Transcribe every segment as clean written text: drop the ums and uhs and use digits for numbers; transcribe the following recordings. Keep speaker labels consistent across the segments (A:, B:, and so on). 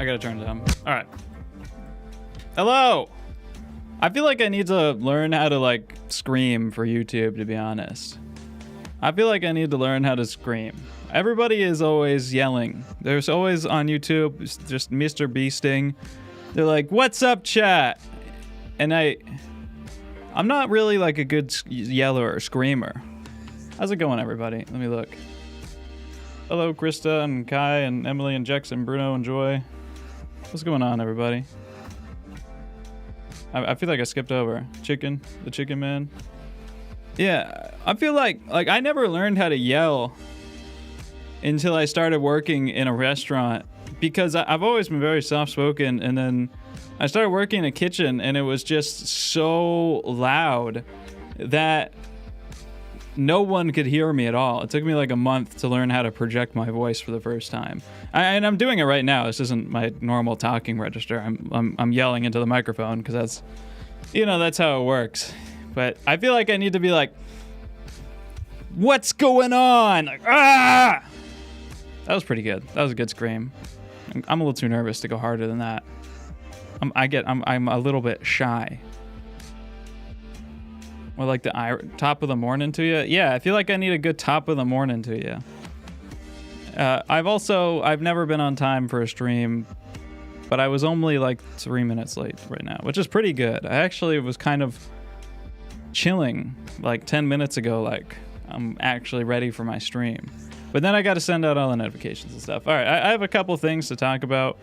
A: gotta turn it down. All right. Hello. I feel like I need to learn how to like scream for YouTube, to be honest. I feel like I need to learn how to scream. Everybody is always yelling. There's always on YouTube just Mr. Beasting. They're like, "What's up, chat?" And I'm not really like a good yeller or screamer. How's it going, everybody? Let me look. Hello, Krista and Kai and Emily and Jex and Bruno and Joy. What's going on, everybody? I feel like I skipped over the chicken man. Yeah, I feel like I never learned how to yell until I started working in a restaurant, because I've always been very soft-spoken, and then I started working in a kitchen and it was just so loud that no one could hear me at all. It took me like a month to learn how to project my voice for the first time. And I'm doing it right now. This isn't my normal talking register. I'm yelling into the microphone because that's, that's how it works. But I feel like I need to be like, "What's going on?" Like, ah! That was pretty good. That was a good scream. I'm a little too nervous to go harder than that. I'm a little bit shy. Or like the top of the morning to you? Yeah, I feel like I need a good top of the morning to you. I've never been on time for a stream, but I was only like 3 minutes late right now, which is pretty good. I actually was kind of chilling like 10 minutes ago, like I'm actually ready for my stream. But then I got to send out all the notifications and stuff. All right, I have a couple things to talk about.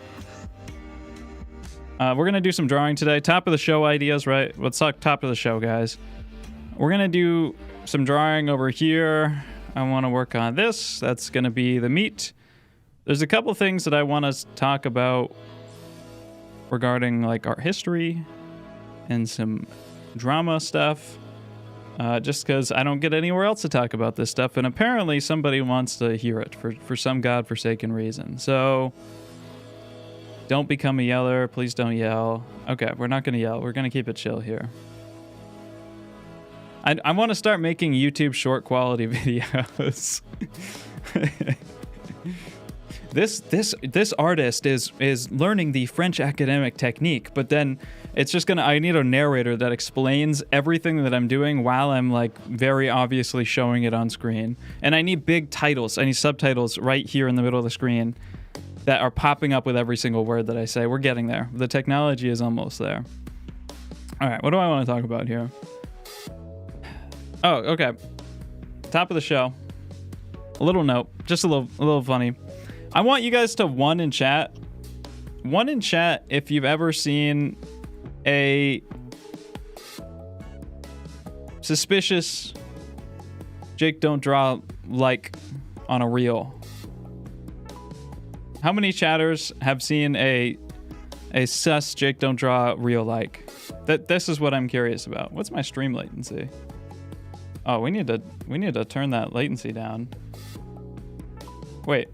A: We're going to do some drawing today. Top of the show ideas, right? Let's talk top of the show, guys. We're going to do some drawing over here. I want to work on this. That's going to be the meat. There's a couple things that I want to talk about regarding like art history and some drama stuff. Just because I don't get anywhere else to talk about this stuff. And apparently somebody wants to hear it for some godforsaken reason. So don't become a yeller. Please don't yell. Okay, we're not going to yell. We're going to keep it chill here. I want to start making YouTube short quality videos. This artist is learning the French academic technique, but then it's just I need a narrator that explains everything that I'm doing while I'm like very obviously showing it on screen. And I need big titles. I need subtitles right here in the middle of the screen that are popping up with every single word that I say. We're getting there. The technology is almost there. All right, what do I want to talk about here? Oh, okay. Top of the show. A little note, just a little funny. I want you guys to one in chat if you've ever seen a suspicious JakeDontDraw like on a reel. How many chatters have seen a sus JakeDontDraw reel like? This is what I'm curious about. What's my stream latency? Oh, we need to turn that latency down. Wait.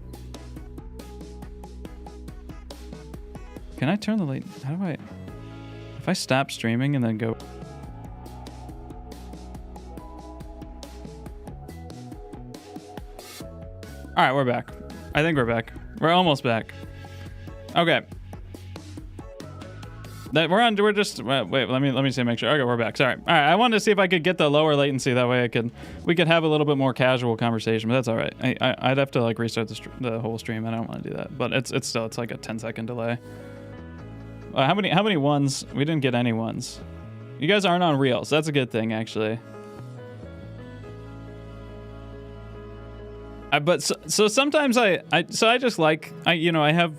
A: Can I turn the latency? How do I? If I stop streaming and then go. All right, we're back. I think we're back. We're almost back. Okay. We're just wait. Let me see. Make sure. Okay, we're back. Sorry. All right. I wanted to see if I could get the lower latency. That way we could have a little bit more casual conversation. But that's all right. I'd have to like restart the whole stream. I don't want to do that. But it's still like a 10-second delay. How many ones? We didn't get any ones. You guys aren't on reels. That's a good thing, actually. But so sometimes I just like I have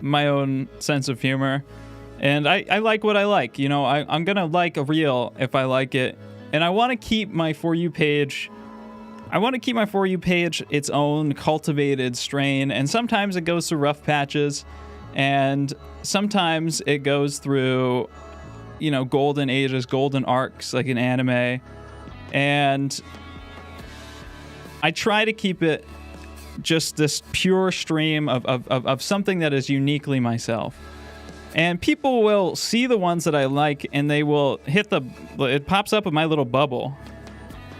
A: my own sense of humor. And I like what I like. I'm going to like a reel if I like it. And I want to keep my For You page. Its own cultivated strain. And sometimes it goes through rough patches. And sometimes it goes through, golden ages, golden arcs, like an anime. And I try to keep it just this pure stream of something that is uniquely myself. And people will see the ones that I like, and they will it pops up with my little bubble.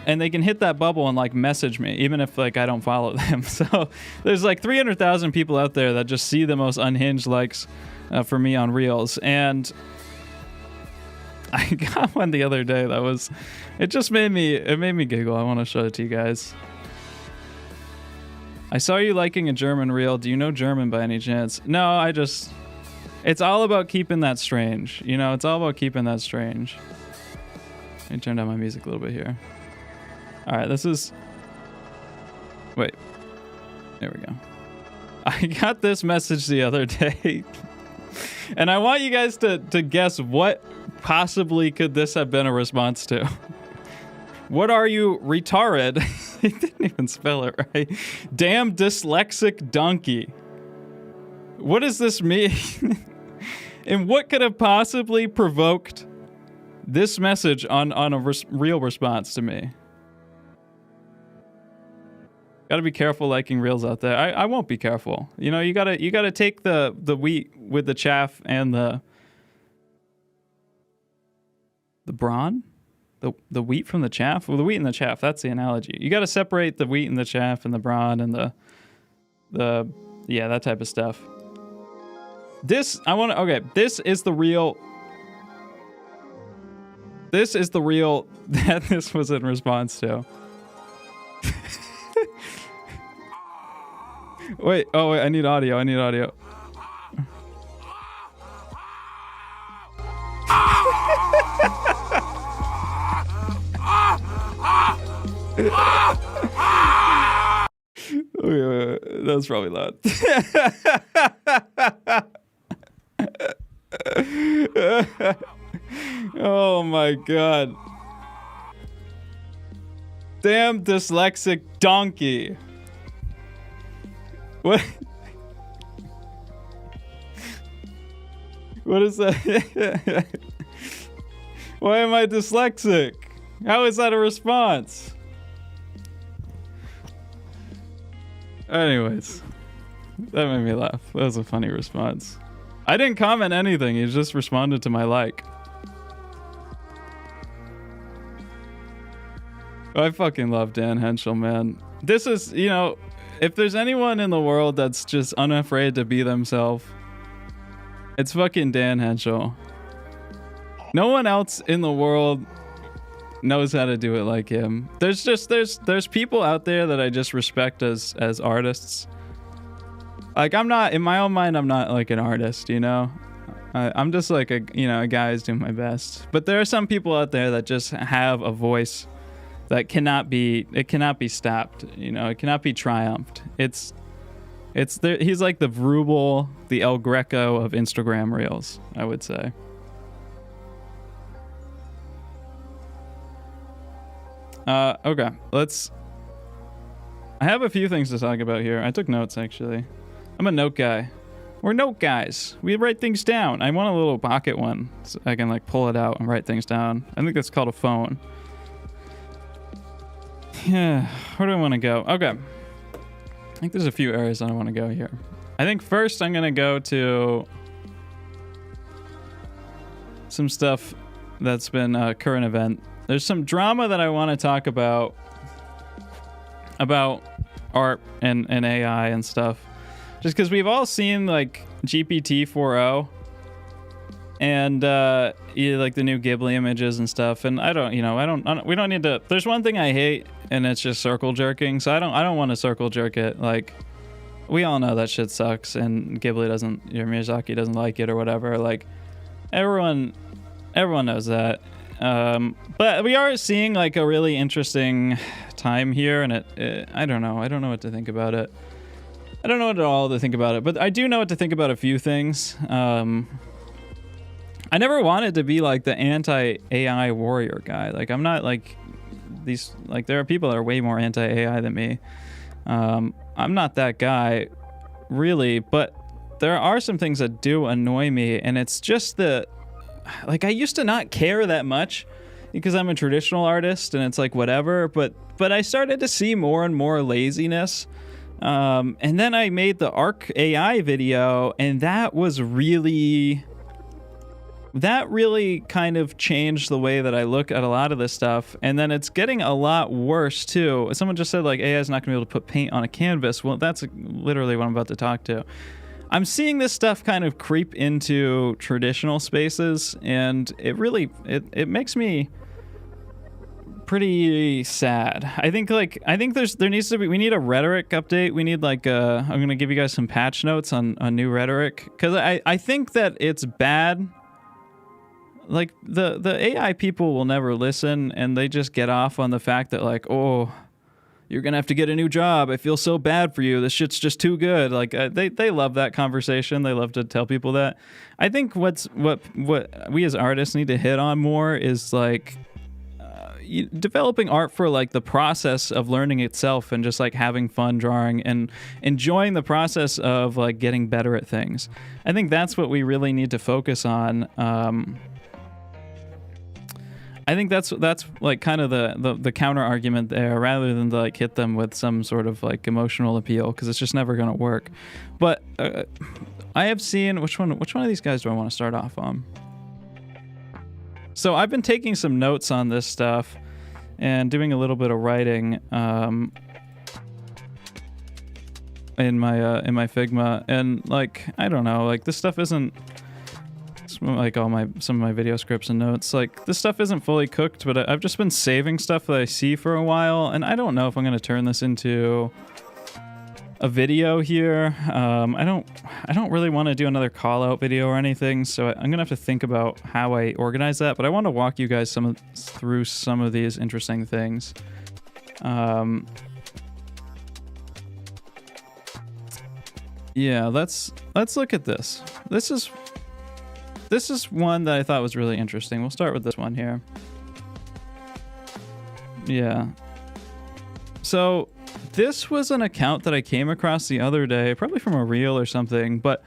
A: and they can hit that bubble and like message me, even if like I don't follow them. So there's like 300,000 people out there that just see the most unhinged likes for me on Reels. And I got one the other day that was, it made me giggle. I want to show it to you guys. I saw you liking a German Reel. Do you know German by any chance? No, it's all about keeping that strange. You know, it's all about keeping that strange. Let me turn down my music a little bit here. All right, wait, there we go. I got this message the other day and I want you guys to guess what possibly could this have been a response to. What are you, retarded? He didn't even spell it right. Damn dyslexic donkey. What does this mean? And what could have possibly provoked this message on a real response to me? Gotta be careful liking Reels out there. I won't be careful. You know, you gotta take the wheat with the chaff and the brawn? The wheat from the chaff? Well, the wheat and the chaff, that's the analogy. You gotta separate the wheat and the chaff and the brawn and the yeah, that type of stuff. This is the real that this was in response to. Wait, I need audio. Okay, that was probably loud. Oh my god. Damn dyslexic donkey. What? What is that? Why am I dyslexic? How is that a response? Anyways, that made me laugh. That was a funny response. I didn't comment anything. He just responded to my like. I fucking love Dan Henschel, man. This is, you know, if there's anyone in the world that's just unafraid to be themselves, it's fucking Dan Henschel. No one else in the world knows how to do it like him. There's people out there that I just respect as artists. Like, I'm not, in my own mind, I'm not like an artist, you know? I'm just like a guy who's doing my best. But there are some people out there that just have a voice that cannot be stopped, you know? It cannot be triumphed. He's like the Vrubel, the El Greco of Instagram Reels, I would say. Okay, I have a few things to talk about here. I took notes, actually. I'm a note guy. We're note guys. We write things down. I want a little pocket one so I can like pull it out and write things down. I think that's called a phone. Yeah, where do I want to go? Okay. I think there's a few areas that I want to go here. I think first I'm going to go to some stuff that's been a current event. There's some drama that I want to talk about art and AI and stuff. Just because we've all seen like GPT 4.0 and like the new Ghibli images and stuff. And we don't need to. There's one thing I hate, and it's just circle jerking. So I don't want to circle jerk it. Like, we all know that shit sucks, and Miyazaki doesn't like it or whatever. Like, everyone knows that. But we are seeing like a really interesting time here, and I don't know what to think about it. I don't know at all to think about it, but I do know what to think about a few things. I never wanted to be like the anti-AI warrior guy. Like, I'm not like these, like, there are people that are way more anti-AI than me. I'm not that guy, really, but there are some things that do annoy me, and it's just like, I used to not care that much because I'm a traditional artist and it's like whatever, but I started to see more and more laziness. And then I made the Arc AI video, and that was really that really kind of changed the way that I look at a lot of this stuff. And then it's getting a lot worse too. Someone just said like AI is not gonna be able to put paint on a canvas. Well, that's literally what I'm about to talk to. I'm seeing this stuff kind of creep into traditional spaces, and it really it makes me pretty sad. I think there needs to be, we need a rhetoric update. We need like I'm gonna give you guys some patch notes on new rhetoric, because I think that it's bad. Like the AI people will never listen, and they just get off on the fact that like, oh, you're gonna have to get a new job. I feel so bad for you. This shit's just too good. Like they love that conversation. They love to tell people that. I think what we as artists need to hit on more is like developing art for like the process of learning itself, and just like having fun drawing and enjoying the process of like getting better at things. I think that's what we really need to focus on. I think that's like kind of the counter argument there, rather than to like hit them with some sort of like emotional appeal, because it's just never going to work. But I have seen which one of these guys do I want to start off on? So I've been taking some notes on this stuff and doing a little bit of writing in my Figma, and like I don't know, like this stuff isn't like some of my video scripts and notes. Like this stuff isn't fully cooked, but I've just been saving stuff that I see for a while, and I don't know if I'm going to turn this into a video here. I don't really want to do another call out video or anything, so I'm gonna have to think about how I organize that. But I want to walk you guys through some of these interesting things. Yeah, let's look at this. This is one that I thought was really interesting. We'll start with this one here. Yeah. So this was an account that I came across the other day, probably from a reel or something, but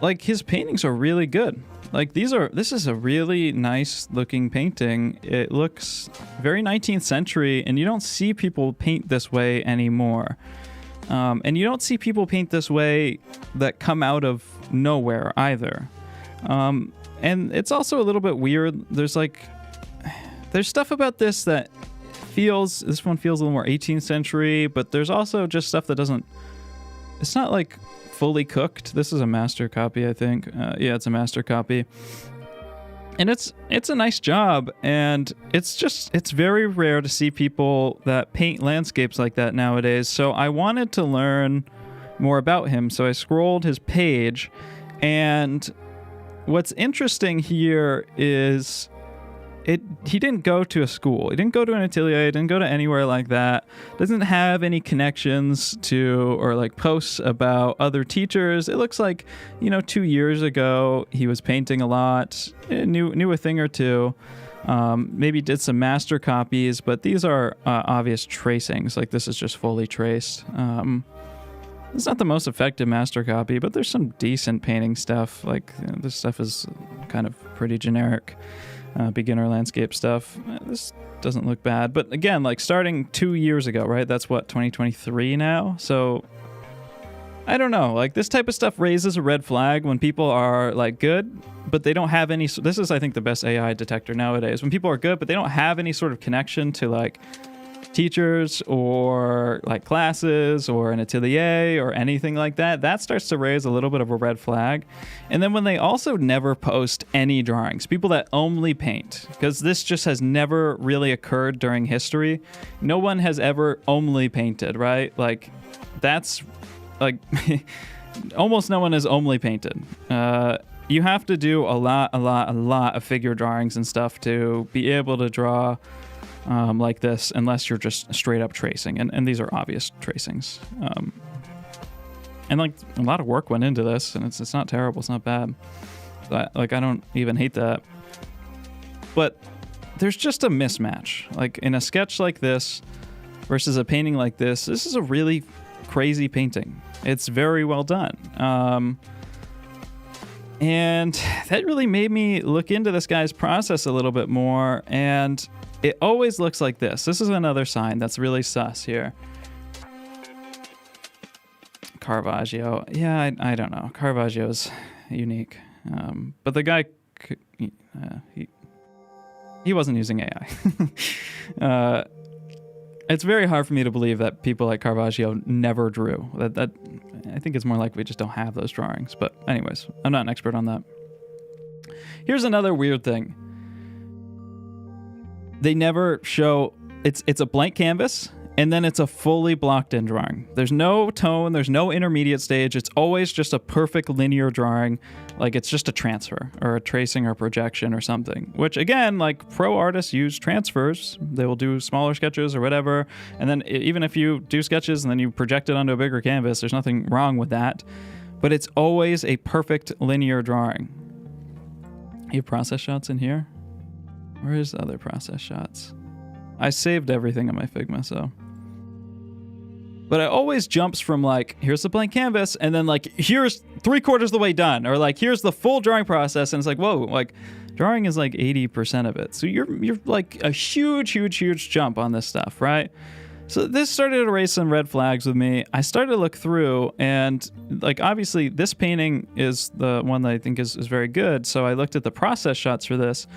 A: like his paintings are really good. Like this is a really nice looking painting. It looks very 19th century, and you don't see people paint this way anymore. And you don't see people paint this way that come out of nowhere either. And it's also a little bit weird. There's stuff about this that this one feels a little more 18th century, but there's also just stuff that it's not like fully cooked. This is a master copy, I think. Yeah, it's a master copy. And it's a nice job, and it's very rare to see people that paint landscapes like that nowadays. So I wanted to learn more about him. So I scrolled his page, and what's interesting here is he didn't go to a school. He didn't go to an atelier. He didn't go to anywhere like that. Doesn't have any connections to or like posts about other teachers. It looks like, 2 years ago he was painting a lot, knew a thing or two. Maybe did some master copies, but these are obvious tracings. Like this is just fully traced. It's not the most effective master copy, but there's some decent painting stuff. Like this stuff is kind of pretty generic. Beginner landscape stuff. This doesn't look bad, but again, like starting 2 years ago, right? That's what, 2023 now? So I don't know, like this type of stuff raises a red flag when people are like good, but they don't have any. This is, I think, the best AI detector nowadays. When people are good, but they don't have any sort of connection to like teachers or like classes or an atelier or anything like that, that starts to raise a little bit of a red flag. And then when they also never post any drawings, people that only paint, because this just has never really occurred during history. No one has ever only painted, right? Like that's like almost no one has only painted. You have to do a lot of figure drawings and stuff to be able to draw like this, unless you're just straight up tracing, and these are obvious tracings. And like a lot of work went into this, and it's not terrible, it's not bad. I don't even hate that. But there's just a mismatch. Like in a sketch like this versus a painting like this is a really crazy painting. It's very well done. And that really made me look into this guy's process a little bit more, and it always looks like this. This is another sign that's really sus here. Caravaggio. Yeah, I don't know. Caravaggio's unique. But the guy, he wasn't using AI. It's very hard for me to believe that people like Caravaggio never drew. That I think it's more like we just don't have those drawings. But anyways, I'm not an expert on that. Here's another weird thing. They never show, it's a blank canvas, and then it's a fully blocked in drawing. There's no tone, there's no intermediate stage. It's always just a perfect linear drawing. Like it's just a transfer or a tracing or projection or something, which again, like pro artists use transfers. They will do smaller sketches or whatever. And then even if you do sketches and then you project it onto a bigger canvas, there's nothing wrong with that. But it's always a perfect linear drawing. You have process shots in here? Where's the other process shots? I saved everything in my Figma, so. But it always jumps from like, here's the blank canvas, and then like, here's 3/4 of the way done, or like, here's the full drawing process, and it's like, whoa, like, drawing is like 80% of it. So you're like a huge jump on this stuff, right? So this started to raise some red flags with me. I started to look through, and like, obviously this painting is the one that I think is very good. So I looked at the process shots for this.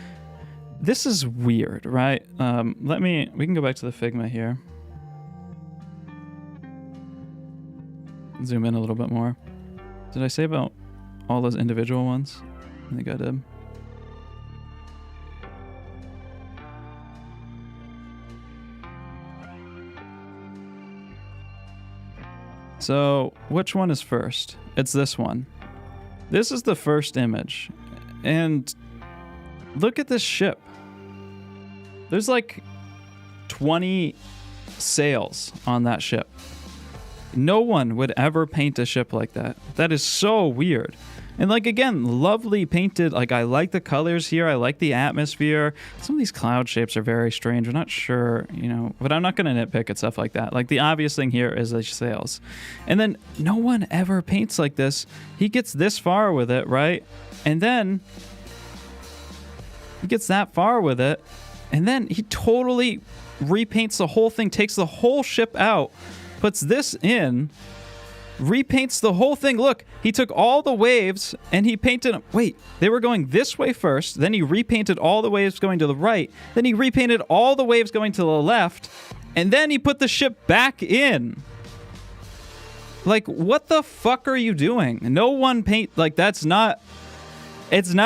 A: This is weird, right? We can go back to the Figma here. Zoom in a little bit more. Did I say about all those individual ones? I think I did. So, which one is first? It's this one. This is the first image. And look at this ship. There's like 20 sails on that ship. No one would ever paint a ship like that. That is so weird. And like, again, lovely painted. Like, I like the colors here. I like the atmosphere. Some of these cloud shapes are very strange. I'm not sure, but I'm not going to nitpick at stuff like that. Like, the obvious thing here is the sails. And then no one ever paints like this. He gets this far with it, right? And then he gets that far with it. And then he totally repaints the whole thing, takes the whole ship out, puts this in, repaints the whole thing. Look, he took all the waves and he painted them. Wait, they were going this way first. Then he repainted all the waves going to the right. Then he repainted all the waves going to the left. And then he put the ship back in. Like, what the fuck are you doing? No one paint, like, it's not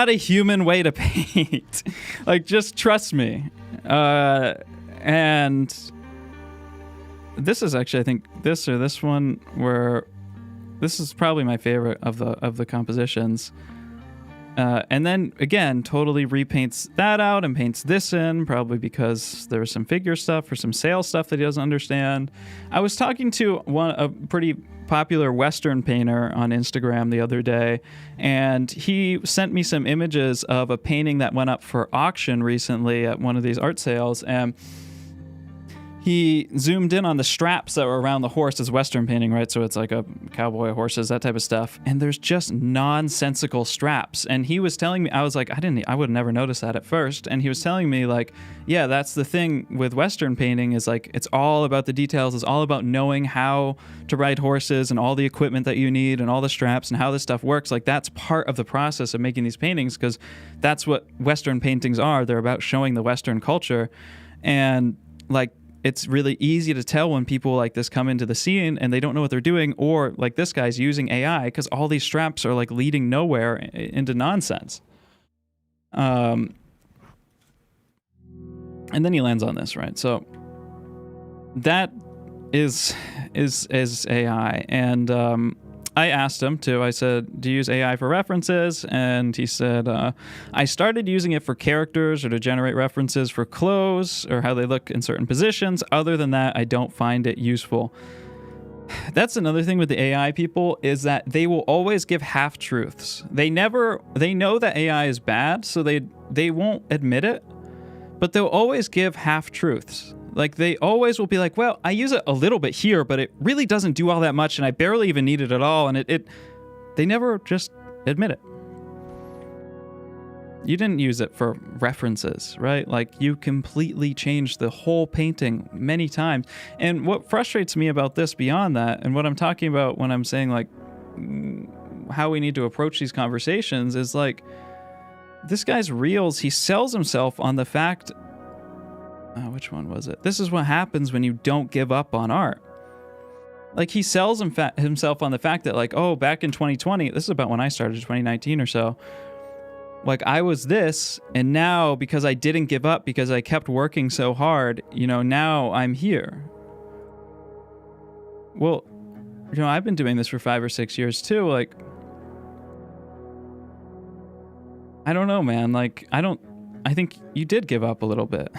A: a human way to paint. Like, just trust me. And this is actually, I think, this or this one where this is probably my favorite of the compositions. And then again, totally repaints that out and paints this in, probably because there was some figure stuff or some sail stuff that he doesn't understand. I was talking to a pretty popular Western painter on Instagram the other day, and he sent me some images of a painting that went up for auction recently at one of these art sales, and he zoomed in on the straps that were around the horse. As Western painting, right? So it's like a cowboy, horses, that type of stuff. And there's just nonsensical straps. And he was telling me, I was like, I would never notice that at first. And he was telling me like, yeah, that's the thing with Western painting is like, it's all about the details. It's all about knowing how to ride horses and all the equipment that you need and all the straps and how this stuff works. Like, that's part of the process of making these paintings, because that's what Western paintings are. They're about showing the Western culture. And like, it's really easy to tell when people like this come into the scene and they don't know what they're doing, or like this guy's using AI, because all these straps are like leading nowhere into nonsense. And then he lands on this, right? So that is AI. And I asked him to, I said, do you use AI for references? And he said, I started using it for characters or to generate references for clothes or how they look in certain positions. Other than that, I don't find it useful. That's another thing with the AI people, is that they will always give half-truths. They know that AI is bad, so they won't admit it, but they'll always give half-truths. Like, they always will be like, well, I use it a little bit here, but it really doesn't do all that much, and I barely even need it at all, and they never just admit it. You didn't use it for references, right? Like, you completely changed the whole painting many times. And what frustrates me about this beyond that, and what I'm talking about when I'm saying, like, how we need to approach these conversations is like, this guy's reels, he sells himself on the fact, which one was it? This is what happens when you don't give up on art. Like, he sells himself on the fact that, like, oh, back in 2020, this is about when I started, 2019 or so, like, I was this, and now, because I didn't give up, because I kept working so hard, you know, now I'm here. Well, you know, I've been doing this for 5 or 6 years too. Like, I don't know, man. Like, I think you did give up a little bit.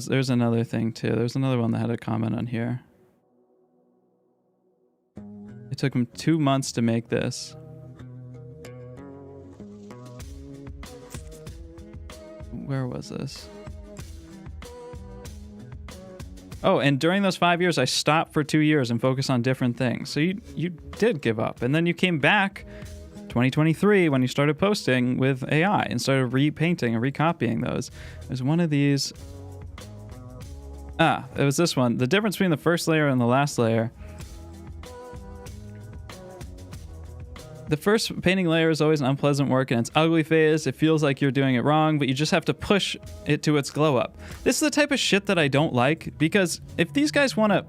A: There's another thing too. There's another one that had a comment on here. It took him 2 months to make this. Where was this? Oh, and during those 5 years, I stopped for 2 years and focused on different things. So you did give up. And then you came back 2023 when you started posting with AI and started repainting and recopying those. There's one of these. It was this one. The difference between the first layer and the last layer. The first painting layer is always an unpleasant work in its ugly phase. It feels like you're doing it wrong, but you just have to push it to its glow up. This is the type of shit that I don't like, because if these guys want to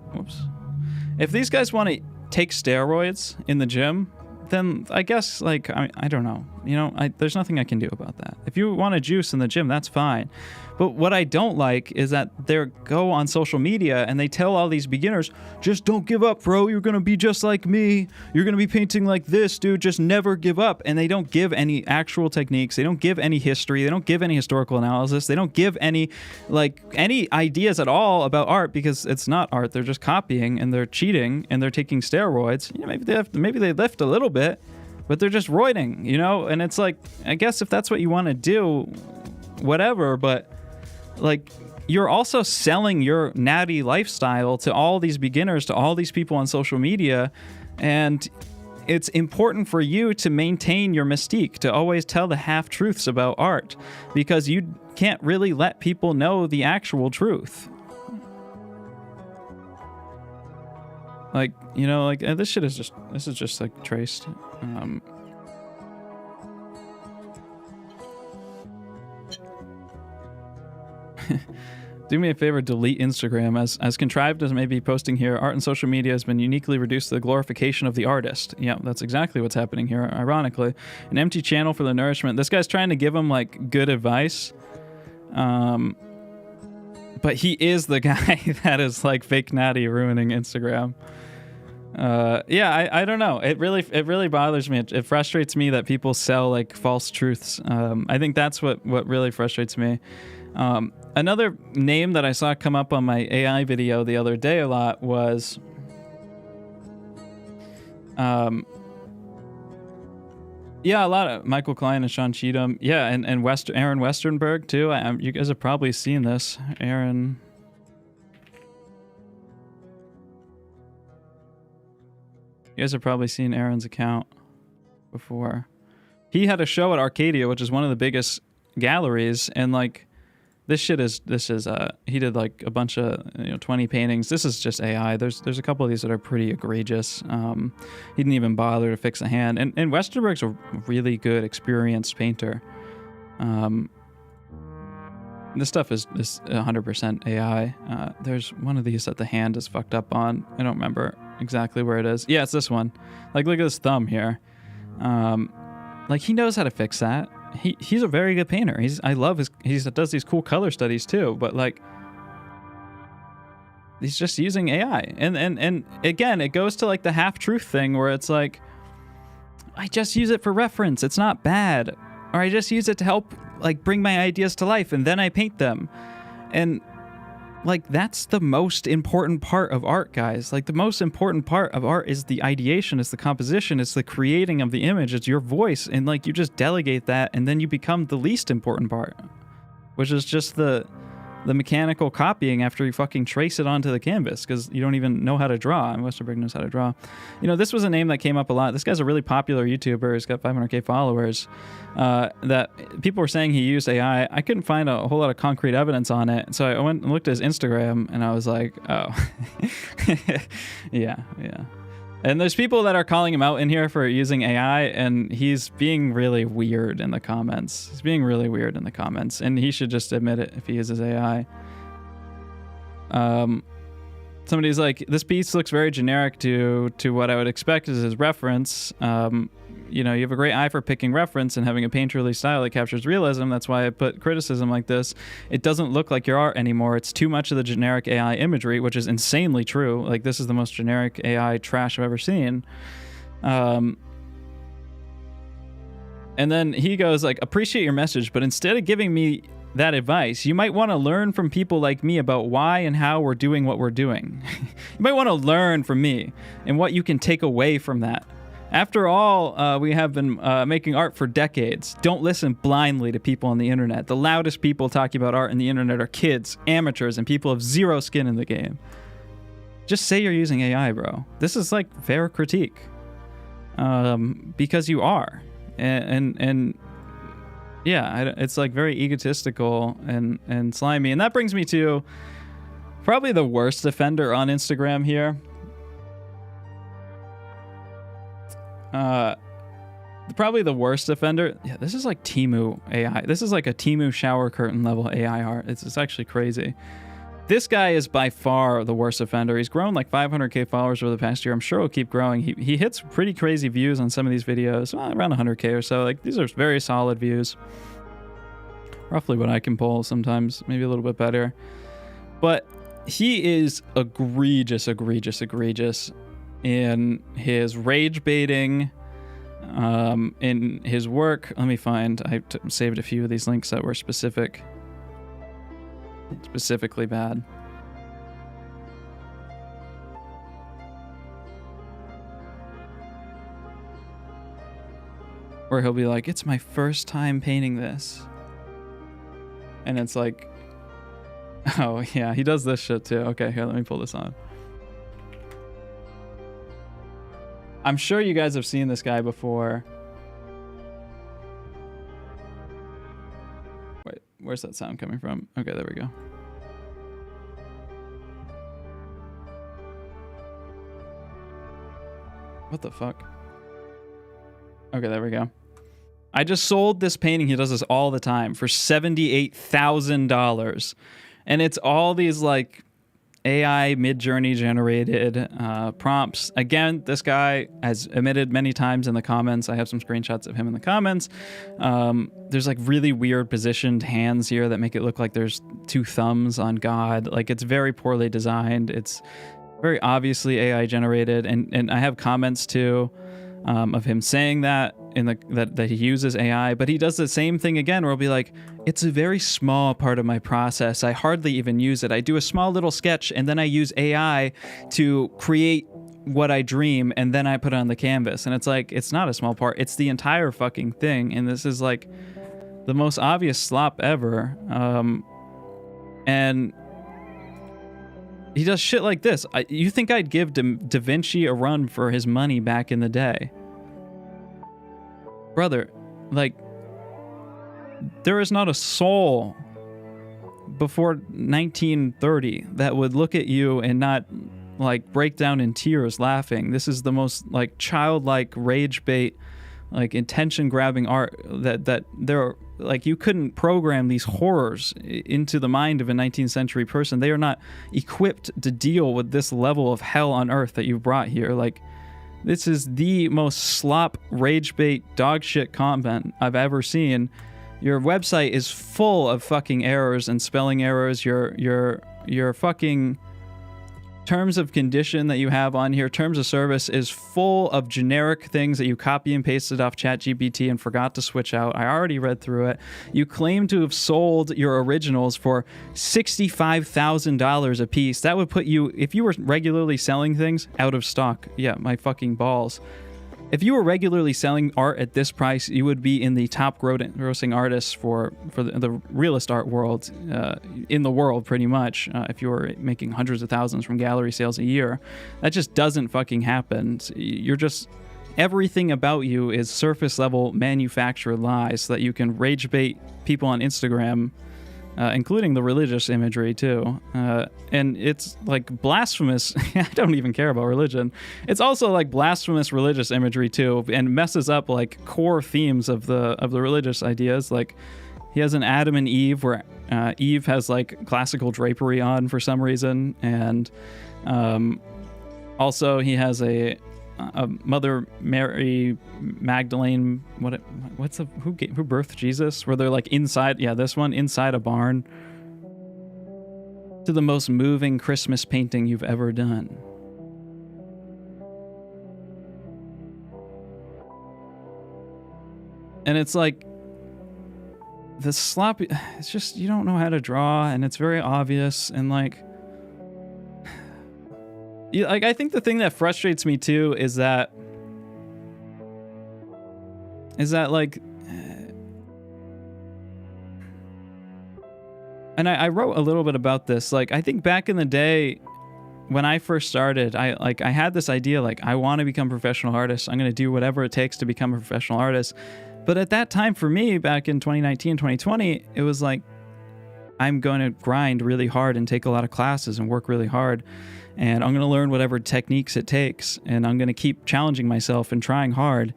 A: take steroids in the gym, then I guess, like, I don't know. You know, there's nothing I can do about that. If you want to juice in the gym, that's fine. But what I don't like is that they go on social media and they tell all these beginners, just don't give up, bro. You're going to be just like me. You're going to be painting like this, dude. Just never give up. And they don't give any actual techniques. They don't give any history. They don't give any historical analysis. They don't give any ideas at all about art, because it's not art. They're just copying and they're cheating and they're taking steroids. You know, maybe they lift a little bit, but they're just roiding, you know? And it's like, I guess if that's what you want to do, whatever, but like, you're also selling your natty lifestyle to all these beginners, to all these people on social media, and it's important for you to maintain your mystique, to always tell the half-truths about art, because you can't really let people know the actual truth. Like, you know, like, this is just like traced. Do me a favor, delete Instagram. As contrived as maybe posting here, art and social media has been uniquely reduced to the glorification of the artist. Yeah, that's exactly what's happening here, ironically. An empty channel for the nourishment. This guy's trying to give him, like, good advice. But he is the guy that is, like, fake natty ruining Instagram. Yeah, I don't know. It really bothers me. It frustrates me that people sell, like, false truths. I think that's what really frustrates me. Another name that I saw come up on my AI video the other day a lot was a lot of Michael Klein and Sean Cheatham. Yeah, and Aaron Westernberg too. You guys have probably seen this. Aaron. You guys have probably seen Aaron's account before. He had a show at Arcadia, which is one of the biggest galleries, and like, he did like a bunch of 20 paintings. This is just AI. There's a couple of these that are pretty egregious. He didn't even bother to fix a hand. And Westerberg's a really good, experienced painter. This stuff is 100% AI. There's one of these that the hand is fucked up on. I don't remember exactly where it is. Yeah, it's this one. Like, look at this thumb here. Like, he knows how to fix that. He's a very good painter. I love he does these cool color studies too, but like, he's just using AI. And again, it goes to like the half-truth thing where it's like, I just use it for reference. It's not bad. Or I just use it to help like bring my ideas to life, and then I paint them. And like, that's the most important part of art, guys. Like, the most important part of art is the ideation, it's the composition, it's the creating of the image, it's your voice. And like, you just delegate that, and then you become the least important part, which is just the the mechanical copying after you fucking trace it onto the canvas because you don't even know how to draw. And Westerberg knows how to draw. You know, this was a name that came up a lot. This guy's a really popular YouTuber. He's got 500K followers. That people were saying he used AI. I couldn't find a whole lot of concrete evidence on it. So I went and looked at his Instagram and I was like, oh, yeah. And there's people that are calling him out in here for using AI, and he's being really weird in the comments. And he should just admit it if he uses AI. Somebody's like, this piece looks very generic to what I would expect as his reference. You know, you have a great eye for picking reference and having a painterly style that captures realism. That's why I put criticism like this. It doesn't look like your art anymore. It's too much of the generic AI imagery, which is insanely true. Like, this is the most generic AI trash I've ever seen. And then he goes like, appreciate your message, but instead of giving me that advice, you might want to learn from people like me about why and how we're doing what we're doing. You might want to learn from me and what you can take away from that. After all, we have been making art for decades. Don't listen blindly to people on the internet. The loudest people talking about art on the internet are kids, amateurs, and people of zero skin in the game. Just say you're using AI, bro. This is like fair critique. Because you are. And yeah, it's like very egotistical and slimy. And that brings me to probably the worst offender on Instagram here. Probably the worst offender. Yeah, this is like Temu AI. This is like a Temu shower curtain level AI art. It's actually crazy. This guy is by far the worst offender. He's grown like 500K followers over the past year. I'm sure he'll keep growing. He hits pretty crazy views on some of these videos, around 100K or so. Like, these are very solid views. Roughly what I can pull sometimes, maybe a little bit better. But he is egregious in his rage baiting, in his work. Let me find, I saved a few of these links that were specifically bad. Where he'll be like, it's my first time painting this. And it's like, oh yeah, he does this shit too. Okay, here, let me pull this on. I'm sure you guys have seen this guy before. Wait, where's that sound coming from? Okay, there we go. What the fuck? Okay, there we go. I just sold this painting. He does this all the time for $78,000. And it's all these like AI mid-journey generated prompts. Again, this guy has admitted many times in the comments. I have some screenshots of him in the comments. There's like really weird positioned hands here that make it look like there's two thumbs on God. Like, it's very poorly designed. It's very obviously AI generated. And I have comments too of him saying that that he uses AI, but he does the same thing again where he'll be like, it's a very small part of my process. I hardly even use it. I do a small little sketch and then I use AI to create what I dream and then I put it on the canvas. And it's like, it's not a small part. It's the entire fucking thing. And this is like the most obvious slop ever. And he does shit like this. You think I'd give Da Vinci a run for his money back in the day? Brother, like, there is not a soul before 1930 that would look at you and not, like, break down in tears laughing. This is the most, like, childlike rage bait, like, intention-grabbing art that there are, like, you couldn't program these horrors into the mind of a 19th century person. They are not equipped to deal with this level of hell on earth that you brought here. Like, this is the most slop, rage bait, dog shit content I've ever seen. Your website is full of fucking errors and spelling errors. Your fucking terms of condition that you have on here, terms of service, is full of generic things that you copy and pasted off ChatGPT and forgot to switch out. I already read through it. You claim to have sold your originals for $65,000 a piece. That would put you, if you were regularly selling things, out of stock. Yeah, my fucking balls. if you were regularly selling art at this price, you would be in the top grossing artists for the realist art world in the world, pretty much. If you were making hundreds of thousands from gallery sales a year, that just doesn't fucking happen. You're just, everything about you is surface level manufactured lies so that you can rage bait people on Instagram, including the religious imagery too. And it's like blasphemous. I don't even care about religion. It's also like blasphemous religious imagery too, and messes up like core themes of the religious ideas. Like he has an Adam and Eve where Eve has like classical drapery on for some reason, and also he has a Mother Mary Magdalene, who birthed Jesus, where they're like inside, this one, inside a barn, to the most moving Christmas painting you've ever done. And it's like the sloppy, it's just, you don't know how to draw, and it's very obvious, and like I think the thing that frustrates me too is that like, and I wrote a little bit about this. Like, I think back in the day when I first started, I had this idea, like, I want to become a professional artist. I'm going to do whatever it takes to become a professional artist. But at that time for me, back in 2019, 2020, it was like, I'm going to grind really hard and take a lot of classes and work really hard. And I'm going to learn whatever techniques it takes. And I'm going to keep challenging myself and trying hard.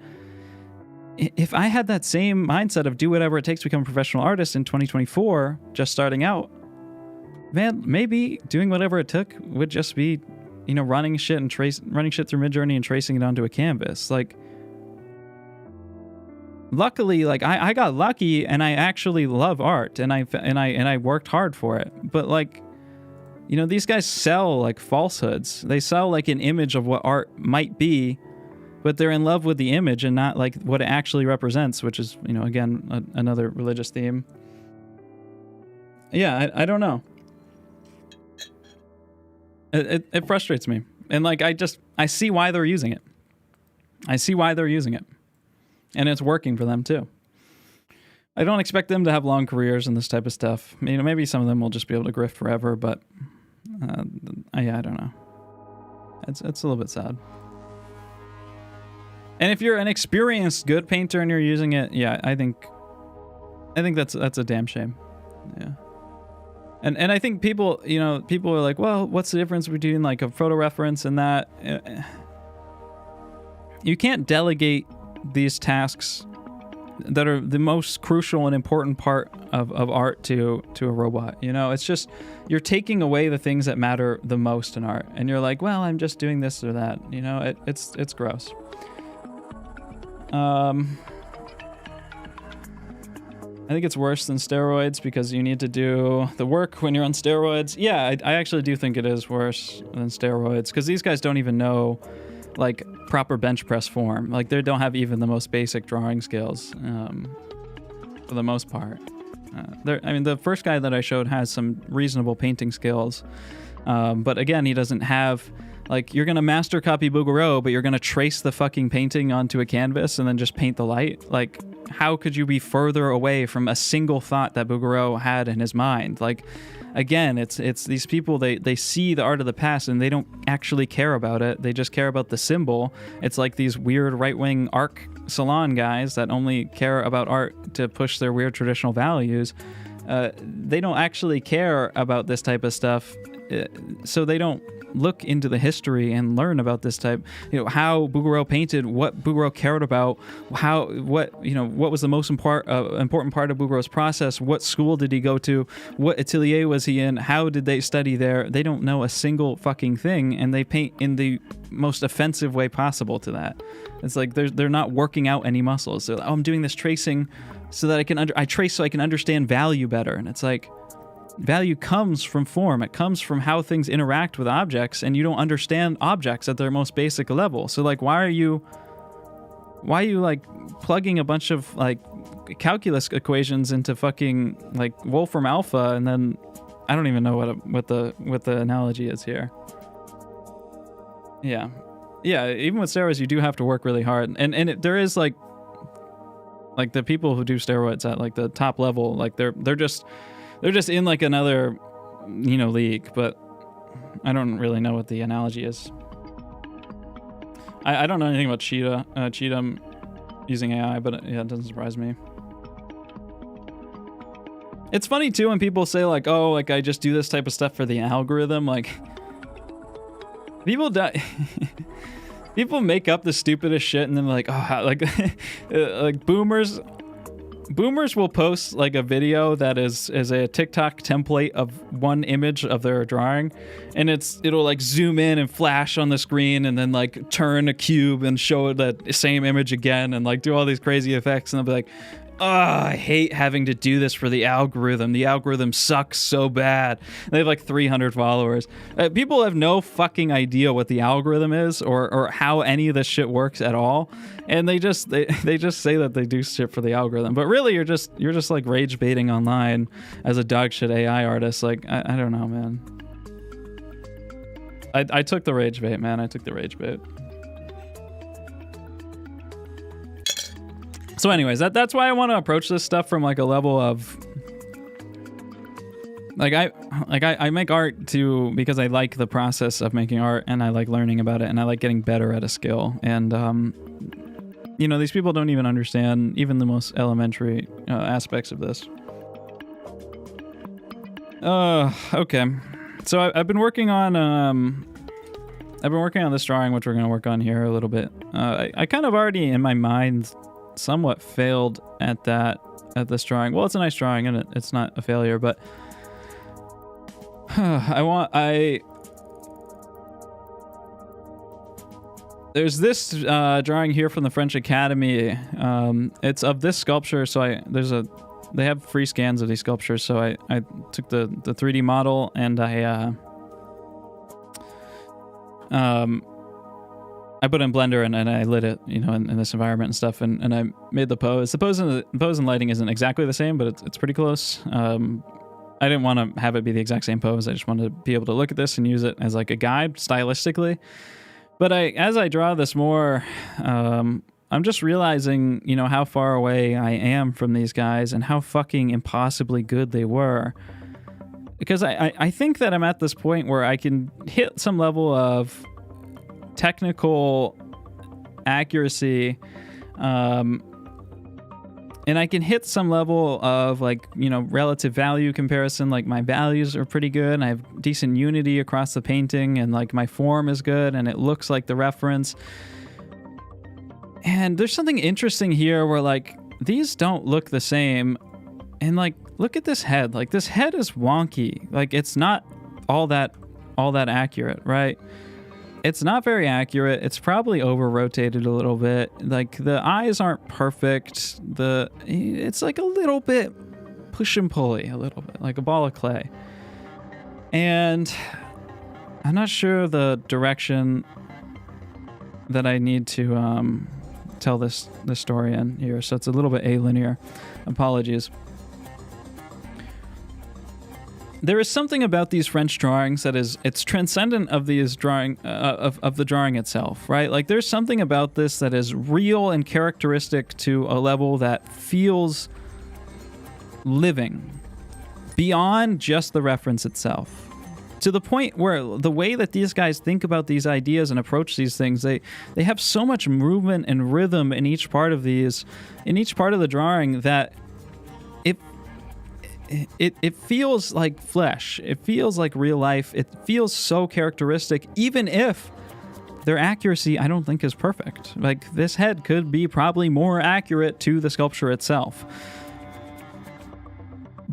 A: If I had that same mindset of do whatever it takes to become a professional artist in 2024, just starting out, man, maybe doing whatever it took would just be, running shit through Midjourney and tracing it onto a canvas. Like, luckily, like I got lucky, and I actually love art, and I worked hard for it. But like, these guys sell like falsehoods. They sell like an image of what art might be, but they're in love with the image and not like what it actually represents, which is, again, another religious theme. Yeah, I don't know. It frustrates me. And like, I see why they're using it. And it's working for them too. I don't expect them to have long careers in this type of stuff. Maybe some of them will just be able to grift forever, but I don't know. It's a little bit sad. And if you're an experienced good painter and you're using it, I think that's a damn shame. Yeah. And I think people are like, well, what's the difference between like a photo reference and that? You can't delegate these tasks that are the most crucial and important part of art to a robot. It's just, you're taking away the things that matter the most in art, and you're like, well, I'm just doing this or that. It's gross. I think it's worse than steroids because you need to do the work when you're on steroids. Yeah, I actually do think it is worse than steroids because these guys don't even know like proper bench press form. Like they don't have even the most basic drawing skills for the most part. The first guy that I showed has some reasonable painting skills, but again, he doesn't have, like, you're gonna master copy Bouguereau, but you're gonna trace the fucking painting onto a canvas and then just paint the light. Like, how could you be further away from a single thought that Bouguereau had in his mind? Like, again, it's these people, they see the art of the past and they don't actually care about it. They just care about the symbol. It's like these weird right-wing arc salon guys that only care about art to push their weird traditional values. They don't actually care about this type of stuff, so they don't look into the history and learn about this type, how Bouguereau painted, what Bouguereau cared about, what was the most important part of Bouguereau's process, what school did he go to, what atelier was he in, how did they study there. They don't know a single fucking thing, and they paint in the most offensive way possible to that. It's like they're not working out any muscles. They're like, I'm doing this tracing so that I trace so I can understand value better. And it's like, value comes from form. It comes from how things interact with objects, and you don't understand objects at their most basic level. So like, why are you like plugging a bunch of like calculus equations into fucking like Wolfram Alpha, and then I don't even know what the analogy is here. Yeah. Yeah, even with steroids, you do have to work really hard, and there is like the people who do steroids at like the top level, like they're just in like another league. But I don't really know what the analogy is. I don't know anything about Cheetah using AI, but yeah, it doesn't surprise me. It's funny too when people say like, oh, like I just do this type of stuff for the algorithm. Like people people make up the stupidest shit and then like, oh, like like boomers will post like a video that is a TikTok template of one image of their drawing, and it'll like zoom in and flash on the screen and then like turn a cube and show that same image again and like do all these crazy effects, and they'll be like, oh, I hate having to do this for the algorithm. The algorithm sucks so bad. And they have like 300 followers. People have no fucking idea what the algorithm is or how any of this shit works at all. And they just say that they do shit for the algorithm. But really, you're just like rage baiting online as a dog shit AI artist. Like, I don't know, man. I took the rage bait, man. I took the rage bait. So anyways, that's why I want to approach this stuff from like a level of I make art too because I like the process of making art and I like learning about it and I like getting better at a skill. And these people don't even understand even the most elementary aspects of this. Okay. So I've been working on this drawing, which we're gonna work on here a little bit. I kind of already in my mind somewhat failed at this drawing. Well, it's a nice drawing and it's not a failure, but there's this drawing here from the French Academy. It's of this sculpture, so they have free scans of these sculptures, so I took the 3D model and I put it in Blender and I lit it, in this environment and stuff, and I made the pose. The pose and lighting isn't exactly the same, but it's pretty close. I didn't want to have it be the exact same pose. I just wanted to be able to look at this and use it as like a guide stylistically. But as I draw this more, I'm just realizing, how far away I am from these guys and how fucking impossibly good they were. Because I think that I'm at this point where I can hit some level of technical accuracy, and I can hit some level of relative value comparison. Like my values are pretty good and I have decent unity across the painting, and like my form is good and it looks like the reference. And there's something interesting here where like these don't look the same, and like look at this head. Like this head is wonky. Like it's not all that accurate, right? It's not very accurate. It's probably over-rotated a little bit. Like, the eyes aren't perfect. It's like a little bit push and pulley, a little bit, like a ball of clay. And I'm not sure the direction that I need to tell this story in here, so it's a little bit alinear. Apologies. There is something about these French drawings that it's transcendent of these drawing of the drawing itself, right? Like there's something about this that is real and characteristic to a level that feels living beyond just the reference itself. To the point where the way that these guys think about these ideas and approach these things, they have so much movement and rhythm in each part of the drawing that it feels like flesh. It feels like real life. It feels so characteristic, even if their accuracy I don't think is perfect. Like this head could be probably more accurate to the sculpture itself.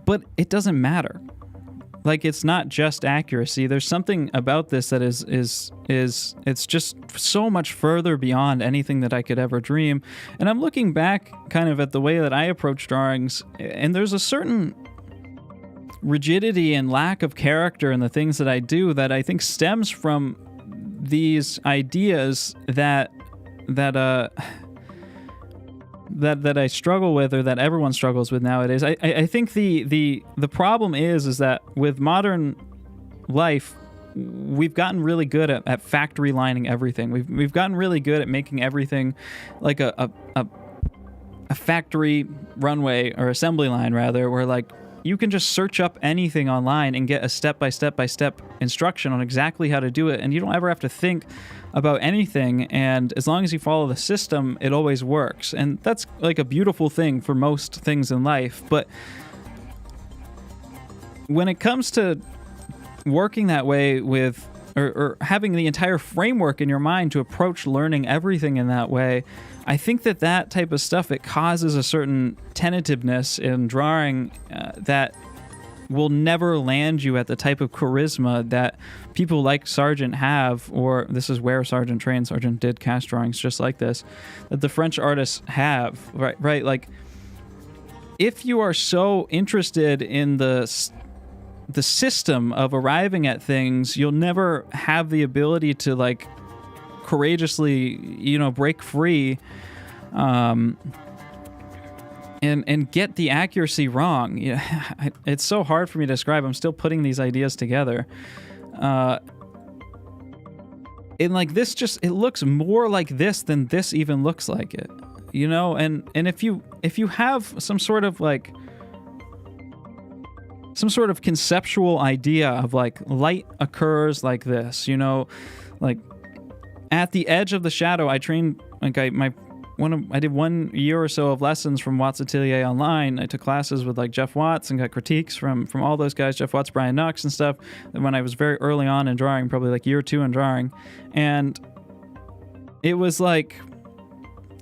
A: But it doesn't matter. Like it's not just accuracy. There's something about this that is it's just so much further beyond anything that I could ever dream. And I'm looking back kind of at the way that I approach drawings, and there's a certain rigidity and lack of character in the things that I do that I think stems from these ideas that I struggle with, or that everyone struggles with nowadays. I think the problem is that with modern life, we've gotten really good at factory lining everything. We've gotten really good at making everything like a factory runway, or assembly line rather, where like you can just search up anything online and get a step-by-step instruction on exactly how to do it, and you don't ever have to think about anything, and as long as you follow the system, it always works. And that's like a beautiful thing for most things in life. But when it comes to working that way with, or having the entire framework in your mind to approach learning everything in that way, I think that type of stuff, it causes a certain tentativeness in drawing that will never land you at the type of charisma that people like Sargent have, or this is where Sargent trained. Sargent did cast drawings just like this, that the French artists have, right? Like, if you are so interested in the system of arriving at things, you'll never have the ability to like courageously, break free and get the accuracy wrong. It's so hard for me to describe. I'm still putting these ideas together. And like this, it looks more like this than this even looks like it, and if you have some sort of conceptual idea of like light occurs like this, like at the edge of the shadow. I trained, like I did 1 year or so of lessons from Watts Atelier online. I took classes with like Jeff Watts and got critiques from all those guys, Jeff Watts, Brian Knox and stuff, when I was very early on in drawing, probably like year 2 in drawing. And it was like,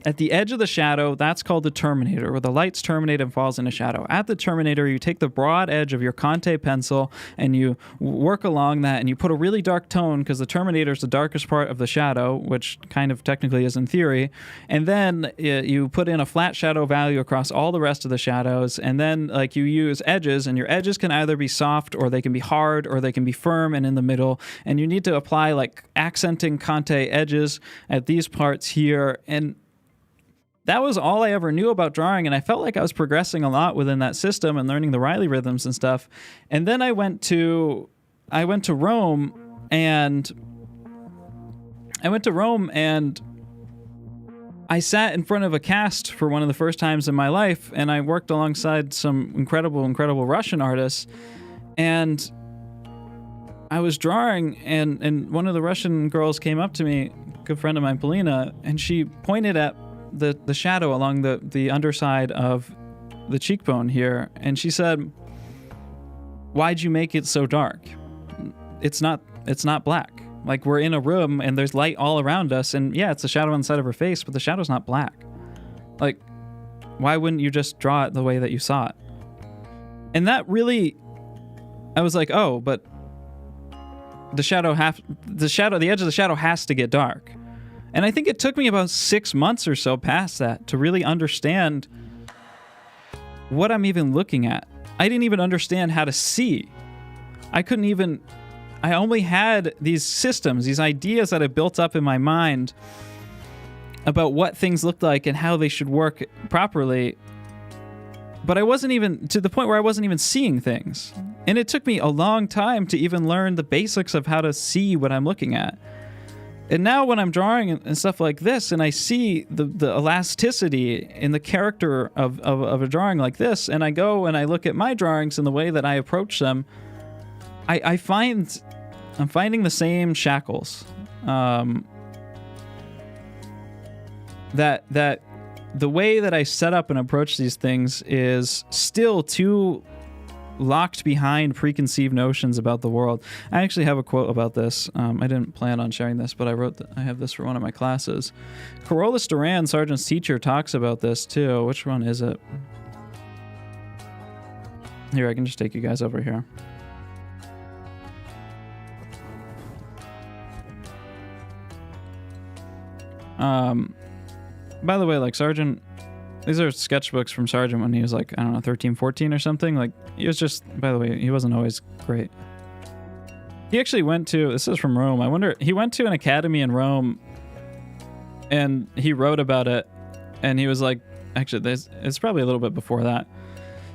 A: at the edge of the shadow, that's called the terminator, where the light's terminate and falls into shadow. At the terminator, you take the broad edge of your Conte pencil and you work along that, and you put a really dark tone, because the terminator is the darkest part of the shadow, which kind of technically is in theory. And then you put in a flat shadow value across all the rest of the shadows, and then like you use edges, and your edges can either be soft, or they can be hard, or they can be firm and in the middle. And you need to apply like accenting Conte edges at these parts here. And that was all I ever knew about drawing, and I felt like I was progressing a lot within that system and learning the Riley rhythms and stuff. And then I went to Rome, and I sat in front of a cast for one of the first times in my life, and I worked alongside some incredible Russian artists, and I was drawing, and one of the Russian girls came up to me, a good friend of mine, Polina, and she pointed at the shadow along the underside of the cheekbone here, and she said, "Why'd you make it so dark? It's not black. Like, we're in a room and there's light all around us, and yeah, it's a shadow on the side of her face, but the shadow's not black. Like, why wouldn't you just draw it the way that you saw it?" And that really, I was like, oh, but the edge of the shadow has to get dark. And I think it took me about 6 months or so past that to really understand what I'm even looking at. I didn't even understand how to see. I only had these systems, these ideas that I built up in my mind about what things looked like and how they should work properly. But I wasn't even, to the point where I wasn't even seeing things. And it took me a long time to even learn the basics of how to see what I'm looking at. And now when I'm drawing and stuff like this, and I see the elasticity in the character of a drawing like this, and I go and I look at my drawings and the way that I approach them, I'm finding the same shackles. That the way that I set up and approach these things is still too locked behind preconceived notions about the world. I actually have a quote about this. I didn't plan on sharing this, but I have this for one of my classes. Carolus Duran, Sargent's teacher, talks about this too. Which one is it? Here, I can just take you guys over here. By the way, like Sargent, these are sketchbooks from Sargent when he was like, I don't know, 13, 14 or something. Like, he was just, by the way, he wasn't always great. He actually went to, this is from Rome. He went to an academy in Rome and he wrote about it. And he was like, actually, it's probably a little bit before that.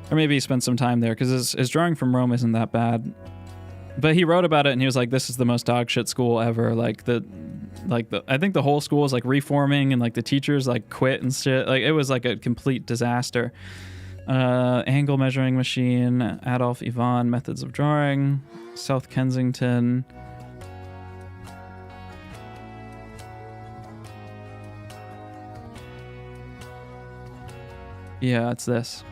A: Or maybe he spent some time there, because his drawing from Rome isn't that bad. But he wrote about it and he was like, this is the most dog shit school ever. I think the whole school is like reforming and like the teachers like quit and shit. Like it was like a complete disaster. Angle measuring machine, Adolf Ivan, methods of drawing, South Kensington. Yeah, it's this.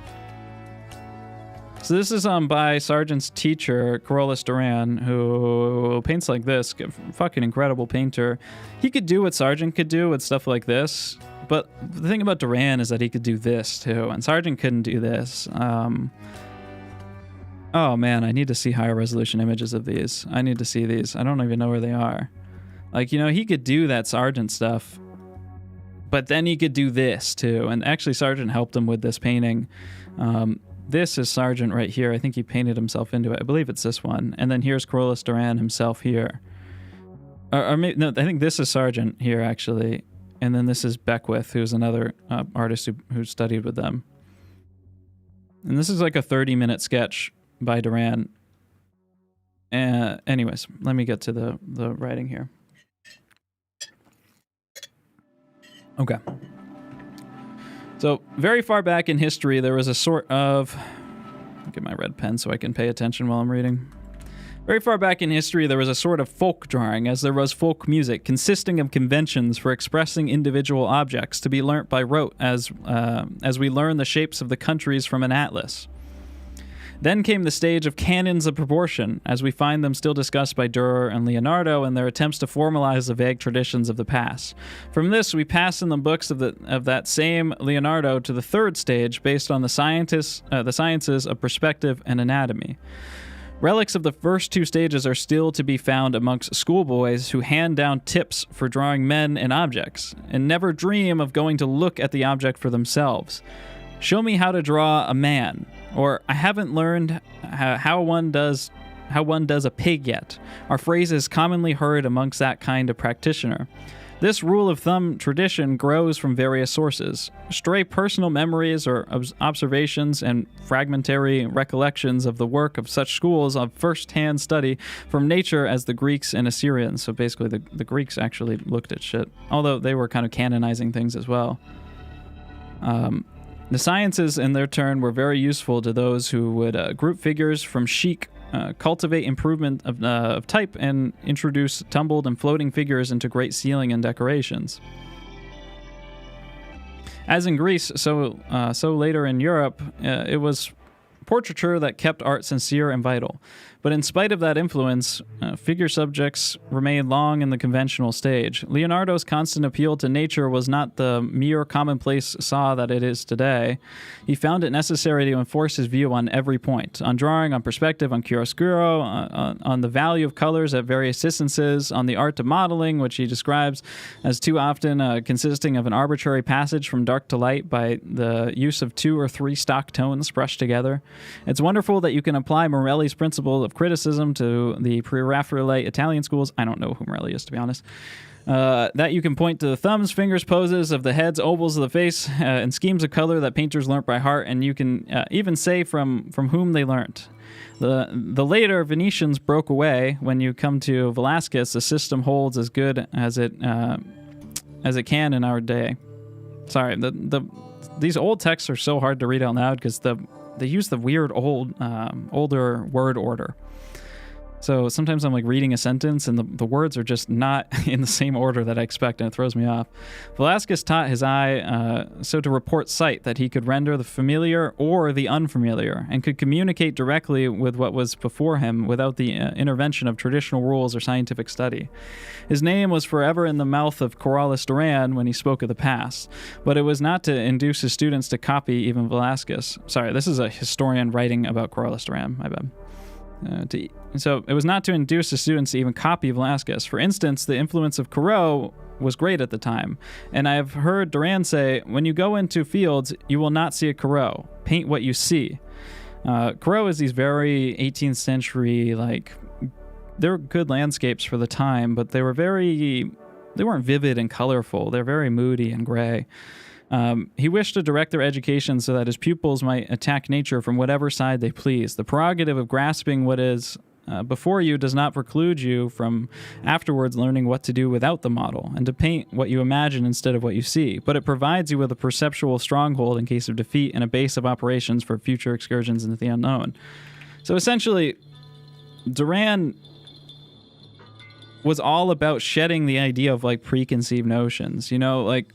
A: So this is by Sargent's teacher, Carolus Duran, who paints like this. Fucking incredible painter. He could do what Sargent could do with stuff like this, but the thing about Duran is that he could do this too, and Sargent couldn't do this. Oh man, I need to see higher resolution images of these. I need to see these. I don't even know where they are. Like, you know, he could do that Sargent stuff, but then he could do this too. And actually Sargent helped him with this painting. This is Sargent right here. I think he painted himself into it. I believe it's this one. And then here's Carolus Duran himself here. Or maybe, no, I think this is Sargent here actually. And then this is Beckwith, who's another artist who studied with them. And this is like a 30-minute sketch by Duran. Anyways, let me get to the writing here. Okay. So, very far back in history, there was a sort of... I'll get my red pen so I can pay attention while I'm reading. Very far back in history, there was a sort of folk drawing, as there was folk music, consisting of conventions for expressing individual objects to be learnt by rote, as we learn the shapes of the countries from an atlas. Then came the stage of canons of proportion, as we find them still discussed by Dürer and Leonardo in their attempts to formalize the vague traditions of the past. From this, we pass in the books of that same Leonardo to the third stage, based on the sciences of perspective and anatomy. Relics of the first two stages are still to be found amongst schoolboys who hand down tips for drawing men and objects, and never dream of going to look at the object for themselves. Show me how to draw a man, or I haven't learned how one does a pig yet, are phrases commonly heard amongst that kind of practitioner. This rule of thumb tradition grows from various sources. Stray personal memories or observations and fragmentary recollections of the work of such schools of first-hand study from nature as the Greeks and Assyrians. So basically the Greeks actually looked at shit, although they were kind of canonizing things as well. The sciences, in their turn, were very useful to those who would group figures from chic, cultivate improvement of type, and introduce tumbled and floating figures into great ceiling and decorations. As in Greece, so later in Europe, it was portraiture that kept art sincere and vital. But in spite of that influence, figure subjects remained long in the conventional stage. Leonardo's constant appeal to nature was not the mere commonplace saw that it is today. He found it necessary to enforce his view on every point, on drawing, on perspective, on chiaroscuro, on the value of colors at various distances, on the art of modeling, which he describes as too often consisting of an arbitrary passage from dark to light by the use of 2 or 3 stock tones brushed together. It's wonderful that you can apply Morelli's principle of criticism to the pre-Raphaelite Italian schools. I don't know who Morelli is, to be honest. That you can point to the thumbs, fingers, poses of the heads, ovals of the face, and schemes of color that painters learnt by heart, and you can even say from whom they learnt. The later Venetians broke away. When you come to Velázquez, the system holds as good as it can in our day. Sorry, these old texts are so hard to read out loud because they use the weird older word order. So sometimes I'm like reading a sentence and the words are just not in the same order that I expect, and it throws me off. Velázquez taught his eye so to report sight that he could render the familiar or the unfamiliar, and could communicate directly with what was before him without the intervention of traditional rules or scientific study. His name was forever in the mouth of Carolus Duran when he spoke of the past, but it was not to induce his students to copy even Velázquez. Sorry, this is a historian writing about Carolus Duran, my bad. So it was not to induce the students to even copy Velázquez. For instance, the influence of Corot was great at the time, and I have heard Duran say, when you go into fields, you will not see a Corot. Paint what you see. Corot is these very 18th century, like, they were good landscapes for the time, but they weren't vivid and colorful. They're very moody and gray. He wished to direct their education so that his pupils might attack nature from whatever side they pleased. The prerogative of grasping what is before you does not preclude you from afterwards learning what to do without the model and to paint what you imagine instead of what you see. But it provides you with a perceptual stronghold in case of defeat and a base of operations for future excursions into the unknown. So essentially, Duran was all about shedding the idea of like preconceived notions, you know, like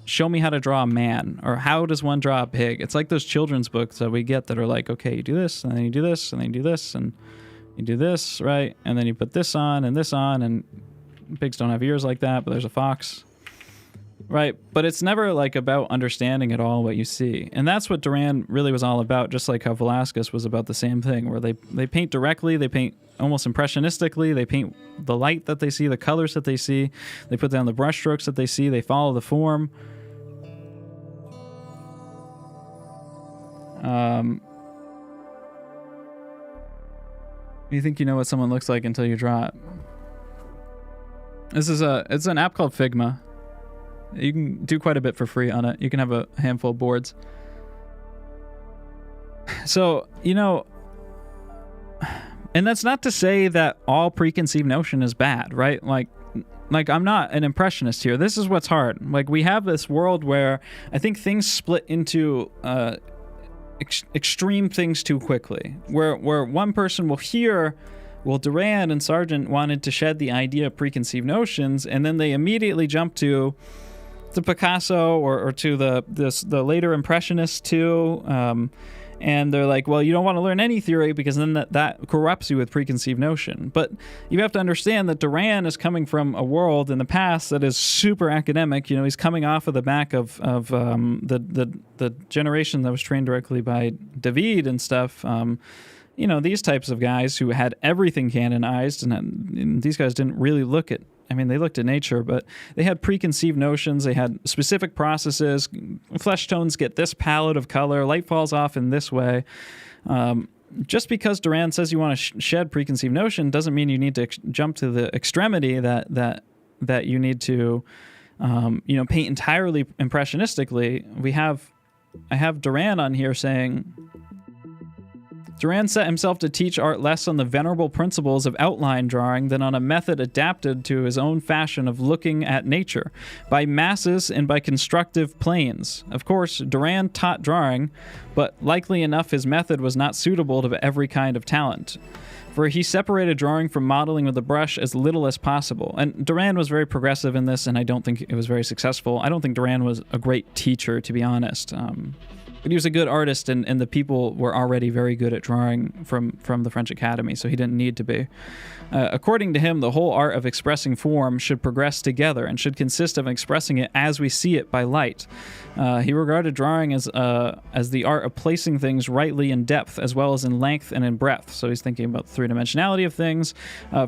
A: show me how to draw a man, or how does one draw a pig? It's like those children's books that we get that are like, okay, you do this, and then you do this, and then you do this, and you do this, right? And then you put this on, and pigs don't have ears like that, but there's a fox, right? But it's never like about understanding at all what you see. And that's what Duran really was all about, just like how Velasquez was about the same thing, where they paint directly, they paint almost impressionistically, they paint the light that they see, the colors that they see, they put down the brushstrokes that they see, they follow the form. You think you know what someone looks like until you draw it. It's an app called Figma. You can do quite a bit for free on it. You can have a handful of boards. So, you know, and that's not to say that all preconceived notion is bad, right? Like I'm not an impressionist here. This is what's hard. Like, we have this world where I think things split into extreme things too quickly, where one person will hear, well, Duran and Sargent wanted to shed the idea of preconceived notions, and then they immediately jump to Picasso or to the later Impressionists too, and they're like, well, you don't want to learn any theory because then that corrupts you with preconceived notion. But you have to understand that Duran is coming from a world in the past that is super academic. You know, he's coming off of the back of the generation that was trained directly by David and stuff. You know, these types of guys who had everything canonized, and these guys didn't really look at, I mean, they looked at nature, but they had preconceived notions. They had specific processes. Flesh tones get this palette of color. Light falls off in this way. Just because Duran says you want to shed preconceived notion doesn't mean you need to jump to the extremity that you need to, you know, paint entirely impressionistically. I have Duran on here saying, Duran set himself to teach art less on the venerable principles of outline drawing than on a method adapted to his own fashion of looking at nature, by masses and by constructive planes. Of course, Duran taught drawing, but likely enough his method was not suitable to every kind of talent, for he separated drawing from modeling with the brush as little as possible. And Duran was very progressive in this, and I don't think it was very successful. I don't think Duran was a great teacher, to be honest. But he was a good artist, and the people were already very good at drawing from the French Academy, so he didn't need to be. According to him, the whole art of expressing form should progress together and should consist of expressing it as we see it by light. He regarded drawing as the art of placing things rightly in depth as well as in length and in breadth. So he's thinking about the three-dimensionality of things.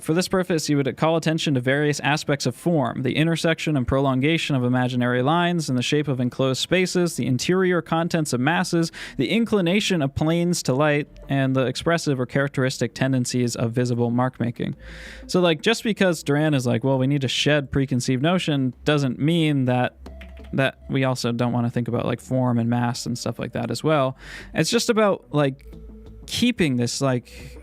A: For this purpose, he would call attention to various aspects of form, the intersection and prolongation of imaginary lines in the shape of enclosed spaces, the interior contents of masses, the inclination of planes to light, and the expressive or characteristic tendencies of visible mark-making. So, like, just because Duran is like, well, we need to shed preconceived notion doesn't mean that we also don't want to think about, like, form and mass and stuff like that as well. It's just about, like, keeping this, like,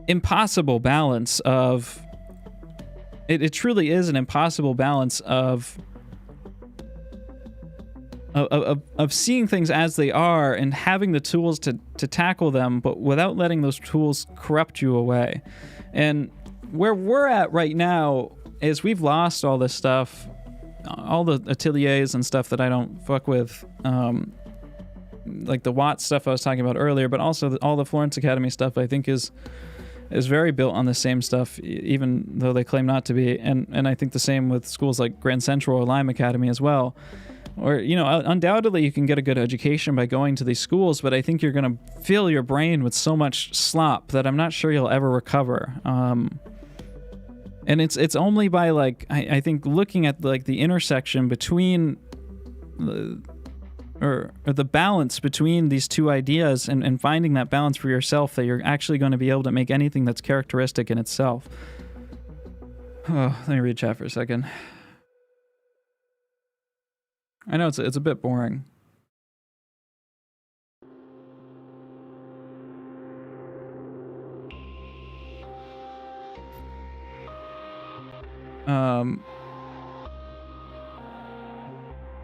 A: impossible balance of... It truly is an impossible balance of seeing things as they are and having the tools to tackle them, but without letting those tools corrupt you away. And where we're at right now is we've lost all this stuff, all the ateliers and stuff that I don't fuck with, like the Watts stuff I was talking about earlier, but also all the Florence Academy stuff I think is very built on the same stuff, even though they claim not to be. And I think the same with schools like Grand Central or Lime Academy as well. Or, you know, undoubtedly you can get a good education by going to these schools, but I think you're going to fill your brain with so much slop that I'm not sure you'll ever recover. And it's only by, like, I think looking at, like, the intersection between or the balance between these two ideas and finding that balance for yourself that you're actually going to be able to make anything that's characteristic in itself. Oh, let me read chat for a second. I know it's a bit boring. Um,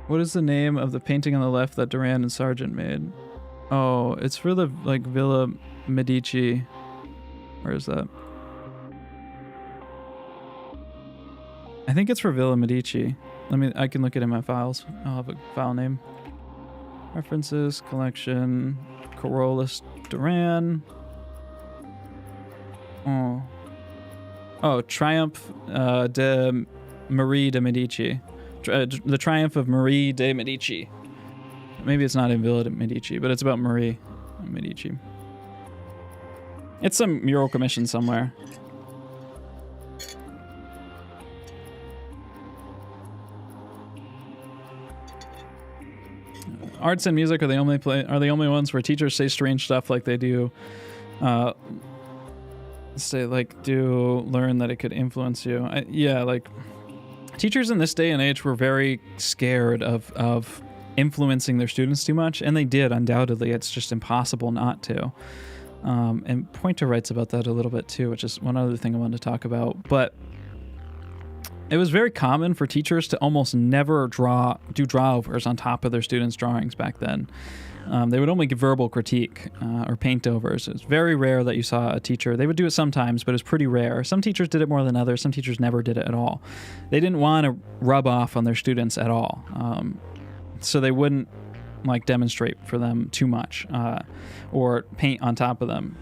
A: what is the name of the painting on the left that Duran and Sargent made? Oh, it's for the like Villa Medici. Where is that? I think it's for Villa Medici. I can look it in my files. I'll have a file name. References, collection, Carolus Duran. Oh, Triumph de Marie de Medici. The Triumph of Marie de Medici. Maybe it's not in Villa de Medici, but it's about Marie Medici. It's some mural commission somewhere. Arts and music are the only ones where teachers say strange stuff like they do. Learn that it could influence you. Like teachers in this day and age were very scared of influencing their students too much, and they did, undoubtedly. It's just impossible not to. And Pointer writes about that a little bit too, which is one other thing I wanted to talk about. But it was very common for teachers to almost never do draw-overs on top of their students' drawings back then. They would only give verbal critique or paint-overs. It was very rare that you saw a teacher. They would do it sometimes, but it was pretty rare. Some teachers did it more than others. Some teachers never did it at all. They didn't want to rub off on their students at all. So they wouldn't demonstrate for them too much or paint on top of them.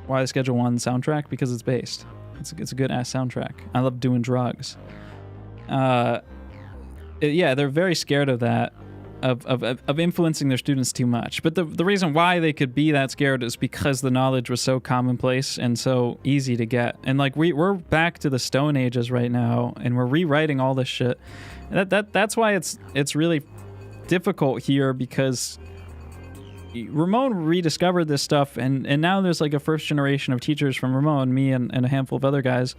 A: Why the Schedule 1 soundtrack? Because it's based. It's a good-ass soundtrack. I love doing drugs. They're very scared of that, of influencing their students too much. But the reason why they could be that scared is because the knowledge was so commonplace and so easy to get. And we're back to the Stone Ages right now, and we're rewriting all this shit. That's why it's really difficult here, because Ramon rediscovered this stuff, and now there's a first generation of teachers from Ramon, me and a handful of other guys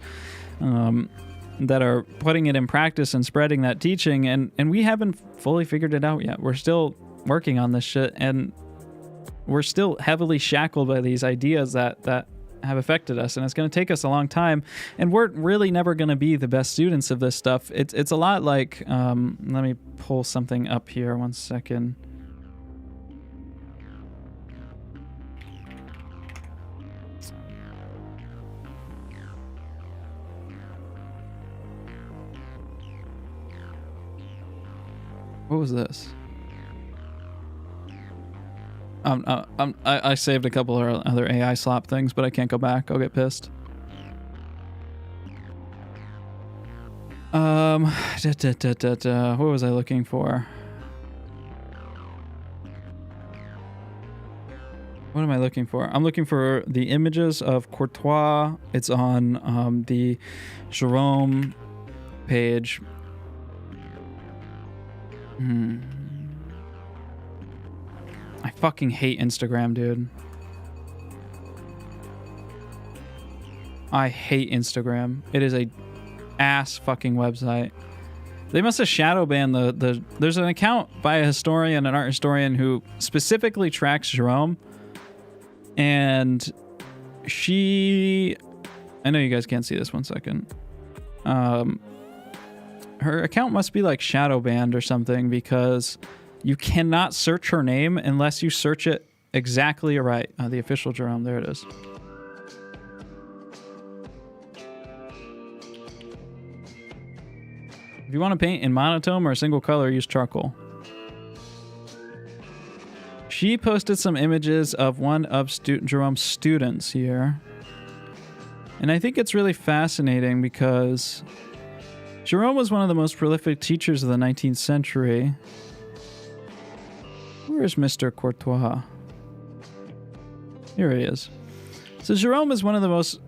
A: that are putting it in practice and spreading that teaching, and we haven't fully figured it out yet. We're still working on this shit, and we're still heavily shackled by these ideas that have affected us, and it's going to take us a long time, and we're really never going to be the best students of this stuff. It's a lot like let me pull something up here, one second. What was this? I saved a couple of other AI slop things, but I can't go back. I'll get pissed. What was I looking for? What am I looking for? I'm looking for the images of Courtois. It's on the Jerome page. I fucking hate Instagram, dude. I hate Instagram. It is a ass fucking website. They must have shadow banned there's an account by a historian, an art historian, who specifically tracks Jerome. And I know you guys can't see this, one second. Her account must be shadow banned or something, because you cannot search her name unless you search it exactly right. The official Jerome, there it is. If you want to paint in monotone or a single color, use charcoal. She posted some images of one of Jerome's students here. And I think it's really fascinating because Jerome was one of the most prolific teachers of the 19th century. Where is Mr. Courtois? Here he is. So Jerome is one of the most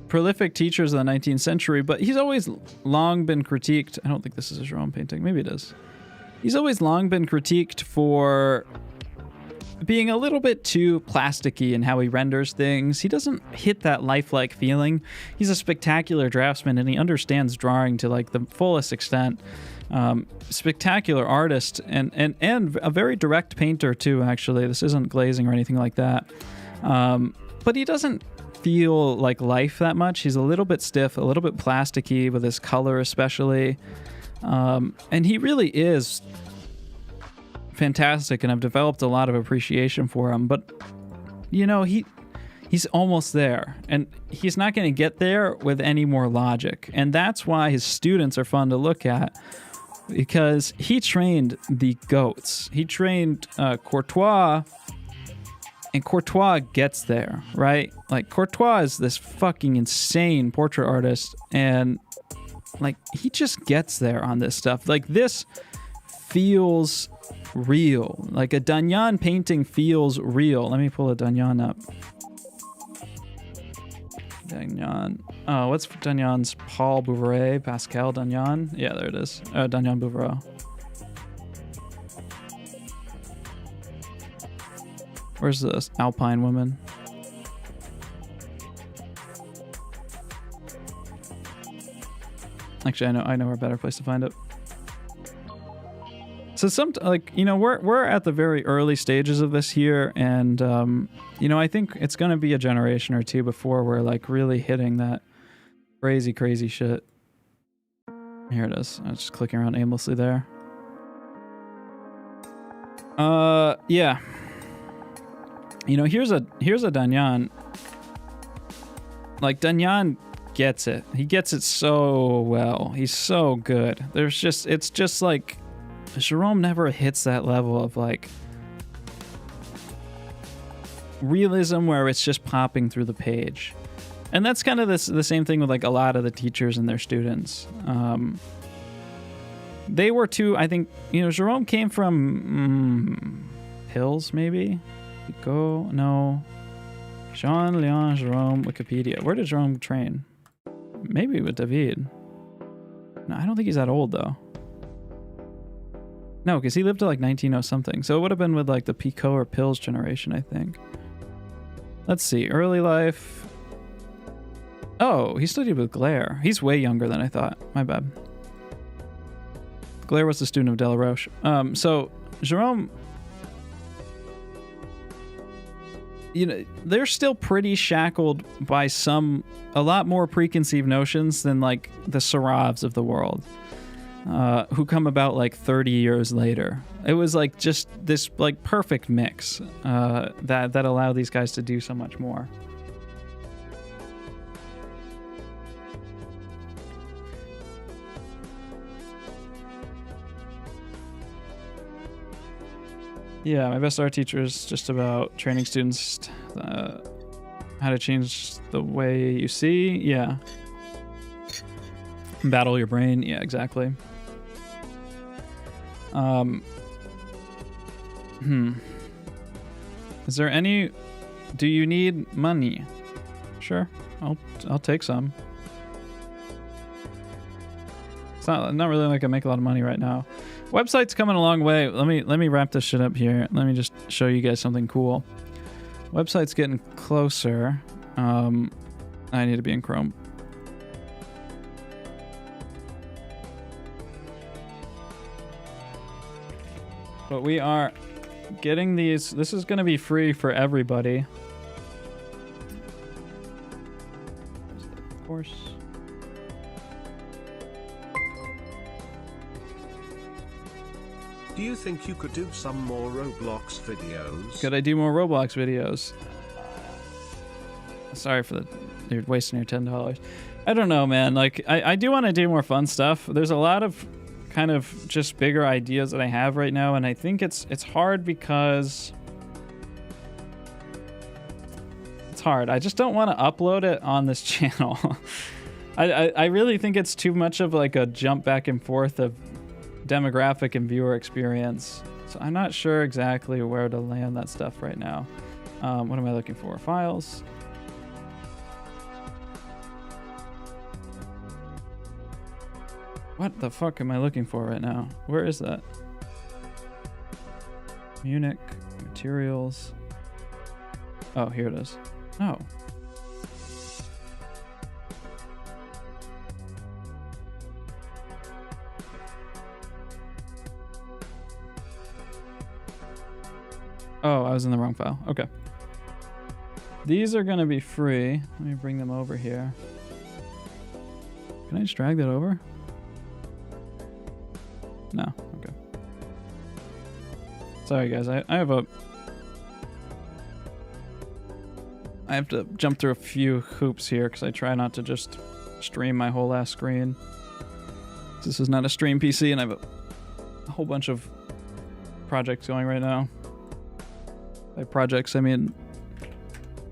A: prolific teachers of the 19th century, but he's always long been critiqued. I don't think this is a Jerome painting. Maybe it is. He's always long been critiqued for being a little bit too plasticky in how he renders things. He doesn't hit that lifelike feeling. He's a spectacular draftsman, and he understands drawing to the fullest extent. Spectacular artist and a very direct painter too, actually. This isn't glazing or anything like that. But he doesn't feel like life that much. He's a little bit stiff, a little bit plasticky with his color especially. And he really is fantastic, and I've developed a lot of appreciation for him. But, you know, he's almost there, and he's not going to get there with any more logic. And that's why his students are fun to look at, because he trained the GOATs. He trained Courtois, and Courtois gets there, right? Like, Courtois is this fucking insane portrait artist, and like, he just gets there on this stuff. Like, this feels real. Like, a Dagnan painting feels real. Let me pull a Dagnan up. Dagnan. Oh, what's Dagnan's? Paul Bouveret, Pascal Dagnan. Yeah, there it is. Dagnan Bouveret. Where's this Alpine woman? Actually, I know a better place to find it. So we're at the very early stages of this here, and I think it's gonna be a generation or two before we're like really hitting that crazy shit. Here it is. I was just clicking around aimlessly there. Yeah. Here's a Dagnan. Like, Dagnan gets it. He gets it so well. He's so good. It's just like Jerome never hits that level of like realism where it's just popping through the page. And that's kind of the same thing with like a lot of the teachers and their students. They were too, I think, Jerome came from Hills, maybe? No. Jean-Léon Jerome, Wikipedia. Where did Jerome train? Maybe with David. No, I don't think he's that old though. No, because he lived to like 1900-something. So it would have been with like the Picot or Pills generation, I think. Let's see. Early life. Oh, he studied with Glare. He's way younger than I thought. My bad. Glare was the student of Delaroche. So Jerome, they're still pretty shackled by a lot more preconceived notions than like the Saravs of the world. Who come about like 30 years later. It was like just this like perfect mix that allowed these guys to do so much more. Yeah, my best art teacher is just about training students how to change the way you see. Yeah. Battle your brain. Yeah, exactly. Is there any... Do you need money? Sure, I'll take some. It's not really like I make a lot of money right now. Website's coming a long way. Let me wrap this shit up here. Let me just show you guys something cool. Website's getting closer. I need to be in Chrome. But we are getting these. This is going to be free for everybody. Of course.
B: Do you think you could do some more Roblox videos?
A: Could I do more Roblox videos? Sorry for you're wasting your $10. I don't know, man. Like, I do want to do more fun stuff. There's a lot of kind of just bigger ideas that I have right now, and I think it's hard because it's hard. I just don't want to upload it on this channel. I really think it's too much of like a jump back and forth of demographic and viewer experience. So I'm not sure exactly where to land that stuff right now. What am I looking for? Files. What the fuck am I looking for right now? Where is that? Munich, materials. Oh, here it is. Oh. Oh, I was in the wrong file. Okay. These are gonna be free. Let me bring them over here. Can I just drag that over? No, okay. Sorry guys, I have to jump through a few hoops here because I try not to just stream my whole last screen. This is not a stream PC and I have a whole bunch of projects going right now. By projects, I mean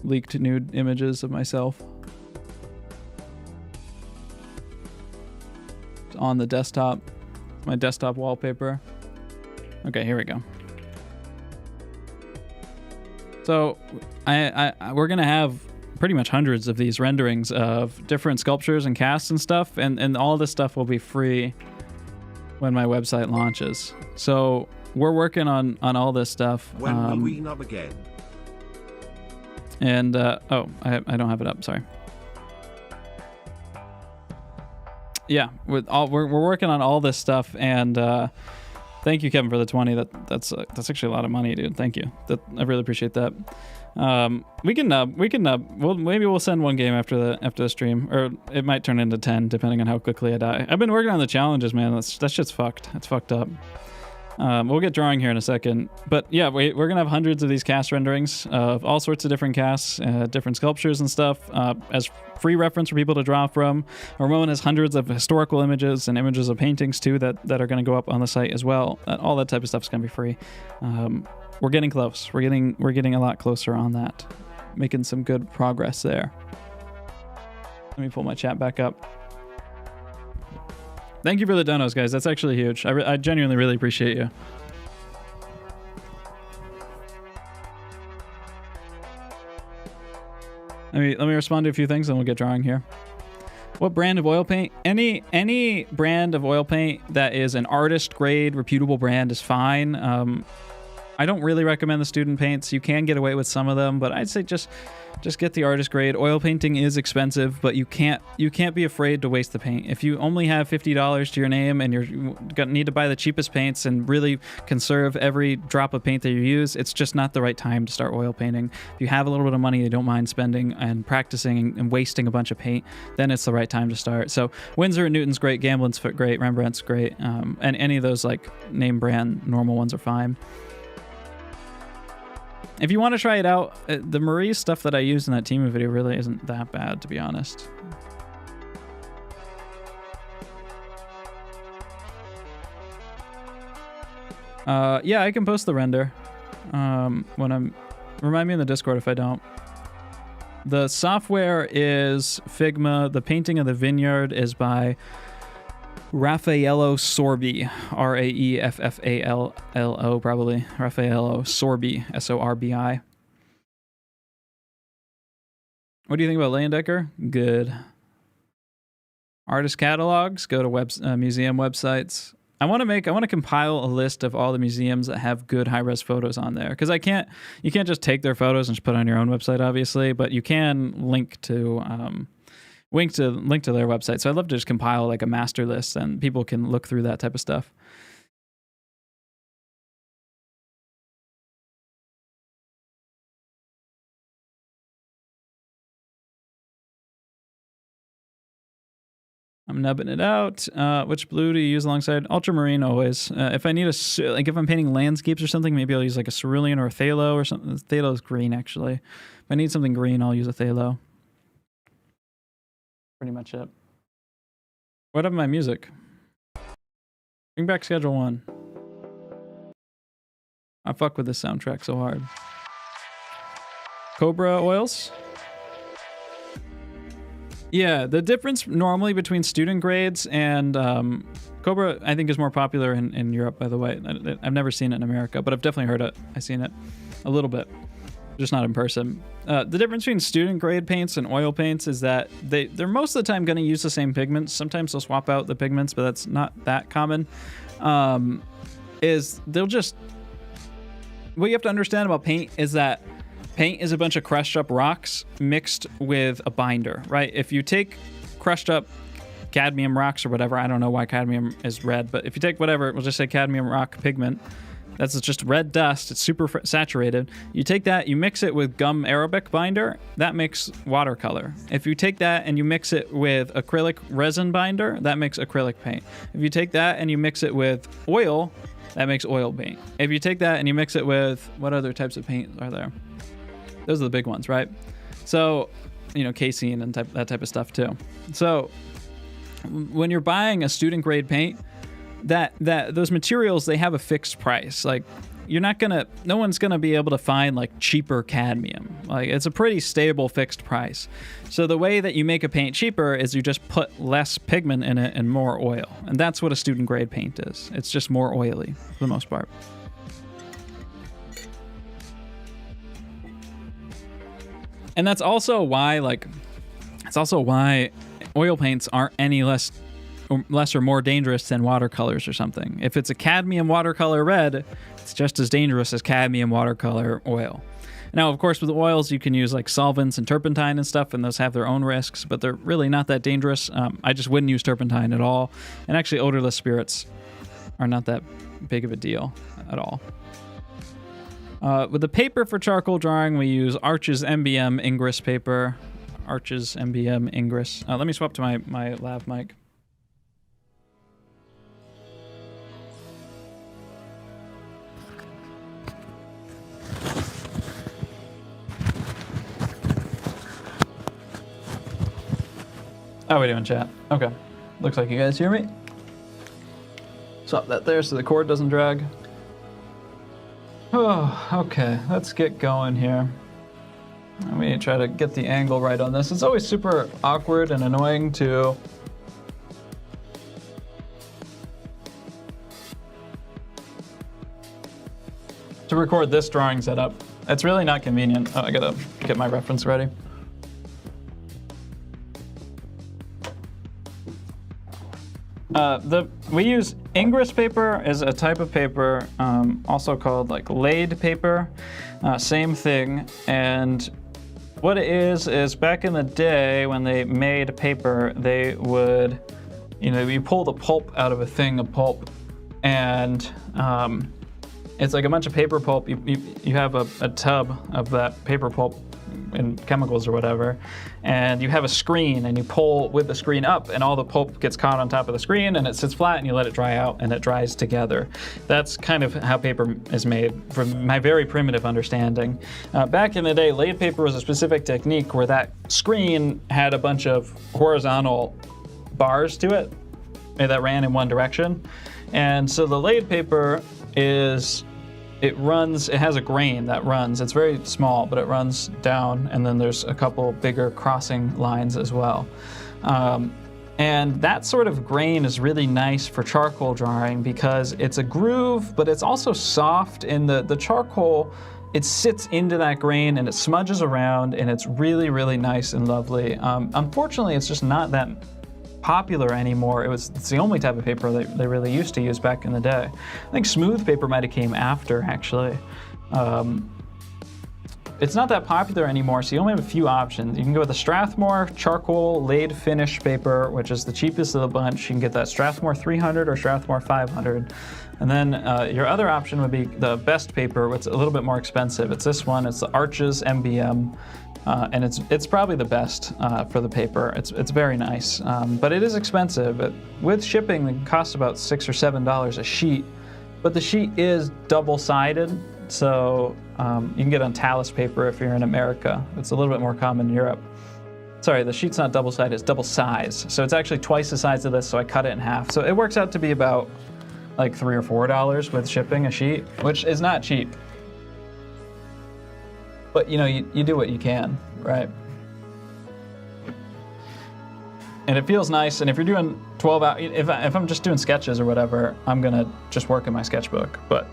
A: leaked nude images of myself. It's on the desktop. My desktop wallpaper. Okay, here we go. So we're gonna have pretty much hundreds of these renderings of different sculptures and casts and stuff, and all this stuff will be free when my website launches. So we're working on all this stuff.
B: When will we nub again?
A: And oh, I don't have it up. Sorry. Yeah, we're working on all this stuff, and thank you, Kevin, for the 20. That's actually a lot of money, dude. Thank you. I really appreciate that. We can nub. Maybe we'll send one game after the stream, or it might turn into 10 depending on how quickly I die. I've been working on the challenges, man. That shit's fucked. It's fucked up. We'll get drawing here in a second, but yeah, we're gonna have hundreds of these cast renderings of all sorts of different casts, different sculptures and stuff, as free reference for people to draw from. Ramon has hundreds of historical images and images of paintings too that are gonna go up on the site as well. All that type of stuff is gonna be free. We're getting close. We're getting a lot closer on that, making some good progress there. Let me pull my chat back up. Thank you for the donos, guys. That's actually huge. I genuinely really appreciate you. Let me respond to a few things and we'll get drawing here. What brand of oil paint? Any brand of oil paint that is an artist grade, reputable brand is fine. I don't really recommend the student paints. You can get away with some of them, but I'd say just get the artist grade. Oil painting is expensive, but you can't be afraid to waste the paint. If you only have $50 to your name and you're gonna need to buy the cheapest paints and really conserve every drop of paint that you use, it's just not the right time to start oil painting. If you have a little bit of money you don't mind spending and practicing and wasting a bunch of paint, then it's the right time to start. So Winsor & Newton's great, Gamblin's great, Rembrandt's great, and any of those like name brand normal ones are fine. If you want to try it out, the Marie stuff that I used in that Temu video really isn't that bad, to be honest. Yeah, I can post the render remind me in the Discord if I don't. The software is Figma. The painting of the vineyard is by Raffaello Sorbi, Raeffallo, probably. Raffaello Sorbi, Sorbi. What do you think about Leyendecker? Good. Artist catalogs, go to museum websites. I want to compile a list of all the museums that have good high-res photos on there, because you can't just take their photos and just put it on your own website, obviously, but you can link to their website. So I'd love to just compile like a master list and people can look through that type of stuff. I'm nubbing it out. Which blue do you use alongside? Ultramarine always. If I need if I'm painting landscapes or something, maybe I'll use like a cerulean or a phthalo or something. Phthalo is green actually. If I need something green, I'll use a phthalo. Pretty much it. What of my music? Bring back Schedule 1. I fuck with this soundtrack so hard. Cobra oils? Yeah, the difference normally between student grades and Cobra, I think, is more popular in Europe, by the way. I've never seen it in America, but I've definitely heard it. I've seen it a little bit, just not in person. The difference between student grade paints and oil paints is that they're most of the time going to use the same pigments. Sometimes they'll swap out the pigments, but that's not that common. What you have to understand about paint is that paint is a bunch of crushed up rocks mixed with a binder, right? If you take crushed up cadmium rocks or whatever, I don't know why cadmium is red, but if you take whatever, we'll just say cadmium rock pigment, That's just red dust. It's super saturated. You take that, you mix it with gum Arabic binder, that makes watercolor. If you take that and you mix it with acrylic resin binder, that makes acrylic paint. If you take that and you mix it with oil, that makes oil paint. If you take that and you mix it with, what other types of paint are there? Those are the big ones, right? So, you know, casein and that type of stuff too. So when you're buying a student grade paint, that those materials, they have a fixed price. Like, no one's gonna be able to find like cheaper cadmium. Like, it's a pretty stable fixed price. So the way that you make a paint cheaper is you just put less pigment in it and more oil. And that's what a student grade paint is. It's just more oily for the most part. And that's also why oil paints aren't any less or more dangerous than watercolors or something. If it's a cadmium watercolor red, it's just as dangerous as cadmium watercolor oil. Now, of course, with oils, you can use like solvents and turpentine and stuff, and those have their own risks, but they're really not that dangerous. I just wouldn't use turpentine at all. And actually, odorless spirits are not that big of a deal at all. With the paper for charcoal drawing, we use Arches MBM Ingress paper. Arches MBM Ingress. Let me swap to my lav mic. How are we doing, chat? Okay. Looks like you guys hear me. Swap that there so the cord doesn't drag. Oh, okay. Let's get going here. Let me try to get the angle right on this. It's always super awkward and annoying to record this drawing setup. It's really not convenient. Oh, I gotta get my reference ready. We use Ingress paper is a type of paper, also called like laid paper, same thing. And what it is back in the day when they made paper, they would, you pull the pulp out of a thing of pulp, and it's like a bunch of paper pulp. You have a tub of that paper pulp and chemicals or whatever, and you have a screen, and you pull with the screen up, and all the pulp gets caught on top of the screen, and it sits flat, and you let it dry out, and it dries together. That's kind of how paper is made, from my very primitive understanding. Back in the day, laid paper was a specific technique where that screen had a bunch of horizontal bars to it that ran in one direction, and so the laid paper it has a grain that runs. It's very small, but it runs down, and then there's a couple bigger crossing lines as well. And that sort of grain is really nice for charcoal drawing because it's a groove, but it's also soft, and the charcoal, it sits into that grain and it smudges around, and it's really, really nice and lovely. Unfortunately, it's just not that popular anymore. It's the only type of paper they really used to use back in the day. I think smooth paper might have came after, actually. It's not that popular anymore, so you only have a few options. You can go with the Strathmore charcoal laid finish paper, which is the cheapest of the bunch. You can get that Strathmore 300 or Strathmore 500. And then your other option would be the best paper, which is a little bit more expensive. It's this one. It's the Arches MBM. And it's probably the best for the paper. It's very nice, but it is expensive. With shipping, it costs about $6 or $7 a sheet, but the sheet is double-sided, so you can get on talus paper if you're in America. It's a little bit more common in Europe. Sorry, the sheet's not double-sided, it's double size. So it's actually twice the size of this, so I cut it in half. So it works out to be about like $3 or $4 with shipping a sheet, which is not cheap. But you do what you can, right? And it feels nice. And if you're doing 12 hours, if I'm just doing sketches or whatever, I'm gonna just work in my sketchbook. But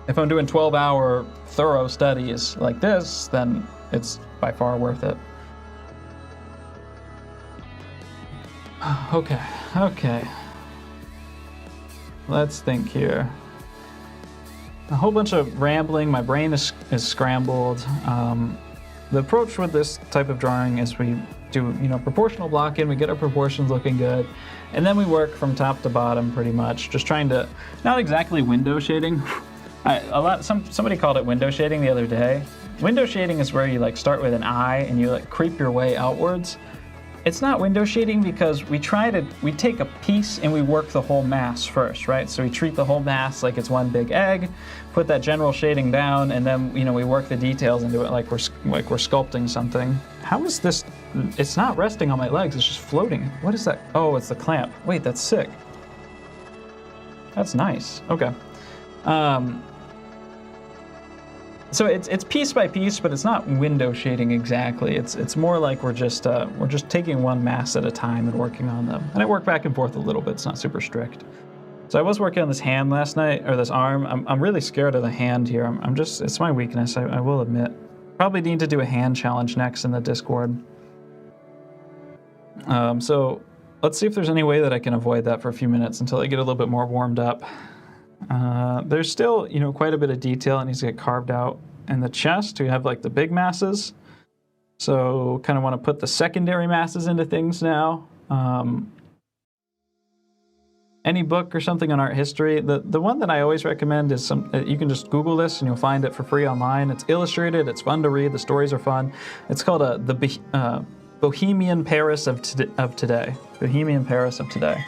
A: if I'm doing 12-hour thorough studies like this, then it's by far worth it. Okay. Let's think here. A whole bunch of rambling. My brain is scrambled. The approach with this type of drawing is we do, proportional blocking. We get our proportions looking good, and then we work from top to bottom pretty much, just trying to, not exactly window shading. Somebody called it window shading the other day. Window shading is where you like start with an eye and you like creep your way outwards. It's not window shading because we take a piece and we work the whole mass first, right? So we treat the whole mass like it's one big egg, put that general shading down, and then we work the details into it like we're sculpting something. How is this? It's not resting on my legs. It's just floating. What is that? Oh, it's the clamp. Wait, that's sick. That's nice. Okay. So it's piece by piece, but it's not window shading exactly. It's more like we're just taking one mass at a time and working on them. And I work back and forth a little bit. It's not super strict. So I was working on this hand last night, or this arm. I'm really scared of the hand here. It's my weakness. I will admit. Probably need to do a hand challenge next in the Discord. So let's see if there's any way that I can avoid that for a few minutes until I get a little bit more warmed up. There's still, quite a bit of detail that needs to get carved out in the chest. We have like the big masses. So kind of want to put the secondary masses into things now. Any book or something on art history. The one that I always recommend is you can just Google this and you'll find it for free online. It's illustrated. It's fun to read. The stories are fun. It's called the Bohemian Paris of Today. Bohemian Paris of Today.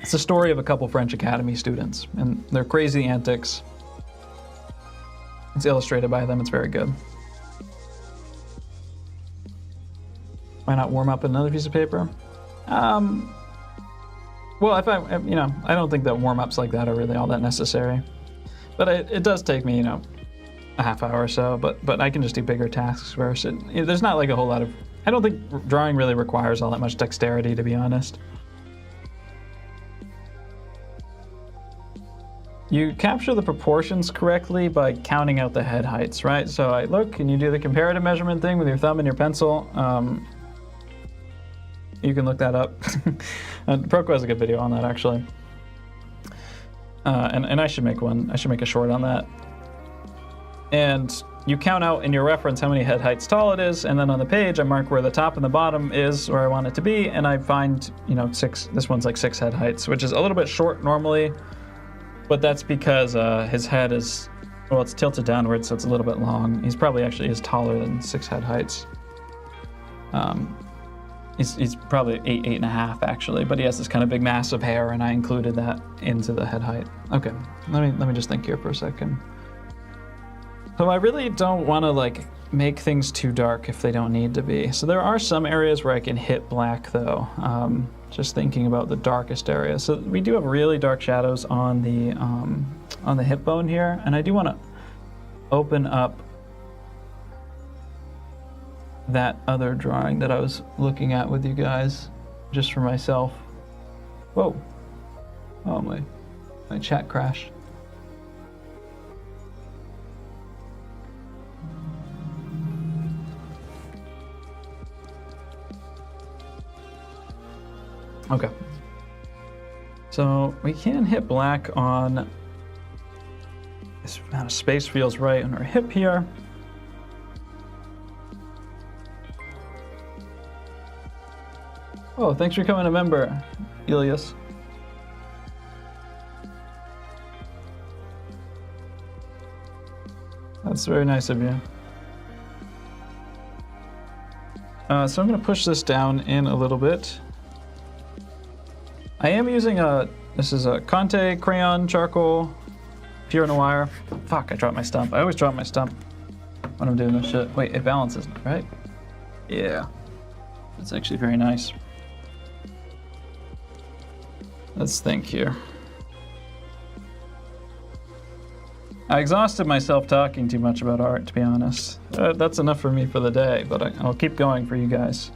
A: It's the story of a couple French Academy students and their crazy antics. It's illustrated by them. It's very good. Why not warm up another piece of paper? Well, if I don't think that warm-ups like that are really all that necessary. But it does take me, a half hour or so, but I can just do bigger tasks first. There's not like a whole lot of... I don't think drawing really requires all that much dexterity, to be honest. You capture the proportions correctly by counting out the head heights, right? So I look and you do the comparative measurement thing with your thumb and your pencil. You can look that up. Proco has a good video on that, actually. And I should make one. I should make a short on that. And you count out in your reference how many head heights tall it is, and then on the page I mark where the top and the bottom is where I want it to be, and I find, 6. This one's like 6 head heights, which is a little bit short normally, but that's because his head is, well, it's tilted downwards, so it's a little bit long. He's probably actually is taller than 6 head heights. He's probably 8.5 actually, but he has this kind of big mass of hair, and I included that into the head height. Okay, let me just think here for a second. So I really don't want to make things too dark if they don't need to be. So there are some areas where I can hit black though. Just thinking about the darkest areas. So we do have really dark shadows on the hip bone here, and I do want to open up that other drawing that I was looking at with you guys, just for myself. Whoa! Oh, my chat crashed. Okay. So we can hit black on this amount of space feels right on our hip here. Oh, thanks for becoming a member, Elias. That's very nice of you. So I'm going to push this down in a little bit. I am using this is a Conte crayon charcoal Pure Noir. Fuck, I dropped my stump. I always drop my stump when I'm doing this shit. Wait, it balances, right? Yeah. That's actually very nice. Let's think here. I exhausted myself talking too much about art, to be honest. That's enough for me for the day, but I'll keep going for you guys.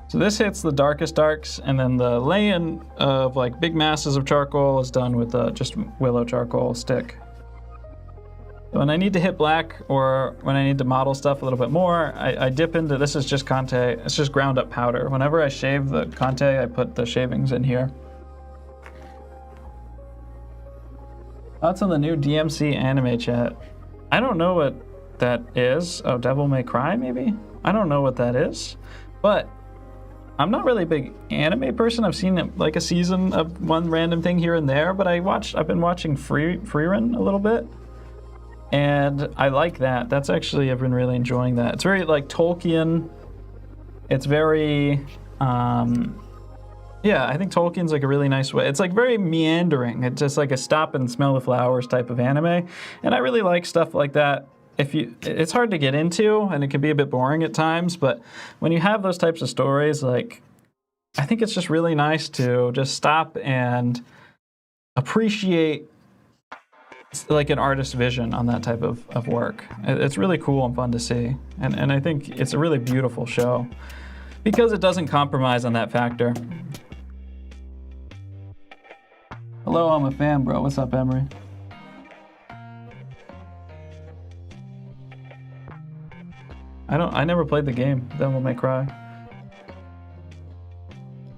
A: So this hits the darkest darks, and then the lay-in of big masses of charcoal is done with just willow charcoal stick. When I need to hit black, or when I need to model stuff a little bit more, I dip into, this is just Conte, it's just ground up powder. Whenever I shave the Conte, I put the shavings in here. Thoughts on the new DMC anime chat? I don't know what that is. Oh, Devil May Cry, maybe? I don't know what that is, but I'm not really a big anime person. I've seen like a season of one random thing here and there, but I've been watching Frieren a little bit, and I like that. That's actually, I've been really enjoying that. It's very like Tolkien. It's very, yeah, I think Tolkien's like a really nice way. It's like very meandering. It's just like a stop and smell the flowers type of anime, and I really like stuff like that. It's hard to get into, and it can be a bit boring at times, but when you have those types of stories, like, I think it's just really nice to just stop and appreciate like an artist's vision on that type of work. It's really cool and fun to see, and I think it's a really beautiful show because it doesn't compromise on that factor. Hello, I'm a fan, bro. What's up, Emery? I never played the game, Devil May Cry.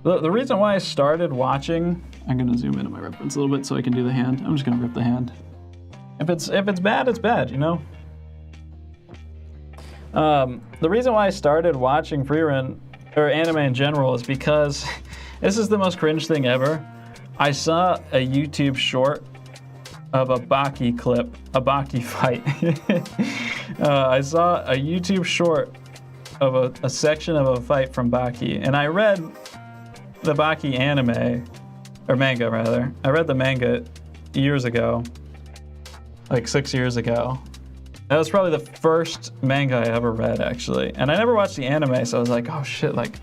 A: The reason why I started watching, I'm gonna zoom into my reference a little bit so I can do the hand. I'm just gonna rip the hand. If it's bad, it's bad, you know? The reason why I started watching Frieren, or anime in general, is because this is the most cringe thing ever. I saw a YouTube short of a Baki clip, a Baki fight. I saw a YouTube short of a section of a fight from Baki, and I read the Baki anime, or manga rather. I read the manga years ago, like 6 years ago. That was probably the first manga I ever read, actually. And I never watched the anime, so I was like, oh shit, like,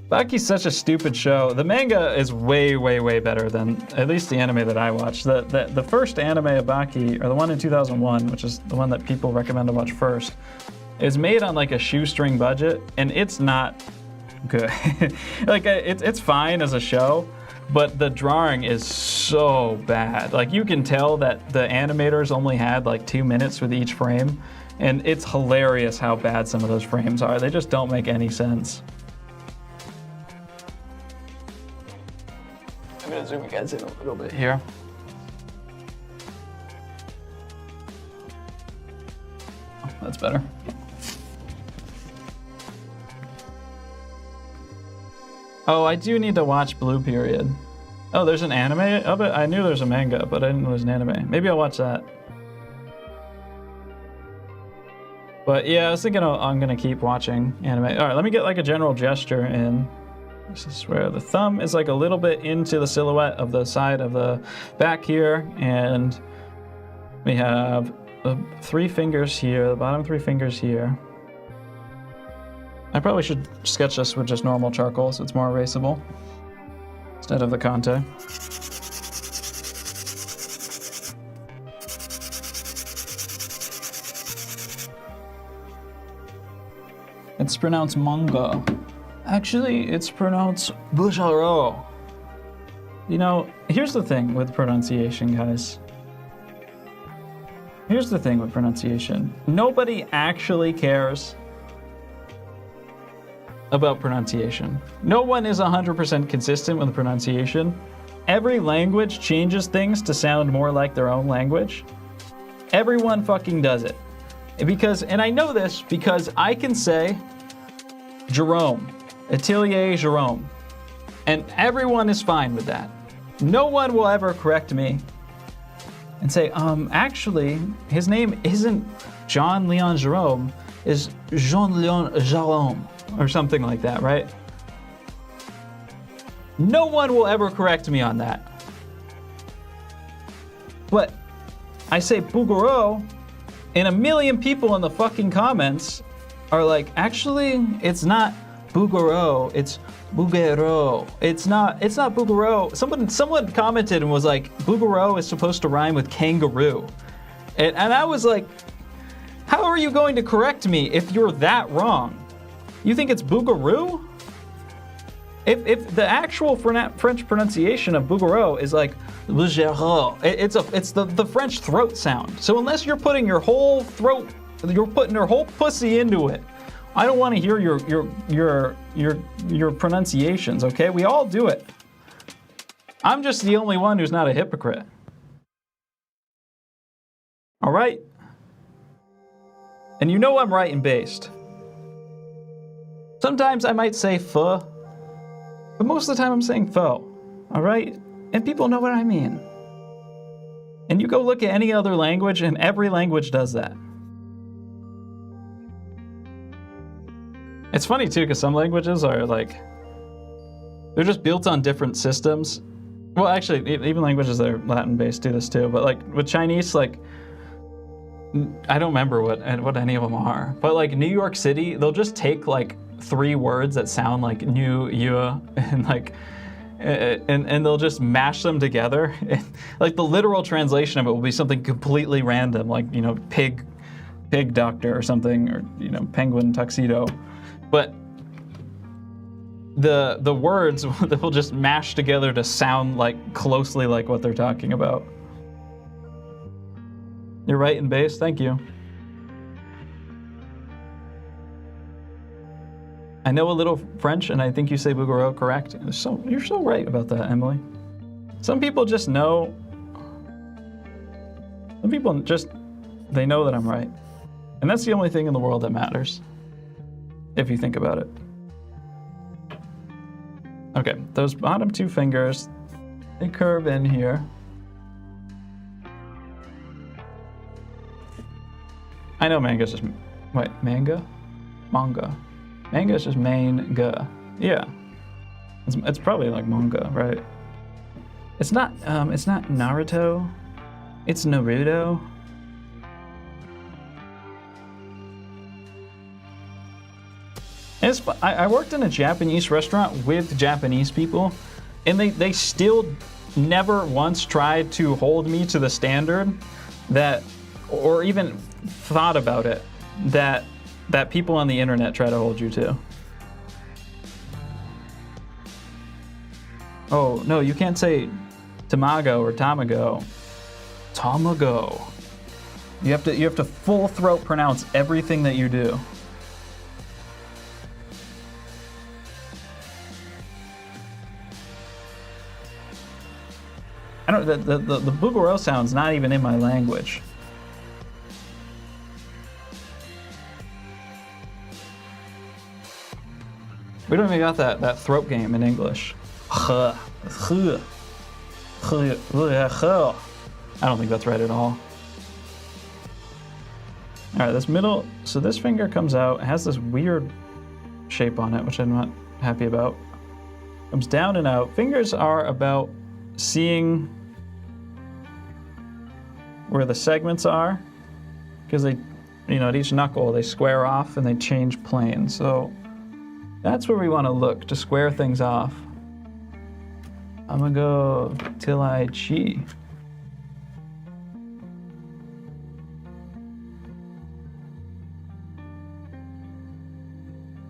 A: Baki's such a stupid show. The manga is way, way, way better than at least the anime that I watched. The first anime of Baki, or the one in 2001, which is the one that people recommend to watch first, is made on like a shoestring budget, and it's not good. Like it's fine as a show, but the drawing is so bad. Like you can tell that the animators only had like 2 minutes with each frame, and it's hilarious how bad some of those frames are. They just don't make any sense. I'm gonna zoom you guys in a little bit here. Oh, that's better. Oh, I do need to watch Blue Period. Oh, there's an anime of it? I knew there was a manga, but I didn't know there was an anime. Maybe I'll watch that. But yeah, I was thinking I'm gonna keep watching anime. All right, let me get like a general gesture in. This is where the thumb is like a little bit into the silhouette of the side of the back here, and we have the 3 fingers here, the bottom 3 fingers here. I probably should sketch this with just normal charcoal so it's more erasable instead of the Conte. It's pronounced manga. Actually, it's pronounced bujaro. You know, here's the thing with pronunciation, guys. Here's the thing with pronunciation. Nobody actually cares about pronunciation. No one is 100% consistent with pronunciation. Every language changes things to sound more like their own language. Everyone fucking does it. And I know this because I can say Jerome, Atelier Jerome, and everyone is fine with that. No one will ever correct me and say, actually, his name isn't John Leon Jerome, is Jean Leon Jerome, or something like that, right? No one will ever correct me on that. But I say Bouguereau, and a million people in the fucking comments are like, actually, it's not Bouguereau, it's Bouguereau. It's not Bouguereau. Someone commented and was like, Bouguereau is supposed to rhyme with kangaroo. And I was like, how are you going to correct me if you're that wrong? You think it's Bouguereau? If the actual French pronunciation of Bouguereau is like Bouguereau, it's the French throat sound. So unless you're putting your whole throat, you're putting your whole pussy into it, I don't want to hear your pronunciations. Okay, we all do it. I'm just the only one who's not a hypocrite. All right, and you know I'm right and based. Sometimes I might say pho, but most of the time I'm saying pho, all right? And people know what I mean. And you go look at any other language, and every language does that. It's funny too, because some languages are like, they're just built on different systems. Well, actually, even languages that are Latin-based do this too. But like with Chinese, like, I don't remember what any of them are. But like New York City, they'll just take like 3 words that sound like new, you, and like, and they'll just mash them together. Like the literal translation of it will be something completely random, like, you know, pig doctor or something, or, you know, penguin tuxedo. But the words will just mash together to sound like closely like what they're talking about. You're right in base, thank you. I know a little French, and I think you say Bouguereau correct. You're so right about that, Emily. Some people just know. Some people just, they know that I'm right. And that's the only thing in the world that matters, if you think about it. Okay, those bottom 2 fingers, they curve in here. I know manga's just, wait, manga? Manga. Manga is just manga. Yeah. It's probably like manga, right? It's not Naruto. It's Naruto. I worked in a Japanese restaurant with Japanese people, and they still never once tried to hold me to the standard that, or even thought about it, that people on the internet try to hold you to. Oh, no, you can't say tamago or tamago. Tamago. You have to full throat pronounce everything that you do. I don't, the Bouguereau sound's not even in my language. We don't even got that throat game in English. I don't think that's right at all. All right, this middle, so this finger comes out, it has this weird shape on it, which I'm not happy about. Comes down and out. Fingers are about seeing where the segments are, because they, you know, at each knuckle, they square off and they change plane. So that's where we want to look to square things off. I'm gonna go till I chi.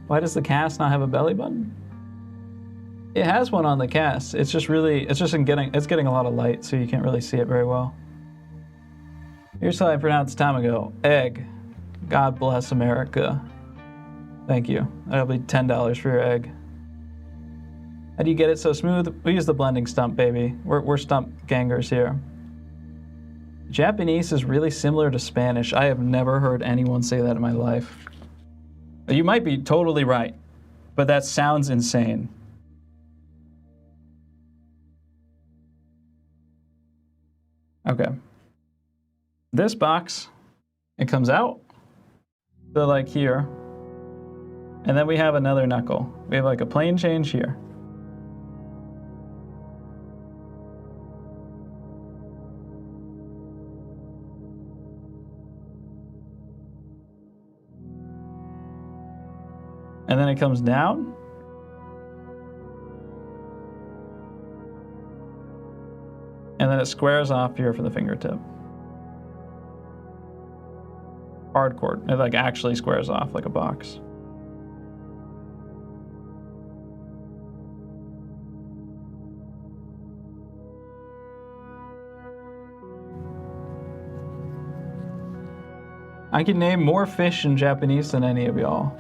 A: Why does the cast not have a belly button? It has one on the cast. It's just getting a lot of light, so you can't really see it very well. Here's how I pronounce tamago. Egg. God bless America. Thank you. That'll be $10 for your egg. How do you get it so smooth? We use the blending stump, baby. We're stump gangers here. Japanese is really similar to Spanish. I have never heard anyone say that in my life. You might be totally right, but that sounds insane. Okay. This box, it comes out, so like here, and then we have another knuckle. We have like a plane change here. And then it comes down. And then it squares off here for the fingertip. Hardcore. It like actually squares off like a box. I can name more fish in Japanese than any of y'all.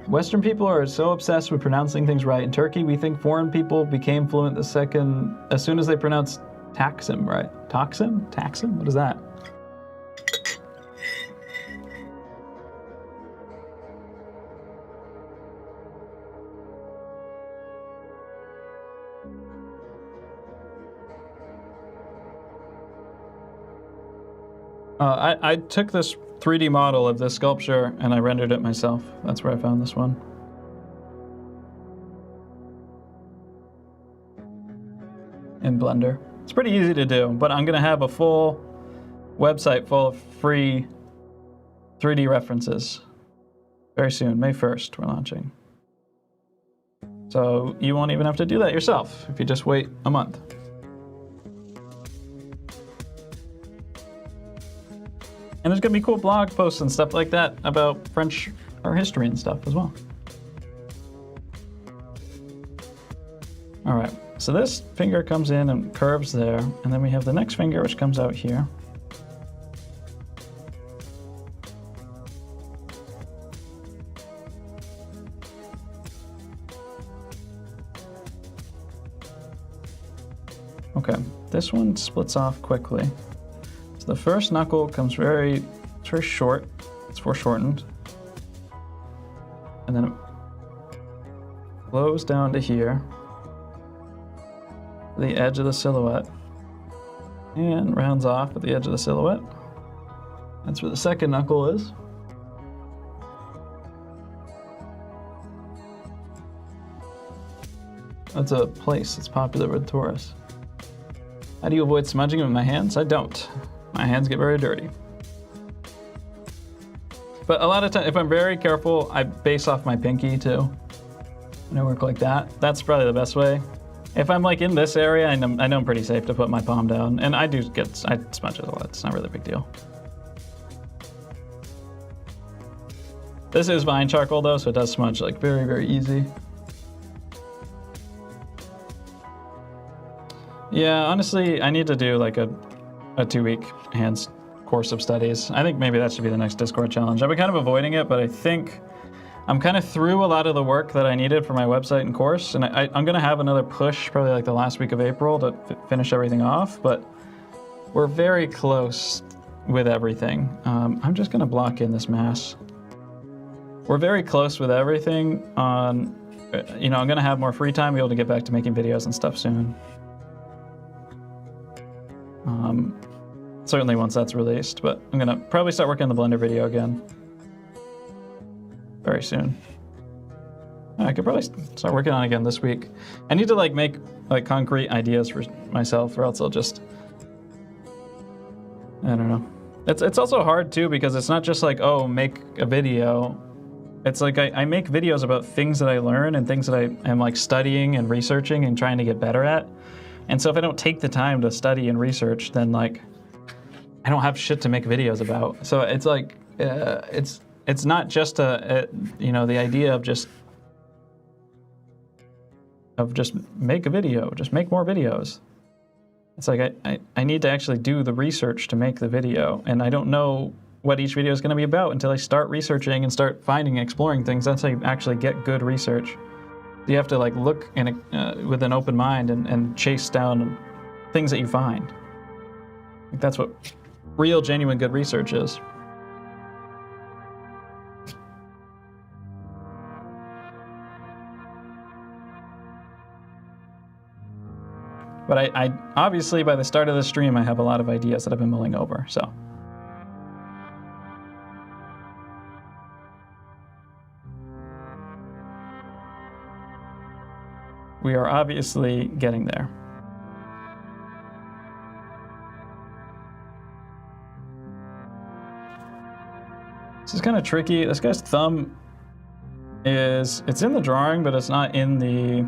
A: Western people are so obsessed with pronouncing things right. In Turkey, we think foreign people became fluent as soon as they pronounced Taxim, right? Toxim? Taxim? What is that? I took this 3D model of this sculpture and I rendered it myself. That's where I found this one. In Blender. It's pretty easy to do, but I'm gonna have a full website full of free 3D references very soon. May 1st, we're launching. So you won't even have to do that yourself if you just wait a month. And there's gonna be cool blog posts and stuff like that about French art history and stuff as well. All right, so this finger comes in and curves there, and then we have the next finger which comes out here. Okay, this one splits off quickly. So the first knuckle comes very short. It's foreshortened. And then it flows down to here, the edge of the silhouette, and rounds off at the edge of the silhouette. That's where the second knuckle is. That's a place that's popular with tourists. How do you avoid smudging with my hands? I don't. My hands get very dirty. But a lot of times, if I'm very careful, I base off my pinky too. And I work like that. That's probably the best way. If I'm like in this area, I know I'm pretty safe to put my palm down. And I smudge it a lot. It's not really a big deal. This is vine charcoal though, so it does smudge like very, very easy. Yeah, honestly, I need to do like a 2-week hands course of studies. I think maybe that should be the next Discord challenge. I've been kind of avoiding it, but I think I'm kind of through a lot of the work that I needed for my website and course, and I'm going to have another push probably like the last week of April to finish everything off, but we're very close with everything. I'm just going to block in this mass. We're very close with everything on, I'm going to have more free time, be able to get back to making videos and stuff soon. Certainly once that's released, but I'm gonna probably start working on the Blender video again very soon. I could probably start working on it again this week. I need to like make like concrete ideas for myself, or else I'll just, I don't know. It's also hard too, because it's not just like, oh, make a video. It's like I make videos about things that I learn and things that I am like studying and researching and trying to get better at. And so if I don't take the time to study and research, then like I don't have shit to make videos about. So it's like it's not just the idea of just make a video, just make more videos. It's like I need to actually do the research to make the video, and I don't know what each video is going to be about until I start researching and start finding and exploring things. That's how you actually get good research. You have to like look with an open mind and chase down things that you find. Like that's what real, genuine, good research is. But I obviously by the start of the stream I have a lot of ideas that I've been mulling over. So. We are obviously getting there. This is kind of tricky. This guy's thumb it's in the drawing, but it's not in the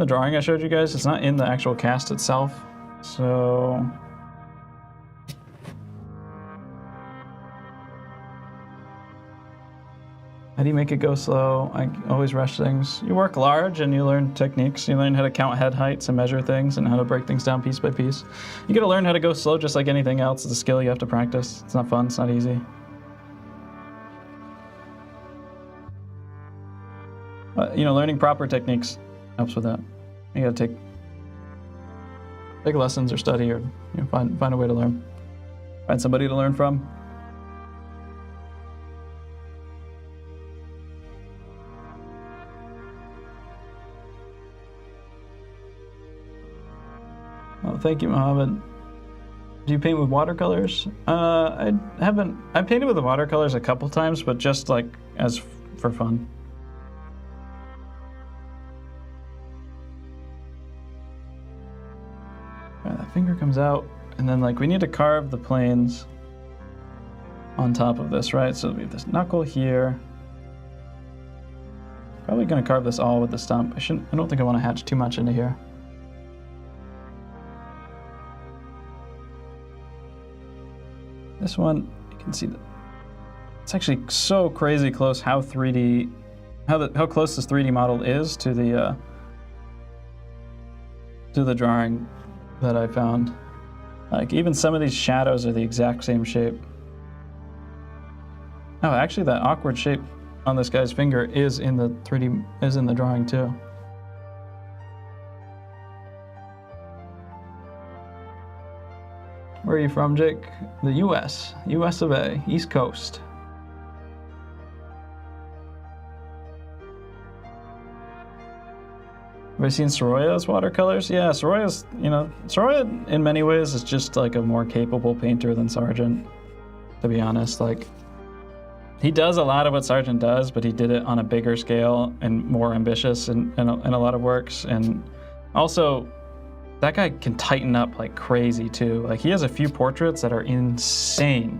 A: drawing I showed you guys. It's not in the actual cast itself. So how do you make it go slow? I always rush things. You work large and you learn techniques. You learn how to count head heights and measure things and how to break things down piece by piece. You gotta learn how to go slow just like anything else. It's a skill you have to practice. It's not fun, it's not easy. Learning proper techniques helps with that. You gotta take take lessons or study, or find a way to learn. Find somebody to learn from. Oh, thank you, Mohammed. Do you paint with watercolors? I haven't. I painted with the watercolors a couple times, but just like for fun. That finger comes out, and then like we need to carve the planes on top of this, right? So we have this knuckle here. Probably gonna carve this all with the stump. I don't think I want to hatch too much into here. This one, you can see that it's actually so crazy close how close this 3D model is to the drawing that I found. Like even some of these shadows are the exact same shape. Oh, actually that awkward shape on this guy's finger is in the drawing too. Where are you from, Jake? The US of A, East Coast. Have I seen Soroya's watercolors? Yeah, Soroya in many ways is just like a more capable painter than Sargent, to be honest. Like, he does a lot of what Sargent does, but he did it on a bigger scale and more ambitious in a lot of works. And also, that guy can tighten up like crazy too. Like he has a few portraits that are insane.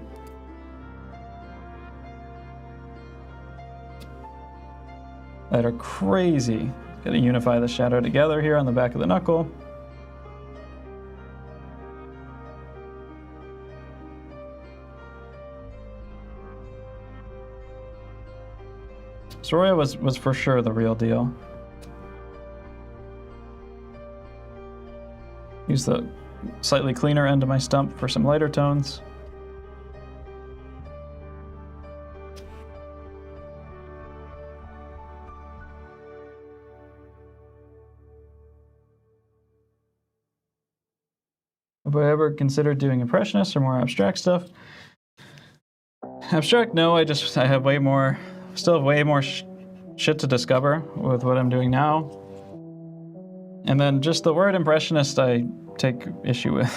A: That are crazy. Gotta unify the shadow together here on the back of the knuckle. Soroya was for sure the real deal. Use the slightly cleaner end of my stump for some lighter tones. Have I ever considered doing impressionists or more abstract stuff? Abstract, no. I have way more, still have way more shit to discover with what I'm doing now. And then just the word impressionist, I take issue with.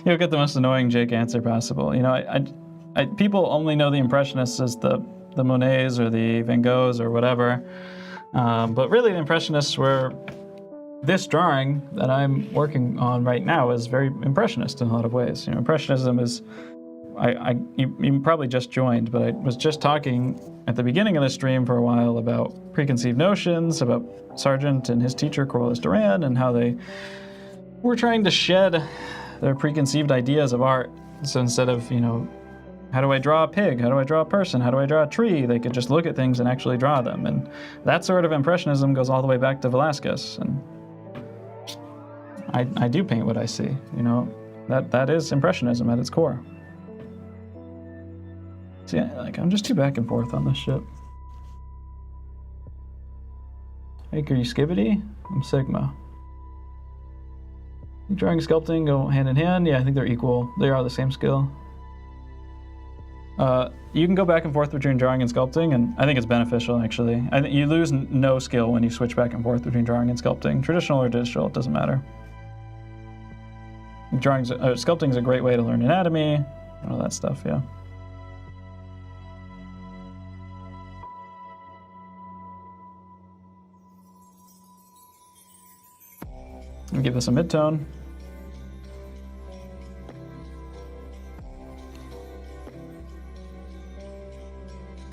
A: You'll get the most annoying Jake answer possible. You know, people only know the impressionists as the Monets or the Van Goghs or whatever. But really the impressionists were, this drawing that I'm working on right now is very impressionist in a lot of ways. You know, impressionism is, you probably just joined, but I was just talking at the beginning of the stream for a while about preconceived notions, about Sargent and his teacher Corliss Duran, and how they were trying to shed their preconceived ideas of art. So instead of, you know, how do I draw a pig? How do I draw a person? How do I draw a tree? They could just look at things and actually draw them. And that sort of impressionism goes all the way back to Velázquez. And I do paint what I see, you know, that is impressionism at its core. See, like, I'm just too back and forth on this shit. Hey, are you Skibbity? I'm Sigma. Drawing and sculpting go hand in hand. Yeah, I think they're equal. They are the same skill. You can go back and forth between drawing and sculpting, and I think it's beneficial, actually. I think you lose no skill when you switch back and forth between drawing and sculpting. Traditional or digital, it doesn't matter. Sculpting is a great way to learn anatomy, all that stuff, yeah. Let me give this a mid-tone.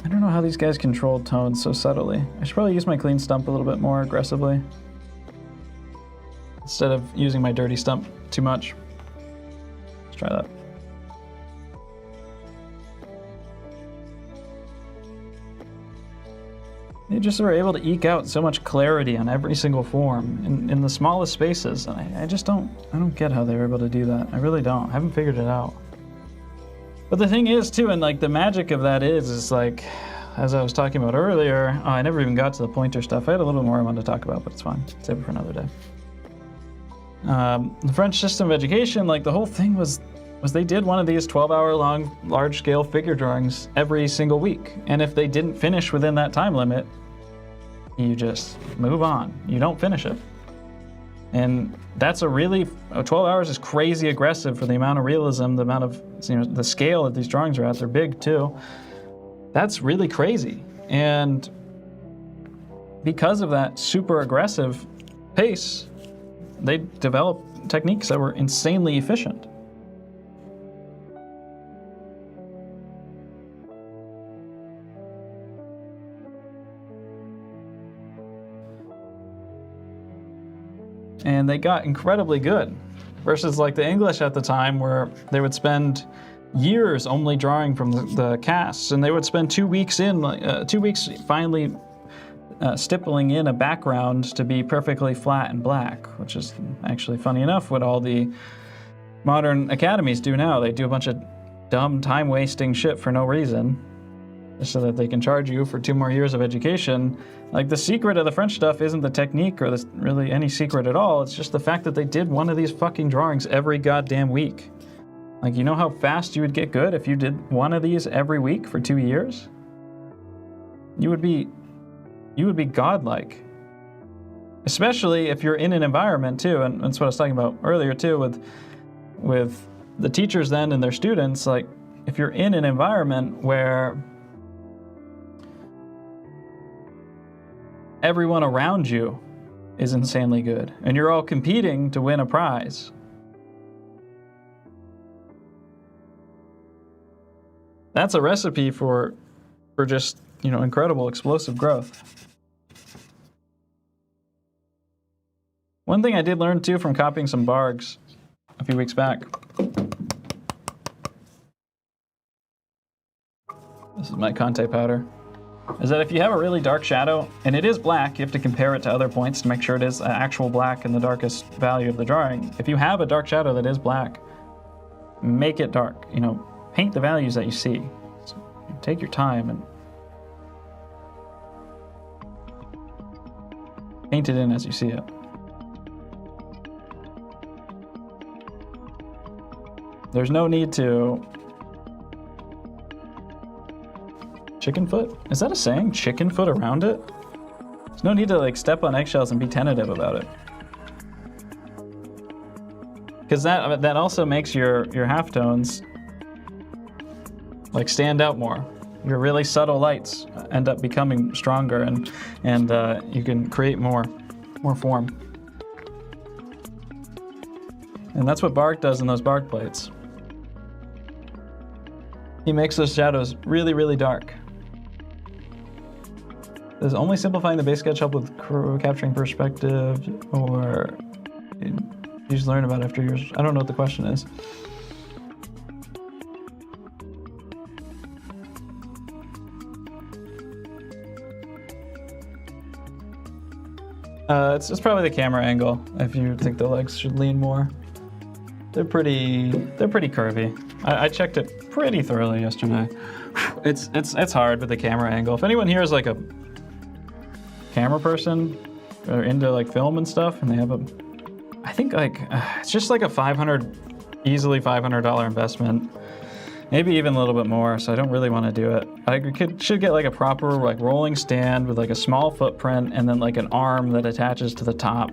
A: I don't know how these guys control tones so subtly. I should probably use my clean stump a little bit more aggressively, instead of using my dirty stump too much. Let's try that. They just are able to eke out so much clarity on every single form in the smallest spaces. And I don't get how they're able to do that. I really don't. I haven't figured it out. But the thing is too, and like the magic of that is like, as I was talking about earlier, I never even got to the pointer stuff. I had a little bit more I wanted to talk about, but it's fine. Save it for another day. The French system of education, like the whole thing was they did one of these 12-hour long large-scale figure drawings every single week. And if they didn't finish within that time limit, you just move on. You don't finish it. And that's 12 hours is crazy aggressive for the amount of realism, the amount of, the scale that these drawings are at. They're big too. That's really crazy. And because of that super aggressive pace, they developed techniques that were insanely efficient. And they got incredibly good versus like the English at the time, where they would spend years only drawing from the casts, and they would spend 2 weeks finally stippling in a background to be perfectly flat and black, which is actually funny enough what all the modern academies do now. They do a bunch of dumb time-wasting shit for no reason, just so that they can charge you for 2 more years of education. Like, the secret of the French stuff isn't the technique or really any secret at all. It's just the fact that they did one of these fucking drawings every goddamn week. Like, you know how fast you would get good if you did one of these every week for 2 years? You would be godlike. Especially if you're in an environment too, and that's what I was talking about earlier too with the teachers then and their students. Like, if you're in an environment where everyone around you is insanely good and you're all competing to win a prize, that's a recipe for just, incredible explosive growth. One thing I did learn too from copying some Bargs a few weeks back. This is my Conte powder. Is that if you have a really dark shadow, and it is black, you have to compare it to other points to make sure it is actual black in the darkest value of the drawing. If you have a dark shadow that is black, make it dark. Paint the values that you see. So take your time and paint it in as you see it. There's no need to... Chicken foot? Is that a saying? Chicken foot around it? There's no need to step on eggshells and be tentative about it. Because that also makes your halftones stand out more. Your really subtle lights end up becoming stronger, and you can create more form. And that's what Bark does in those Bark plates. He makes those shadows really, really dark. Does only simplifying the base sketch help with capturing perspective, or you just learn about it after years? I don't know what the question is. It's probably the camera angle. If you think the legs should lean more, they're pretty curvy. I checked it pretty thoroughly yesterday. It's hard with the camera angle. If anyone here is a camera person or into film and stuff, and they have I think it's just a easily $500 investment, maybe even a little bit more. So I don't really want to do it. I should get a proper rolling stand with a small footprint, and then an arm that attaches to the top,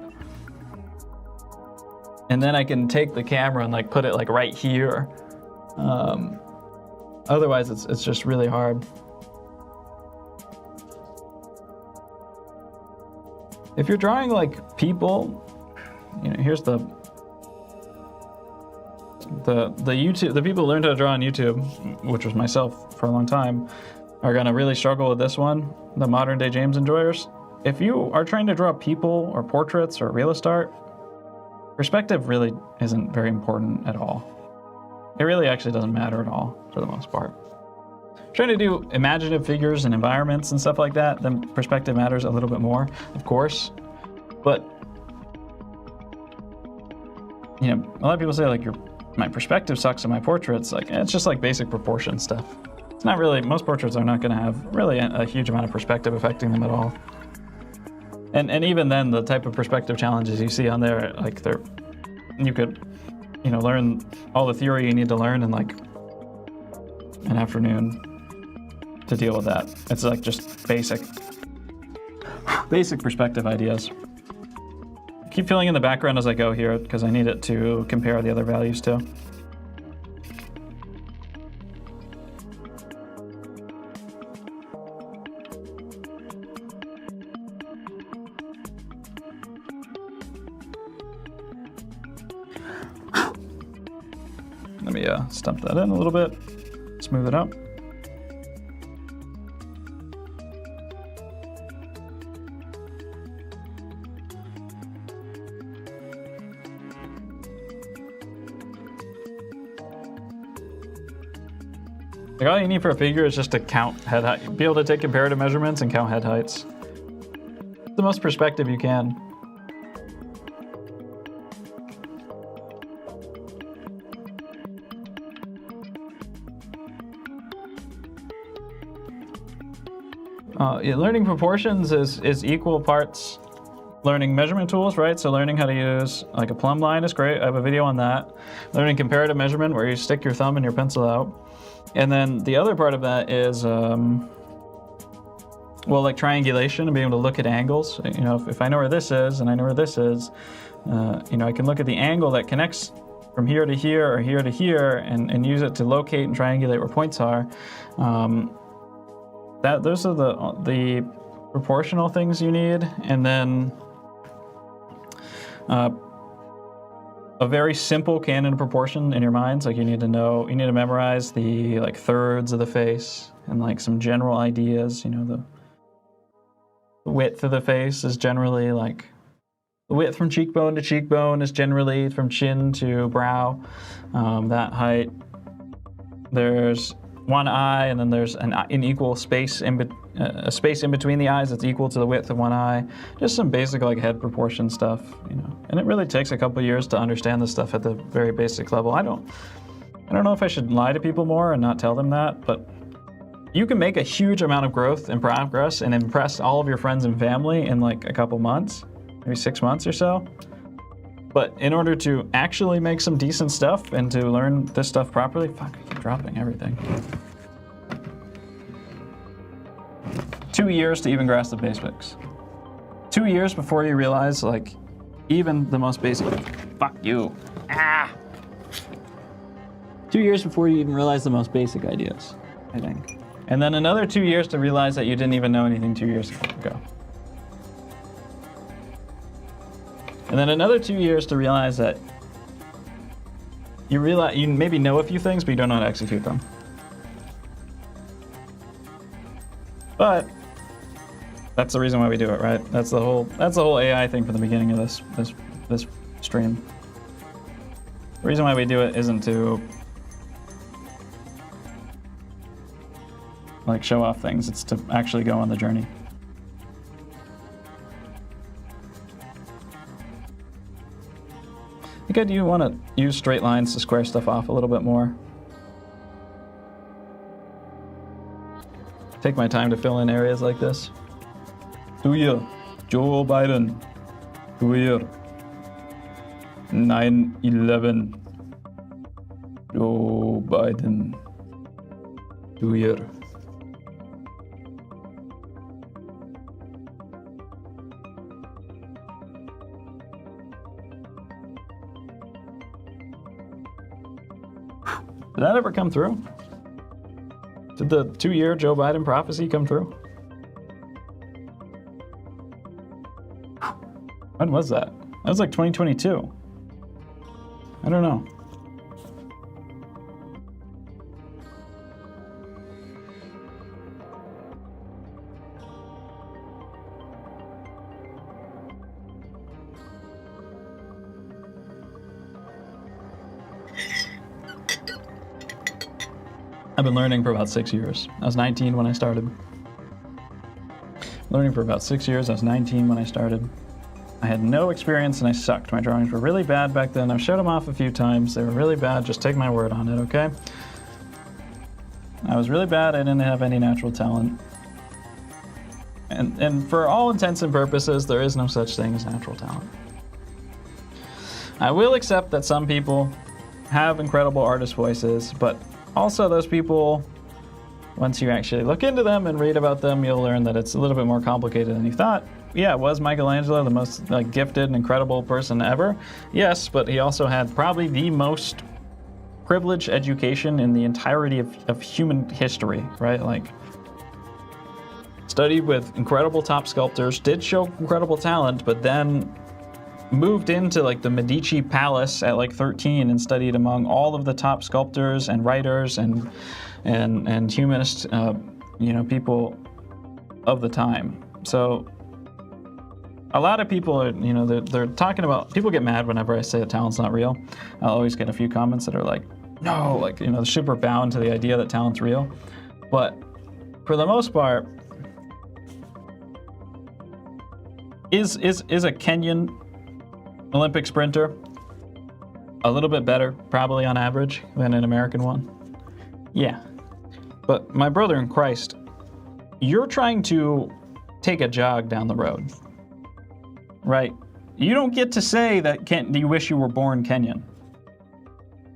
A: and then I can take the camera and put it right here. Otherwise it's just really hard. If you're drawing people, here's the YouTube, the people who learned how to draw on YouTube, which was myself for a long time, are gonna really struggle with this one, the modern day James enjoyers. If you are trying to draw people or portraits or realist art, perspective really isn't very important at all. It really actually doesn't matter at all for the most part. Trying to do imaginative figures and environments and stuff like that, then perspective matters a little bit more, of course. But a lot of people say my perspective sucks in my portraits. It's just basic proportion stuff. It's not really, most portraits are not going to have really a huge amount of perspective affecting them at all. And even then, the type of perspective challenges you see on there, they're you could, you know, learn all the theory you need to learn in like an afternoon to deal with that. It's like just basic perspective ideas. Keep filling in the background as I go here because I need it to compare the other values to. Let me stump that in a little bit, smooth it out. Like all you need for a figure is just to count head height, be able to take comparative measurements and count head heights. The most perspective you can. Yeah, learning proportions is equal parts learning measurement tools, right? So learning how to use like a plumb line is great. I have a video on that. Learning comparative measurement where you stick your thumb and your pencil out. And then the other part of that is, well, like triangulation and being able to look at angles. You know, if I know where this is and I know where this is, you know, I can look at the angle that connects from here to here or here to here and use it to locate and triangulate where points are. Those are the proportional things you need, and then a very simple canon proportion in your minds. Like you need to memorize the like thirds of the face and like some general ideas. You know, the width of the face is generally like the width from cheekbone to cheekbone is generally from chin to brow. That height. There's one eye, and then there's an equal space a space in between the eyes that's equal to the width of one eye. Just some basic like head proportion stuff, you know. And it really takes a couple years to understand this stuff at the very basic level. I don't know if I should lie to people more and not tell them that, but you can make a huge amount of growth and progress and impress all of your friends and family in like a couple months, maybe 6 months or so. But in order to actually make some decent stuff and to learn this stuff properly, fuck, I keep dropping everything. 2 years to even grasp the basics. 2 years before you realize, like, even the most basic, fuck you. 2 years before you even realize the most basic ideas, I think. And then another 2 years to realize that you didn't even know anything 2 years ago. And then another 2 years to realize that you maybe know a few things, but you don't know how to execute them. But that's the reason why we do it, right? That's the whole AI thing from the beginning of this stream. The reason why we do it isn't to like show off things, it's to actually go on the journey. I think I do want to use straight lines to square stuff off a little bit more. Take my time to fill in areas like this. 2 year, Joe Biden. 2 year, 9/11. Joe Biden. 2 year. Did that ever come through? Did the 2 year Joe Biden prophecy come through? When was that? That was like 2022. I don't know. I've been learning for about 6 years. I was 19 when I started. Learning for about 6 years. I was 19 when I started. I had no experience and I sucked. My drawings were really bad back then. I've showed them off a few times. They were really bad. Just take my word on it, okay? I was really bad. I didn't have any natural talent. And for all intents and purposes, there is no such thing as natural talent. I will accept that some people have incredible artist voices, but also those people, once you actually look into them and read about them, you'll learn that it's a little bit more complicated than you thought. Yeah, was Michelangelo the most gifted and incredible person ever? Yes, but he also had probably the most privileged education in the entirety of human history, right? Like, studied with incredible top sculptors, did show incredible talent, but then moved into like the Medici Palace at like 13 and studied among all of the top sculptors and writers and humanist, people of the time. So a lot of people are, they're talking about, people get mad whenever I say that talent's not real. I'll always get a few comments that are like, no, like, they're super bound to the idea that talent's real. But for the most part, is a Kenyan Olympic sprinter a little bit better, probably on average, than an American one? Yeah. But my brother in Christ, you're trying to take a jog down the road, right? You don't get to say that you wish you were born Kenyan.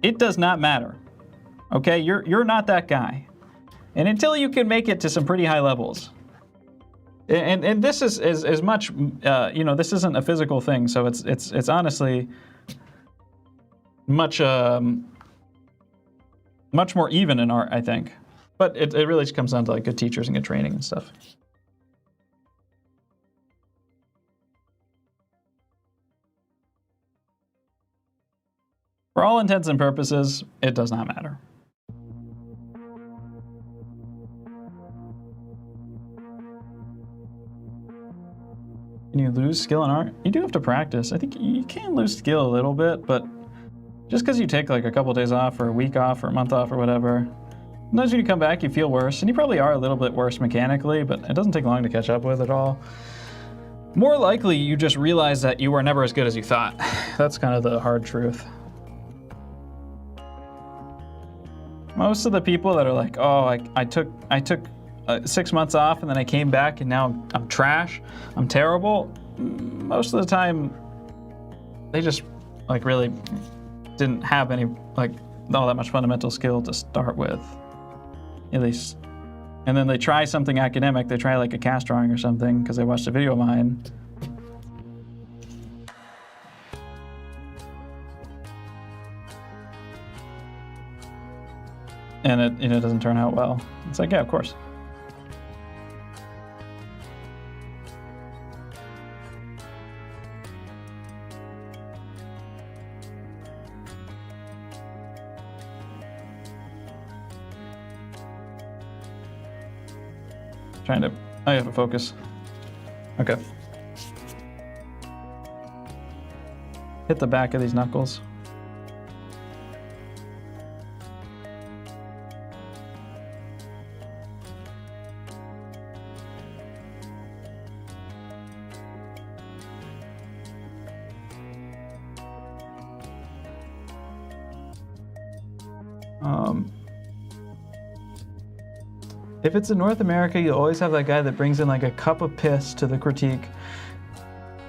A: It does not matter, okay? You're not that guy. And until you can make it to some pretty high levels, and this is as much, this isn't a physical thing, so it's honestly much more even in art, I think. But it really just comes down to like good teachers and good training and stuff. For all intents and purposes, it does not matter. Can you lose skill in art? You do have to practice. I think you can lose skill a little bit, but just because you take like a couple days off or a week off or a month off or whatever, sometimes when you come back, you feel worse. And you probably are a little bit worse mechanically, but it doesn't take long to catch up with at all. More likely, you just realize that you were never as good as you thought. That's kind of the hard truth. Most of the people that are like, oh, I took 6 months off and then I came back and now I'm trash, I'm terrible. Most of the time, they just like really didn't have any like all that much fundamental skill to start with, at least. And then they try something academic. They try like a cast drawing or something because they watched a video of mine. And it doesn't turn out well. It's like, yeah, of course. I have to focus. Okay. Hit the back of these knuckles. If it's in North America, you always have that guy that brings in like a cup of piss to the critique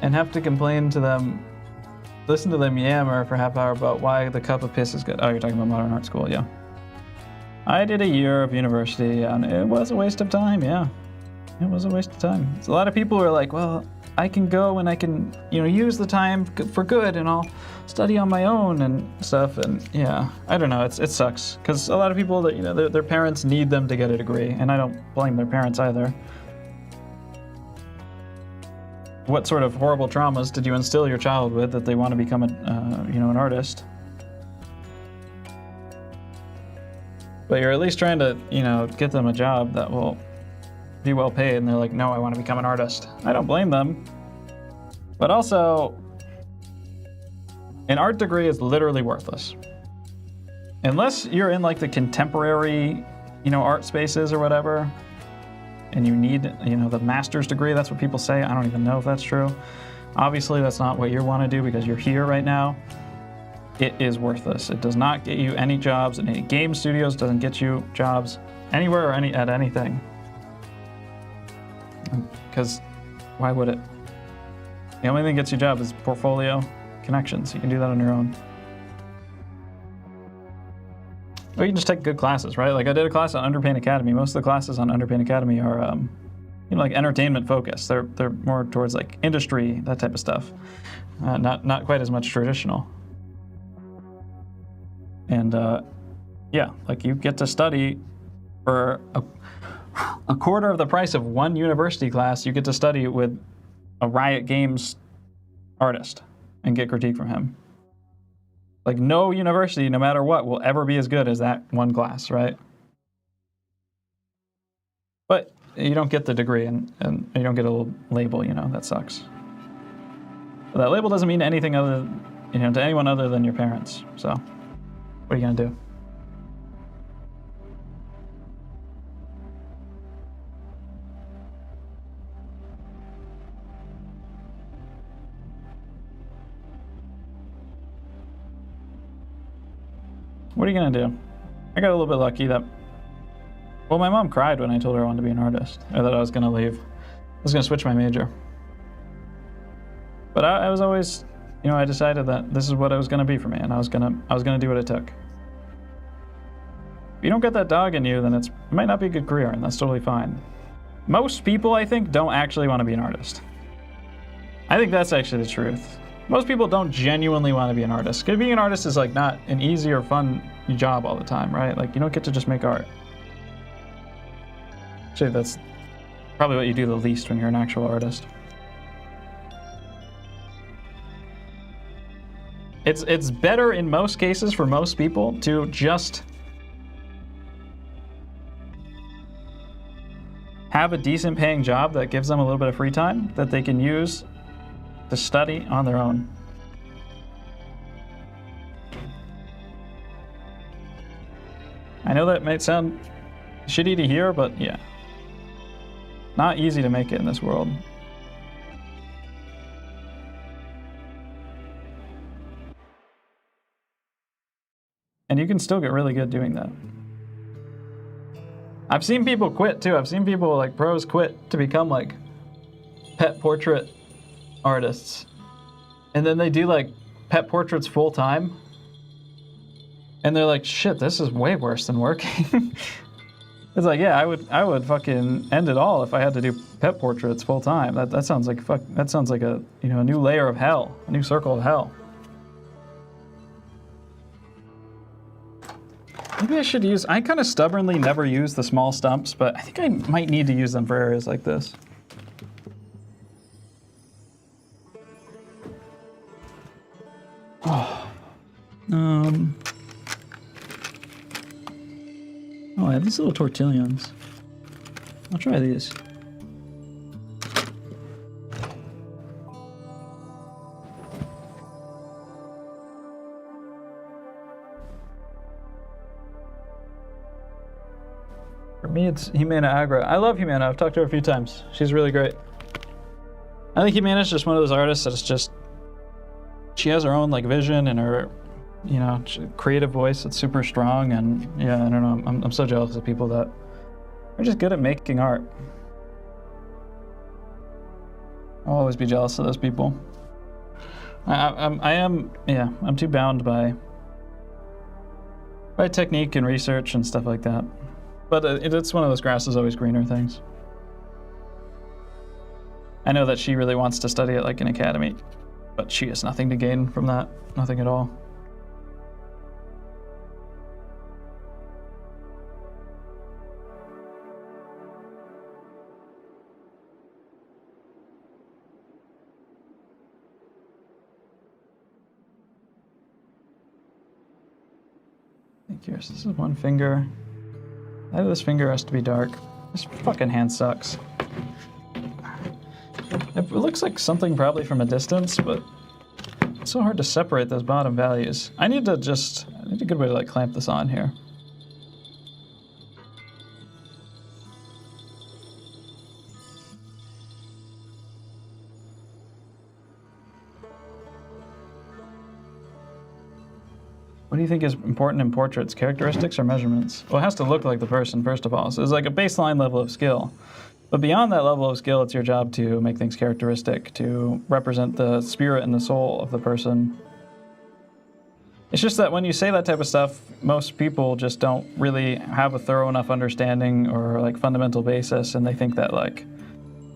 A: and have to complain to them, listen to them yammer for a half hour about why the cup of piss is good. Oh, you're talking about modern art school, yeah. I did a year of university and it was a waste of time, yeah. It was a waste of time. So a lot of people are like, well, I can go and I can, use the time for good and I'll study on my own and stuff. And yeah, I don't know. It sucks because a lot of people that, their parents need them to get a degree, and I don't blame their parents either. What sort of horrible traumas did you instill your child with that they want to become an artist? But you're at least trying to, get them a job that will be well paid, and they're like, no, I want to become an artist. I don't blame them. But also, an art degree is literally worthless. Unless you're in like the contemporary, art spaces or whatever, and you need, the master's degree, that's what people say. I don't even know if that's true. Obviously, that's not what you want to do because you're here right now. It is worthless. It does not get you any jobs in any game studios, doesn't get you jobs anywhere or at anything. Because why would it? The only thing that gets you a job is portfolio, connections. You can do that on your own. Or you can just take good classes, right? Like I did a class on Underpaint Academy. Most of the classes on Underpaint Academy are, like entertainment focused. They're more towards like industry, that type of stuff. Not quite as much traditional. And yeah, like you get to study for a quarter of the price of one university class. You get to study with a Riot Games artist and get critique from him. Like no university, no matter what, will ever be as good as that one class, right? But you don't get the degree and you don't get a little label, that sucks. But that label doesn't mean anything other, to anyone other than your parents. So what are you gonna do? What are you gonna do? I got a little bit lucky that, well, my mom cried when I told her I wanted to be an artist, or that I was gonna leave. I was gonna switch my major. But I was always, I decided that this is what it was gonna be for me, and I was gonna do what it took. If you don't get that dog in you, then it might not be a good career, and that's totally fine. Most people, I think, don't actually want to be an artist. I think that's actually the truth. Most people don't genuinely want to be an artist. Because being an artist is like not an easy or fun job all the time, right? Like you don't get to just make art. Actually, that's probably what you do the least when you're an actual artist. It's better in most cases for most people to just have a decent paying job that gives them a little bit of free time that they can use to study on their own. I know that might sound shitty to hear, but yeah. Not easy to make it in this world. And you can still get really good doing that. I've seen people quit too. I've seen people like pros quit to become like pet portrait artists. And then they do like pet portraits full time. And they're like, shit, this is way worse than working. It's like, yeah, I would fucking end it all if I had to do pet portraits full time. That sounds like a a new layer of hell, a new circle of hell. Maybe I should use, I kind of stubbornly never use the small stumps, but I think I might need to use them for areas like this. Oh, I have these little tortillons. I'll try these. For me, it's Humana Agra. I love Humana. I've talked to her a few times. She's really great. I think Humana's just one of those artists that's just, she has her own like vision and her, creative voice that's super strong. And yeah, I don't know. I'm so jealous of people that are just good at making art. I'll always be jealous of those people. I'm too bound by technique and research and stuff like that. But it's one of those grass is always greener things. I know that she really wants to study at like an academy, but she has nothing to gain from that. Nothing at all. Here's this is one finger. Either this finger has to be dark. This fucking hand sucks. It looks like something probably from a distance, but it's so hard to separate those bottom values. I need a good way to like clamp this on here. What do you think is important in portraits? Characteristics or measurements? Well, it has to look like the person, first of all. So there's like a baseline level of skill. But beyond that level of skill, it's your job to make things characteristic, to represent the spirit and the soul of the person. It's just that when you say that type of stuff, most people just don't really have a thorough enough understanding or like fundamental basis, and they think that like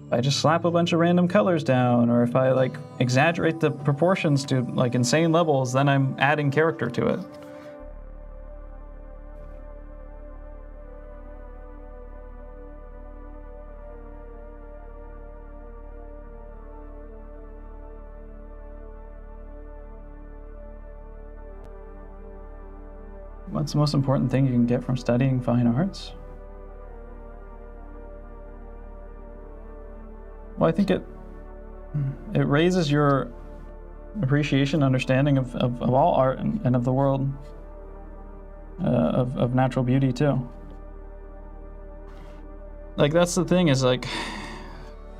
A: if I just slap a bunch of random colors down, or if I like exaggerate the proportions to like insane levels, then I'm adding character to it. What's the most important thing you can get from studying fine arts? Well, I think it raises your appreciation, understanding of all art and of the world, of natural beauty too. Like that's the thing is like,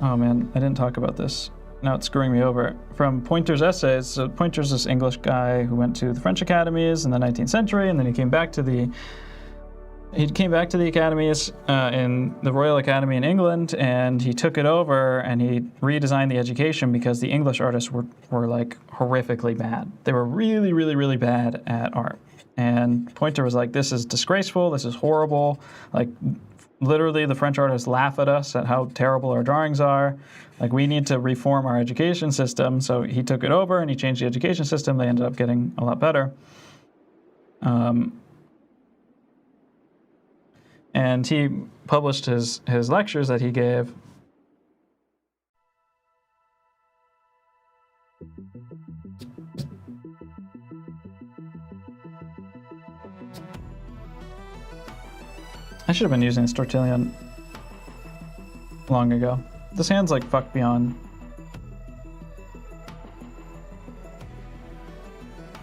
A: oh man, I didn't talk about this. Now it's screwing me over. From Pointer's essays, so Pointer's this English guy who went to the French academies in the 19th century, and then he came back to the academies in the Royal Academy in England, and he took it over and he redesigned the education because the English artists were like horrifically bad. They were really, really, really bad at art. And Pointer was like, this is disgraceful, this is horrible. Like literally the French artists laugh at us at how terrible our drawings are. Like we need to reform our education system. So he took it over and he changed the education system. They ended up getting a lot better. And he published his lectures that he gave. I should have been using this tortillon long ago. This hand's like fucked beyond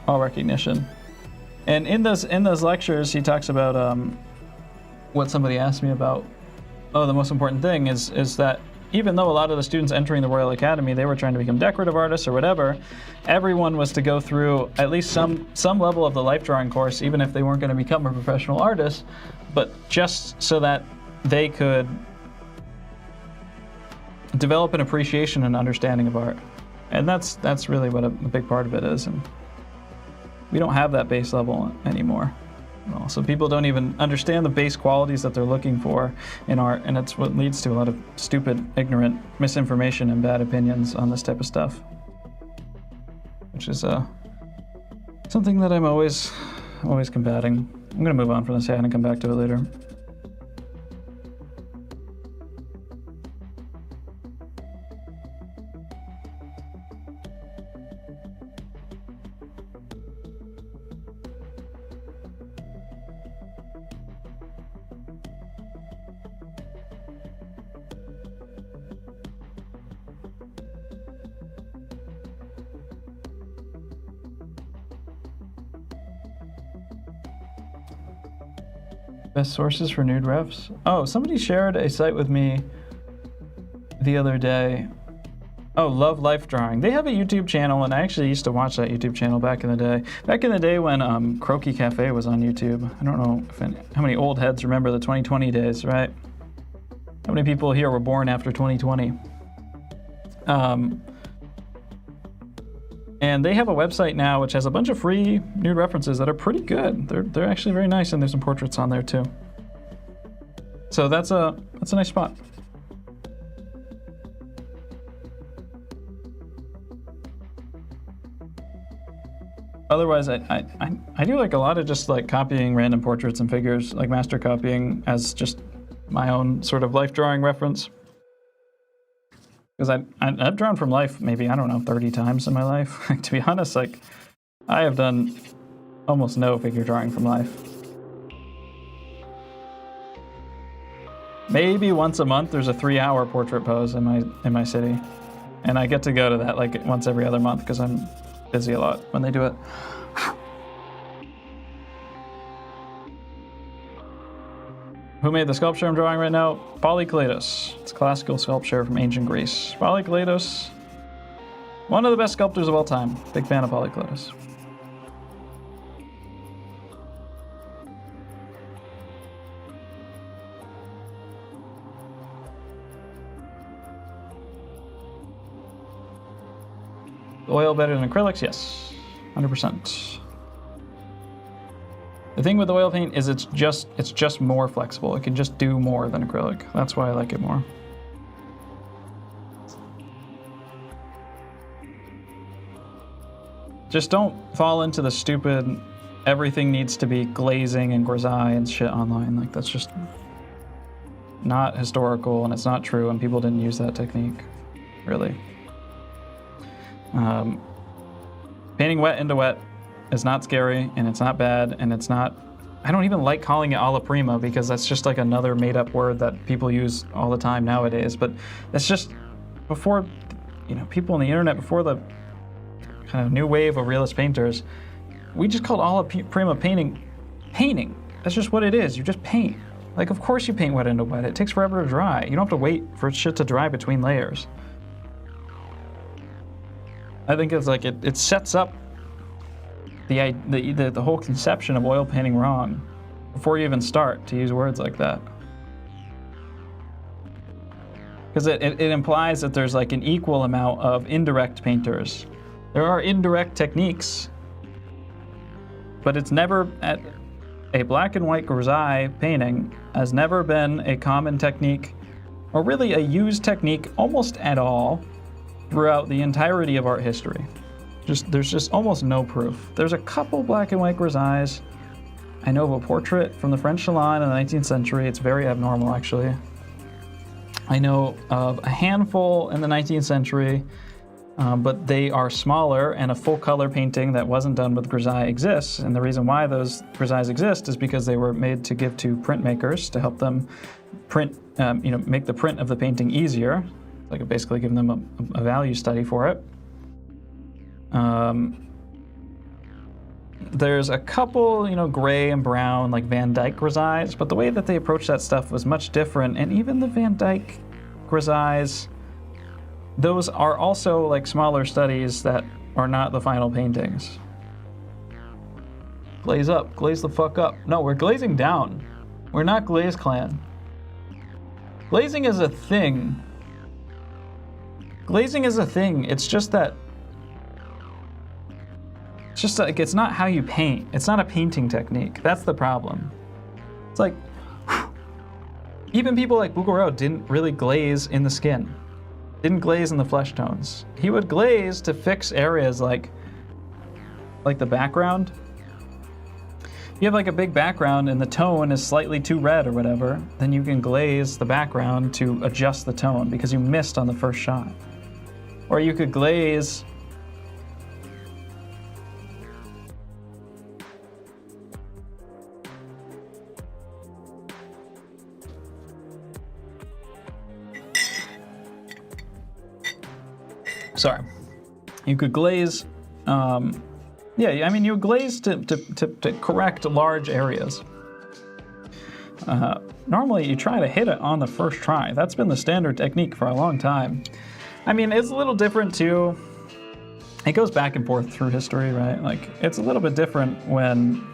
A: all recognition. And in those lectures, he talks about what somebody asked me about. Oh, the most important thing is that even though a lot of the students entering the Royal Academy, they were trying to become decorative artists or whatever, everyone was to go through at least some level of the life drawing course, even if they weren't going to become a professional artist, but just so that they could develop an appreciation and understanding of art. And that's really what a big part of it is. And we don't have that base level anymore. Well, so people don't even understand the base qualities that they're looking for in art, and it's what leads to a lot of stupid, ignorant misinformation and bad opinions on this type of stuff. Which is something that I'm always combating. I'm gonna move on from this hand and come back to it later. Best sources for nude refs? Oh, somebody shared a site with me the other day. Oh, Love Life Drawing. They have a YouTube channel, and I actually used to watch that YouTube channel back in the day. Back in the day when Croaky Cafe was on YouTube. I don't know how many old heads remember the 2020 days, right? How many people here were born after 2020? And they have a website now which has a bunch of free nude references that are pretty good. They're actually very nice, and there's some portraits on there too. So that's a nice spot. Otherwise, I do like a lot of just like copying random portraits and figures, like master copying as just my own sort of life drawing reference. Because I've drawn from life maybe, I don't know, 30 times in my life. To be honest, like, I have done almost no figure drawing from life. Maybe once a month there's a 3-hour portrait pose in my city. And I get to go to that like once every other month because I'm busy a lot when they do it. Who made the sculpture I'm drawing right now? Polykleitos. It's a classical sculpture from ancient Greece. Polykleitos, one of the best sculptors of all time. Big fan of Polykleitos. Oil better than acrylics? Yes, 100%. The thing with oil paint is it's just more flexible. It can just do more than acrylic. That's why I like it more. Just don't fall into the stupid everything needs to be glazing and grisaille and shit online. Like, that's just not historical and it's not true, and people didn't use that technique, really. Painting wet into wet is not scary, and it's not bad, and it's not... I don't even like calling it alla prima because that's just like another made-up word that people use all the time nowadays, but that's just before, you know, people on the internet, before the kind of new wave of realist painters, we just called alla prima painting. That's just what it is. You just paint. Like, of course you paint wet into wet. It takes forever to dry. You don't have to wait for shit to dry between layers. I think it's like it sets up the whole conception of oil painting wrong before you even start to use words like that. Because it implies that there's like an equal amount of indirect painters. There are indirect techniques, but it's never a black and white grisaille painting has never been a common technique, or really a used technique almost at all throughout the entirety of art history. There's just almost no proof. There's a couple black and white grisailles. I know of a portrait from the French salon in the 19th century. It's very abnormal, actually. I know of a handful in the 19th century, but they are smaller, and a full color painting that wasn't done with grisaille exists. And the reason why those grisailles exist is because they were made to give to printmakers to help them print, make the print of the painting easier. Like basically giving them a value study for it. There's a couple, gray and brown, like Van Dyke grisailles, but the way that they approached that stuff was much different. And even the Van Dyke grisailles, those are also like smaller studies that are not the final paintings. Glaze up, glaze the fuck up. No, we're glazing down. We're not Glaze Clan. Glazing is a thing. Glazing is a thing. It's just that. It's just like, it's not how you paint. It's not a painting technique. That's the problem. It's like, even people like Bouguereau didn't really glaze in the skin. Didn't glaze in the flesh tones. He would glaze to fix areas like the background. You have like a big background and the tone is slightly too red or whatever, then you can glaze the background to adjust the tone because you missed on the first shot. Or you could glaze you could glaze, you glaze to correct large areas. Normally you try to hit it on the first try. That's been the standard technique for a long time. I mean, it's a little different too. It goes back and forth through history, right? Like, it's a little bit different when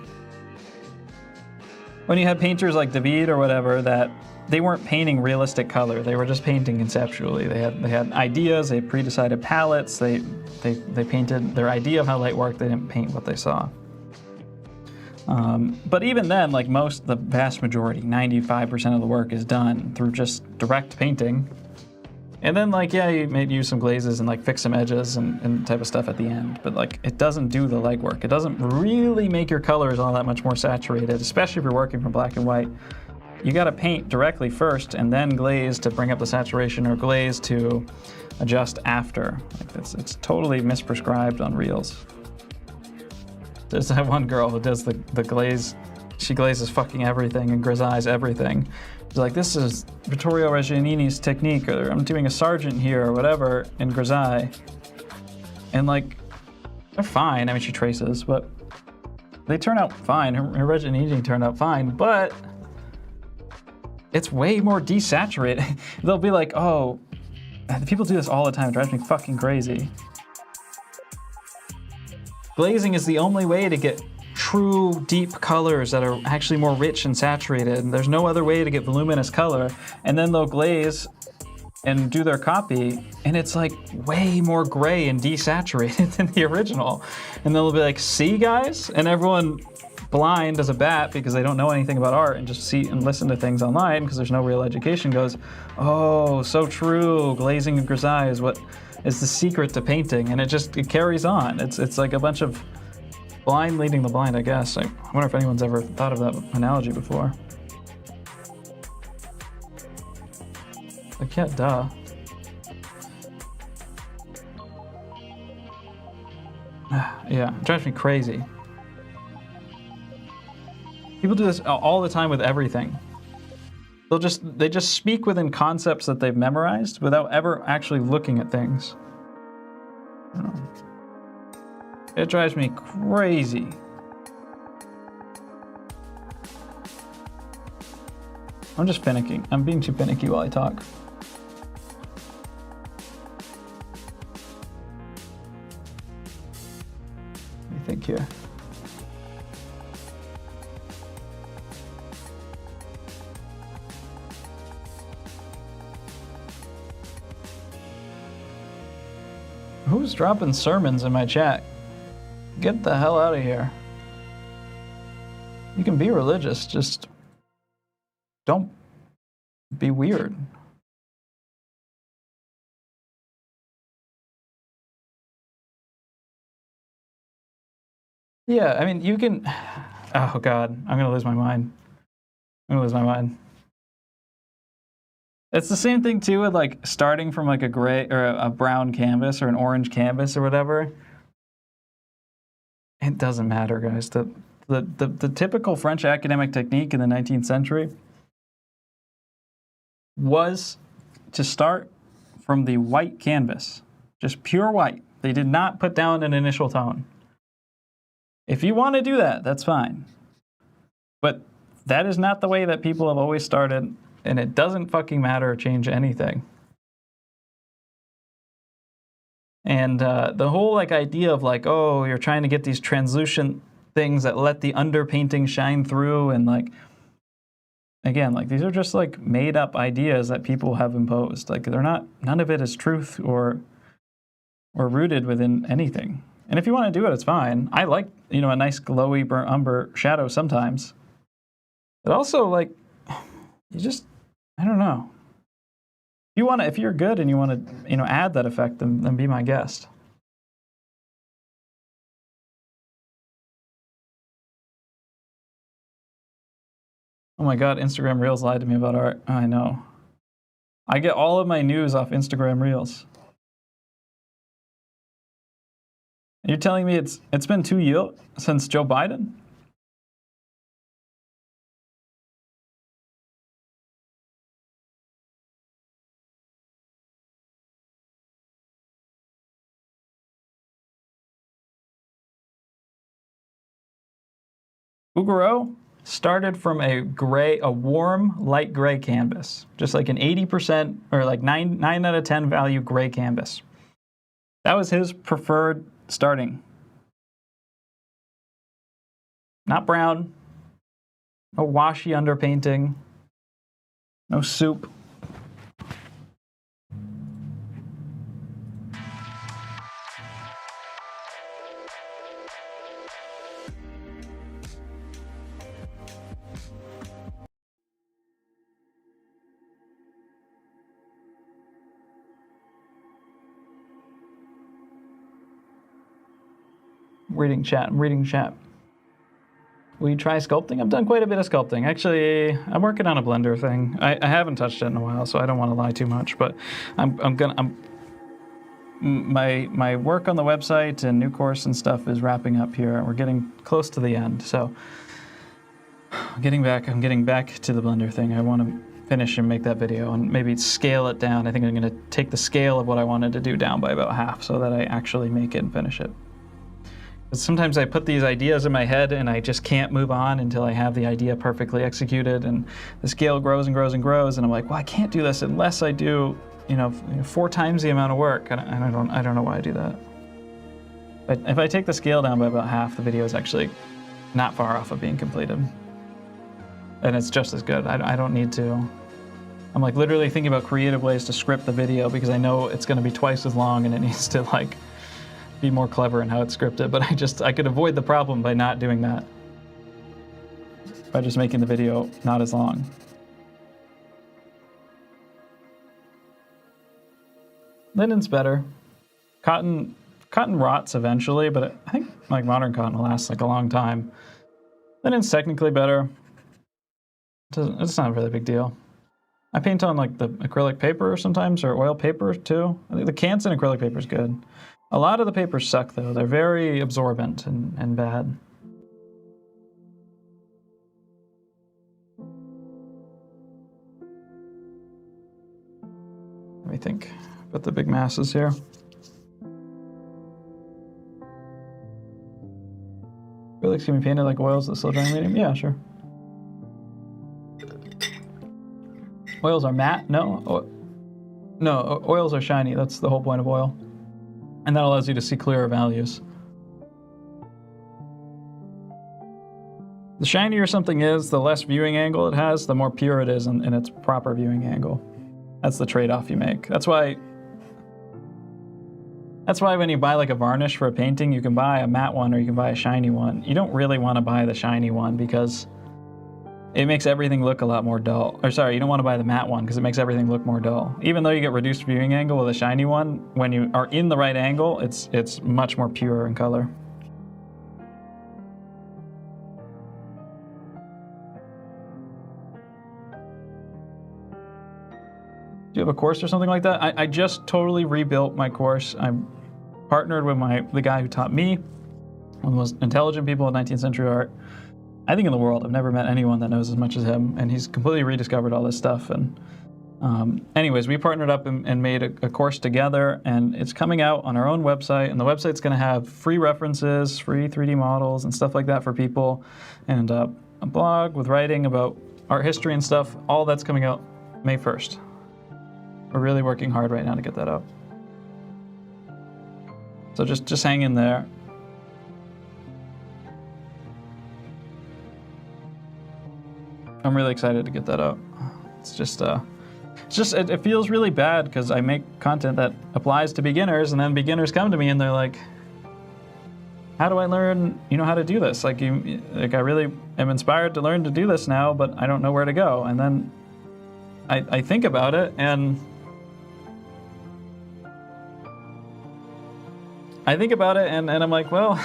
A: you had painters like David or whatever that they weren't painting realistic color. They were just painting conceptually. They had ideas. They had pre-decided palettes. They painted their idea of how light worked. They didn't paint what they saw. But even then, like the vast majority, 95% of the work is done through just direct painting. And then you may use some glazes and fix some edges and type of stuff at the end. But it doesn't do the legwork. It doesn't really make your colors all that much more saturated, especially if you're working from black and white. You got to paint directly first and then glaze to bring up the saturation, or glaze to adjust after. It's totally misprescribed on reels. There's that one girl who does the glaze. She glazes fucking everything and grisailles everything. She's like, this is Vittorio Reggianini's technique, or I'm doing a Sargent here or whatever in grisaille. And they're fine. I mean, she traces, but they turn out fine. Her Reggianini turned out fine, but it's way more desaturated. They'll be like, oh, people do this all the time. It drives me fucking crazy. Glazing is the only way to get true deep colors that are actually more rich and saturated. And there's no other way to get voluminous color. And then they'll glaze and do their copy, and it's like way more gray and desaturated than the original. And they'll be like, see guys? And everyone blind as a bat because they don't know anything about art and just see and listen to things online because there's no real education goes, oh, so true, glazing and grisaille is what is the secret to painting. And it carries on. It's like a bunch of blind leading the blind, I guess. I wonder if anyone's ever thought of that analogy before. Like, yeah, duh. Yeah, it drives me crazy. People do this all the time with everything. They just speak within concepts that they've memorized without ever actually looking at things. I don't know. It drives me crazy. I'm just finicking. I'm being too finicky while I talk. Let me think here. Who's dropping sermons in my chat? Get the hell out of here. You can be religious, just don't be weird. Yeah, I mean, you can... Oh, God, I'm gonna lose my mind. I'm gonna lose my mind. It's the same thing, too, with, like, starting from, like, a gray or a brown canvas or an orange canvas or whatever. It doesn't matter, guys. The typical French academic technique in the 19th century was to start from the white canvas, just pure white. They did not put down an initial tone. If you want to do that, that's fine. But that is not the way that people have always started, and it doesn't fucking matter or change anything. And the whole like idea of like, oh, you're trying to get these translucent things that let the underpainting shine through, and like, again, like these are just like made up ideas that people have imposed. Like they're not, none of it is truth or rooted within anything. And if you want to do it, it's fine. I like, you know, a nice glowy burnt umber shadow sometimes. But also like, you just, I don't know. If you want to, if you're good and you want to, you know, add that effect, then be my guest. Oh my God, Instagram Reels lied to me about art. I know. I get all of my news off Instagram Reels. You're telling me it's been 2 years since Joe Biden? Ugaro started from a warm, light gray canvas, just like an 80% or like 9 out of 10 value gray canvas. That was his preferred starting. Not brown, no washy underpainting, no soup. I'm reading chat. Will you try sculpting? I've done quite a bit of sculpting. Actually, I'm working on a Blender thing. I haven't touched it in a while, so I don't want to lie too much, but my work on the website and new course and stuff is wrapping up here. We're getting close to the end, so I'm getting back to the Blender thing. I want to finish and make that video and maybe scale it down. I think I'm going to take the scale of what I wanted to do down by about half so that I actually make it and finish it. But sometimes I put these ideas in my head and I just can't move on until I have the idea perfectly executed, and the scale grows and grows and grows, and I'm like, well, I can't do this unless I do, 4 times the amount of work, and I don't know why I do that. But if I take the scale down by about half, the video is actually not far off of being completed, and it's just as good. I don't need to. I'm like literally thinking about creative ways to script the video because I know it's going to be twice as long and it needs to like be more clever in how it's scripted. But I could avoid the problem by not doing that. By just making the video not as long. Linen's better. Cotton rots eventually, but I think like modern cotton will last like a long time. Linen's technically better. It's not a really big deal. I paint on like the acrylic paper sometimes, or oil paper too. I think the Canson acrylic paper is good. A lot of the papers suck though. They're very absorbent and bad. Let me think about the big masses here. Acrylics can be painted like oils that still drying medium? Yeah, sure. Oils are matte? No. No, oils are shiny. That's the whole point of oil. And that allows you to see clearer values. The shinier something is, the less viewing angle it has, the more pure it is in its proper viewing angle. That's the trade-off you make. That's why when you buy like a varnish for a painting, you can buy a matte one or you can buy a shiny one. You don't really want to buy the shiny one because it makes everything look a lot more dull. Or sorry, you don't want to buy the matte one because it makes everything look more dull. Even though you get reduced viewing angle with a shiny one, when you are in the right angle, it's much more pure in color. Do you have a course or something like that? I just totally rebuilt my course. I'm partnered with the guy who taught me, one of the most intelligent people in 19th century art, I think, in the world. I've never met anyone that knows as much as him, and he's completely rediscovered all this stuff. And anyways, we partnered up and made a course together, and it's coming out on our own website, and the website's going to have free references, free 3D models and stuff like that for people, and a blog with writing about art history and stuff. All that's coming out May 1st. We're really working hard right now to get that up. So just hang in there. I'm really excited to get that up. It feels really bad because I make content that applies to beginners, and then beginners come to me and they're like, how do I learn, how to do this? Like I really am inspired to learn to do this now, but I don't know where to go. And then I think about it, and I'm like, well,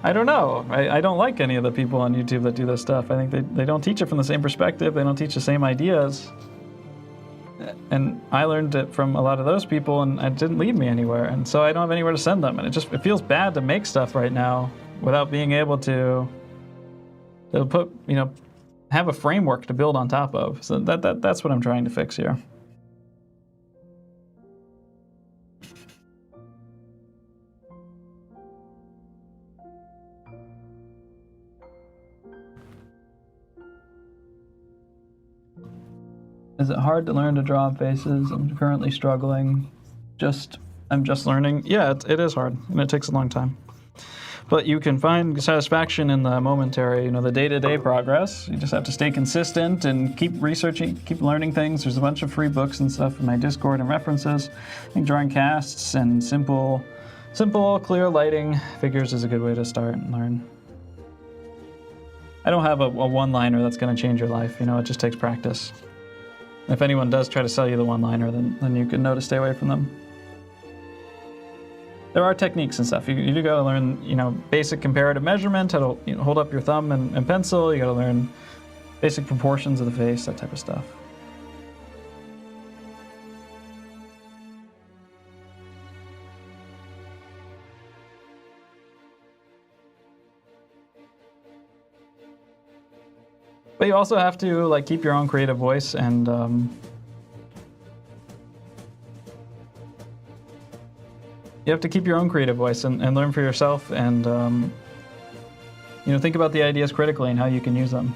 A: I don't know. I don't like any of the people on YouTube that do this stuff. I think they don't teach it from the same perspective. They don't teach the same ideas. And I learned it from a lot of those people, and it didn't lead me anywhere. And so I don't have anywhere to send them. And it feels bad to make stuff right now without being able to put, have a framework to build on top of. So that's what I'm trying to fix here. Is it hard to learn to draw faces? I'm currently struggling. I'm just learning. Yeah, it is hard, and it takes a long time. But you can find satisfaction in the momentary, the day-to-day progress. You just have to stay consistent and keep researching, keep learning things. There's a bunch of free books and stuff in my Discord and references. I think drawing casts and simple, clear lighting figures is a good way to start and learn. I don't have a one-liner that's going to change your life. It just takes practice. If anyone does try to sell you the one-liner, then you can know to stay away from them. There are techniques and stuff. You do got to learn, basic comparative measurement, how to hold up your thumb and pencil. You got to learn basic proportions of the face, that type of stuff. But you also have to keep your own creative voice, and you have to keep your own creative voice and learn for yourself, and think about the ideas critically and how you can use them.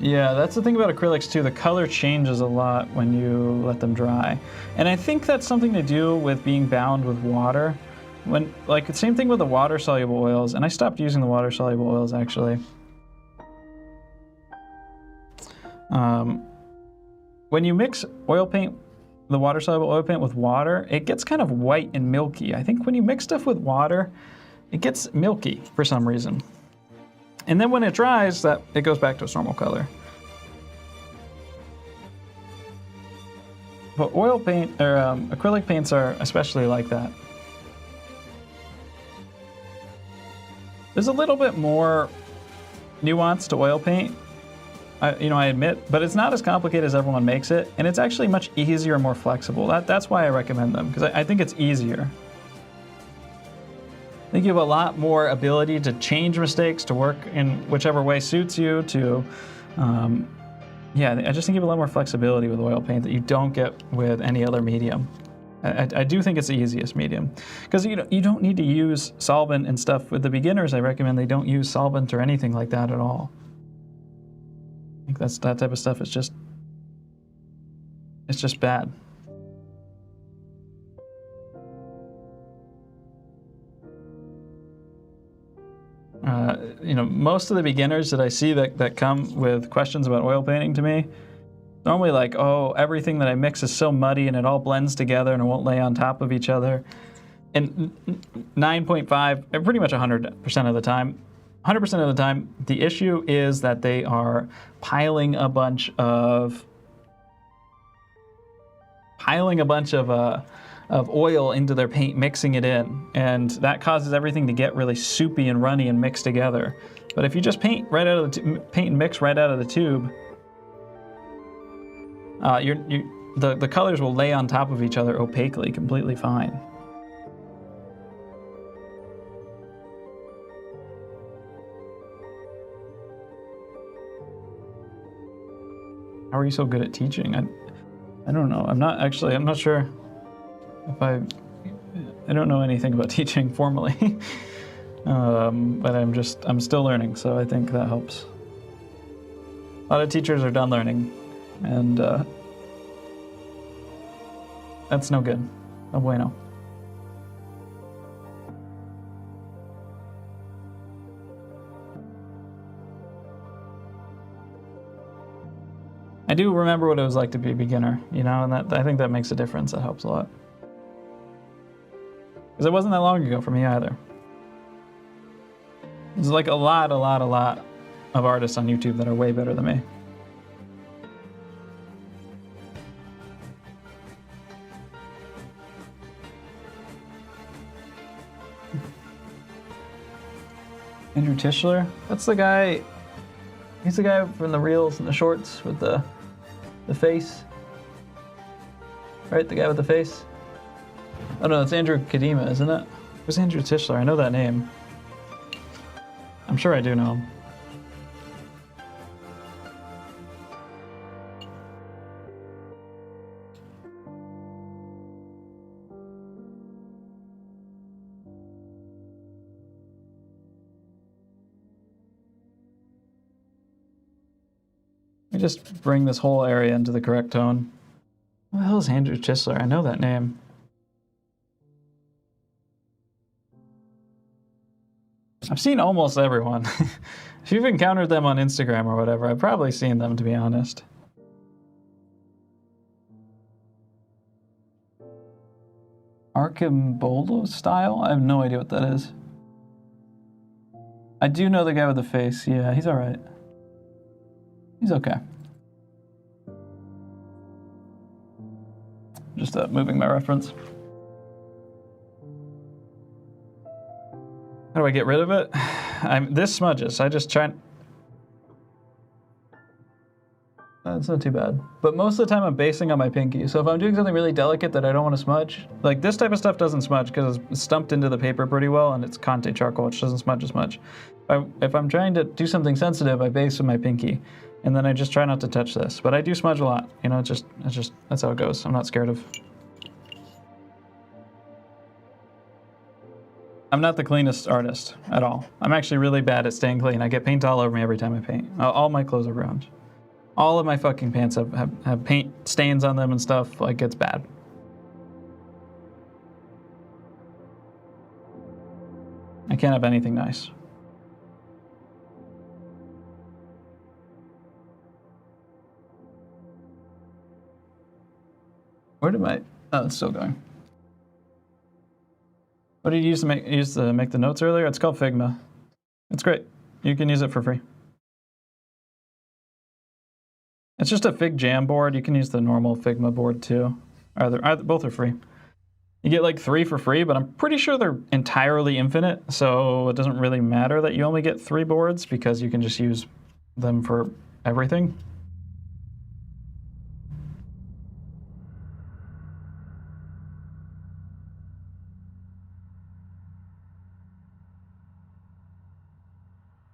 A: Yeah, that's the thing about acrylics too. The color changes a lot when you let them dry. And I think that's something to do with being bound with water. When, like, the same thing with the water-soluble oils, and I stopped using the water-soluble oils actually. When you mix oil paint, the water-soluble oil paint with water, it gets kind of white and milky. I think when you mix stuff with water, it gets milky for some reason. And then when it dries, it goes back to its normal color. But oil paint, or acrylic paints are especially like that. There's a little bit more nuance to oil paint, I admit, but it's not as complicated as everyone makes it, and it's actually much easier and more flexible. That's why I recommend them, because I think it's easier. I think you have a lot more ability to change mistakes, to work in whichever way suits you, I just think you have a lot more flexibility with oil paint that you don't get with any other medium. I do think it's the easiest medium, because you don't need to use solvent and stuff. With the beginners, I recommend they don't use solvent or anything like that at all. I think that type of stuff is just bad. Most of the beginners that I see that come with questions about oil painting to me, normally like, oh, everything that I mix is so muddy and it all blends together and it won't lay on top of each other. And 9.5, pretty much 100% of the time, 100% of the time, the issue is that they are piling a bunch of oil into their paint, mixing it in, and that causes everything to get really soupy and runny and mixed together. But if you just paint and mix right out of the tube, the colors will lay on top of each other opaquely, completely fine. How are you so good at teaching? I don't know. I'm not sure if I don't know anything about teaching formally. But I'm still learning, so I think that helps. A lot of teachers are done learning, and that's no good. No bueno. I do remember what it was like to be a beginner, and I think that makes a difference. That helps a lot. Because it wasn't that long ago for me either. There's like a lot of artists on YouTube that are way better than me. Andrew Tischler? That's the guy. He's the guy from the reels and the shorts with the face. Right, the guy with the face? Oh no, it's Andrew Kadima, isn't it? Who's Andrew Tischler? I know that name. I'm sure I do know him. Let me just bring this whole area into the correct tone. Who the hell is Andrew Tischler? I know that name. I've seen almost everyone. If you've encountered them on Instagram or whatever, I've probably seen them, to be honest. Archimbolo style? I have no idea what that is. I do know the guy with the face. Yeah, he's alright. He's okay. Just moving my reference. How do I get rid of it? This smudges. I just try. That's not too bad. But most of the time I'm basing on my pinky. So if I'm doing something really delicate that I don't want to smudge, like this type of stuff doesn't smudge because it's stumped into the paper pretty well and it's Conte charcoal, which doesn't smudge as much. If I'm trying to do something sensitive, I base with my pinky. And then I just try not to touch this. But I do smudge a lot. It's just that's how it goes. I'm not scared of. I'm not the cleanest artist at all. I'm actually really bad at staying clean. I get paint all over me every time I paint. All my clothes are brown. All of my fucking pants have paint stains on them and stuff. Like, it's bad. I can't have anything nice. Where did my... Oh, it's still going. What did you use to make the notes earlier? It's called Figma. It's great. You can use it for free. It's just a Fig Jam board. You can use the normal Figma board too. Either both are free. You get like 3 for free, but I'm pretty sure they're entirely infinite, so it doesn't really matter that you only get 3 boards because you can just use them for everything.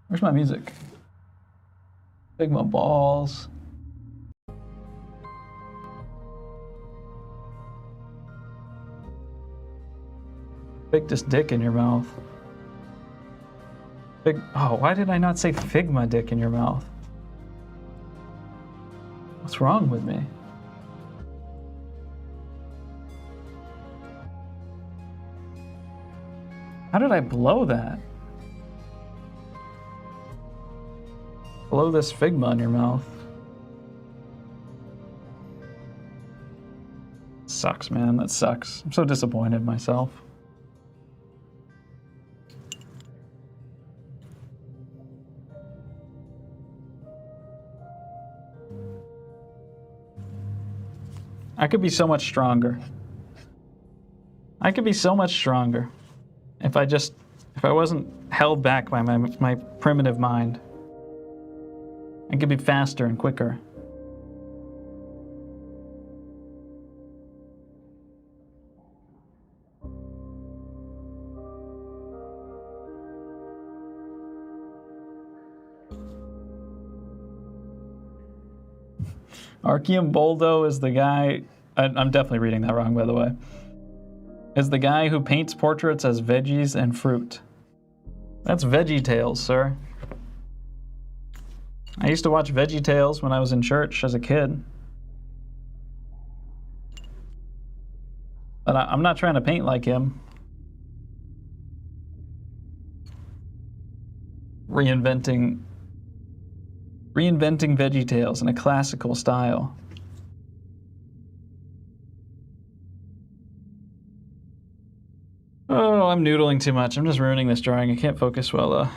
A: Where's my music? Figma balls. Biggest dick in your mouth. Oh, why did I not say Figma dick in your mouth? What's wrong with me? How did I blow that? Blow this Figma in your mouth. Sucks, man. That sucks. I'm so disappointed in myself. I could be so much stronger. I could be so much stronger if I wasn't held back by my primitive mind. I could be faster and quicker. Archeum Boldo is the guy... I'm definitely reading that wrong, by the way. Is the guy who paints portraits as veggies and fruit. That's VeggieTales, sir. I used to watch VeggieTales when I was in church as a kid. But I'm not trying to paint like him. Reinventing VeggieTales in a classical style. Oh, I'm noodling too much. I'm just ruining this drawing. I can't focus well.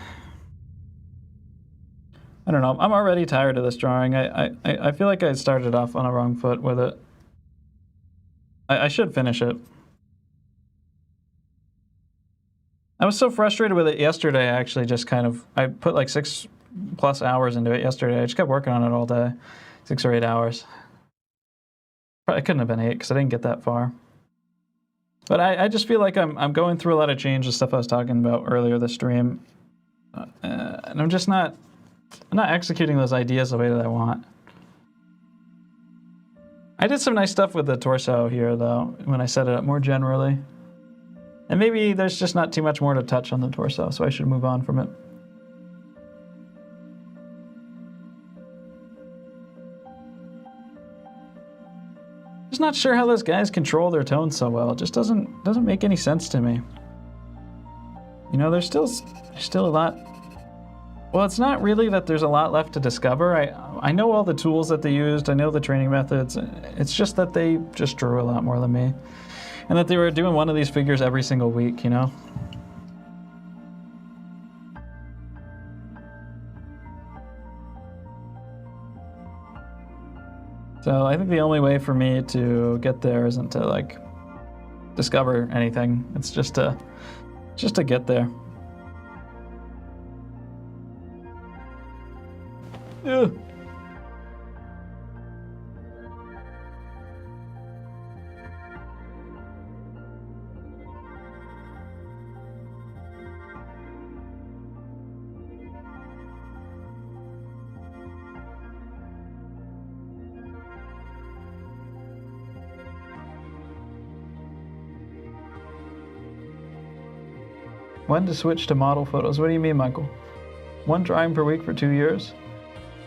A: I don't know. I'm already tired of this drawing. I feel like I started off on a wrong foot with it. I should finish it. I was so frustrated with it yesterday, I actually just I put like 6+ hours into it yesterday. I just kept working on it all day. 6 or 8 hours. Probably couldn't have been 8 because I didn't get that far. But I just feel like I'm going through a lot of change, the stuff I was talking about earlier this stream. And I'm just not executing those ideas the way that I want. I did some nice stuff with the torso here, though, when I set it up more generally. And maybe there's just not too much more to touch on the torso, so I should move on from it. Just not sure how those guys control their tones so well. It just doesn't make any sense to me. You know, there's still a lot. Well, it's not really that there's a lot left to discover. I know all the tools that they used. I know the training methods. It's just that they just drew a lot more than me. And that they were doing one of these figures every single week, you know? So I think the only way for me to get there isn't to, like, discover anything. It's just to get there. Ugh. When to switch to model photos? What do you mean, Michael? 1 drawing per week for 2 years?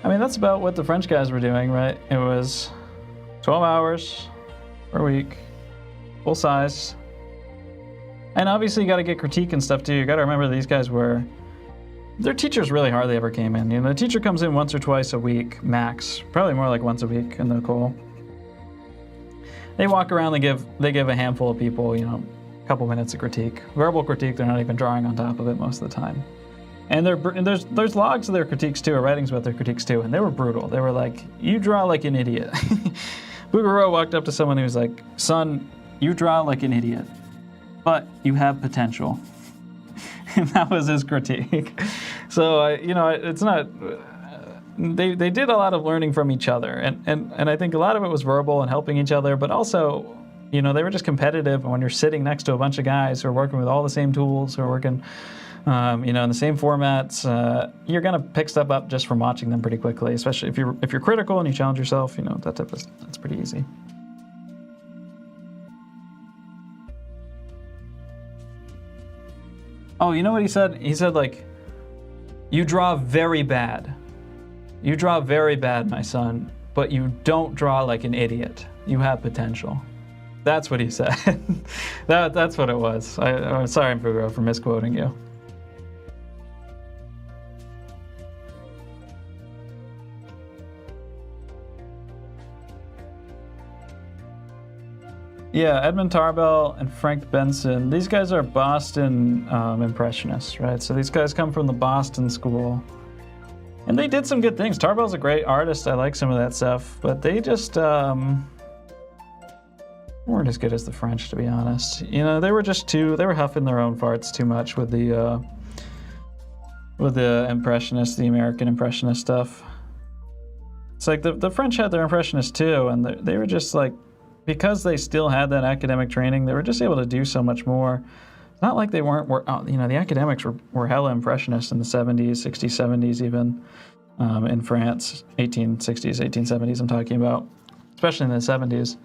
A: I mean, that's about what the French guys were doing, right? It was 12 hours per week, full size. And obviously you got to get critique and stuff too. You got to remember these guys were, their teachers really hardly ever came in. You know, the teacher comes in once or twice a week, max. Probably more like once a week in the Cole. They walk around, they give a handful of people, you know, a couple minutes of critique. Verbal critique, they're not even drawing on top of it most of the time. And there's logs of their critiques too, or writings about their critiques too, and they were brutal. They were like, you draw like an idiot. Bouguereau walked up to someone who was like, son, you draw like an idiot, but you have potential. And that was his critique. So, you know, it's not, they did a lot of learning from each other. And I think a lot of it was verbal and helping each other, but also, you know, they were just competitive. And when you're sitting next to a bunch of guys who are working with all the same tools, who are working, you know, in the same formats, you're going to pick stuff up just from watching them pretty quickly, especially if you're critical and you challenge yourself, you know, that's pretty easy. Oh, you know what he said? He said, like, you draw very bad. You draw very bad, my son, but you don't draw like an idiot. You have potential. That's what he said. That's what it was. I'm sorry, Bouguereau, for misquoting you. Yeah, Edmund Tarbell and Frank Benson. These guys are Boston Impressionists, right? So these guys come from the Boston school. And they did some good things. Tarbell's a great artist. I like some of that stuff. But they just weren't as good as the French, to be honest. You know, they were huffing their own farts too much with the Impressionist, the American Impressionist stuff. It's like the French had their Impressionists too, and they were just like, because they still had that academic training, they were just able to do so much more. It's not like they weren't, you know, the academics were hella impressionists in the 70s, 60s, 70s even, in France, 1860s, 1870s I'm talking about, especially in the 70s,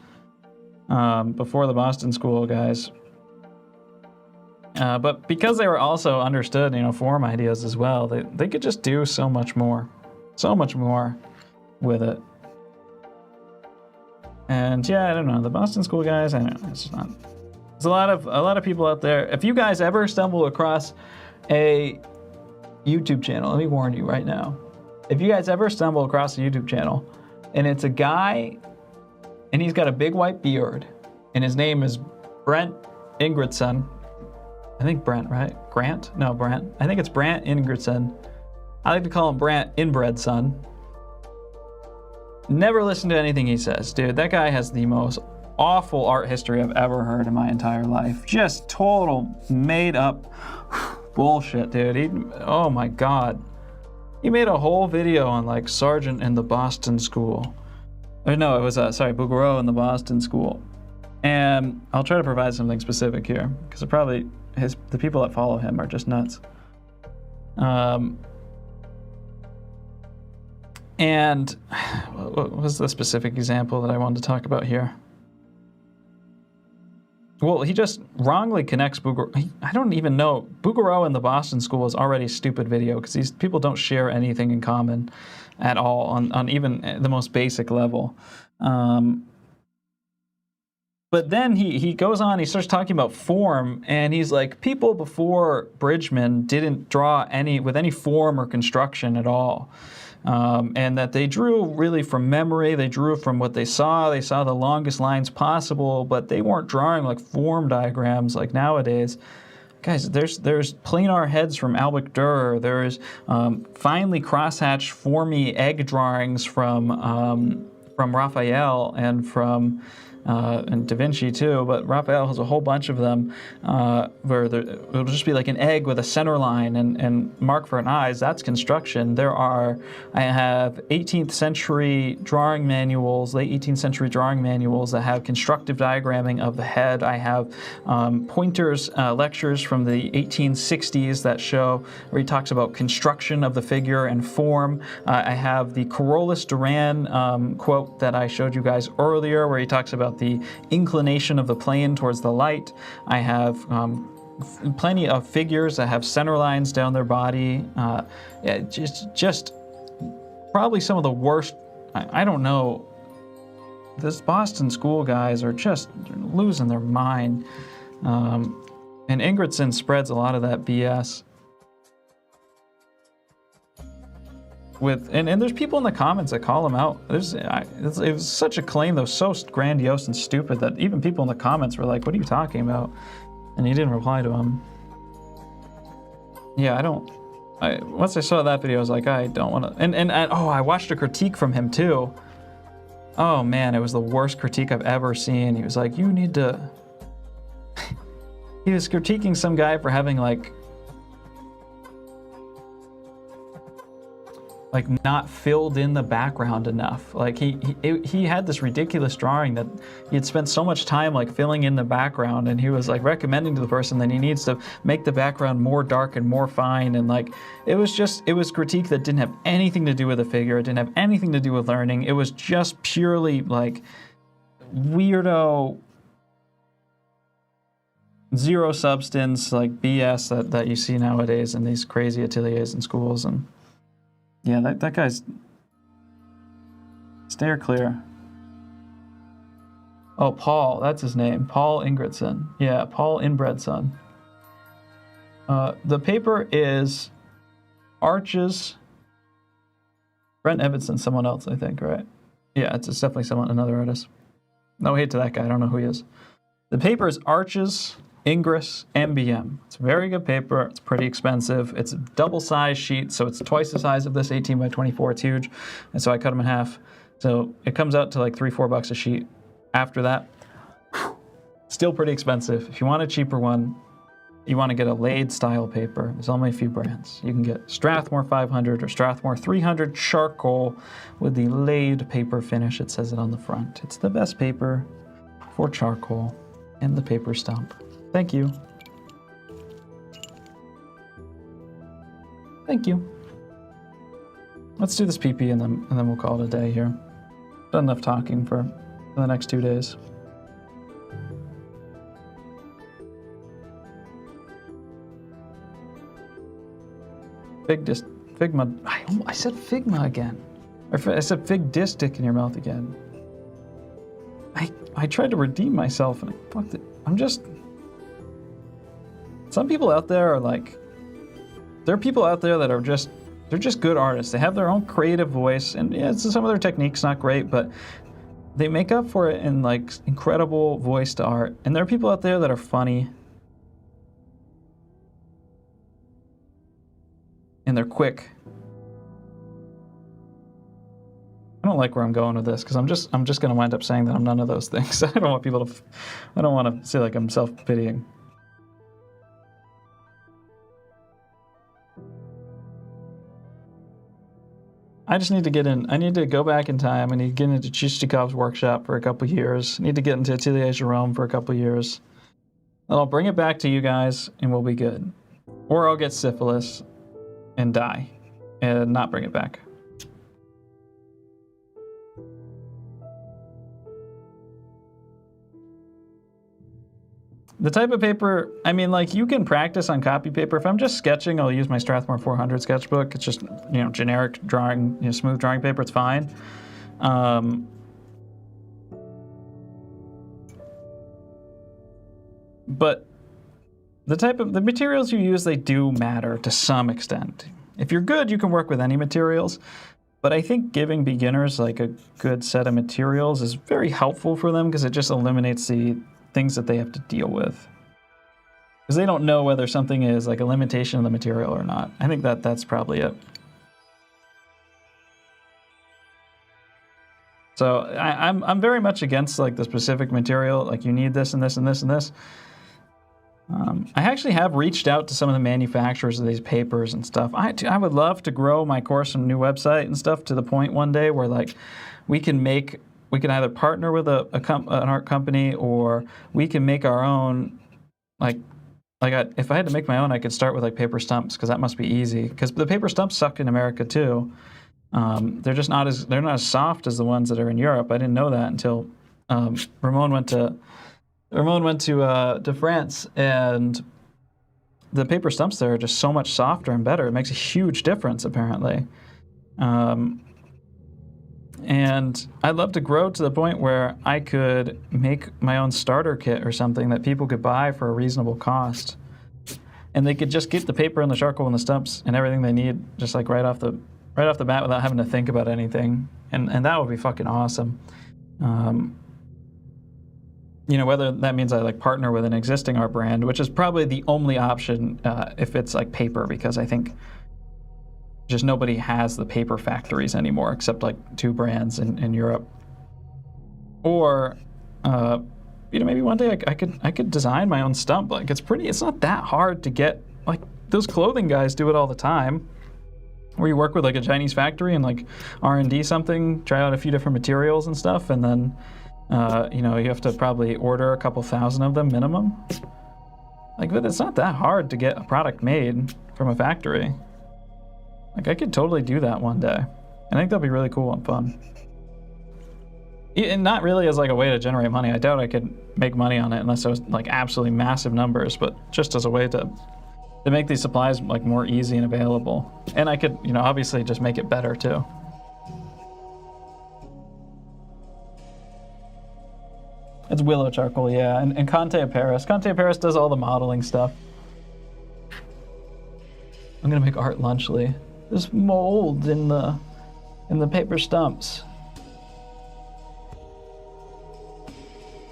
A: before the Boston School guys. But because they were also understood, you know, form ideas as well, they could just do so much more with it. And yeah, I don't know, the Boston School guys, I don't know, it's just not. There's a lot of people out there. If you guys ever stumble across a YouTube channel, let me warn you right now. If you guys ever stumble across a YouTube channel and it's a guy and he's got a big white beard and his name is Brent Ingridson. I think Brent, right? Grant? No, Brent. I think it's Brant Ingridson. I like to call him Brant Inbred Son. Never listen to anything he says, dude. That guy has the most awful art history I've ever heard in my entire life. Just total made up bullshit, dude. Oh my God. He made a whole video on like Sargent and the Boston School. Or no, it was, Bouguereau and the Boston School. And I'll try to provide something specific here, because the people that follow him are just nuts. And what was the specific example that I wanted to talk about here? Well, he just wrongly connects Bouguereau. I don't even know. Bouguereau and the Boston School is already a stupid video because these people don't share anything in common at all on even the most basic level. But then he goes on, he starts talking about form, and he's like, people before Bridgman didn't draw with any form or construction at all. And that they drew really from memory, they drew from what they saw the longest lines possible, but they weren't drawing like form diagrams like nowadays. Guys, there's planar heads from Albert Dürer, there's finely crosshatched formy egg drawings from Raphael and from and Da Vinci too, but Raphael has a whole bunch of them where it'll just be like an egg with a center line and mark for an eyes. That's construction. I have 18th century drawing manuals, late 18th century drawing manuals that have constructive diagramming of the head. I have Pointer's lectures from the 1860s that show where he talks about construction of the figure and form. I have the Carolus Duran quote that I showed you guys earlier where he talks about the inclination of the plane towards the light. I have plenty of figures that have center lines down their body. Just probably some of the worst. I don't know. This Boston school guys are just losing their mind. And Ingridson spreads a lot of that BS. And there's people in the comments that call him out. It was such a claim that was so grandiose and stupid that even people in the comments were like, what are you talking about? And he didn't reply to him. Yeah, once I saw that video, I was like, I don't want to. And I watched a critique from him too. Oh man, it was the worst critique I've ever seen. He was like, you need to. He was critiquing some guy for having like not filled in the background enough. Like he had this ridiculous drawing that he had spent so much time like filling in the background, and he was like recommending to the person that he needs to make the background more dark and more fine, and like it was critique that didn't have anything to do with the figure. It didn't have anything to do with learning. It was just purely like weirdo, zero substance, like BS that you see nowadays in these crazy ateliers and schools. And yeah, that guy's... Steer clear. Oh, Paul, that's his name. Paul Ingridson. Yeah, Paul Inbred's son. The paper is Arches... Brent Evanson, someone else, I think, right? Yeah, it's definitely another artist. No hate to that guy, I don't know who he is. The paper is Arches Ingres MBM. It's a very good paper. It's pretty expensive. It's a double-sized sheet, so it's twice the size of this 18 by 24. It's huge, and so I cut them in half. So it comes out to like $3-4 a sheet. After that, still pretty expensive. If you want a cheaper one, you want to get a laid style paper. There's only a few brands. You can get Strathmore 500 or Strathmore 300 charcoal with the laid paper finish. It says it on the front. It's the best paper for charcoal and the paper stump. Thank you. Thank you. Let's do this PP and then we'll call it a day here. Done enough talking for the next 2 days. Figma. I said Figma again. I said fig disc in your mouth again. I tried to redeem myself and I fucked it. Some people out there are like, there are people out there that are they're just good artists. They have their own creative voice, and yeah, some of their technique's not great, but they make up for it in like incredible voice to art. And there are people out there that are funny, and they're quick. I don't like where I'm going with this because I'm just going to wind up saying that I'm none of those things. I don't want to say like I'm self-pitying. I just need to get in. I need to go back in time. I need to get into Chistikov's workshop for a couple years. I need to get into Atelier Jerome for a couple years. And I'll bring it back to you guys, and we'll be good. Or I'll get syphilis and die and not bring it back. The type of paper, I mean, like, you can practice on copy paper. If I'm just sketching, I'll use my Strathmore 400 sketchbook. It's just, generic drawing, smooth drawing paper. It's fine. But the materials you use, they do matter to some extent. If you're good, you can work with any materials. But I think giving beginners, like, a good set of materials is very helpful for them because it just eliminates the things that they have to deal with, because they don't know whether something is like a limitation of the material or not. I think that's probably it. So I'm very much against like the specific material, like you need this and this and this and this. I actually have reached out to some of the manufacturers of these papers and stuff. I would love to grow my course and new website and stuff to the point one day where like we can either partner with an art company, or we can make our own. If I had to make my own, I could start with like paper stumps, because that must be easy. Because the paper stumps suck in America too. They're not as soft as the ones that are in Europe. I didn't know that until Ramon went to France, and the paper stumps there are just so much softer and better. It makes a huge difference apparently. And I'd love to grow to the point where I could make my own starter kit or something that people could buy for a reasonable cost. And they could just get the paper and the charcoal and the stumps and everything they need just like right off the bat without having to think about anything. And that would be fucking awesome. Whether that means I like partner with an existing art brand, which is probably the only option if it's like paper, because I think just nobody has the paper factories anymore except like 2 brands in Europe. Or maybe one day I could design my own stump. Like it's not that hard to get. Like those clothing guys do it all the time, where you work with like a Chinese factory and like R&D something, try out a few different materials and stuff, and then you have to probably order a couple thousand of them minimum. Like, but it's not that hard to get a product made from a factory. Like I could totally do that one day. I think that'd be really cool and fun. And not really as like a way to generate money. I doubt I could make money on it unless it was like absolutely massive numbers, but just as a way to make these supplies like more easy and available. And I could, obviously just make it better too. It's willow charcoal, yeah, and Conte of Paris. Conte of Paris does all the modeling stuff. I'm gonna make art lunchly. There's mold in the paper stumps.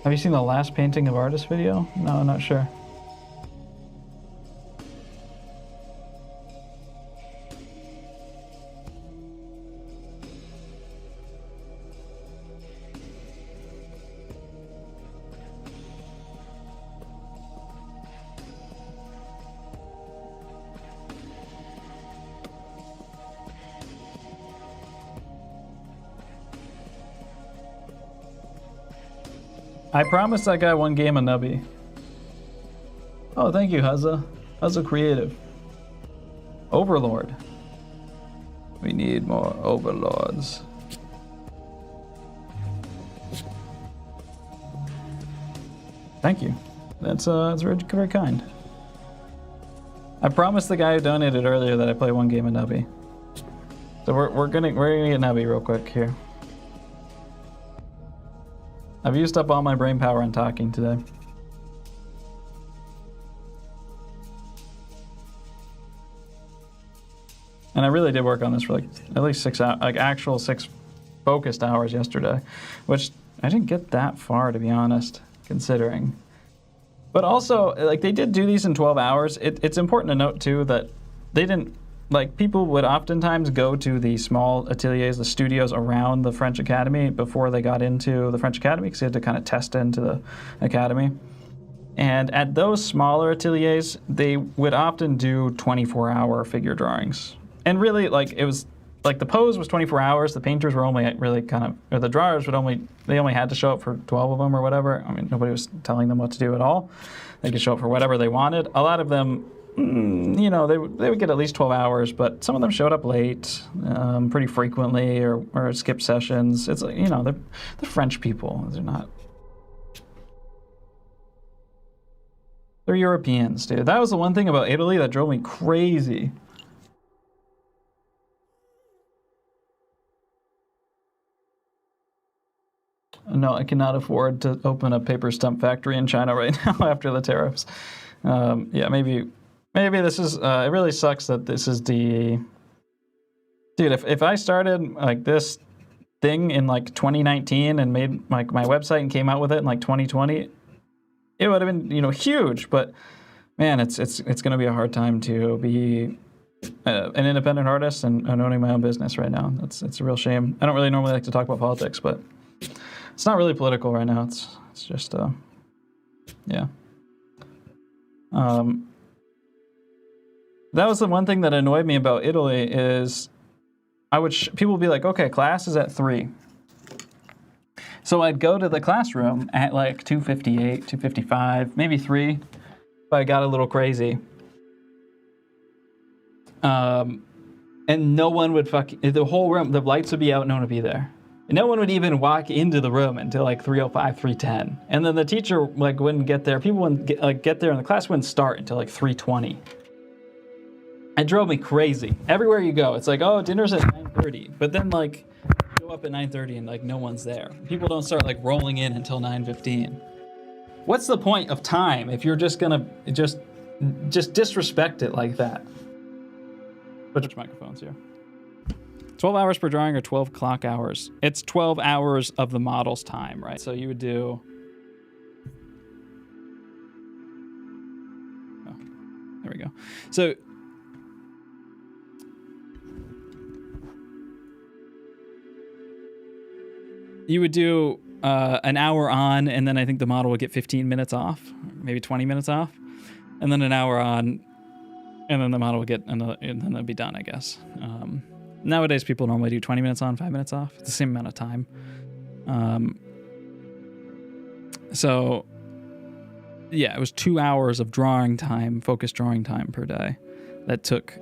A: Have you seen the last painting of artist video? No, I'm not sure. I promised that guy one game of Nubby. Oh, thank you, Huzza. Huzza Creative. Overlord. We need more overlords. Thank you. That's very, very kind. I promised the guy who donated earlier that I play one game of Nubby. So we're gonna get Nubby real quick here. I've used up all my brain power on talking today. And I really did work on this for like at least 6 hours, like actual 6 focused hours yesterday, which I didn't get that far, to be honest, considering. But also, like, they did do these in 12 hours. It's important to note too that they didn't, like, people would oftentimes go to the small ateliers, the studios around the French Academy before they got into the French Academy, because they had to kind of test into the Academy. And at those smaller ateliers, they would often do 24-hour figure drawings. And really, like, it was, like, the pose was 24 hours. The painters were only really kind of, or the drawers they only had to show up for 12 of them or whatever. I mean, nobody was telling them what to do at all. They could show up for whatever they wanted. A lot of them, they would get at least 12 hours, but some of them showed up late pretty frequently or skipped sessions. It's like, they're French people. They're Europeans, dude. That was the one thing about Italy that drove me crazy. No, I cannot afford to open a paper stump factory in China right now after the tariffs. Yeah, maybe this is, it really sucks that this is the, dude, if I started like this thing in like 2019 and made like my website and came out with it in like 2020, it would have been, huge. But man, it's going to be a hard time to be an independent artist and owning my own business right now. It's a real shame. I don't really normally like to talk about politics, but it's not really political right now. It's just, yeah. That was the one thing that annoyed me about Italy is people would be like, okay, class is at 3. So I'd go to the classroom at like 2:58, 2:55, maybe 3, if I got a little crazy. And no one would the whole room, the lights would be out, no one would be there. And no one would even walk into the room until like 3:05, 3:10. And then the teacher like wouldn't get there. People wouldn't get there, and the class wouldn't start until like 3:20. It drove me crazy. Everywhere you go, it's like, oh, dinner's at 9:30. But then like show up at 9:30 and like no one's there. People don't start like rolling in until 9:15. What's the point of time if you're just gonna just disrespect it like that? Which microphones here? 12 hours per drawing or 12 clock hours? It's 12 hours of the model's time, right? So you would do... Oh, there we go. So... You would do an hour on, and then I think the model would get 15 minutes off, maybe 20 minutes off, and then an hour on, and then the model would get another, and then it'd be done, I guess. Nowadays, people normally do 20 minutes on, 5 minutes off. It's the same amount of time. So, yeah, it was 2 hours of drawing time, focused drawing time per day. That took,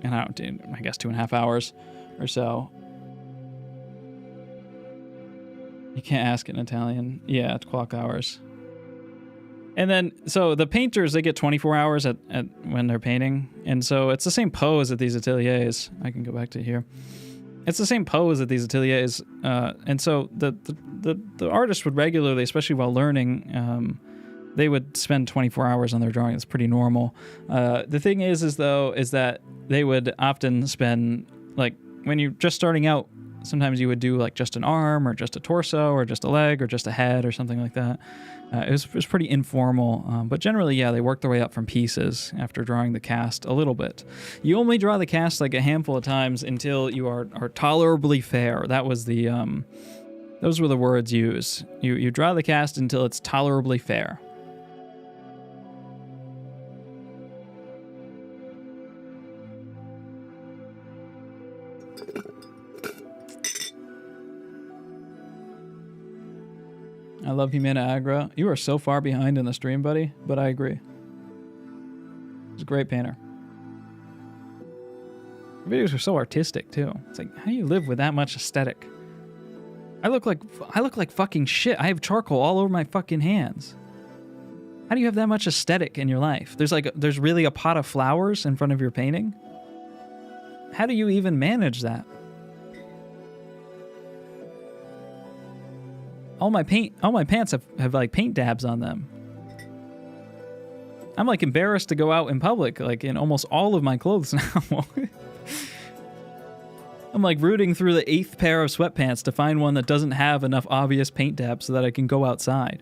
A: I guess 2.5 hours or so. You can't ask it in Italian. Yeah, it's clock hours. And then, so the painters, they get 24 hours at when they're painting. And so it's the same pose at these ateliers. I can go back to here. It's the same pose at these ateliers. And so the artist would regularly, especially while learning, they would spend 24 hours on their drawing. It's pretty normal. The thing is that they would often spend, like, when you're just starting out, sometimes you would do like just an arm or just a torso or just a leg or just a head or something like that. It was pretty informal, but generally, yeah, they work their way up from pieces after drawing the cast a little bit. You only draw the cast like a handful of times until you are tolerably fair. That was the those were the words used. You draw the cast until it's tolerably fair. I love Humana Agra. You are so far behind in the stream, buddy, but I agree. He's a great painter. Your videos are so artistic too. It's like, how do you live with that much aesthetic? I look like fucking shit. I have charcoal all over my fucking hands. How do you have that much aesthetic in your life? There's really a pot of flowers in front of your painting? How do you even manage that? All my pants have like paint dabs on them. I'm like embarrassed to go out in public, like in almost all of my clothes now. I'm like rooting through the 8th pair of sweatpants to find one that doesn't have enough obvious paint dabs so that I can go outside.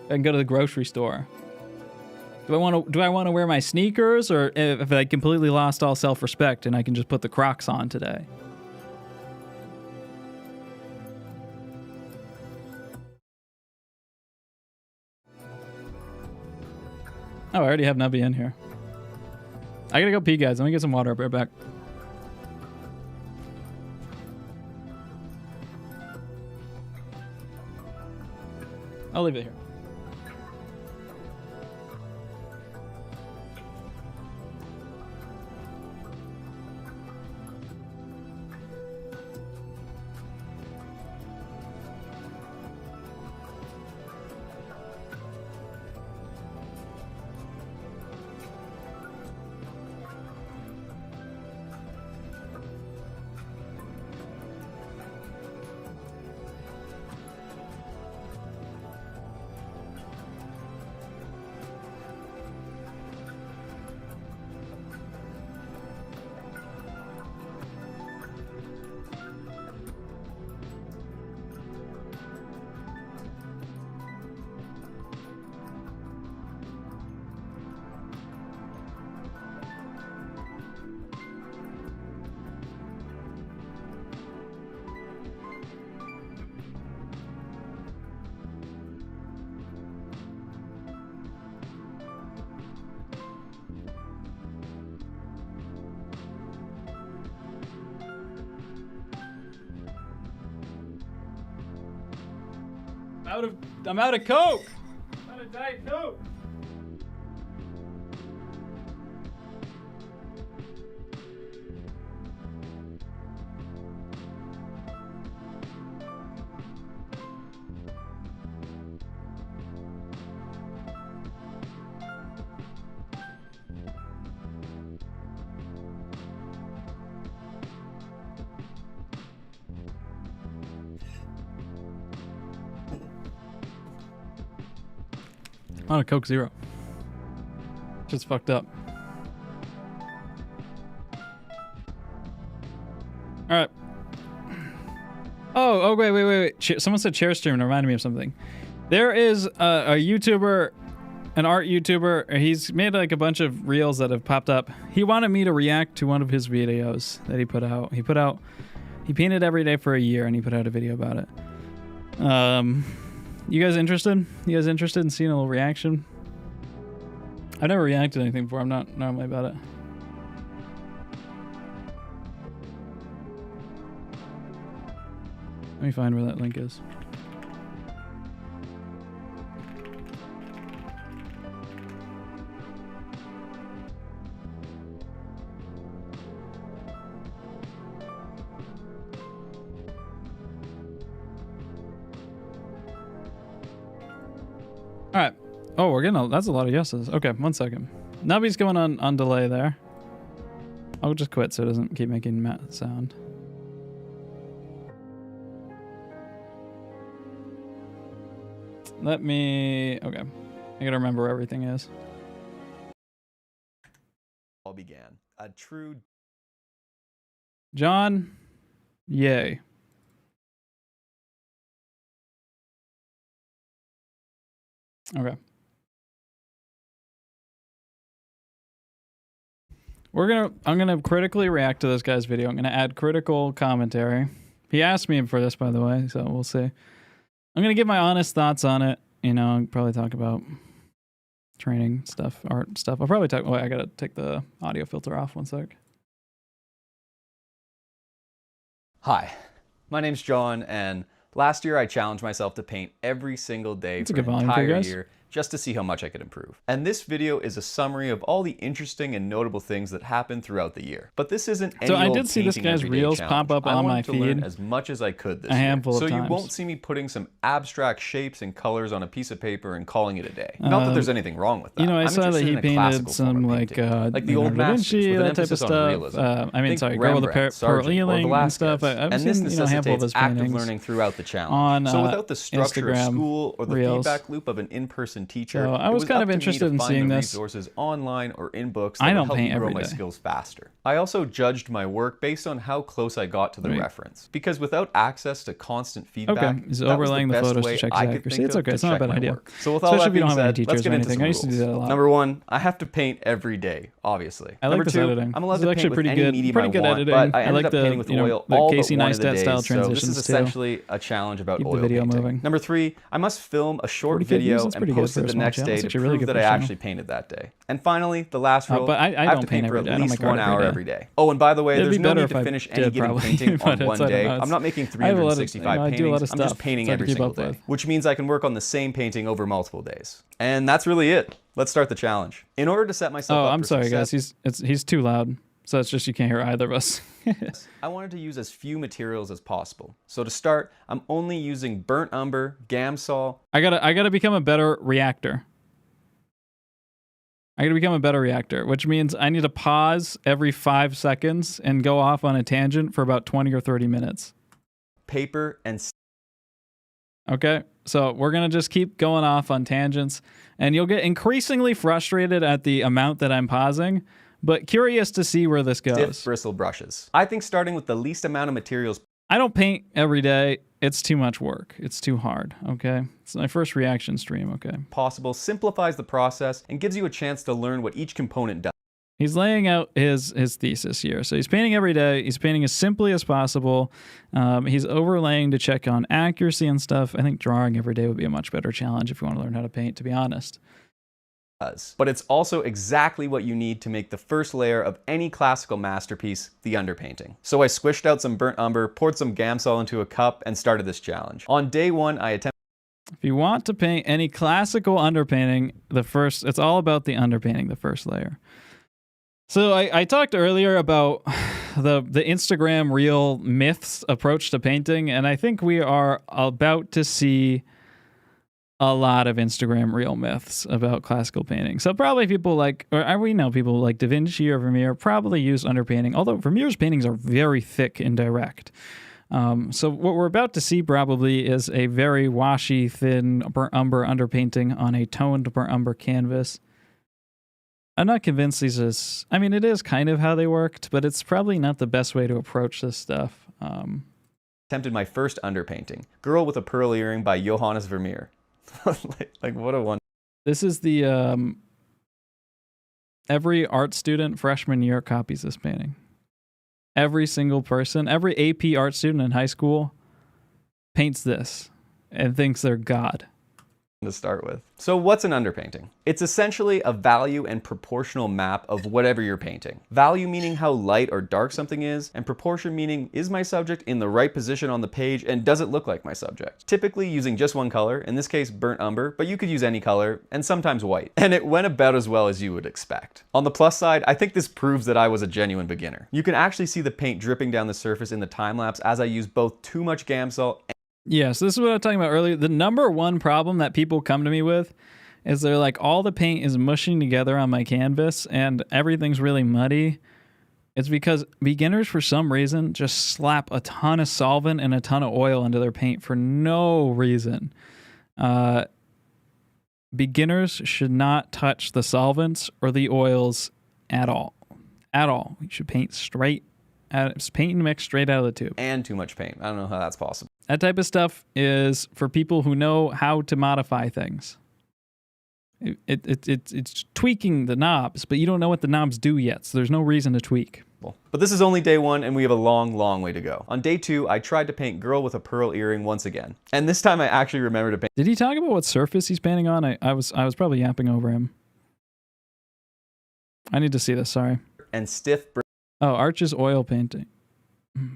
A: I can go to the grocery store. Do I want to wear my sneakers, or if I completely lost all self-respect and I can just put the Crocs on today? Oh, I already have Nubby in here. I gotta go pee, guys. Let me get some water. I'll be right back. I'll leave it here. I'm out of Coke. I'm out of Diet Coke. On a Coke Zero. Just fucked up. All right. Oh, wait. Someone said chair stream and reminded me of something. There is a YouTuber, an art YouTuber. He's made like a bunch of reels that have popped up. He wanted me to react to one of his videos that he put out. He painted every day for a year and he put out a video about it. You guys interested? You guys interested in seeing a little reaction? I've never reacted to anything before. I'm not normally about it. Let me find where that link is. All right. Oh, we're getting that's a lot of yeses. Okay, 1 second. Nubby's going on delay there. I'll just quit so it doesn't keep making sound. Let me... Okay. I gotta remember where everything is.
C: All began. A true...
A: John, yay. Okay. I'm gonna critically react to this guy's video. I'm gonna add critical commentary. He asked me for this, by the way, so we'll see. I'm gonna give my honest thoughts on it. You know, I'll probably talk about training stuff, art stuff. I'll probably talk... Wait, I gotta take the audio filter off 1 sec.
C: Hi, my name's John, and last year I challenged myself to paint every single day for an entire year just to see how much I could improve. And this video is a summary of all the interesting and notable things that happened throughout the year. But this isn't any
A: So I did see this guy's reels pop up on my feed.
C: I wanted to learn as much as I could this
A: a handful
C: year.
A: of
C: So
A: times.
C: You won't see me putting some abstract shapes and colors on a piece of paper and calling it a day. Not that there's anything wrong with that.
A: You know, I saw that he painted some like
C: the old
A: Da Vinci, that type of stuff. I mean, sorry, Girl with the Pearl Earring and stuff. I've seen a handful of his paintings
C: learning throughout the challenge. So without the structure of school or the feedback loop of an in-person teacher,
A: I was kind of interested in seeing this.
C: Resources online or in books that would help me grow my skills faster. I also judged my work based on how close I got to the reference, because without access to constant feedback,
A: he's overlaying the photos to check his accuracy. It's okay. It's not a bad idea.
C: So with all that being said, let's get into some
A: I used to do that a lot.
C: Number one, I have to paint every day, obviously.
A: I like this editing.
C: I'm allowed to paint with any medium I want, but I ended up painting with oil all but one of the days, so this is essentially a challenge about oil painting. Number three, I must film a short video and post it the next day to prove that I actually painted that day. And finally, the last rule, I have to paint for at least 1 hour every day. Oh, and by the way, there's no need to finish any given painting on one day. I'm not making 365 paintings, I'm just painting every single day, which means I can work on the same painting over multiple days. And that's really it. Let's start the challenge. In order to set myself up for
A: I'm sorry, guys. He's too loud. So it's just you can't hear either of us.
C: I wanted to use as few materials as possible. So to start, I'm only using burnt umber, Gamsol.
A: I gotta become a better reactor. Which means I need to pause every 5 seconds and go off on a tangent for about 20 or 30 minutes.
C: Paper and...
A: Okay, so we're gonna just keep going off on tangents, and you'll get increasingly frustrated at the amount that I'm pausing, but curious to see where this goes.
C: Stiff bristle brushes. I think starting with the least amount of materials...
A: I don't paint every day. It's too much work. It's too hard, okay? It's my first reaction stream, okay?
C: Possible, simplifies the process, and gives you a chance to learn what each component does.
A: He's laying out his thesis here. So he's painting every day. He's painting as simply as possible. He's overlaying to check on accuracy and stuff. I think drawing every day would be a much better challenge if you want to learn how to paint, to be honest.
C: But it's also exactly what you need to make the first layer of any classical masterpiece, the underpainting. So I squished out some burnt umber, poured some Gamsol into a cup, and started this challenge. On day one, I attempted...
A: If you want to paint any classical underpainting, it's all about the underpainting, the first layer. So I talked earlier about the Instagram reel myths approach to painting, and I think we are about to see a lot of Instagram reel myths about classical painting. So probably people we know people like Da Vinci or Vermeer probably use underpainting, although Vermeer's paintings are very thick and direct. So what we're about to see probably is a very washy, thin burnt umber underpainting on a toned burnt umber canvas. I'm not convinced these is... I mean, it is kind of how they worked, but it's probably not the best way to approach this stuff.
C: Attempted my first underpainting. Girl with a Pearl Earring by Johannes Vermeer. Like, what a one.
A: This is the... every art student freshman year copies this painting. Every single person, every AP art student in high school paints this and thinks they're God.
C: To start with. So what's an underpainting? It's essentially a value and proportional map of whatever you're painting. Value meaning how light or dark something is, and proportion meaning is my subject in the right position on the page and does it look like my subject? Typically using just one color, in this case burnt umber, but you could use any color, and sometimes white. And it went about as well as you would expect. On the plus side, I think this proves that I was a genuine beginner. You can actually see the paint dripping down the surface in the time lapse as I use both too much Gamsol.
A: Yes, this is what I was talking about earlier. The number one problem that people come to me with is they're like, all the paint is mushing together on my canvas and everything's really muddy. It's because beginners, for some reason, just slap a ton of solvent and a ton of oil into their paint for no reason. Beginners should not touch the solvents or the oils at all. At all. You should paint straight. It's paint and mix straight out of the tube.
C: And too much paint. I don't know how that's possible.
A: That type of stuff is for people who know how to modify things. It's tweaking the knobs, but you don't know what the knobs do yet, so there's no reason to tweak.
C: But this is only day one, and we have a long, long way to go. On day two, I tried to paint Girl with a Pearl Earring once again. And this time I actually remembered to paint.
A: Did he talk about what surface he's painting on? I was probably yapping over him. I need to see this, sorry.
C: And stiff.
A: Oh, Arches oil painting.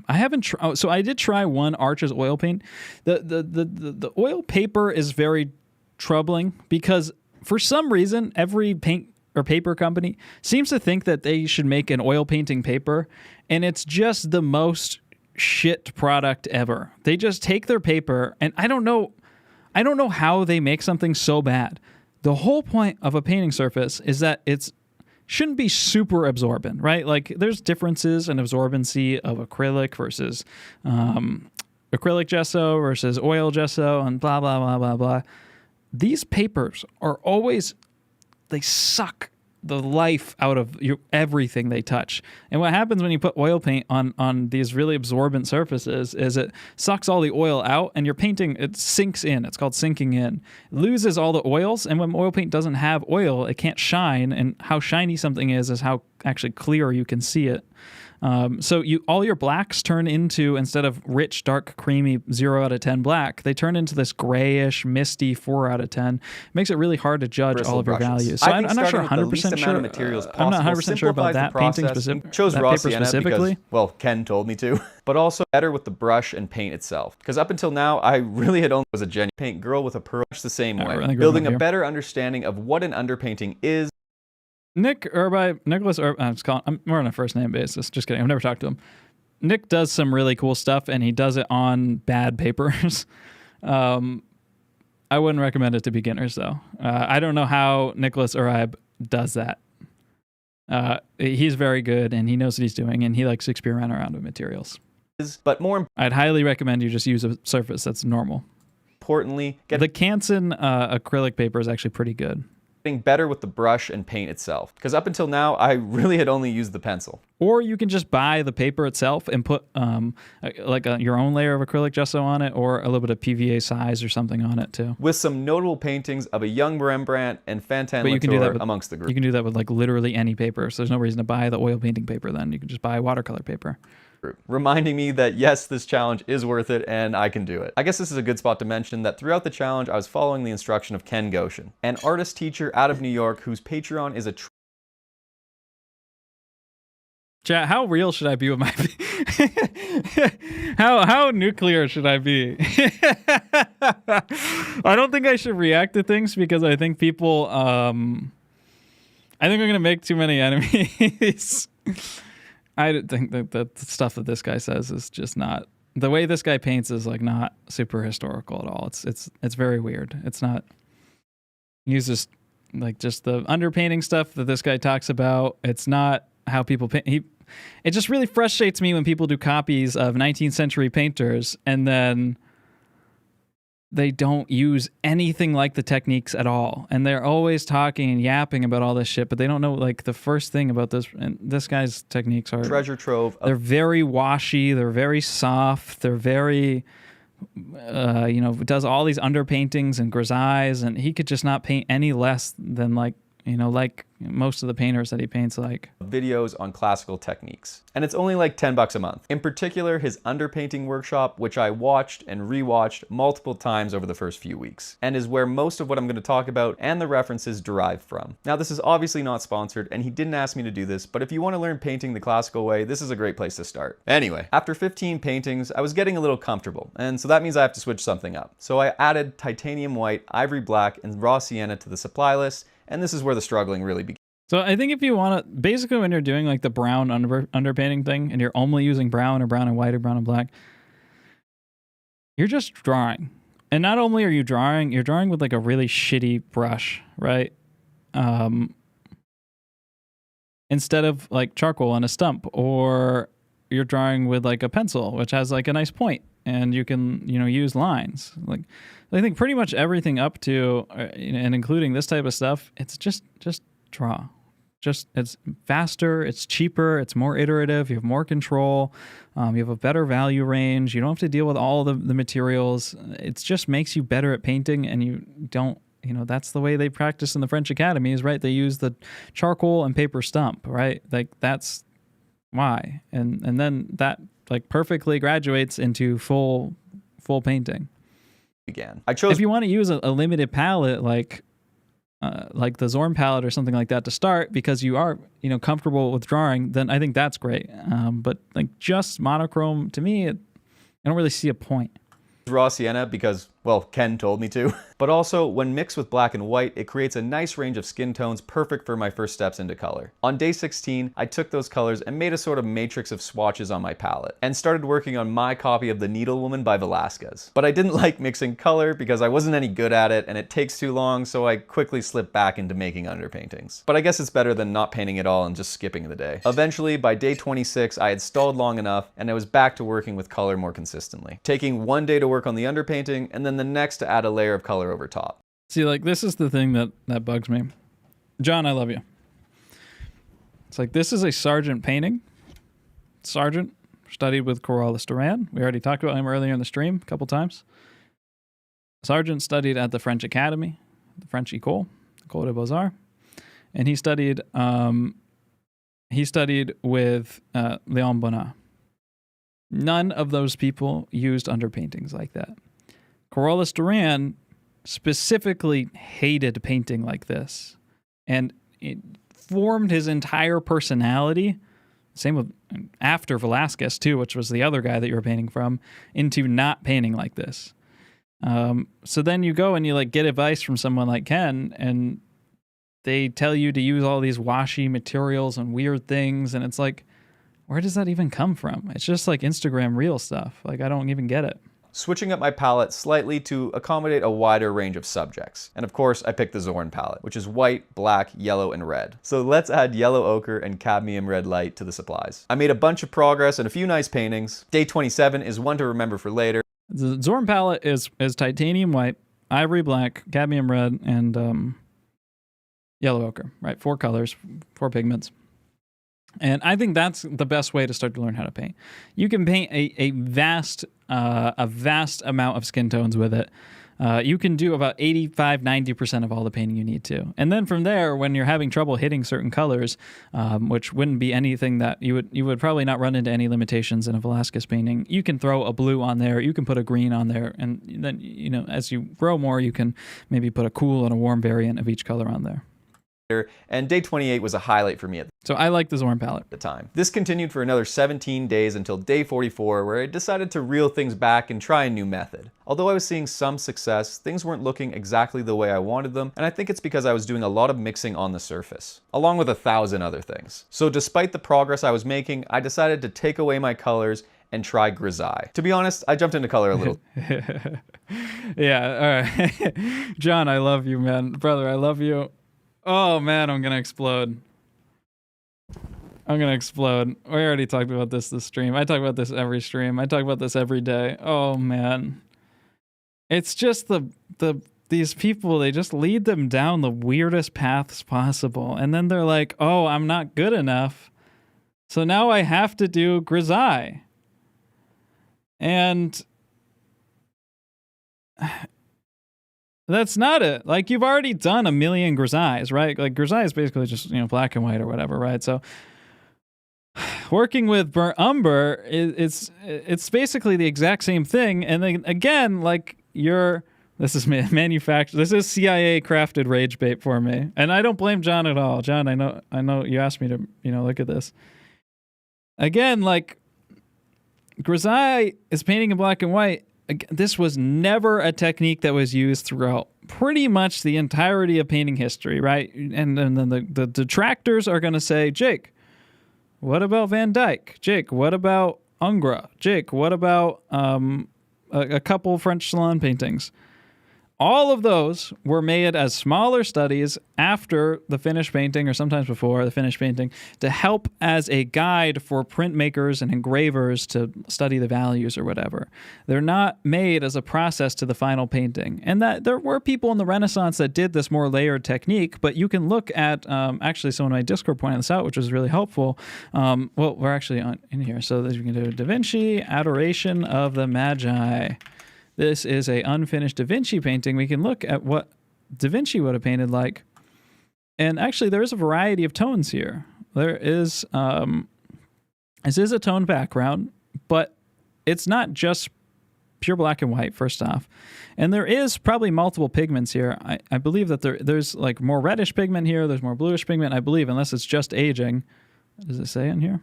A: I haven't tried. So I did try one Arches oil paint. The oil paper is very troubling because for some reason every paint or paper company seems to think that they should make an oil painting paper, and it's just the most shit product ever. They just take their paper, and I don't know how they make something so bad. The whole point of a painting surface is that it's shouldn't be super absorbent, right? Like there's differences in absorbency of acrylic versus acrylic gesso versus oil gesso and blah, blah, blah, blah, blah. These papers are always, they suck the life out of everything they touch. And what happens when you put oil paint on these really absorbent surfaces is it sucks all the oil out and your painting, it sinks in. It's called sinking in. It loses all the oils, and when oil paint doesn't have oil, it can't shine, and how shiny something is how actually clear you can see it. So all your blacks turn into, instead of rich, dark, creamy 0 out of 10 black, they turn into this grayish, misty 4 out of 10. It makes it really hard to judge all of your values. So I'm not sure 100% sure. I'm not 100% sure about that painting specifically.
C: Chose raw sienna because, well, Ken told me to. But also better with the brush and paint itself. Because up until now, I really had only was a genuine paint Girl with a Pearl the same way. Building a better understanding of what an underpainting is. Nicholas, we're on a first name basis. Just kidding. I've never talked to him. Nick does some really cool stuff, and he does it on bad papers. I wouldn't recommend it to beginners, though. I don't know how Nicholas Uraib does that. He's very good, and he knows what he's doing, and he likes to experiment around with materials. But I'd highly recommend you just use a surface that's normal. Importantly, the Canson acrylic paper is actually pretty good. Better with the brush and paint itself, because up until now I really had only used the pencil. Or you can just buy the paper itself and put your own layer of acrylic gesso on it, or a little bit of PVA size or something on it too. With some notable paintings of a young Rembrandt and Fantin Latour amongst the group. You can do that with like literally any paper, so there's no reason to buy the oil painting paper then. You can just buy watercolor paper. Reminding me that yes, this challenge is worth it and I can do it. I guess this is a good spot to mention that throughout the challenge I was following the instruction of Ken Goshen, an artist teacher out of New York whose Patreon is a Chat, how real should I be with my how nuclear should I be? I don't think I should react to things because I think people I think I'm gonna make too many enemies. I think that the stuff that this guy says is just not, the way this guy paints is like not super historical at all. It's very weird. It's not, he uses like just the underpainting stuff that this guy talks about. It's not
A: how people paint. It just really frustrates me when people do copies of 19th century painters and then they don't use anything like the techniques at all. And they're always talking and yapping about all this shit, but they don't know like the first thing about this. And this guy's techniques are
C: treasure trove.
A: They're very washy. They're very soft. They're very, does all these underpaintings and grisailles, and he could just not paint any less than like most of the painters that he paints like.
C: Videos on classical techniques. And it's only like $10 a month. In particular, his underpainting workshop, which I watched and rewatched multiple times over the first few weeks, and is where most of what I'm going to talk about and the references derive from. Now, this is obviously not sponsored, and he didn't ask me to do this, but if you want to learn painting the classical way, this is a great place to start. Anyway, after 15 paintings, I was getting a little comfortable, and so that means I have to switch something up. So I added titanium white, ivory black, and raw sienna to the supply list, and this is where the struggling really began.
A: So I think if you want to, basically when you're doing like the brown underpainting thing and you're only using brown or brown and white or brown and black, you're just drawing. And not only are you drawing, you're drawing with like a really shitty brush, right? Instead of like charcoal on a stump, or you're drawing with like a pencil, which has like a nice point and you can, use lines. Like I think pretty much everything up to and including this type of stuff, it's just draw. It's faster, it's cheaper, it's more iterative, you have more control, you have a better value range, you don't have to deal with all the materials. It just makes you better at painting, and you don't, that's the way they practice in the French academies, right? They use the charcoal and paper stump, right? Like that's why. And then that like perfectly graduates into full painting. If you want to use a limited palette like the Zorn palette or something like that to start, because you are comfortable with drawing, then I think that's great. But like just monochrome, to me, I don't really see a point.
C: Raw sienna because, well, Ken told me to. But also, when mixed with black and white, it creates a nice range of skin tones perfect for my first steps into color. On day 16, I took those colors and made a sort of matrix of swatches on my palette, and started working on my copy of The Needle Woman by Velázquez. But I didn't like mixing color because I wasn't any good at it and it takes too long, so I quickly slipped back into making underpaintings. But I guess it's better than not painting at all and just skipping the day. Eventually, by day 26, I had stalled long enough and I was back to working with color more consistently, taking one day to work on the underpainting and then the next to add a layer of color over top.
A: See, like, this is the thing that bugs me. John, I love you. It's like, this is a Sargent painting. Sargent studied with Corrales Duran. We already talked about him earlier in the stream a couple times. Sargent studied at the French Academy, the French École des Beaux-Arts, and he studied with Léon Bonnat. None of those people used underpaintings like that. Corrales Duran specifically hated painting like this, and it formed his entire personality, same with after Velázquez too, which was the other guy that you were painting from, into not painting like this. So then you go and you like get advice from someone like Ken, and they tell you to use all these washy materials and weird things, and it's like, where does that even come from? It's just like Instagram reel stuff. Like, I don't even get it.
C: Switching up my palette slightly to accommodate a wider range of subjects. And of course, I picked the Zorn palette, which is white, black, yellow, and red. So let's add yellow ochre and cadmium red light to the supplies. I made a bunch of progress and a few nice paintings. Day 27 is one to remember for later.
A: The Zorn palette is titanium white, ivory black, cadmium red, and yellow ochre, right? 4 colors, 4 pigments. And I think that's the best way to start to learn how to paint. You can paint a vast amount of skin tones with it. You can do about 85-90% of all the painting you need to. And then from there, when you're having trouble hitting certain colors, which wouldn't be anything that you would probably not run into any limitations in a Velázquez painting, you can throw a blue on there, you can put a green on there, and then, as you grow more, you can maybe put a cool and a warm variant of each color on there.
C: And day 28 was a highlight for me
A: so I like the Zorn palette
C: at the time. This continued for another 17 days until day 44, where I decided to reel things back and try a new method. Although I was seeing some success, things weren't looking exactly the way I wanted them, and I think it's because I was doing a lot of mixing on the surface, along with 1,000 other things. So despite the progress I was making, I decided to take away my colors and try grisaille. To be honest, I jumped into color a little.
A: Yeah, all right. John, I love you, man. Brother, I love you. Oh man, I'm gonna explode. I'm going to explode. We already talked about this stream. I talk about this every stream. I talk about this every day. Oh, man. It's just these people, they just lead them down the weirdest paths possible. And then they're like, oh, I'm not good enough. So now I have to do grisaille. And that's not it. Like, you've already done a million grisailles, right? Like, grisaille is basically just, black and white or whatever, right? So working with burnt umber, it's basically the exact same thing. And then again, like, this is manufactured. This is CIA crafted rage bait for me, and I don't blame John at all. John, I know you asked me to look at this. Again, like, grisaille is painting in black and white. This was never a technique that was used throughout pretty much the entirety of painting history, right? And then the detractors are going to say, Jake, what about Van Dyck? Jake, what about Ingres? Jake, what about a couple French salon paintings? All of those were made as smaller studies after the finished painting, or sometimes before the finished painting, to help as a guide for printmakers and engravers to study the values or whatever. They're not made as a process to the final painting. And that there were people in the Renaissance that did this more layered technique, but you can look at, actually someone in my Discord pointed this out, which was really helpful. Well, we're actually in here. So you can do Da Vinci, Adoration of the Magi. This is a unfinished Da Vinci painting. We can look at what Da Vinci would have painted like. And actually, there is a variety of tones here. There is, this is a tone background, but it's not just pure black and white, first off. And there is probably multiple pigments here. I believe that there's like more reddish pigment here. There's more bluish pigment, I believe, unless it's just aging. Does it say in here?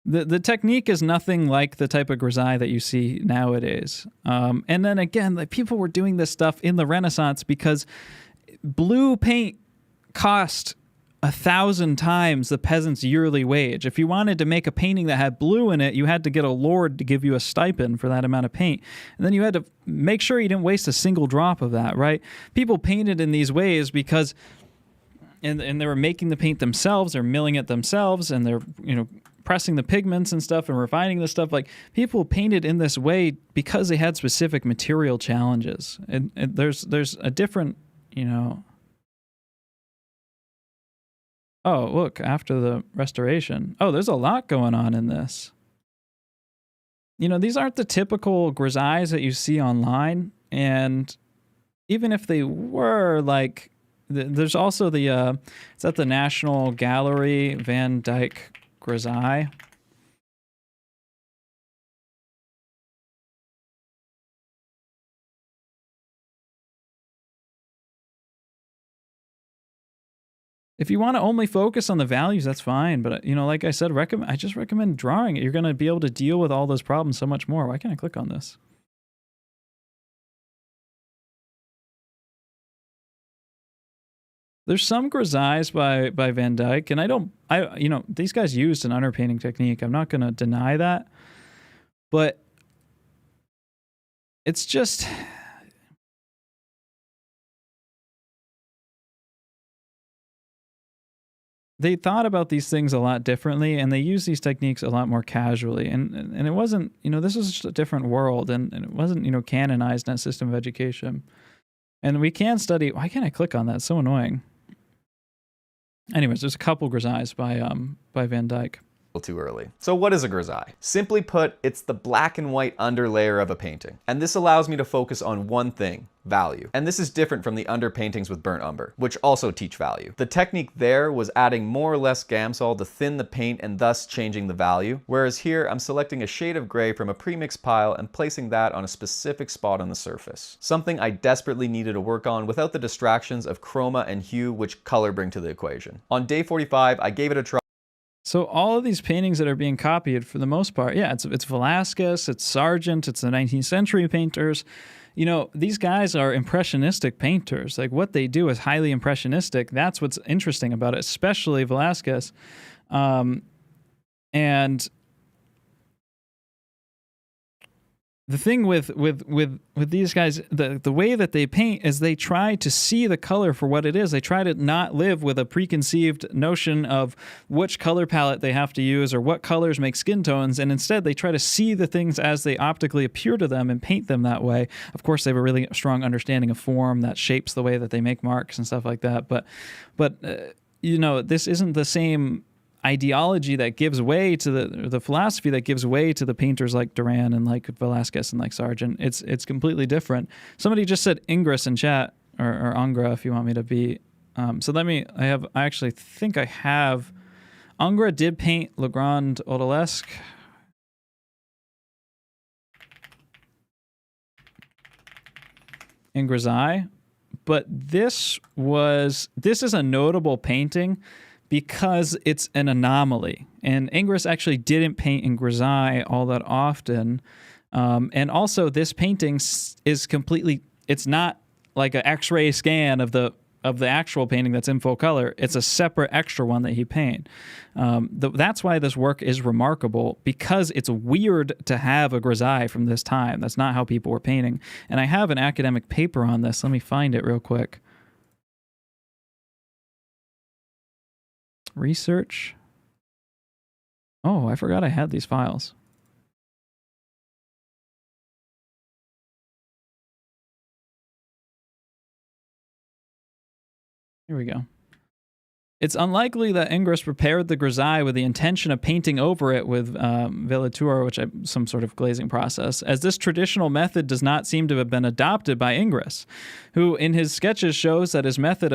A: The technique is nothing like the type of grisaille that you see nowadays. And then again, like, people were doing this stuff in the Renaissance because blue paint cost 1,000 times the peasant's yearly wage. If you wanted to make a painting that had blue in it, you had to get a lord to give you a stipend for that amount of paint. And then you had to make sure you didn't waste a single drop of that, right? People painted in these ways because, and they were making the paint themselves, they're milling it themselves, and they're, pressing the pigments and stuff and refining the stuff. Like, people painted in this way because they had specific material challenges. And there's a different, Oh, look, after the restoration. Oh, there's a lot going on in this. These aren't the typical grisailles that you see online. And even if they were, like, there's also it's at the National Gallery, Van Dyck grisaille. If you want to only focus on the values, that's fine. But, like I said, I just recommend drawing it. You're going to be able to deal with all those problems so much more. Why can't I click on this? There's some grisailles by Van Dyck, and these guys used an underpainting technique. I'm not going to deny that, but it's just, they thought about these things a lot differently, and they use these techniques a lot more casually. And it wasn't, this was just a different world, and it wasn't, canonized in a system of education. And we can study, why can't I click on that? It's so annoying. Anyways, there's a couple grisailles by Van Dyck.
C: Too early. So what is a grisaille? Simply put, it's the black and white underlayer of a painting. And this allows me to focus on one thing, value. And this is different from the underpaintings with burnt umber, which also teach value. The technique there was adding more or less Gamsol to thin the paint and thus changing the value. Whereas here, I'm selecting a shade of gray from a pre-mixed pile and placing that on a specific spot on the surface. Something I desperately needed to work on without the distractions of chroma and hue, which color bring to the equation. On day 45, I gave it a try.
A: So all of these paintings that are being copied, for the most part, yeah, it's Velázquez, it's Sargent, it's the 19th century painters. These guys are impressionistic painters. Like, what they do is highly impressionistic. That's what's interesting about it, especially Velázquez. And the thing with these guys, the way that they paint is they try to see the color for what it is. They try to not live with a preconceived notion of which color palette they have to use or what colors make skin tones, and instead they try to see the things as they optically appear to them and paint them that way. Of course, they have a really strong understanding of form that shapes the way that they make marks and stuff like that. But you know, this isn't the same ideology that gives way to the philosophy that gives way to the painters like Duran and like Velasquez and like Sargent. It's completely different. Somebody just said Ingres in chat, or Angra if you want me to be. So I actually think I have. Angra did paint Le Grand Odalisque. In Grisaille, but this is a notable painting because it's an anomaly. And Ingres actually didn't paint in Grisaille all that often. And also this painting is completely, it's not like an X-ray scan of the actual painting that's in full color. It's a separate extra one that he painted. That's why this work is remarkable, because it's weird to have a Grisaille from this time. That's not how people were painting. And I have an academic paper on this. Let me find it real quick. Research. Oh, I forgot I had these files. Here we go. It's unlikely that Ingres prepared the Grisaille with the intention of painting over it with velature, some sort of glazing process, as this traditional method does not seem to have been adopted by Ingres, who in his sketches shows that his method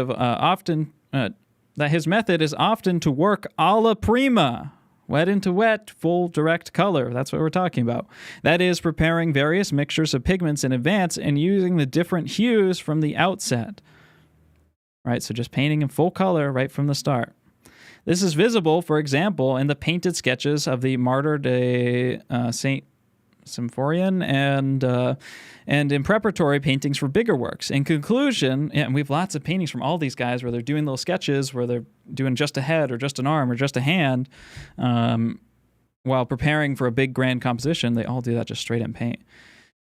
A: is often to work alla prima, wet into wet, full direct color. That's what we're talking about. That is, preparing various mixtures of pigments in advance and using the different hues from the outset. Right, so just painting in full color right from the start. This is visible, for example, in the painted sketches of the Martyr de Saint Symphorien and in preparatory paintings for bigger works. In conclusion, and we have lots of paintings from all these guys where they're doing little sketches where they're doing just a head or just an arm or just a hand while preparing for a big grand composition. They all do that just straight in paint.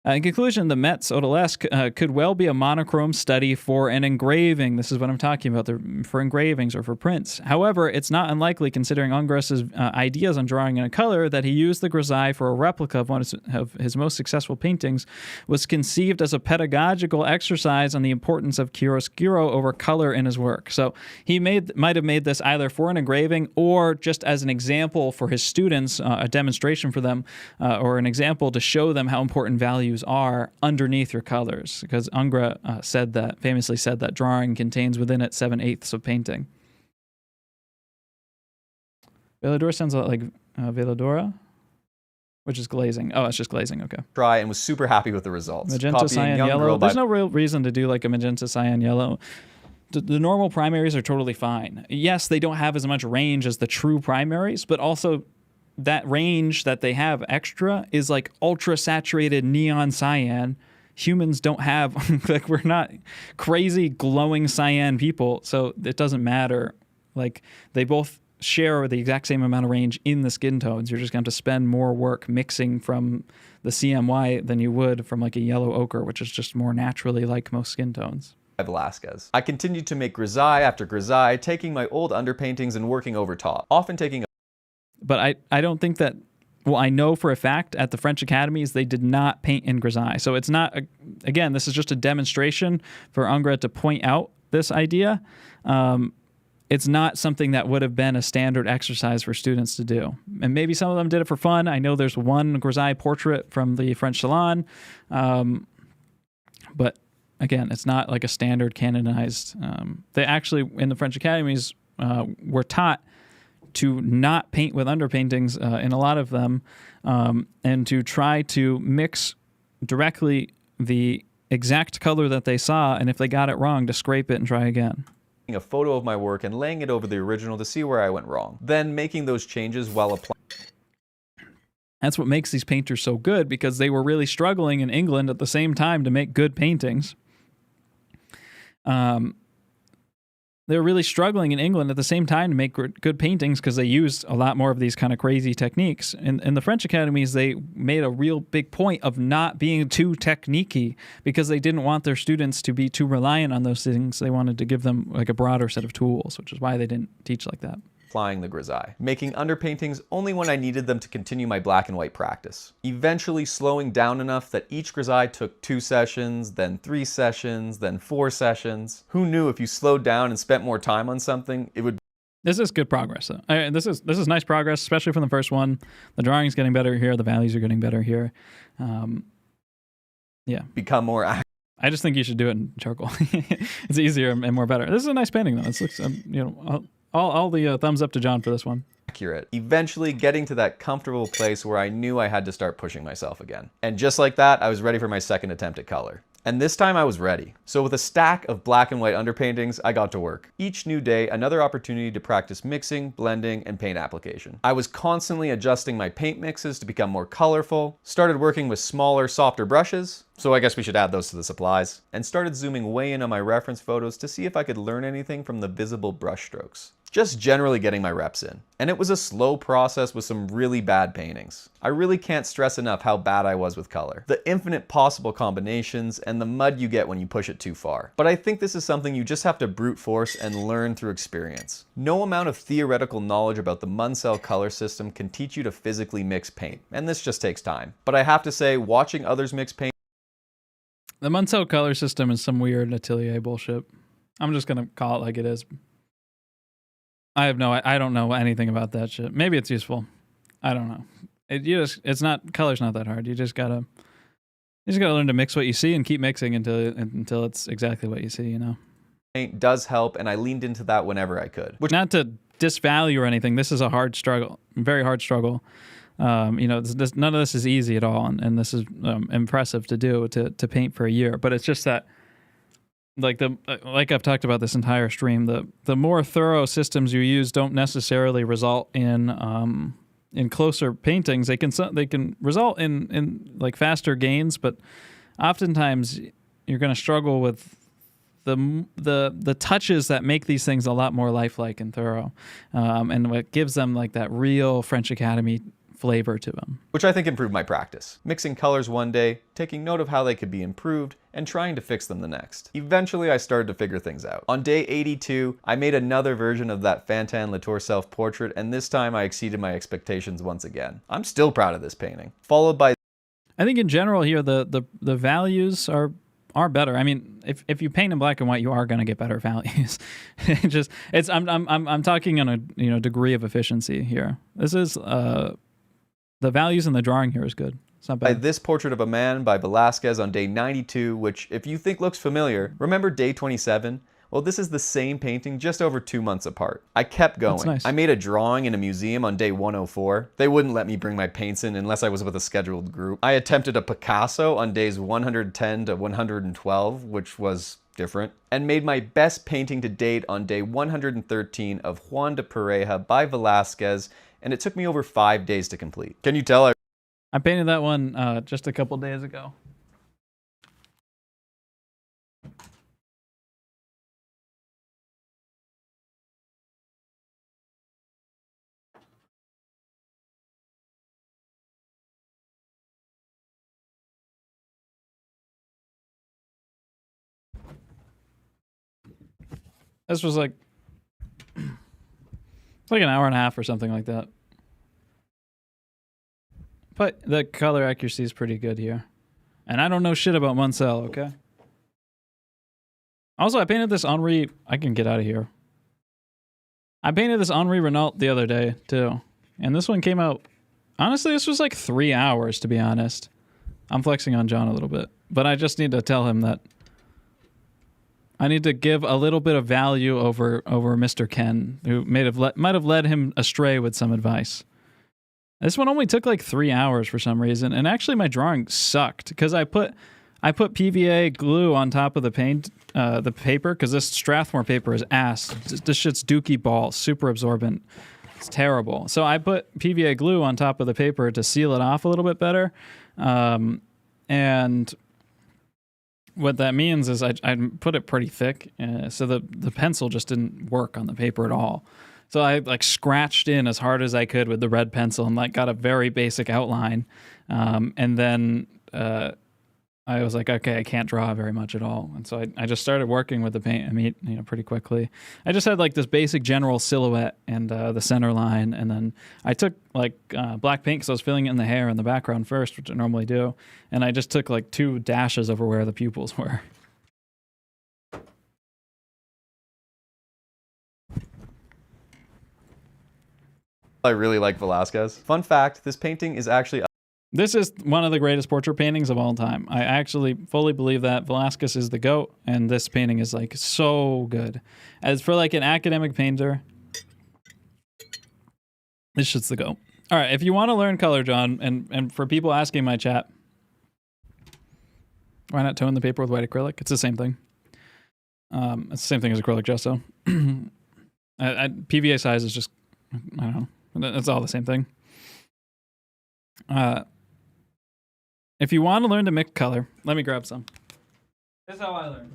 A: In conclusion, the Metz Odalisque could well be a monochrome study for an engraving. This is what I'm talking about, for engravings or for prints. However, it's not unlikely, considering Ingres's ideas on drawing in a color, that he used the Grisaille for a replica of one of his most successful paintings, was conceived as a pedagogical exercise on the importance of chiaroscuro over color in his work. So he might have made this either for an engraving or just as an example for his students, a demonstration for them, or an example to show them how important values are underneath your colors, because Ingres famously said that drawing contains within it 7/8 of painting. Veladura sounds a lot like Veladora, which is glazing. Oh, it's just glazing. Okay.
C: Try and was super happy with the results.
A: Magenta, cyan, yellow. There's no real reason to do like a magenta, cyan, yellow. The normal primaries are totally fine. Yes, they don't have as much range as the true primaries, but also that range that they have extra is like ultra saturated neon cyan. Humans don't have, like, we're not crazy glowing cyan people, so it doesn't matter. Like, they both share the exact same amount of range in the skin tones. You're just going to have to spend more work mixing from the CMY than you would from like a yellow ochre, which is just more naturally like most skin tones.
C: Velasquez. I continued to make Grisaille after Grisaille, taking my old underpaintings and working over top, often taking.
A: But I don't think that, well, I know for a fact at the French academies they did not paint in Grisaille. So it's not, again, this is just a demonstration for Ingres to point out this idea. It's not something that would have been a standard exercise for students to do. And maybe some of them did it for fun. I know there's one Grisaille portrait from the French Salon. But again, it's not like a standard canonized. They actually, in the French academies, were taught to not paint with underpaintings in a lot of them, and to try to mix directly the exact color that they saw, and if they got it wrong, to scrape it and try again.
C: A photo of my work and laying it over the original to see where I went wrong. Then making those changes while applying.
A: That's what makes these painters so good, because they were really struggling in England at the same time to make good paintings. they were really struggling in England at the same time to make good paintings because they used a lot more of these kind of crazy techniques. In the French academies, they made a real big point of not being too technique-y because they didn't want their students to be too reliant on those things. They wanted to give them like a broader set of tools, which is why they didn't teach like that.
C: Applying the grisaille, making underpaintings only when I needed them to continue my black and white practice. Eventually slowing down enough that each grisaille took 2 sessions, then 3 sessions, then 4 sessions. Who knew if you slowed down and spent more time on something, it would...
A: This is good progress, though. This is nice progress, especially from the first one. The drawing's getting better here. The values are getting better here. Yeah.
C: Become more accurate.
A: I just think you should do it in charcoal. It's easier and more better. This is a nice painting, though. It looks, all the thumbs up to John for this one.
C: Accurate. Eventually getting to that comfortable place where I knew I had to start pushing myself again. And just like that, I was ready for my second attempt at color. And this time I was ready. So with a stack of black and white underpaintings, I got to work. Each new day, another opportunity to practice mixing, blending, and paint application. I was constantly adjusting my paint mixes to become more colorful, started working with smaller, softer brushes, so I guess we should add those to the supplies, and started zooming way in on my reference photos to see if I could learn anything from the visible brush strokes. Just generally getting my reps in. And it was a slow process with some really bad paintings. I really can't stress enough how bad I was with color. The infinite possible combinations and the mud you get when you push it too far. But I think this is something you just have to brute force and learn through experience. No amount of theoretical knowledge about the Munsell color system can teach you to physically mix paint, and this just takes time. But I have to say, watching others mix paint...
A: The Munsell color system is some weird Atelier bullshit. I'm just gonna call it like it is. I don't know anything about that shit. Maybe it's useful. I don't know. Color's not that hard. You just gotta learn to mix what you see and keep mixing until it's exactly what you see, you know?
C: Paint does help, and I leaned into that whenever I could.
A: Which, not to disvalue or anything, this is a hard struggle, very hard struggle. None of this is easy at all, and this is impressive to do, to paint for a year. But it's just that, like I've talked about this entire stream, the more thorough systems you use don't necessarily result in closer paintings. They can result in like faster gains, but oftentimes you're going to struggle with the touches that make these things a lot more lifelike and thorough, and what gives them like that real French Academy flavor to them.
C: Which I think improved my practice. Mixing colors one day, taking note of how they could be improved, and trying to fix them the next. Eventually I started to figure things out. On day 82, I made another version of that Fantin Latour self-portrait, and this time I exceeded my expectations once again. I'm still proud of this painting. Followed by...
A: I think in general here, the values are better. I mean, if you paint in black and white, you are going to get better values. I'm talking on a degree of efficiency here. This is the values in the drawing here is good. It's not bad.
C: By this portrait of a man by Velázquez on day 92, which if you think looks familiar, remember day 27? Well, this is the same painting just over 2 months apart. I kept going.
A: That's nice.
C: I made a drawing in a museum on day 104. They wouldn't let me bring my paints in unless I was with a scheduled group. I attempted a Picasso on days 110 to 112, which was different, and made my best painting to date on day 113 of Juan de Pareja by Velázquez, and it took me over 5 days to complete. Can you tell
A: I painted that one just a couple days ago. This was like an hour and a half or something like that. But the color accuracy is pretty good here. And I don't know shit about Munsell, okay? Also, I painted this Henri... I can get out of here. I painted this Henri Renault the other day, too. And this one came out... Honestly, this was like 3 hours, to be honest. I'm flexing on John a little bit. But I just need to tell him that I need to give a little bit of value over Mr. Ken, who might have led him astray with some advice. This one only took like 3 hours for some reason, and actually my drawing sucked because I put PVA glue on top of the paper, because this Strathmore paper is ass. This shit's dookie ball, super absorbent. It's terrible. So I put PVA glue on top of the paper to seal it off a little bit better, and what that means is I put it pretty thick, so the pencil just didn't work on the paper at all. So I like scratched in as hard as I could with the red pencil and like got a very basic outline. And then I was like, okay, I can't draw very much at all. And so I just started working with the paint, pretty quickly. I just had like this basic general silhouette and the center line. And then I took like black paint because I was filling it in the hair and the background first, which I normally do. And I just took like 2 dashes over where the pupils were.
C: I really like Velasquez. Fun fact, this painting is actually...
A: This is one of the greatest portrait paintings of all time. I actually fully believe that Velasquez is the GOAT, and this painting is like so good. As for like an academic painter, this shit's the GOAT. All right, if you want to learn color, John, and for people asking my chat, why not tone the paper with white acrylic? It's the same thing. It's the same thing as acrylic gesso. PVA size is just, I don't know. It's all the same thing. If you want to learn to mix color, let me grab some. This is how I learn.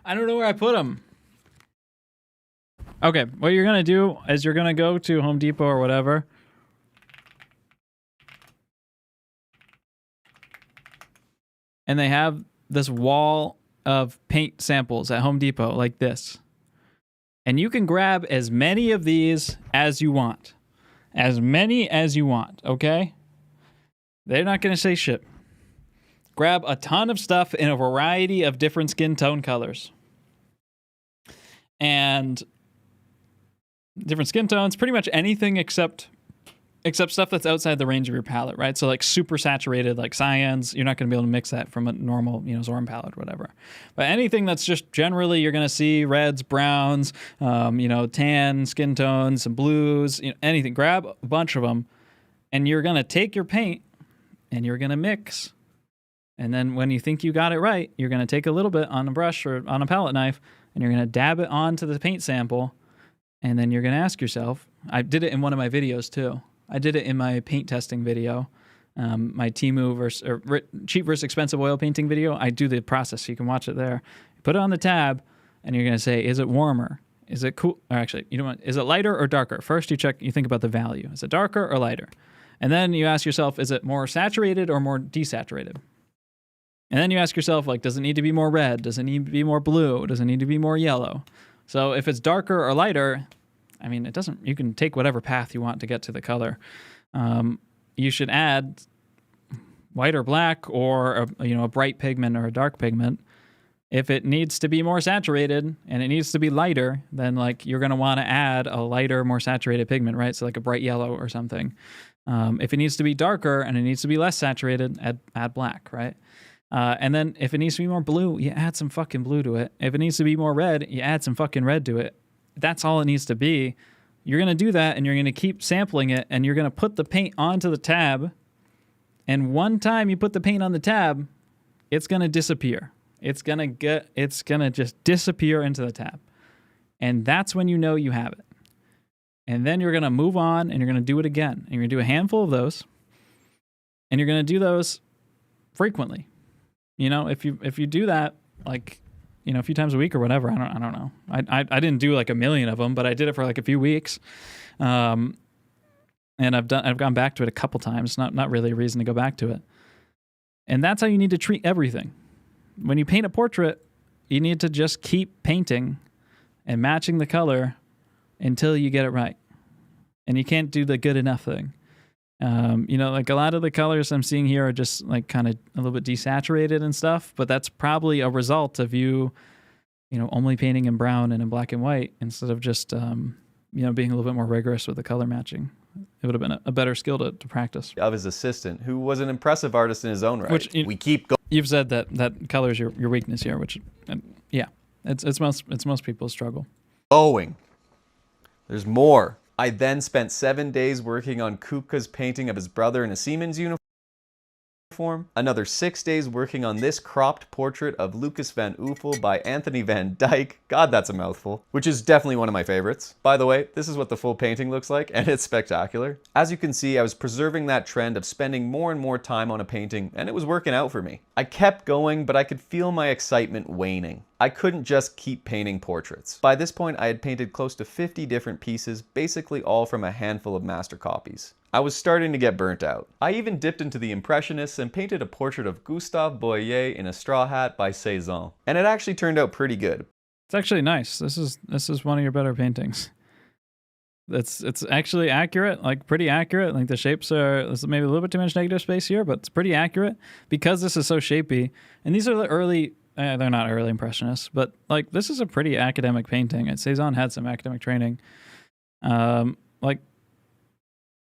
A: I don't know where I put them. Okay, what you're going to do is you're going to go to Home Depot or whatever. And they have this wall of paint samples at Home Depot like this. And you can grab as many of these as you want. As many as you want, okay? They're not going to say shit. Grab a ton of stuff in a variety of different skin tone colors. And different skin tones, pretty much anything except stuff that's outside the range of your palette, right? So like super saturated, like cyans, you're not going to be able to mix that from a normal, Zorn palette or whatever. But anything that's just generally you're going to see reds, browns, tan skin tones, some blues, anything. Grab a bunch of them, and you're going to take your paint and you're going to mix. And then when you think you got it right, you're going to take a little bit on a brush or on a palette knife, and you're going to dab it onto the paint sample, and then you're going to ask yourself, I did it in one of my videos too. I did it in my paint testing video, my Temu cheap versus expensive oil painting video. I do the process, so you can watch it there. Put it on the tab, and you're going to say, is it warmer? Is it cool? Or actually, is it lighter or darker? First, you think about the value. Is it darker or lighter? And then you ask yourself, is it more saturated or more desaturated? And then you ask yourself, like, does it need to be more red? Does it need to be more blue? Does it need to be more yellow? So if it's darker or lighter, it doesn't, you can take whatever path you want to get to the color. You should add white or black or a bright pigment or a dark pigment. If it needs to be more saturated and it needs to be lighter, then like you're going to want to add a lighter, more saturated pigment, right? So like a bright yellow or something. If it needs to be darker and it needs to be less saturated, add black, right? And then if it needs to be more blue, you add some fucking blue to it. If it needs to be more red, you add some fucking red to it. That's all it needs to be. You're going to do that, and you're going to keep sampling it, and you're going to put the paint onto the tab. And one time you put the paint on the tab, it's going to disappear. It's going to just disappear into the tab. And that's when you know you have it. And then you're going to move on, and you're going to do it again. And you're going to do a handful of those, and you're going to do those frequently. If you do that, like, a few times a week or whatever, I don't know. I didn't do like a million of them, but I did it for like a few weeks. And I've gone back to it a couple times. Not really a reason to go back to it. And that's how you need to treat everything. When you paint a portrait, you need to just keep painting and matching the color until you get it right. And you can't do the good enough thing. You know, like a lot of the colors I'm seeing here are just like kind of a little bit desaturated and stuff, but that's probably a result of you know, only painting in brown and in black and white instead of just, you know, being a little bit more rigorous with the color matching. It would have been a better skill to practice.
C: Of his assistant, who was an impressive artist in his own right.
A: Which,
C: we keep going.
A: You've said that color is your weakness here, which, yeah, it's most people's struggle.
C: Going. There's more. I then spent 7 days working on Kupka's painting of his brother in a seaman's uniform. Another 6 days working on this cropped portrait of Lucas van Oefel by Anthony van Dyck. God, that's a mouthful. Which is definitely one of my favorites. By the way, this is what the full painting looks like, and it's spectacular. As you can see, I was preserving that trend of spending more and more time on a painting, and it was working out for me. I kept going, but I could feel my excitement waning. I couldn't just keep painting portraits. By this point, I had painted close to 50 different pieces, basically all from a handful of master copies. I was starting to get burnt out. I even dipped into the Impressionists and painted a portrait of Gustave Boyer in a straw hat by Cézanne. And it actually turned out pretty good.
A: It's actually nice. This is one of your better paintings. It's actually accurate, like pretty accurate. Like the shapes there's maybe a little bit too much negative space here, but it's pretty accurate because this is so shapy. And these are the early, they're not early Impressionists, but like this is a pretty academic painting. And Cézanne had some academic training. Like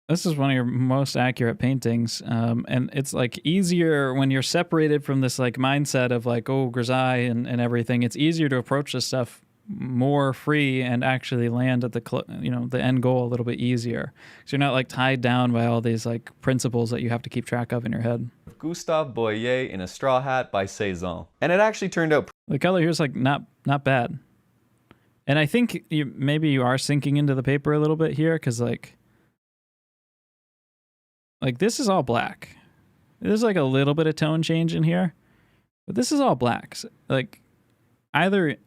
A: this is one of your most accurate paintings. And it's like easier when you're separated from this like mindset of like, oh, grisaille and everything. It's easier to approach this stuff more free and actually land at the end goal a little bit easier. So you're not like tied down by all these like principles that you have to keep track of in your head.
C: Gustave Boyer in a straw hat by Cézanne. And it actually turned out.
A: The color here is like not bad. And I think maybe you are sinking into the paper a little bit here because like this is all black. There's like a little bit of tone change in here, but this is all black. So, like either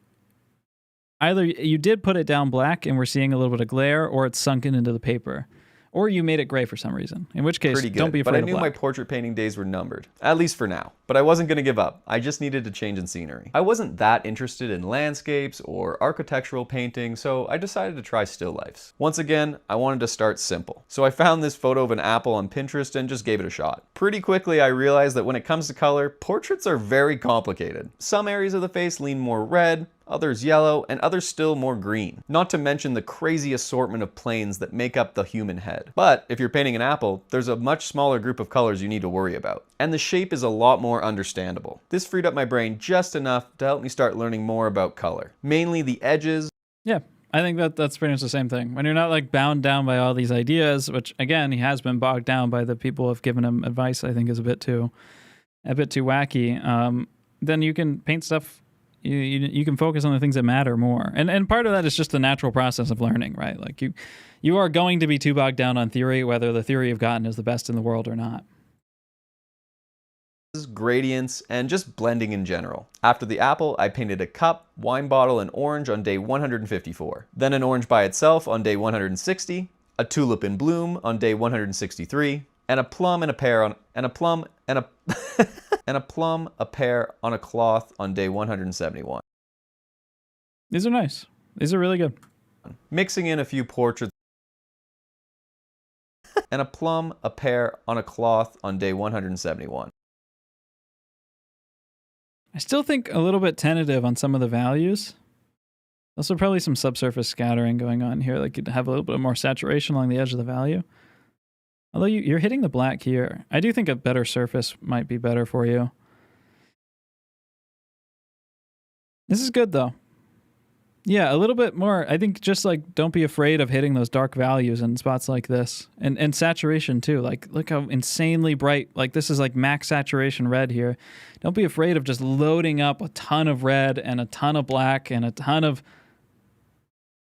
A: you did put it down black and we're seeing a little bit of glare, or it's sunken into the paper, or you made it gray for some reason. In which case, don't be afraid of black.
C: But I knew my portrait painting days were numbered, at least for now. But I wasn't going to give up. I just needed a change in scenery. I wasn't that interested in landscapes or architectural painting, so I decided to try still lifes. Once again, I wanted to start simple. So I found this photo of an apple on Pinterest and just gave it a shot. Pretty quickly, I realized that when it comes to color, portraits are very complicated. Some areas of the face lean more red, others yellow, and others still more green. Not to mention the crazy assortment of planes that make up the human head. But if you're painting an apple, there's a much smaller group of colors you need to worry about. And the shape is a lot more understandable. This freed up my brain just enough to help me start learning more about color. Mainly the edges.
A: Yeah, I think that's pretty much the same thing. When you're not like bound down by all these ideas, which again, he has been bogged down by the people who have given him advice, I think is a bit too wacky. Then you can paint stuff. You can focus on the things that matter more. And part of that is just the natural process of learning, right? Like you are going to be too bogged down on theory, whether the theory you've gotten is the best in the world or not.
C: Gradients, and just blending in general. After the apple, I painted a cup, wine bottle, and orange on day 154. Then an orange by itself on day 160, a tulip in bloom on day 163, and a plum and a pear on and a plum and a and a plum, a pear on a cloth on day 171.
A: These are nice. These are really good.
C: Mixing in a few portraits. And a plum, a pear on a cloth on day 171.
A: I still think a little bit tentative on some of the values. Also probably some subsurface scattering going on here. Like you'd have a little bit more saturation along the edge of the value. Although you're hitting the black here. I do think a better surface might be better for you. This is good though. Yeah, a little bit more. I think just like don't be afraid of hitting those dark values in spots like this. And saturation too. Like look how insanely bright. Like this is like max saturation red here. Don't be afraid of just loading up a ton of red and a ton of black and a ton of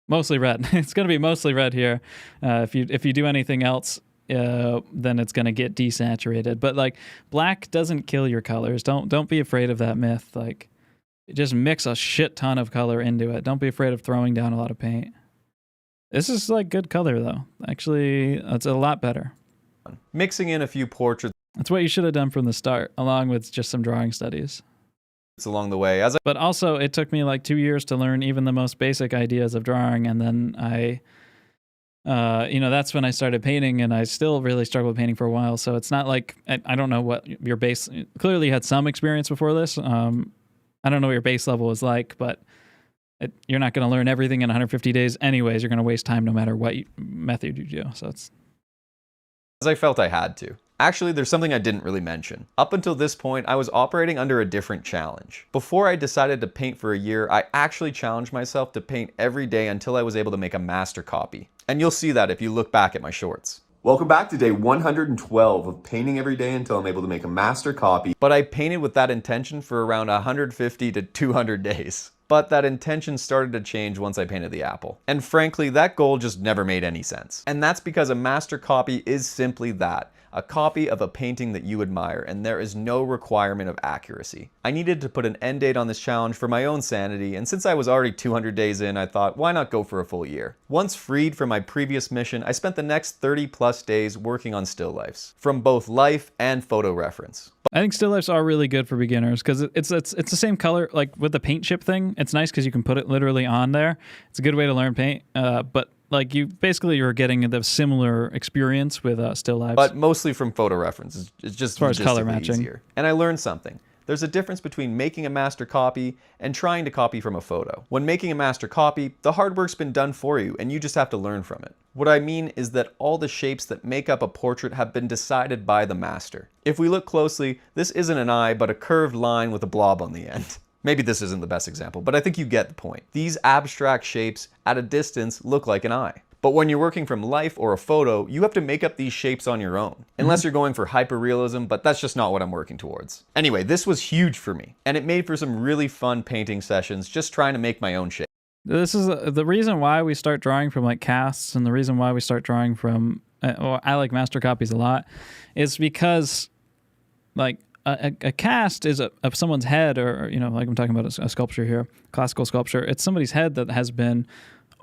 A: mostly red. It's going to be mostly red here. If you do anything else, then it's going to get desaturated. But like black doesn't kill your colors. Don't be afraid of that myth. Like just mix a shit ton of color into it. Don't be afraid of throwing down a lot of paint. This is like good color though. Actually, it's a lot better.
C: Mixing in a few portraits.
A: That's what you should have done from the start, along with just some drawing studies.
C: along the way.
A: But also, it took me like 2 years to learn even the most basic ideas of drawing, and then I, that's when I started painting, and I still really struggled with painting for a while. So it's not like I don't know what your base. Clearly, you had some experience before this. I don't know what your base level was like, but you're not going to learn everything in 150 days, anyways. You're going to waste time no matter what method you do. So it's
C: as I felt I had to. Actually, there's something I didn't really mention. Up until this point, I was operating under a different challenge. Before I decided to paint for a year, I actually challenged myself to paint every day until I was able to make a master copy. And you'll see that if you look back at my shorts.
D: Welcome back to day 112 of painting every day until I'm able to make a master copy.
C: But I painted with that intention for around 150 to 200 days. But that intention started to change once I painted the apple. And frankly, that goal just never made any sense. And that's because a master copy is simply that. A copy of a painting that you admire, and there is no requirement of accuracy. I needed to put an end date on this challenge for my own sanity, and since I was already 200 days in, I thought, why not go for a full year? Once freed from my previous mission, I spent the next 30 plus days working on still lifes, from both life and photo reference.
A: I think still lifes are really good for beginners because it's the same color, like with the paint chip thing. It's nice because you can put it literally on there. It's a good way to learn paint, but like you're getting the similar experience with still lifes.
C: But mostly from photo reference. It's just
A: as far as color matching.
C: Easier. And I learned something. There's a difference between making a master copy and trying to copy from a photo. When making a master copy, the hard work's been done for you and you just have to learn from it. What I mean is that all the shapes that make up a portrait have been decided by the master. If we look closely, this isn't an eye, but a curved line with a blob on the end. Maybe this isn't the best example, but I think you get the point. These abstract shapes at a distance look like an eye. But when you're working from life or a photo, you have to make up these shapes on your own. Unless you're going for hyperrealism, but that's just not what I'm working towards. Anyway, this was huge for me, and it made for some really fun painting sessions just trying to make my own shape.
A: This is the reason why we start drawing from like casts, and the reason why we start drawing from, I like master copies a lot, is because like a cast is of someone's head, or like I'm talking about a sculpture here, classical sculpture. It's somebody's head that has been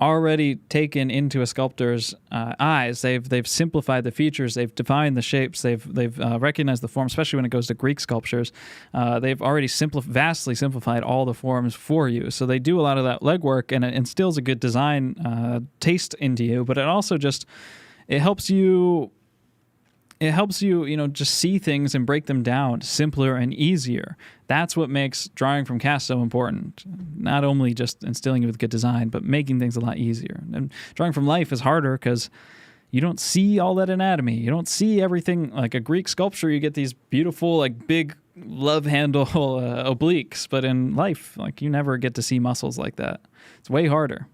A: already taken into a sculptor's eyes. They've simplified the features, they've defined the shapes, they've recognized the form, especially when it goes to Greek sculptures. They've already vastly simplified all the forms for you. So they do a lot of that legwork, and it instills a good design taste into you, but it also it helps you just see things and break them down simpler and easier. That's what makes drawing from cast so important. Not only just instilling you with good design, but making things a lot easier. And drawing from life is harder because you don't see all that anatomy. You don't see everything. Like a Greek sculpture, you get these beautiful, like big love handle obliques, but in life, like you never get to see muscles like that. It's way harder.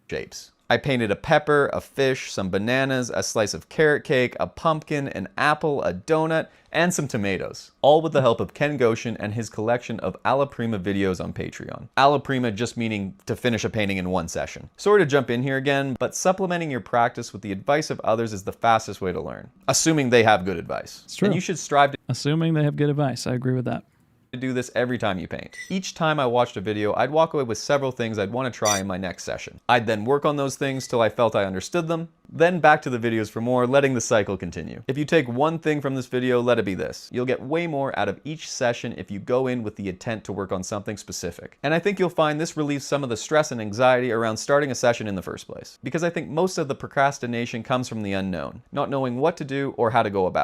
C: Shapes. I painted a pepper, a fish, some bananas, a slice of carrot cake, a pumpkin, an apple, a donut, and some tomatoes. All with the help of Ken Goshen and his collection of alla prima videos on Patreon. Alla prima just meaning to finish a painting in one session. Sorry to jump in here again, but supplementing your practice with the advice of others is the fastest way to learn. Assuming they have good advice.
A: It's true.
C: And you should strive to
A: assuming they have good advice. I agree with that.
C: To do this every time you paint. Each time I watched a video, I'd walk away with several things I'd want to try in my next session. I'd then work on those things till I felt I understood them, then back to the videos for more, letting the cycle continue. If you take one thing from this video, let it be this. You'll get way more out of each session if you go in with the intent to work on something specific. And I think you'll find this relieves some of the stress and anxiety around starting a session in the first place. Because I think most of the procrastination comes from the unknown, not knowing what to do or how to go about it.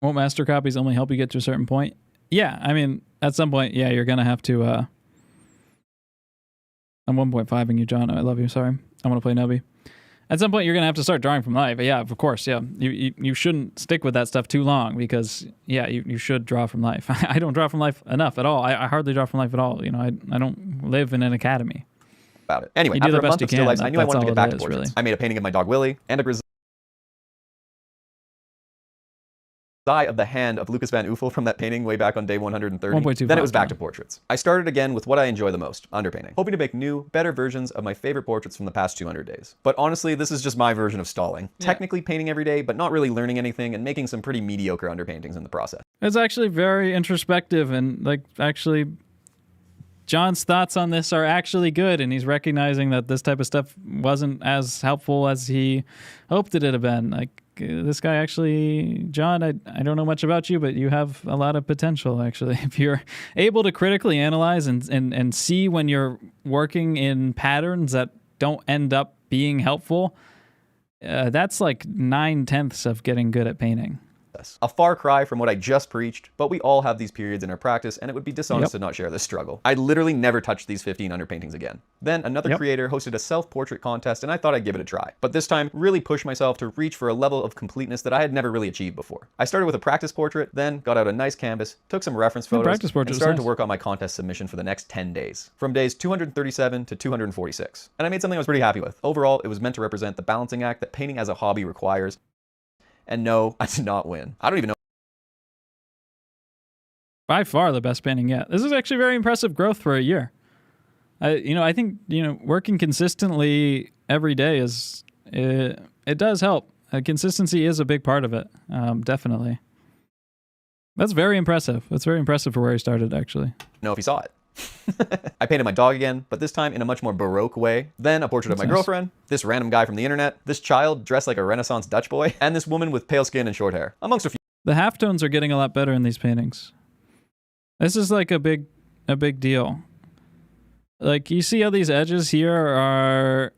A: Won't master copies only help you get to a certain point? Yeah, I mean, at some point, yeah, you're going to have to... I'm 1.5ing you, John. I love you, sorry. I want to play Nubby. At some point, you're going to have to start drawing from life. Yeah, of course, yeah. You shouldn't stick with that stuff too long because, yeah, you should draw from life. I don't draw from life enough at all. I hardly draw from life at all. I don't live in an academy.
C: About it. Anyway, after a month of still lifes, I knew I wanted to get back to portraits. Really. I made a painting of my dog Willie and a grizzly eye of the hand of Lucas Van Uffel from that painting way back on day 130. Then it was back to portraits. I started again with what I enjoy the most, underpainting, hoping to make new, better versions of my favorite portraits from the past 200 days. But honestly, this is just my version of stalling. Yeah. Technically painting every day, but not really learning anything and making some pretty mediocre underpaintings in the process.
A: It's actually very introspective and actually John's thoughts on this are actually good, and he's recognizing that this type of stuff wasn't as helpful as he hoped it would have been. this guy actually, John, I don't know much about you, but you have a lot of potential, actually. If you're able to critically analyze and see when you're working in patterns that don't end up being helpful, that's like 9/10 of getting good at painting.
C: A far cry from what I just preached, but we all have these periods in our practice, and it would be dishonest to not share this struggle. I literally never touched these 15 underpaintings again. Then another creator hosted a self-portrait contest, and I thought I'd give it a try. But this time, really push myself to reach for a level of completeness that I had never really achieved before. I started with a practice portrait, then got out a nice canvas, took some reference photos, and started to work on my contest submission for the next 10 days. From days 237 to 246. And I made something I was pretty happy with. Overall, it was meant to represent the balancing act that painting as a hobby requires. And no, I did not win. I don't even know.
A: By far the best painting yet. This is actually very impressive growth for a year. I think, working consistently every day it does help. Consistency is a big part of it. Definitely. That's very impressive. That's very impressive for where he started, actually.
C: Know if he saw it. I painted my dog again, but this time in a much more Baroque way. Then a portrait of my girlfriend, this random guy from the internet, this child dressed like a Renaissance Dutch boy, and this woman with pale skin and short hair, amongst a few.
A: The halftones are getting a lot better in these paintings. This is like a big deal. Like, you see how these edges here are...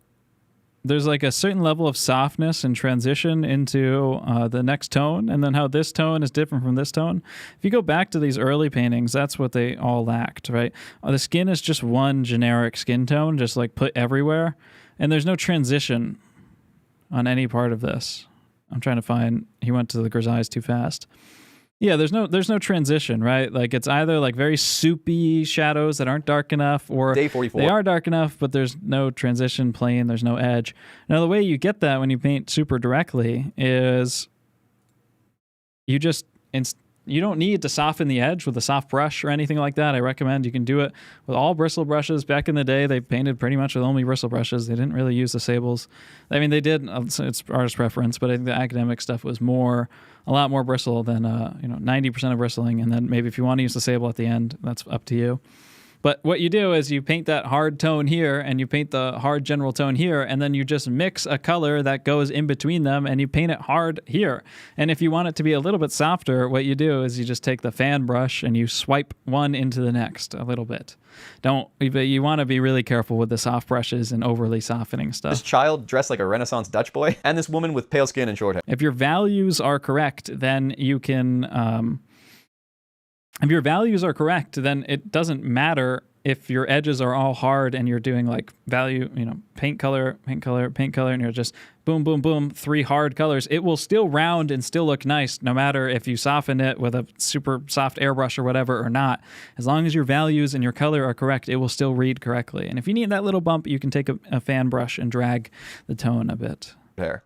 A: There's like a certain level of softness and transition into the next tone, and then how this tone is different from this tone. If you go back to these early paintings, that's what they all lacked, right? The skin is just one generic skin tone, just like put everywhere, and there's no transition on any part of this. I'm trying to find... He went to the grisailles too fast. Yeah, there's no transition, right? Like, it's either like very soupy shadows that aren't dark enough, or
C: Day 44.
A: They are dark enough, but there's no transition plane, there's no edge. Now, the way you get that when you paint super directly is you don't need to soften the edge with a soft brush or anything like that. I recommend you can do it with all bristle brushes. Back in the day, they painted pretty much with only bristle brushes. They didn't really use the sables. I mean, they did. It's artist preference, but I think the academic stuff was a lot more bristle than 90% of bristling. And then maybe if you want to use the sable at the end, that's up to you. But what you do is you paint that hard tone here, and you paint the hard general tone here, and then you just mix a color that goes in between them, and you paint it hard here. And if you want it to be a little bit softer, what you do is you just take the fan brush and you swipe one into the next a little bit. You want to be really careful with the soft brushes and overly softening stuff.
C: This child dressed like a Renaissance Dutch boy, and this woman with pale skin and short hair.
A: If your values are correct, then you can... If your values are correct, then it doesn't matter if your edges are all hard and you're doing like paint color, and you're just boom, boom, boom, 3 hard colors. It will still round and still look nice, no matter if you soften it with a super soft airbrush or whatever or not. As long as your values and your color are correct, it will still read correctly. And if you need that little bump, you can take a fan brush and drag the tone a bit.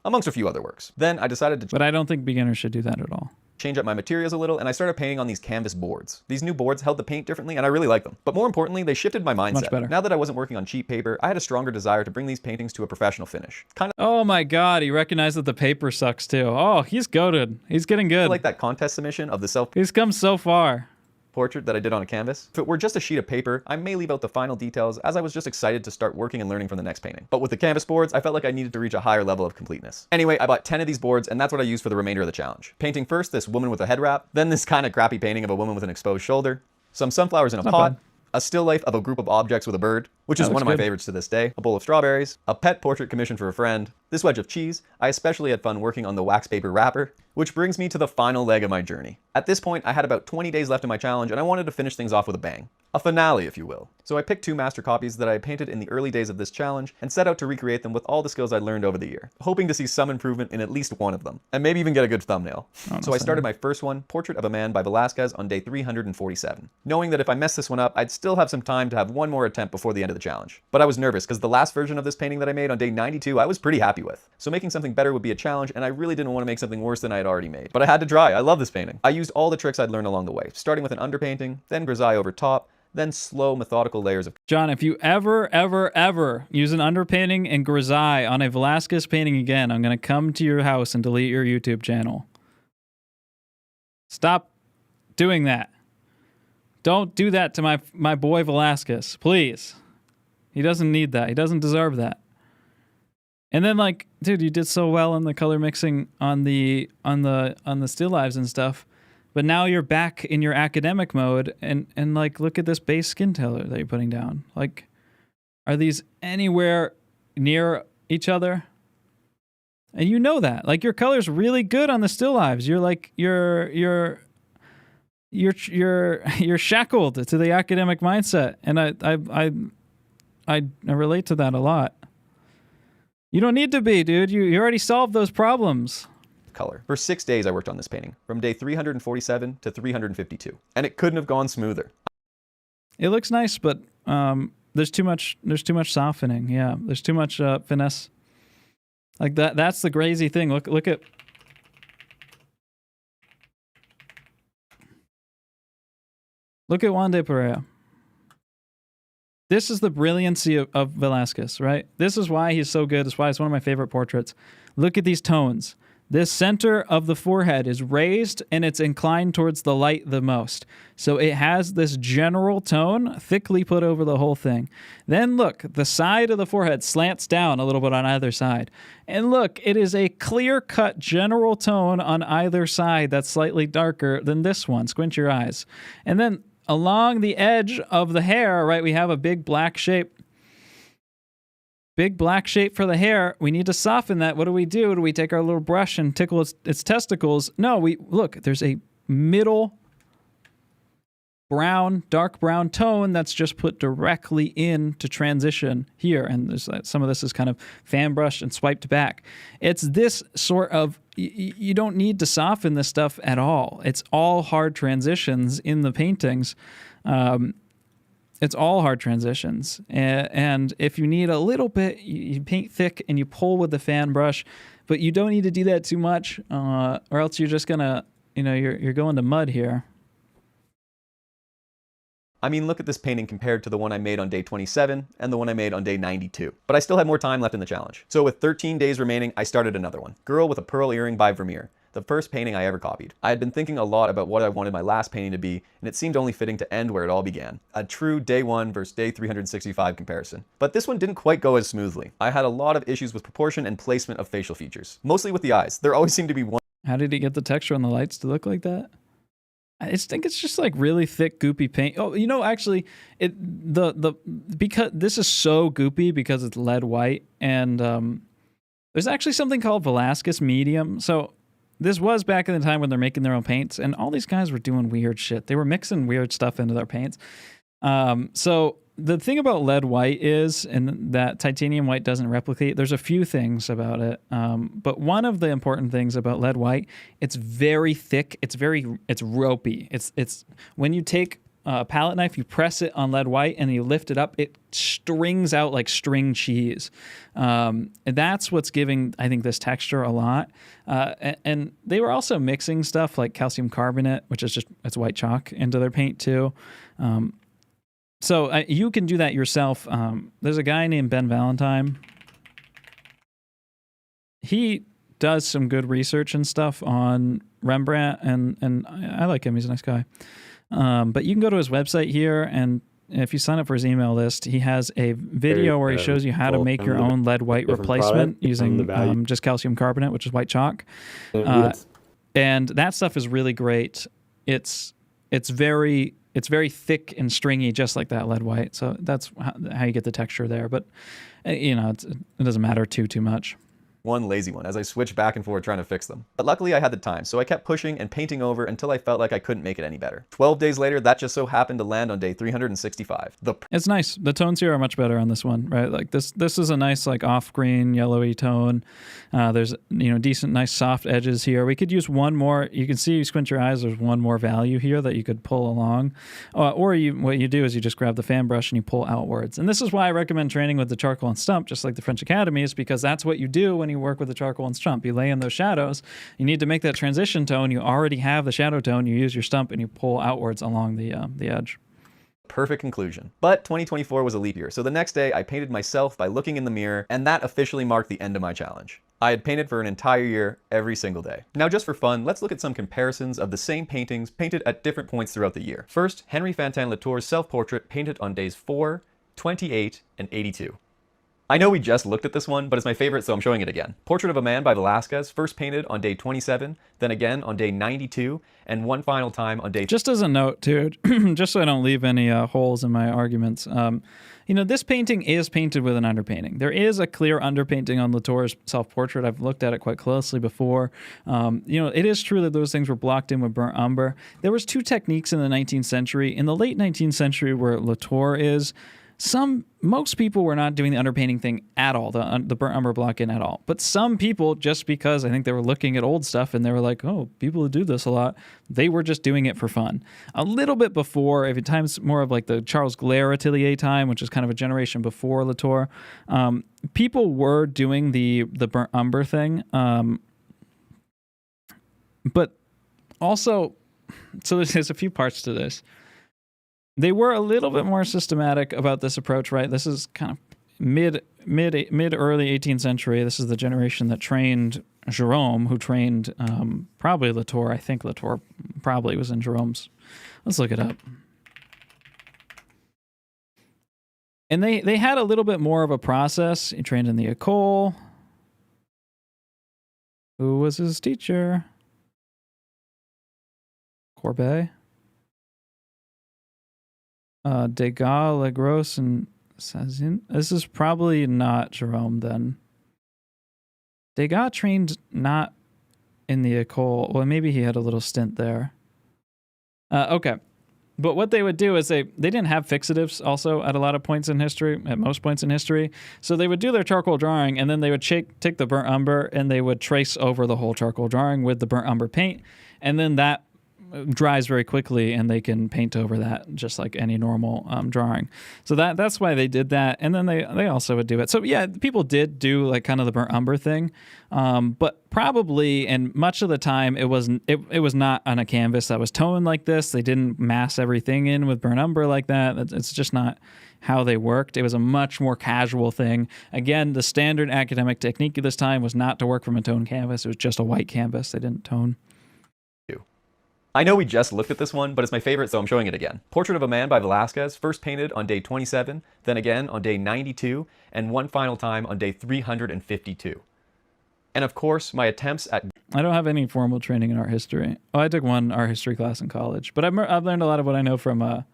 C: Amongst a few other works. Then I decided to...
A: But I don't think beginners should do that at all.
C: Change up my materials a little, and I started painting on these canvas boards. These new boards held the paint differently, and I really like them. But more importantly, they shifted my mindset.
A: Much better.
C: Now that I wasn't working on cheap paper, I had a stronger desire to bring these paintings to a professional finish.
A: Oh my god, he recognized that the paper sucks too. Oh, he's goated. He's getting good.
C: Like that contest submission of the
A: He's come so far.
C: Portrait that I did on a canvas. If it were just a sheet of paper, I may leave out the final details, as I was just excited to start working and learning from the next painting. But with the canvas boards, I felt like I needed to reach a higher level of completeness. Anyway, I bought 10 of these boards, and that's what I used for the remainder of the challenge. Painting first this woman with a head wrap, then this kind of crappy painting of a woman with an exposed shoulder, some sunflowers in a pot, a still life of a group of objects with a bird, which is one of my favorites to this day, a bowl of strawberries, a pet portrait commissioned for a friend, this wedge of cheese. I especially had fun working on the wax paper wrapper, which brings me to the final leg of my journey. At this point, I had about 20 days left in my challenge, and I wanted to finish things off with a bang. A finale, if you will. So I picked 2 master copies that I painted in the early days of this challenge and set out to recreate them with all the skills I learned over the year, hoping to see some improvement in at least one of them, and maybe even get a good thumbnail. So I started my first one, Portrait of a Man by Velasquez, on day 347, knowing that if I messed this one up, I'd still have some time to have one more attempt before the end of the challenge. But I was nervous, because the last version of this painting that I made on day 92, I was pretty happy with. So making something better would be a challenge, and I really didn't want to make something worse than I had already made. But I had to try. I love this painting. I used all the tricks I'd learned along the way, starting with an underpainting, then grisaille over top, then slow, methodical layers of...
A: John, if you ever use an underpainting and grisaille on a Velasquez painting again, I'm going to come to your house and delete your YouTube channel. Stop doing that. Don't do that to my boy Velasquez, please. He doesn't need that. He doesn't deserve that. And then like, dude, you did so well on the color mixing on the still lives and stuff, but now you're back in your academic mode and like, look at this base skin color that you're putting down. Like, are these anywhere near each other? And you know that. Like, your color's really good on the still lives. You're like, you're shackled to the academic mindset, and I relate to that a lot. You don't need to be, dude. You already solved those problems.
C: Color. For 6 days I worked on this painting, from day 347 to 352, and it couldn't have gone smoother.
A: It looks nice, but there's too much softening. Yeah, there's too much finesse. Like that's the crazy thing. Look at Juan de Pereira. This is the brilliancy of Velázquez, right? This is why he's so good. That's why it's one of my favorite portraits. Look at these tones. This center of the forehead is raised and it's inclined towards the light the most. So it has this general tone thickly put over the whole thing. Then look, the side of the forehead slants down a little bit on either side. And look, it is a clear-cut general tone on either side that's slightly darker than this one. Squint your eyes. And then along the edge of the hair, right, we have a big black shape. Big black shape for the hair. We need to soften that. What do? Do we take our little brush and tickle its testicles? No, look, there's a middle brown, dark brown tone that's just put directly into transition here. And there's some of this is kind of fan brushed and swiped back. It's this sort of, you don't need to soften this stuff at all. It's all hard transitions in the paintings. It's all hard transitions. And if you need a little bit, you paint thick and you pull with the fan brush, but you don't need to do that too much, or else you're just gonna, you're going to mud here.
C: I mean, look at this painting compared to the one I made on day 27 and the one I made on day 92. But I still had more time left in the challenge. So with 13 days remaining, I started another one. Girl with a Pearl Earring by Vermeer. The first painting I ever copied. I had been thinking a lot about what I wanted my last painting to be, and it seemed only fitting to end where it all began. A true day 1 versus day 365 comparison. But this one didn't quite go as smoothly. I had a lot of issues with proportion and placement of facial features. Mostly with the eyes. There always seemed to be one.
A: How did he get the texture on the lights to look like that? I just think it's just like really thick, goopy paint. Oh, actually, because this is so goopy because it's lead white, and there's actually something called Velázquez medium. So this was back in the time when they're making their own paints, and all these guys were doing weird shit. They were mixing weird stuff into their paints. So the thing about lead white is, and that titanium white doesn't replicate, there's a few things about it. But one of the important things about lead white, it's very thick. It's ropey. It's when you take a palette knife, you press it on lead white and you lift it up, it strings out like string cheese. And that's what's giving, I think, this texture a lot. And they were also mixing stuff like calcium carbonate, which is it's white chalk, into their paint too. So you can do that yourself. There's a guy named Ben Valentine. He does some good research and stuff on Rembrandt, and I like him. He's a nice guy. But you can go to his website here, and if you sign up for his email list, he has a video where he shows you how to make your own lead white replacement using just calcium carbonate, which is white chalk. And that stuff is really great. It's very thick and stringy, just like that lead white. So that's how you get the texture there. But it doesn't matter too much.
C: One lazy one as I switched back and forth trying to fix them. But luckily I had the time, so I kept pushing and painting over until I felt like I couldn't make it any better. 12 days later, that just so happened to land on day 365.
A: It's nice. The tones here are much better on this one, right? Like this is a nice like off-green yellowy tone. There's decent, nice soft edges here. We could use one more. You can see, you squint your eyes, there's one more value here that you could pull along. Or what you do is you just grab the fan brush and you pull outwards. And this is why I recommend training with the charcoal and stump, just like the French Academy, is because that's what you do when you work with the charcoal and stump. You lay in those shadows. You need to make that transition tone. You already have the shadow tone. You use your stump and you pull outwards along the edge.
C: Perfect conclusion. But 2024 was a leap year, so the next day I painted myself by looking in the mirror, and that officially marked the end of my challenge. I had painted for an entire year, every single day. Now just for fun, let's look at some comparisons of the same paintings painted at different points throughout the year. First, Henri Fantin-Latour's self-portrait painted on days 4, 28, and 82. I know we just looked at this one, but it's my favorite, so I'm showing it again. Portrait of a Man by Velázquez, first painted on day 27, then again on day 92, and one final time on day...
A: Just as a note, too, just so I don't leave any holes in my arguments, you know, this painting is painted with an underpainting. There is a clear underpainting on Latour's self-portrait. I've looked at it quite closely before. You know, it is true that those things were blocked in with burnt umber. There was two techniques in the 19th century. In the late 19th century, where Latour is, most people were not doing the underpainting thing at all, the burnt umber block in at all. But some people, just because I think they were looking at old stuff and they were like, oh, people who do this a lot, they were just doing it for fun. A little bit before, every time's more of like the Charles Glare Atelier time, which is kind of a generation before Latour, people were doing the burnt umber thing. But also, so there's a few parts to this. They were a little bit more systematic about this approach, right? This is kind of mid early 18th century. This is the generation that trained Jerome, who trained probably Latour. I think Latour probably was in Jerome's. Let's look it up. And they had a little bit more of a process. He trained in the École. Who was his teacher? Courbet. Degas, Legros, and Sazin. This is probably not Jerome then. Degas trained not in the École. Well, maybe he had a little stint there. Okay. But what they would do is they didn't have fixatives also at a lot of points in history, at most points in history. So they would do their charcoal drawing, and then they would take the burnt umber, and they would trace over the whole charcoal drawing with the burnt umber paint. And then that dries very quickly, and they can paint over that just like any normal drawing. So that's why they did that. And then they also would do it. So yeah, people did do like kind of the burnt umber thing, but probably, and much of the time it was not on a canvas that was toned like this. They didn't mass everything in with burnt umber like that. It's just not how they worked. It was a much more casual thing. Again, the standard academic technique at this time was not to work from a toned canvas. It was just a white canvas. They didn't tone.
C: I know we just looked at this one, but it's my favorite, so I'm showing it again. Portrait of a Man by Velázquez, first painted on day 27, then again on day 92, and one final time on day 352. And of course, my attempts at...
A: I don't have any formal training in art history. Oh, I took one art history class in college, but I've learned a lot of what I know from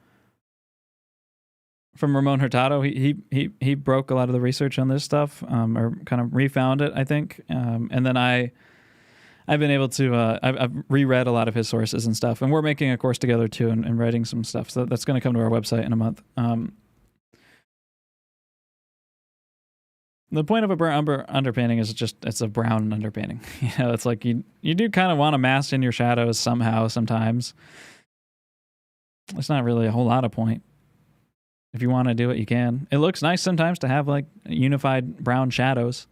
A: Ramon Hurtado. He broke a lot of the research on this stuff, or kind of refound it, I think. And then I've been able to, I've reread a lot of his sources and stuff, and we're making a course together too, and writing some stuff. So that's going to come to our website in a month. The point of a burnt umber underpainting is it's a brown underpainting. You know, it's like you do kind of want to mask in your shadows somehow, sometimes. It's not really a whole lot of point. If you want to do it, you can. It looks nice sometimes to have like unified brown shadows.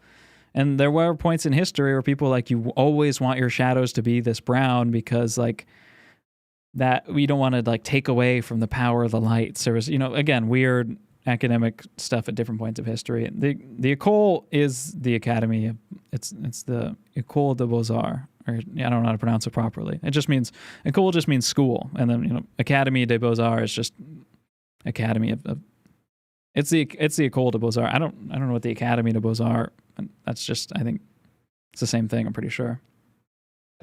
A: And there were points in history where people like, you always want your shadows to be this brown because like that we don't want to like take away from the power of the light. So there was, you know, again, weird academic stuff at different points of history. The École is the academy. It's the École des Beaux-Arts. Or I don't know how to pronounce it properly. It just means, École just means school. And then, you know, Académie des Beaux-Arts is just academy of it's the École des Beaux-Arts. I don't know what the Académie des Beaux-Arts. That's just, I think it's the same thing, I'm pretty sure.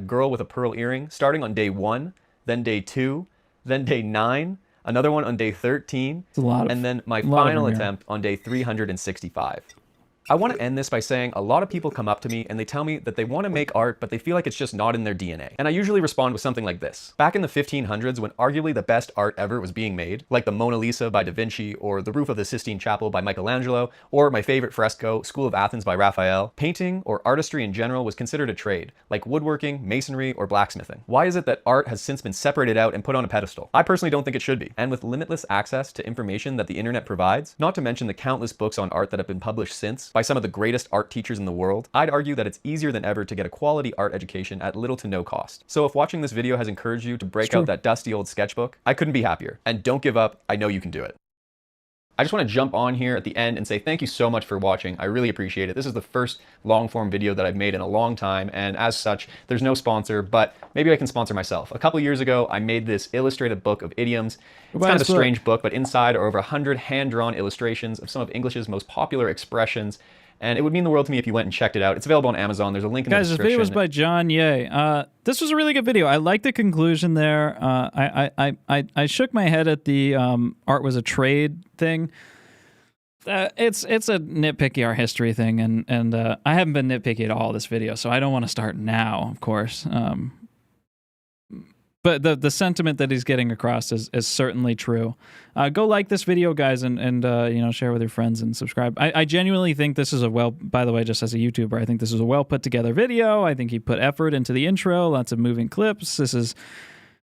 C: Girl with a pearl earring, starting on day 1, then day 2, then day 9, another one on day 13, and then my final attempt on day 365. I want to end this by saying a lot of people come up to me and they tell me that they want to make art, but they feel like it's just not in their DNA. And I usually respond with something like this. Back in the 1500s, when arguably the best art ever was being made, like the Mona Lisa by Da Vinci, or the roof of the Sistine Chapel by Michelangelo, or my favorite fresco, School of Athens by Raphael, painting or artistry in general was considered a trade, like woodworking, masonry, or blacksmithing. Why is it that art has since been separated out and put on a pedestal? I personally don't think it should be. And with limitless access to information that the internet provides, not to mention the countless books on art that have been published since, by some of the greatest art teachers in the world, I'd argue that it's easier than ever to get a quality art education at little to no cost. So if watching this video has encouraged you to break out that dusty old sketchbook, I couldn't be happier. And don't give up, I know you can do it. I just want to jump on here at the end and say thank you so much for watching. I really appreciate it. This is the first long-form video that I've made in a long time, and as such, there's no sponsor, but maybe I can sponsor myself. A couple years ago, I made this illustrated book of idioms. It's kind of a strange book, but inside are over 100 hand-drawn illustrations of some of English's most popular expressions, and it would mean the world to me if you went and checked it out. It's available on Amazon. There's a link in the description.
A: Guys, this video was by John Ye. This was a really good video. I like the conclusion there. I shook my head at the art was a trade thing. It's a nitpicky art history thing, and I haven't been nitpicky at all this video, so I don't want to start now, of course. But the sentiment that he's getting across is certainly true. Go like this video, guys, and you know, share with your friends and subscribe. I genuinely think this is by the way, just as a YouTuber, I think this is a well put together video. I think he put effort into the intro, lots of moving clips. This is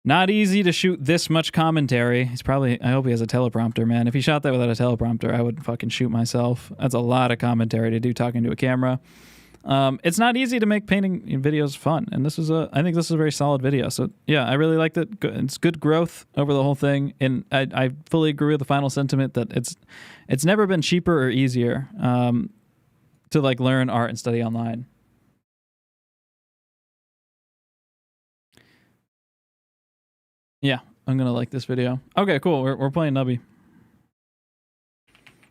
A: not easy to shoot this much commentary. I hope he has a teleprompter, man. If he shot that without a teleprompter, I would fucking shoot myself. That's a lot of commentary to do talking to a camera. It's not easy to make painting videos fun, and I think this is a very solid video. So yeah, I really liked it. It's good growth over the whole thing, and I fully agree with the final sentiment that it's never been cheaper or easier to like learn art and study online. Yeah, I'm gonna like this video. Okay, cool. We're playing Nubby.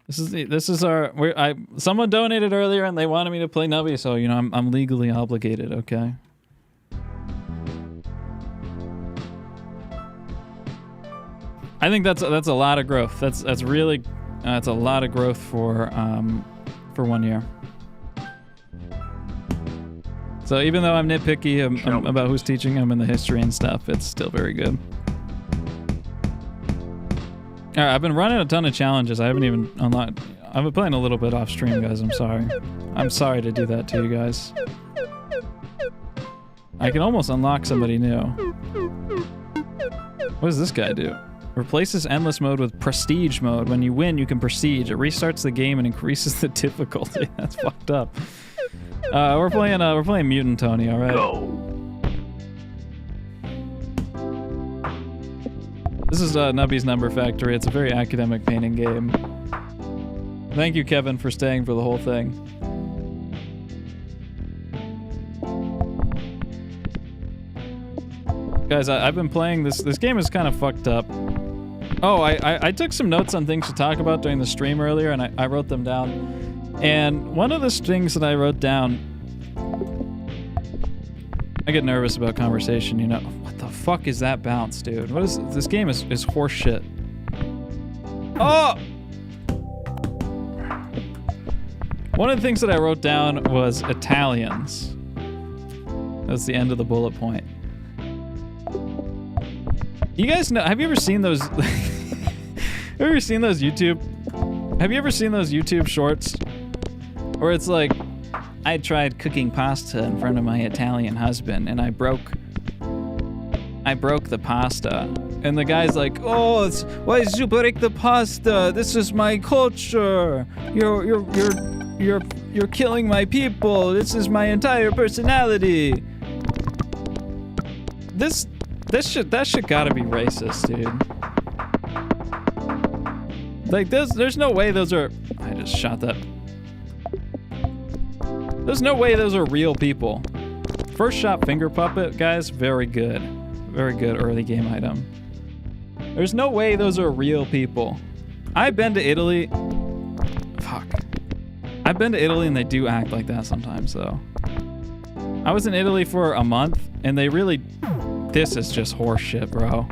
A: This is our. Someone donated earlier and they wanted me to play Nubby, so you know I'm legally obligated. Okay. I think that's a lot of growth. That's really that's a lot of growth for 1 year. So even though I'm nitpicky about who's teaching him and the history and stuff, it's still very good. All right, I've been running a ton of challenges. I haven't even unlocked. I've been playing a little bit off stream, guys. I'm sorry. I'm sorry to do that to you guys. I can almost unlock somebody new. What does this guy do? Replaces endless mode with prestige mode. When you win, you can prestige. It restarts the game and increases the difficulty. That's fucked up. We're playing Mutant Tony. All right. Go. This is Nubby's Number Factory. It's a very academic painting game. Thank you, Kevin, for staying for the whole thing. Guys, I've been playing this. This game is kind of fucked up. Oh, I took some notes on things to talk about during the stream earlier, and I wrote them down. And one of the things that I wrote down, I get nervous about conversation, you know. What the fuck is that bounce, dude? What is this game is horse shit. Oh! One of the things that I wrote down was Italians. That's the end of the bullet point. You guys know, have you ever seen those have you ever seen those YouTube shorts where it's like, I tried cooking pasta in front of my Italian husband and I broke the pasta. And the guy's like, "Oh, why did you break the pasta? This is my culture. You're killing my people. This is my entire personality." That shit gotta be racist, dude. Like, there's no way those are. I just shot that. There's no way those are real people. First shot finger puppet, guys, very good. Very good early game item. There's no way those are real people. I've been to Italy. Fuck. I've been to Italy and they do act like that sometimes, though. I was in Italy for a month and they really. This is just horse shit, bro.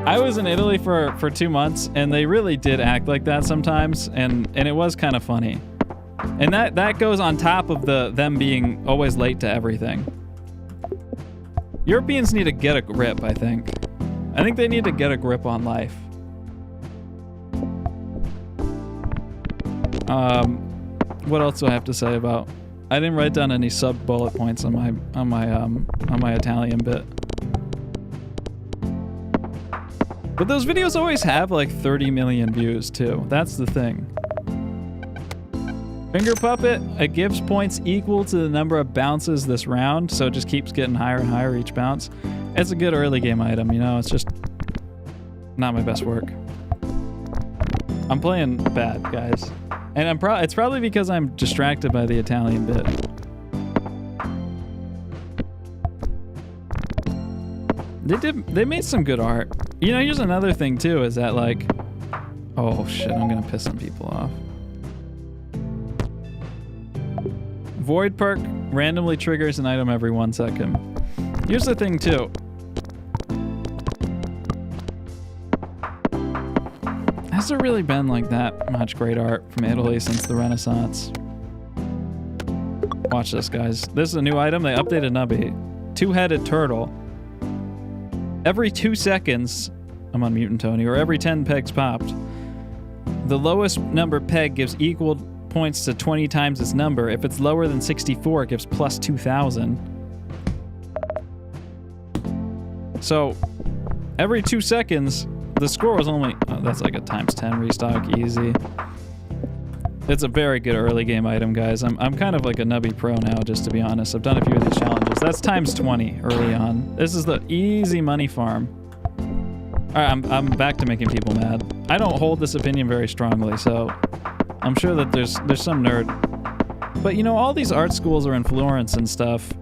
A: I was in Italy for 2 months and they really did act like that sometimes, and it was kind of funny. And that goes on top of them being always late to everything. Europeans need to get a grip, I think. I think they need to get a grip on life. What else do I have to say about? I didn't write down any sub bullet points on my Italian bit. But those videos always have like 30 million views too. That's the thing. Finger puppet, it gives points equal to the number of bounces this round, so it just keeps getting higher and higher each bounce. It's a good early game item, you know, it's just not my best work. I'm playing bad, guys. And it's probably because I'm distracted by the Italian bit. They made some good art. You know, here's another thing too, is that like, oh shit, I'm gonna piss some people off. Void perk randomly triggers an item every 1 second. Here's the thing too. Has there really been like that much great art from Italy since the Renaissance? Watch this, guys. This is a new item. They updated Nubby. Two-headed turtle. Every 2 seconds, I'm on Mutant Tony, or every 10 pegs popped, the lowest number peg gives equal points to 20 times its number. If it's lower than 64, it gives plus 2,000. So, every 2 seconds, the score was only... Oh, that's like a times 10 restock, easy. It's a very good early game item, guys. I'm kind of like a Nubby pro now, just to be honest. I've done a few of these challenges. That's times 20 early on. This is the easy money farm. Alright, I'm back to making people mad. I don't hold this opinion very strongly, so I'm sure that there's some nerd. But you know, all these art schools are in Florence and stuff.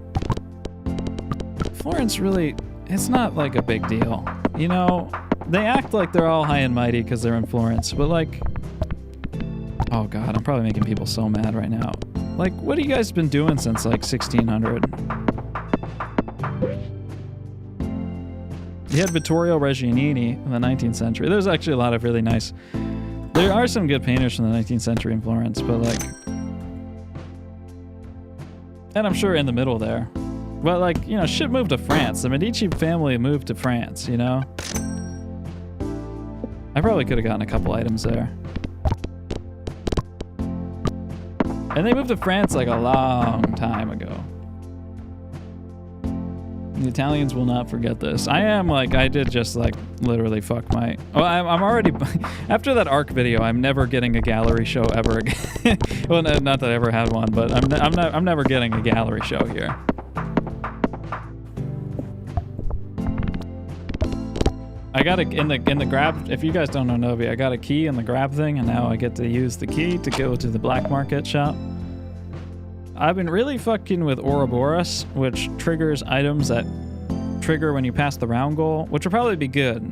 A: Florence really, it's not like a big deal. You know, they act like they're all high and mighty because they're in Florence, but like... Oh god, I'm probably making people so mad right now. Like, what have you guys been doing since like 1600? You had Vittorio Reggianini in the 19th century. There's actually a lot of really nice... There are some good painters from the 19th century in Florence, but like... And I'm sure in the middle there. But like, you know, shit moved to France. The Medici family moved to France, you know? I probably could have gotten a couple items there. And they moved to France like a long time ago. The Italians will not forget this. I did just like literally fuck my... Oh, I'm already... After that ARC video, I'm never getting a gallery show ever again. Well, not that I ever had one, but I'm never getting a gallery show here. I got in the grab... If you guys don't know Novi, I got a key in the grab thing, and now I get to use the key to go to the black market shop. I've been really fucking with Ouroboros, which triggers items that trigger when you pass the round goal, which will probably be good.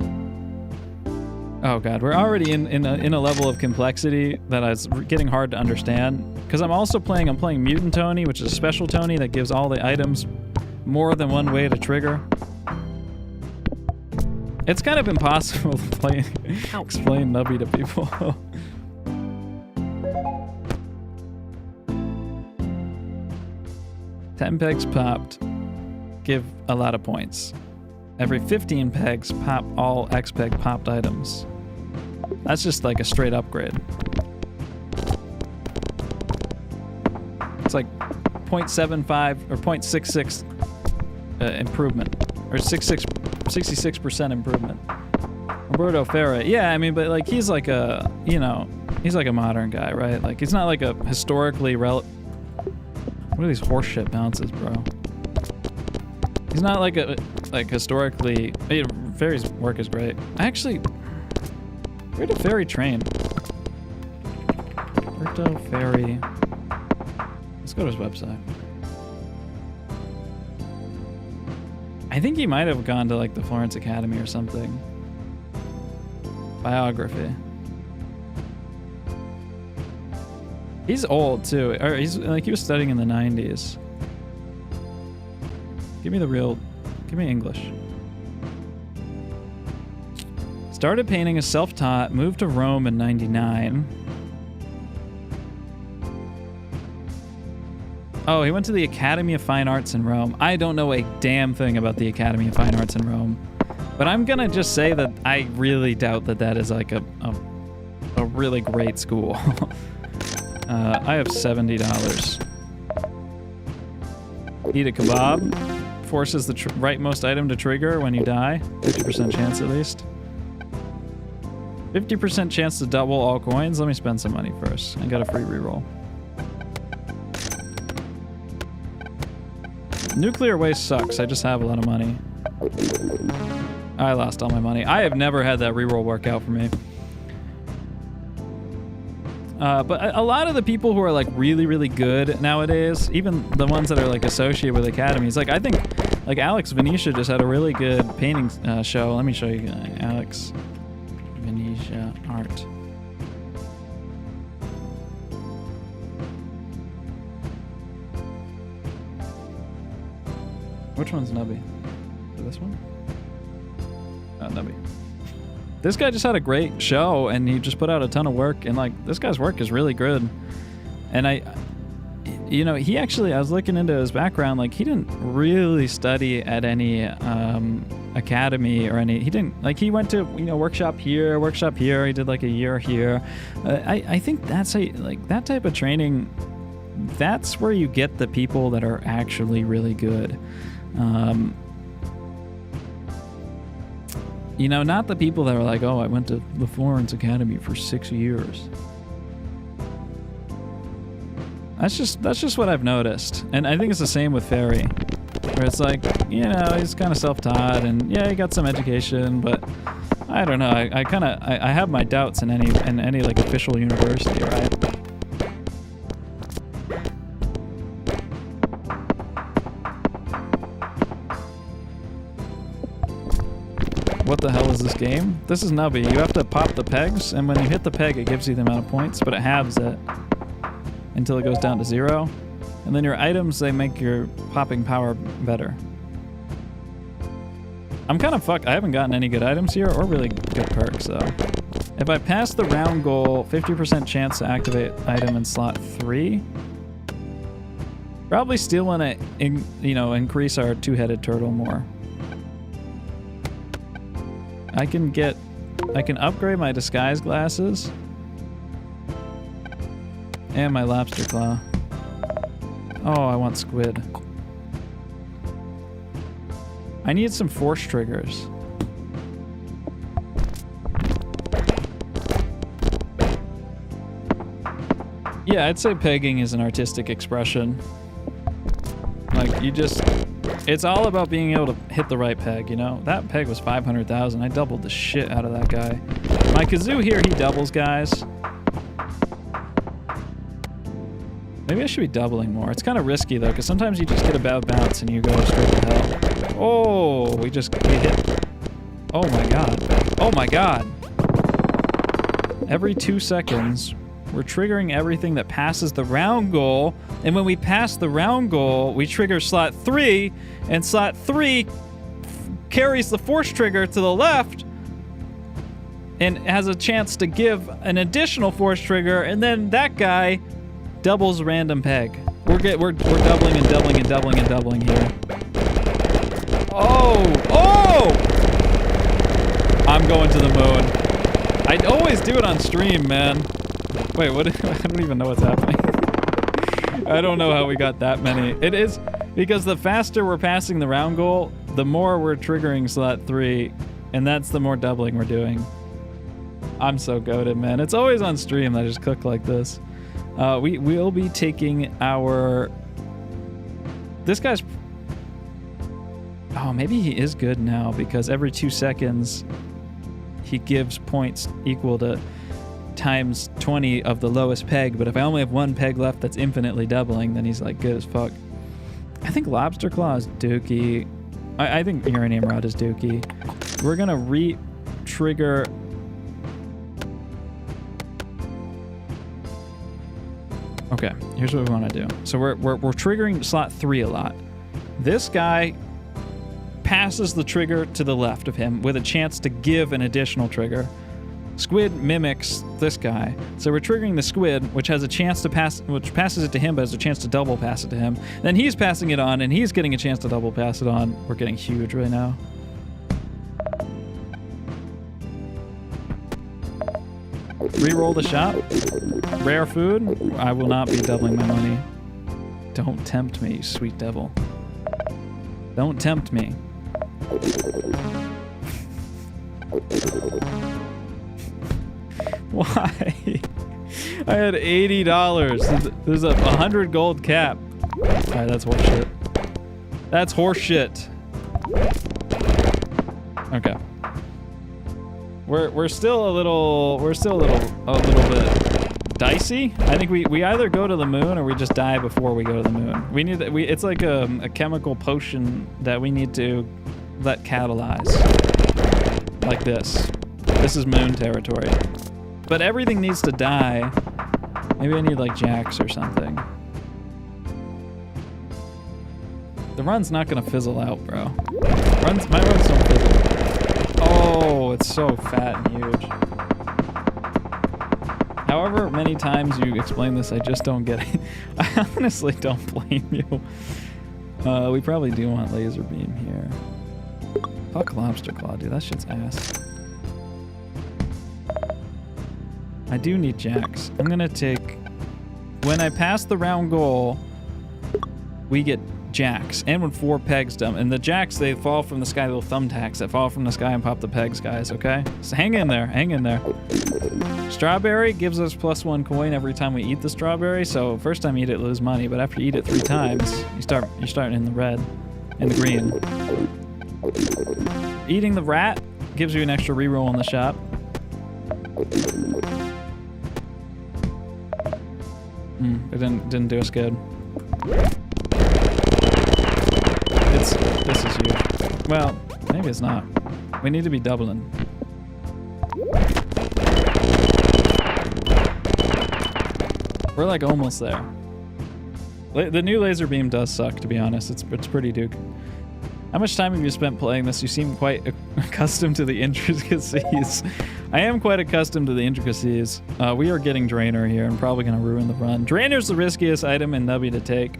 A: Oh god, we're already in a level of complexity that is getting hard to understand. Because I'm playing Mutant Tony, which is a special Tony that gives all the items more than one way to trigger. It's kind of impossible to explain Nubby to people. 10 pegs popped, give a lot of points. Every 15 pegs, pop all X-peg popped items. That's just like a straight upgrade. It's like 0.75 or 0.66 improvement, or 66% improvement. Roberto Ferra, yeah, I mean, but like he's like a, you know, he's like a modern guy, right? Like he's not like a historically relevant. What are these horseshit bounces, bro? He's not like a historically... Ferry's work is great. Where did Ferry train? Roberto Ferry. Let's go to his website. I think he might have gone to like the Florence Academy or something. Biography. He's old too, or he's like he was studying in the 90s. Give me English. Started painting as self-taught, moved to Rome in 99. Oh, he went to the Academy of Fine Arts in Rome. I don't know a damn thing about the Academy of Fine Arts in Rome, but I'm gonna just say that I really doubt that is like a really great school. I have $70. Eat a kebab. Forces the rightmost item to trigger when you die. 50% chance at least. 50% chance to double all coins. Let me spend some money first. I got a free reroll. Nuclear waste sucks. I just have a lot of money. I lost all my money. I have never had that reroll work out for me. But a lot of the people who are like really, really good nowadays, even the ones that are like associated with academies, like I think like Alex Venetia just had a really good painting show. Let me show you Alex Venetia art. Which one's Nubby? This one? Oh, Nubby. This guy just had a great show, and he just put out a ton of work, and like this guy's work is really good. And you know, he actually, I was looking into his background, like he didn't really study at any academy or any, he didn't, like he went to, you know, workshop here, he did like a year here. I think that's like that type of training, that's where you get the people that are actually really good. You know, not the people that are like, oh, I went to the Florence Academy for 6 years. That's just what I've noticed. And I think it's the same with Ferry, where it's like, you know, he's kind of self-taught and yeah, he got some education, but I don't know. I have my doubts in any like official university, right? What the hell is this game? This is Nubby. You have to pop the pegs, and when you hit the peg, it gives you the amount of points, but it halves it until it goes down to 0. And then your items, they make your popping power better. I'm kind of fucked. I haven't gotten any good items here or really good perks, though. If I pass the round goal, 50% chance to activate item in slot 3. Probably still want to, you know, increase our two-headed turtle more. I can upgrade my disguise glasses and my lobster claw. Oh, I want squid. I need some force triggers. Yeah, I'd say pegging is an artistic expression. Like, you just... It's all about being able to hit the right peg, you know? That peg was 500,000. I doubled the shit out of that guy. My kazoo here, he doubles, guys. Maybe I should be doubling more. It's kind of risky, though, because sometimes you just get a bad bounce and you go straight to hell. Oh, we hit... Oh, my God. Oh, my God. Every 2 seconds... We're triggering everything that passes the round goal, and when we pass the round goal, we trigger slot 3, and slot 3 carries the force trigger to the left and has a chance to give an additional force trigger, and then that guy doubles random peg. We're doubling and doubling and doubling and doubling here. Oh! I'm going to the moon. I always do it on stream, man. Wait, what? I don't even know what's happening. I don't know how we got that many. It is because the faster we're passing the round goal, the more we're triggering slot 3, and that's the more doubling we're doing. I'm so goated, man. It's always on stream that I just cook like this. We will be taking our... This guy's... Oh, maybe he is good now because every 2 seconds he gives points equal to times 20 of the lowest peg, but if I only have 1 peg left that's infinitely doubling, then he's like good as fuck. I think Lobster Claw is dookie. I think Uranium Rod is dookie. We're gonna re-trigger... Okay, here's what we want to do. So we're triggering slot 3 a lot. This guy passes the trigger to the left of him with a chance to give an additional trigger. Squid mimics this guy. So we're triggering the squid, which has a chance to pass, which passes it to him, but has a chance to double pass it to him. Then he's passing it on, and he's getting a chance to double pass it on. We're getting huge right now. Reroll the shop. Rare food. I will not be doubling my money. Don't tempt me, sweet devil. Don't tempt me. Why? I had $80. There's a 100 gold cap. Alright, that's horseshit. That's horseshit. Okay. We're still a little bit dicey. I think we either go to the moon or we just die before we go to the moon. It's like a chemical potion that we need to let catalyze. Like this. This is moon territory. But everything needs to die. Maybe I need like jacks or something. The run's not gonna fizzle out, bro. My runs don't fizzle. Oh, it's so fat and huge. However many times you explain this, I just don't get it. I honestly don't blame you. We probably do want laser beam here. Fuck lobster claw, dude. That shit's ass. I do need jacks. I'm gonna take... When I pass the round goal, we get jacks. And when 4 pegs dump. And the jacks, they fall from the sky, little thumbtacks that fall from the sky and pop the pegs, guys, okay? So hang in there, hang in there. Strawberry gives us +1 coin every time we eat the strawberry, so first time you eat it, lose money, but after you eat it 3 times, you're starting in the red, in the green. Eating the rat gives you an extra reroll in the shop. It didn't do us good. This is huge. Well, maybe it's not. We need to be doubling. We're like almost there. The new laser beam does suck, to be honest. It's pretty duke. How much time have you spent playing this? You seem quite accustomed to the intricacies. I am quite accustomed to the intricacies. We are getting Drainer here and probably going to ruin the run. Drainer's the riskiest item in Nubby to take.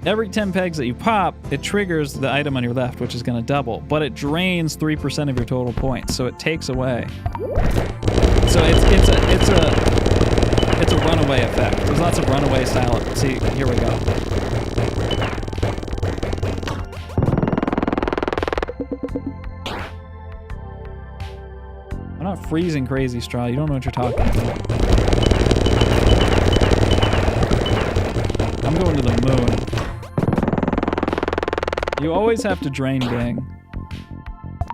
A: Every 10 pegs that you pop, it triggers the item on your left, which is going to double, but it drains 3% of your total points, so it takes away. So it's a runaway effect. There's lots of runaway style. See, here we go. I'm not freezing crazy, Straw. You don't know what you're talking about. I'm going to the moon. You always have to drain gang.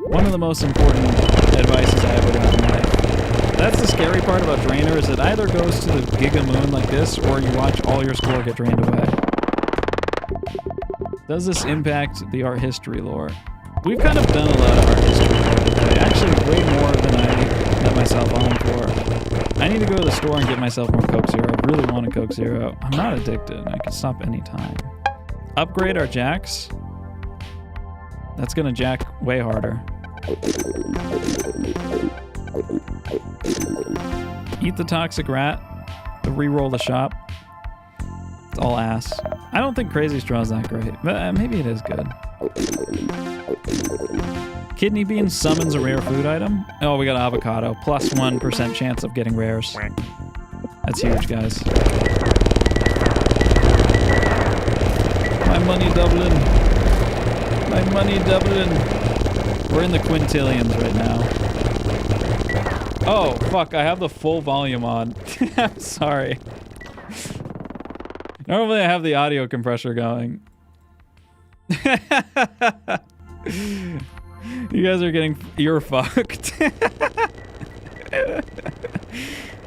A: One of the most important advices I ever got in life. That's the scary part about Drainer, is it either goes to the Giga Moon like this, or you watch all your score get drained away. Does this impact the art history lore? We've kind of done a lot of art history lore today. Actually, way more than I let myself on for. I need to go to the store and get myself more Coke Zero. I really want a Coke Zero. I'm not addicted. I can stop anytime. Upgrade our jacks. That's gonna jack way harder. Eat the toxic rat. To re-roll the shop. It's all ass. I don't think Crazy Straw's that great, but maybe it is good. Kidney bean summons a rare food item. Oh, we got avocado. +1% chance of getting rares. That's huge, guys. My money doubling. My money doubling. We're in the quintillions right now. Oh, fuck, I have the full volume on. I'm sorry. Normally I have the audio compressor going. You guys are getting... You're fucked.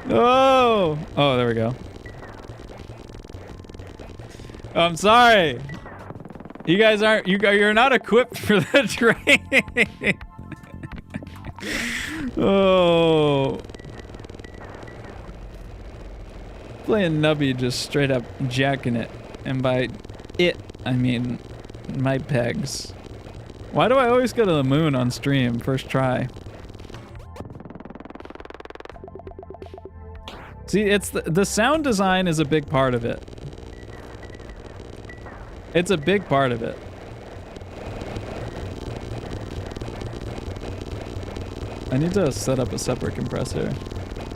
A: Oh! Oh, there we go. I'm sorry. You guys aren't... You're not equipped for the training. Oh. Playing Nubby, just straight up jacking it. And by it, I mean my pegs. Why do I always go to the moon on stream? First try. See, it's the sound design is a big part of it. It's a big part of it. I need to set up a separate compressor.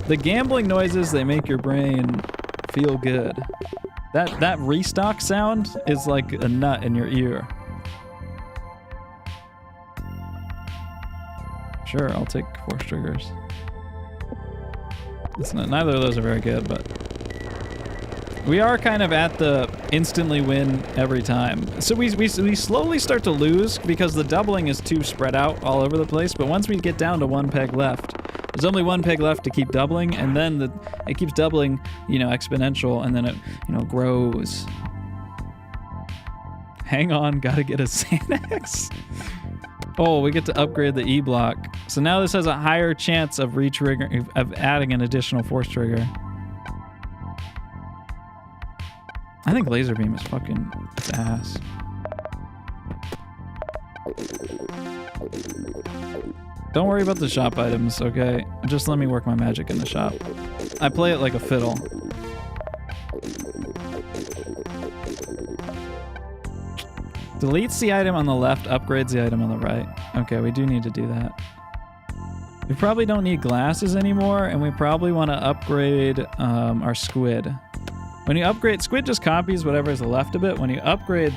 A: The gambling noises, they make your brain feel good. That restock sound is like a nut in your ear. Sure, I'll take force triggers. Neither of those are very good, but we are kind of at the instantly win every time. So we slowly start to lose because the doubling is too spread out all over the place, but once we get down to 1 peg left, There's only one peg left to keep doubling, and then it keeps doubling, you know, exponential, and then it, you know, grows. Hang on, gotta get a Xanax. Oh, we get to upgrade the E block. So now this has a higher chance of of adding an additional force trigger. I think laser beam is fucking its ass. Don't worry about the shop items, okay? Just let me work my magic in the shop. I play it like a fiddle. Deletes the item on the left, upgrades the item on the right. Okay, we do need to do that. We probably don't need glasses anymore, and we probably want to upgrade our squid. When you upgrade, squid just copies whatever is left of it. When you upgrade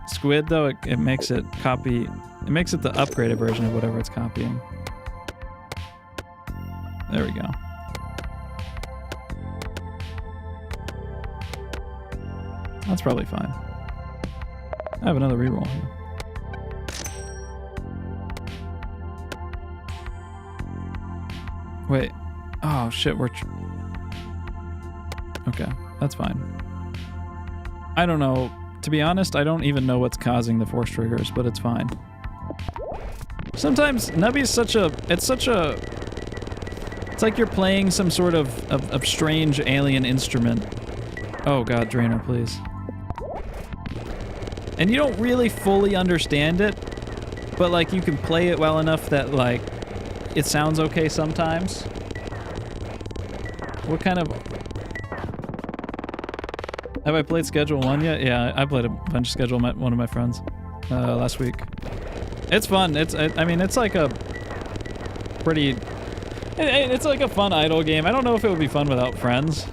A: squid, though, it makes it copy... It makes it the upgraded version of whatever it's copying. There we go. That's probably fine. I have another reroll here. Wait. Oh shit, okay, that's fine. I don't know. To be honest, I don't even know what's causing the force triggers, but it's fine. Sometimes Nubby's it's like you're playing some sort of strange alien instrument. Oh god, Drainer, please. And you don't really fully understand it, but like you can play it well enough that like it sounds okay sometimes. What kind of... Have I played Schedule 1 yet? Yeah, I played a bunch of Schedule with one of my friends last week. It's fun. I mean, it's like a pretty... It's like a fun idle game. I don't know if it would be fun without friends.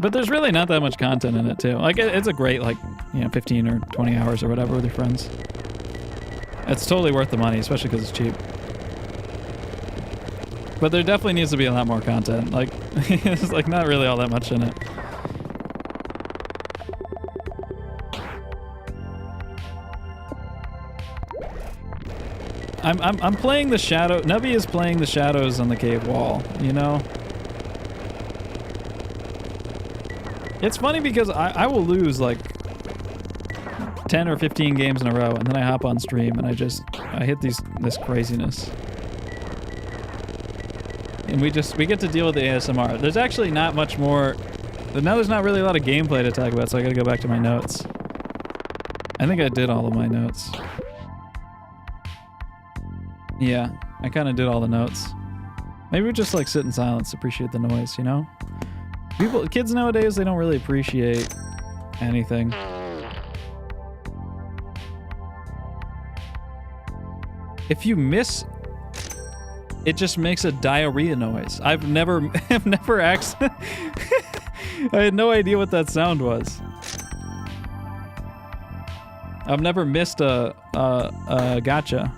A: But there's really not that much content in it, too. Like, it's a great, like, you know, 15 or 20 hours or whatever with your friends. It's totally worth the money, especially because it's cheap. But there definitely needs to be a lot more content. Like, there's, like, not really all that much in it. I'm playing the shadow... Nubby is playing the shadows on the cave wall, you know? It's funny because I will lose like 10 or 15 games in a row, and then I hop on stream and I hit this craziness. And we get to deal with the ASMR. There's actually not much more, but now there's not really a lot of gameplay to talk about, so I gotta go back to my notes. I think I did all of my notes. Yeah, I kind of did all the notes. Maybe we just like sit in silence, appreciate the noise, you know? Kids nowadays, they don't really appreciate anything. If you miss, it just makes a diarrhea noise. I've never actually, I had no idea what that sound was. I've never missed a gotcha.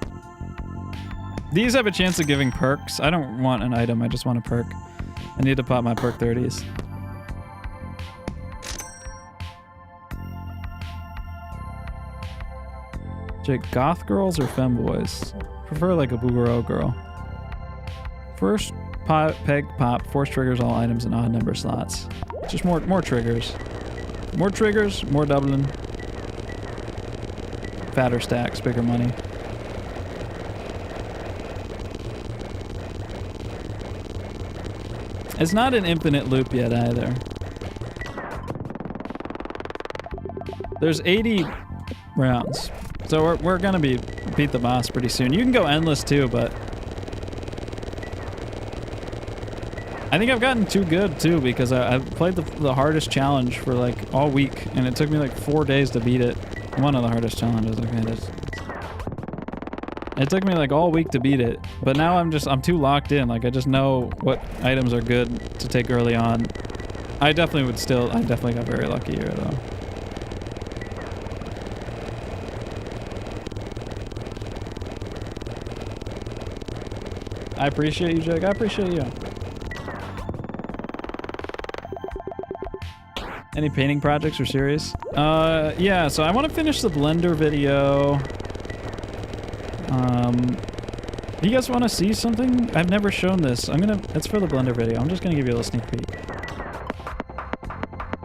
A: These have a chance of giving perks. I don't want an item, I just want a perk. I need to pop my perk 30s. Jake, goth girls or femboys? Prefer like a boogero girl. First peg pop, force triggers all items in odd number slots. Just more triggers. More triggers, more doubling. Fatter stacks, bigger money. It's not an infinite loop yet either. There's 80 rounds. So we're gonna beat the boss pretty soon. You can go endless too, but I think I've gotten too good too because I played the hardest challenge for like all week, and it took me like 4 days to beat it. One of the hardest challenges. Okay, it took me like all week to beat it, but now I'm too locked in. Like I just know what items are good to take early on. I definitely got very lucky here though. I appreciate you, Jake. I appreciate you. Any painting projects or series? Yeah, so I want to finish the Blender video. You guys want to see something? I've never shown this. It's for the Blender video. I'm just gonna give you a little sneak peek.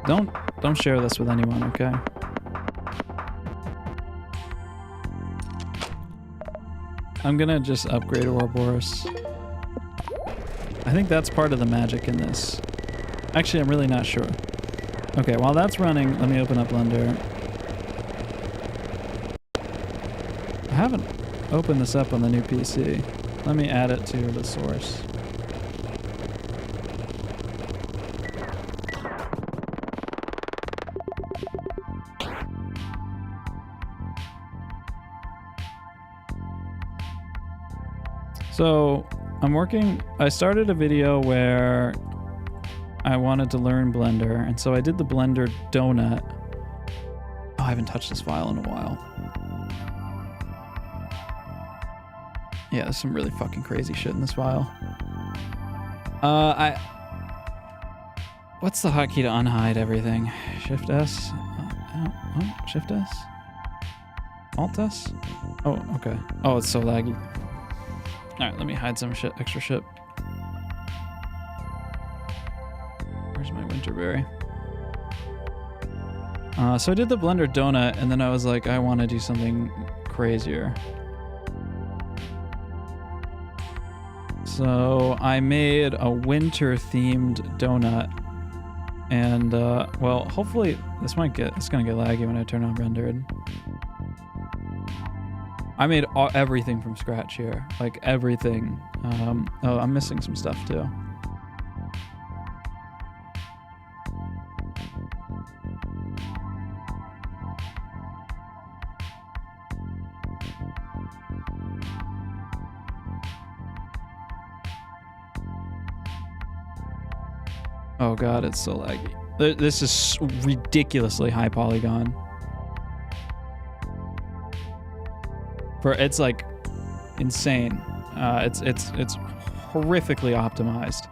A: Don't share this with anyone, okay? I'm gonna just upgrade Ouroboros. I think that's part of the magic in this. Actually, I'm really not sure. Okay, while that's running, let me open up Blender. I haven't opened this up on the new PC. Let me add it to the source. So I started a video where I wanted to learn Blender, and so I did the Blender donut. Oh, I haven't touched this file in a while. Yeah, there's some really fucking crazy shit in this file. What's the hotkey to unhide everything? Shift S? Shift S? Alt S? Oh, okay. Oh, it's so laggy. Alright, let me hide some shit, extra shit. Where's my Winterberry? So I did the Blender donut, and then I was like, I want to do something crazier. So I made a winter-themed donut, and well, hopefully it's gonna get laggy when I turn on rendered. I made everything from scratch here, like everything. Oh, I'm missing some stuff too. Oh god, it's so laggy. This is ridiculously high polygon. It's like insane. It's horrifically optimized.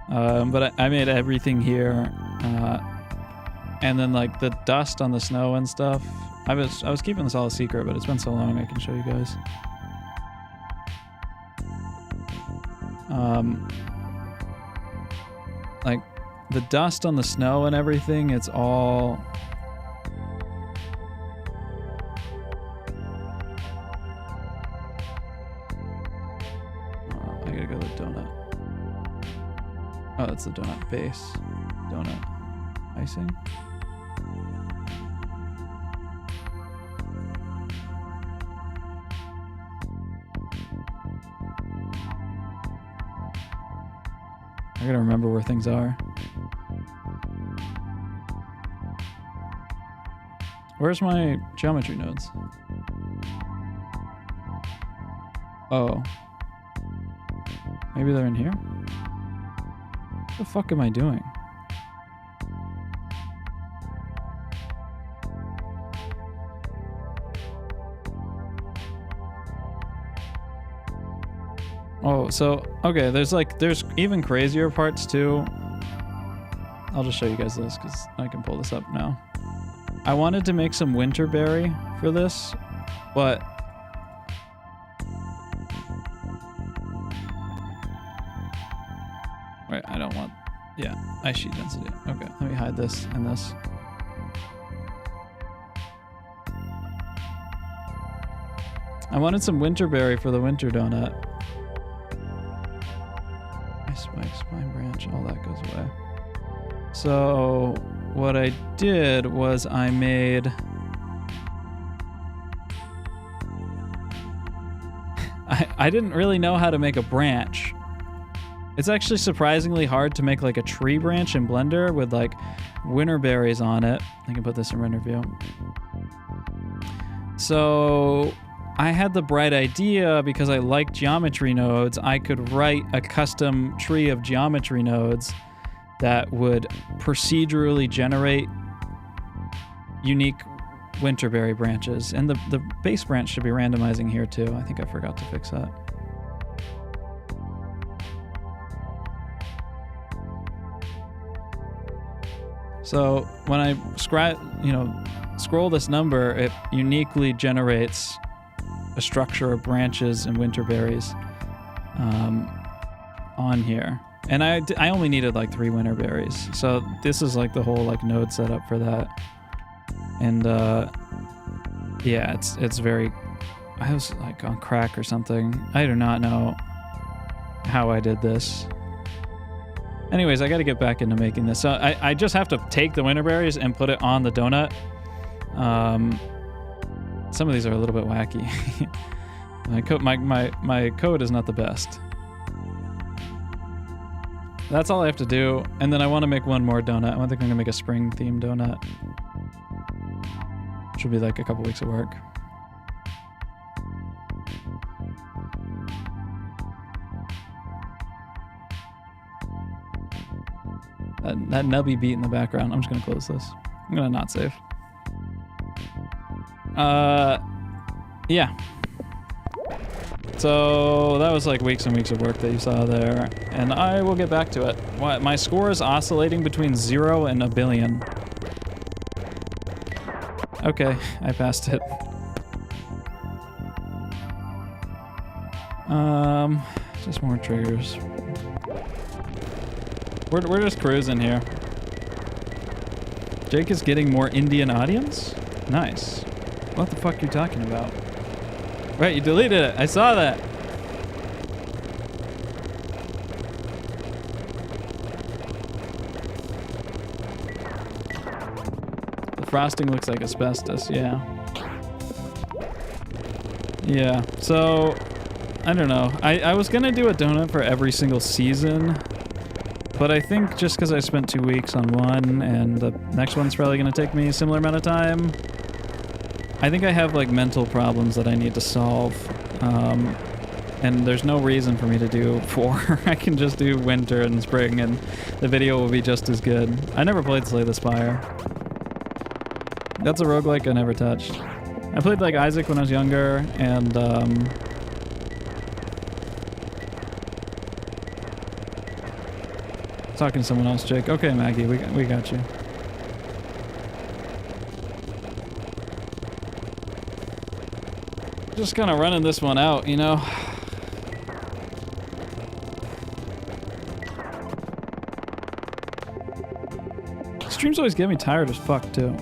A: But I made everything here, and then like the dust on the snow and stuff. I was keeping this all a secret, but it's been so long I can show you guys. Like the dust on the snow and everything. It's all. Oh, that's the donut base. Donut icing. I gotta remember where things are. Where's my geometry nodes? Oh. Maybe they're in here? What the fuck am I doing? Oh, so, okay, there's even crazier parts too. I'll just show you guys this because I can pull this up now. I wanted to make some Winterberry for this, but wait, I don't want, yeah, ice sheet density. Okay, let me hide this and this. I wanted some Winterberry for the winter donut. Spine branch, all that goes away. So what I did was I made I didn't really know how to make a branch. It's actually surprisingly hard to make like a tree branch in Blender with like winter berries on it. I can put this in render view. So I had the bright idea because I like geometry nodes. I could write a custom tree of geometry nodes that would procedurally generate unique Winterberry branches. And the base branch should be randomizing here too. I think I forgot to fix that. So when I scroll this number, it uniquely generates a structure of branches and winter berries on here. And I only needed like 3 winter berries. So this is like the whole like node setup for that. And yeah, it's very, I was like on crack or something. I do not know how I did this. Anyways, I got to get back into making this. So I just have to take the winter berries and put it on the donut. Some of these are a little bit wacky. my code is not the best. That's all I have to do. And then I want to make one more donut. I think I'm going to make a spring themed donut. Which will be like a couple weeks of work. That nubby beat in the background. I'm just going to close this. I'm going to not save. Yeah. So that was like weeks and weeks of work that you saw there, and I will get back to it. My score is oscillating between 0 and a billion. Okay, I passed it. Just more triggers. We're just cruising here. Jake is getting more Indian audience? Nice. What the fuck are you talking about? Right, you deleted it. I saw that. The frosting looks like asbestos, yeah. Yeah, so, I don't know. I was gonna do a donut for every single season, but I think just because I spent 2 weeks on one, and the next one's probably gonna take me a similar amount of time, I think I have like mental problems that I need to solve, and there's no reason for me to do 4. I can just do winter and spring and the video will be just as good. I never played Slay the Spire. That's a roguelike I never touched. I played like Isaac when I was younger, and talking to someone else, Jake. Okay, Maggie, we got you. Just kind of running this one out, you know? Streams always get me tired as fuck, too.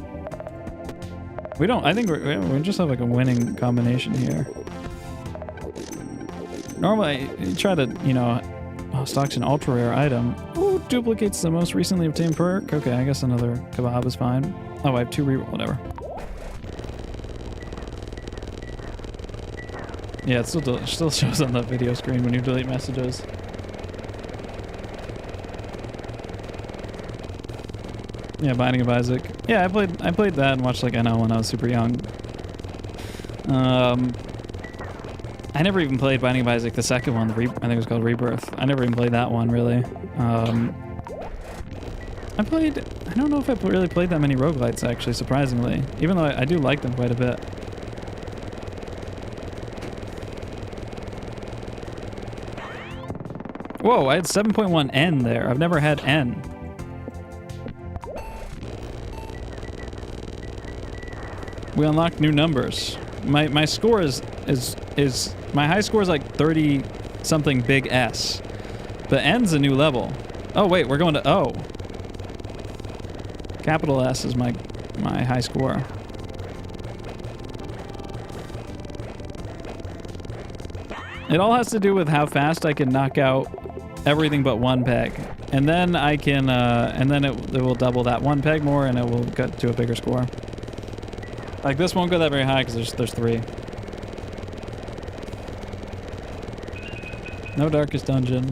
A: I think we just have like a winning combination here. Normally, you try to, you know, stocks an ultra rare item. Ooh, duplicates the most recently obtained perk. Okay, I guess another kebab is fine. Oh, I have 2 reroll, whatever. Yeah, it still shows on the video screen when you delete messages. Yeah, Binding of Isaac. Yeah, I played that and watched like NL when I was super young. I never even played Binding of Isaac, the second one. I think it was called Rebirth. I never even played that one really. I don't know if I really played that many roguelites actually, surprisingly. Even though I do like them quite a bit. Whoa, I had 7.1 N there. I've never had N. We unlocked new numbers. My score is my high score is like 30 something big S. But N's a new level. Oh wait, we're going to O. Capital S is my high score. It all has to do with how fast I can knock out everything but one peg, and then I can, and then it will double that one peg more, and it will get to a bigger score. Like this won't go that very high because there's 3. No Darkest Dungeon.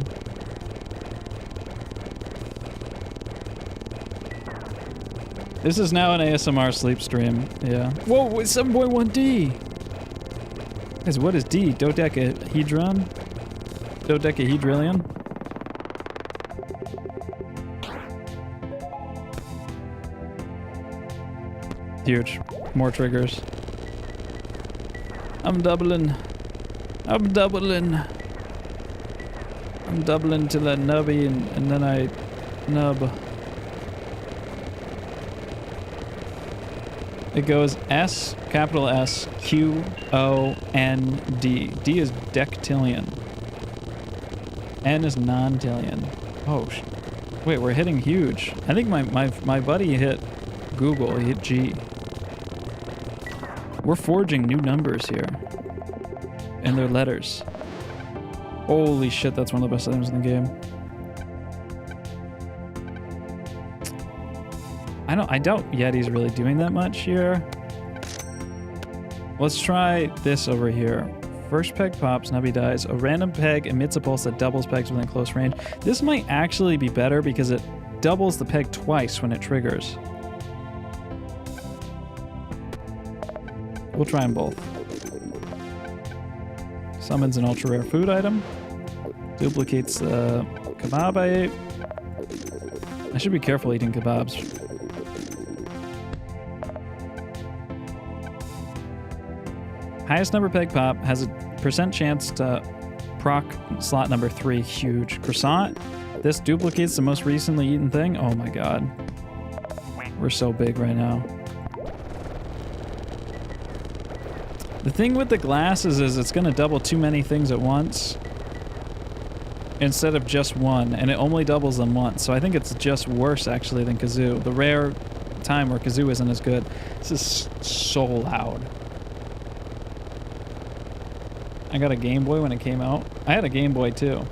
A: This is now an ASMR sleep stream. Yeah. Whoa, it's 7.1D. Guys, what is D? Dodecahedron? Dodecahedrillion? Huge. More triggers. I'm doubling. I'm doubling till I nubby and then I nub. It goes S, capital S, Q, O, N, D. D is dectillion. N is nontillion. Oh, wait, we're hitting huge. I think my buddy hit Google, he hit G. We're forging new numbers here. And they're letters. Holy shit, that's one of the best items in the game. I doubt Yeti's really doing that much here. Let's try this over here. First peg pops, Nubby dies. A random peg emits a pulse that doubles pegs within close range. This might actually be better because it doubles the peg twice when it triggers. We'll try them both. Summons an ultra rare food item. Duplicates the kebab I ate. I should be careful eating kebabs. Highest number peg pop has a % chance to proc slot number 3. Huge. Croissant. This duplicates the most recently eaten thing. Oh my god. We're so big right now. The thing with the glasses is it's going to double too many things at once instead of just one, and it only doubles them once. So I think it's just worse actually than Kazoo. The rare time where Kazoo isn't as good. This is so loud. I got a Game Boy when it came out. I had a Game Boy too.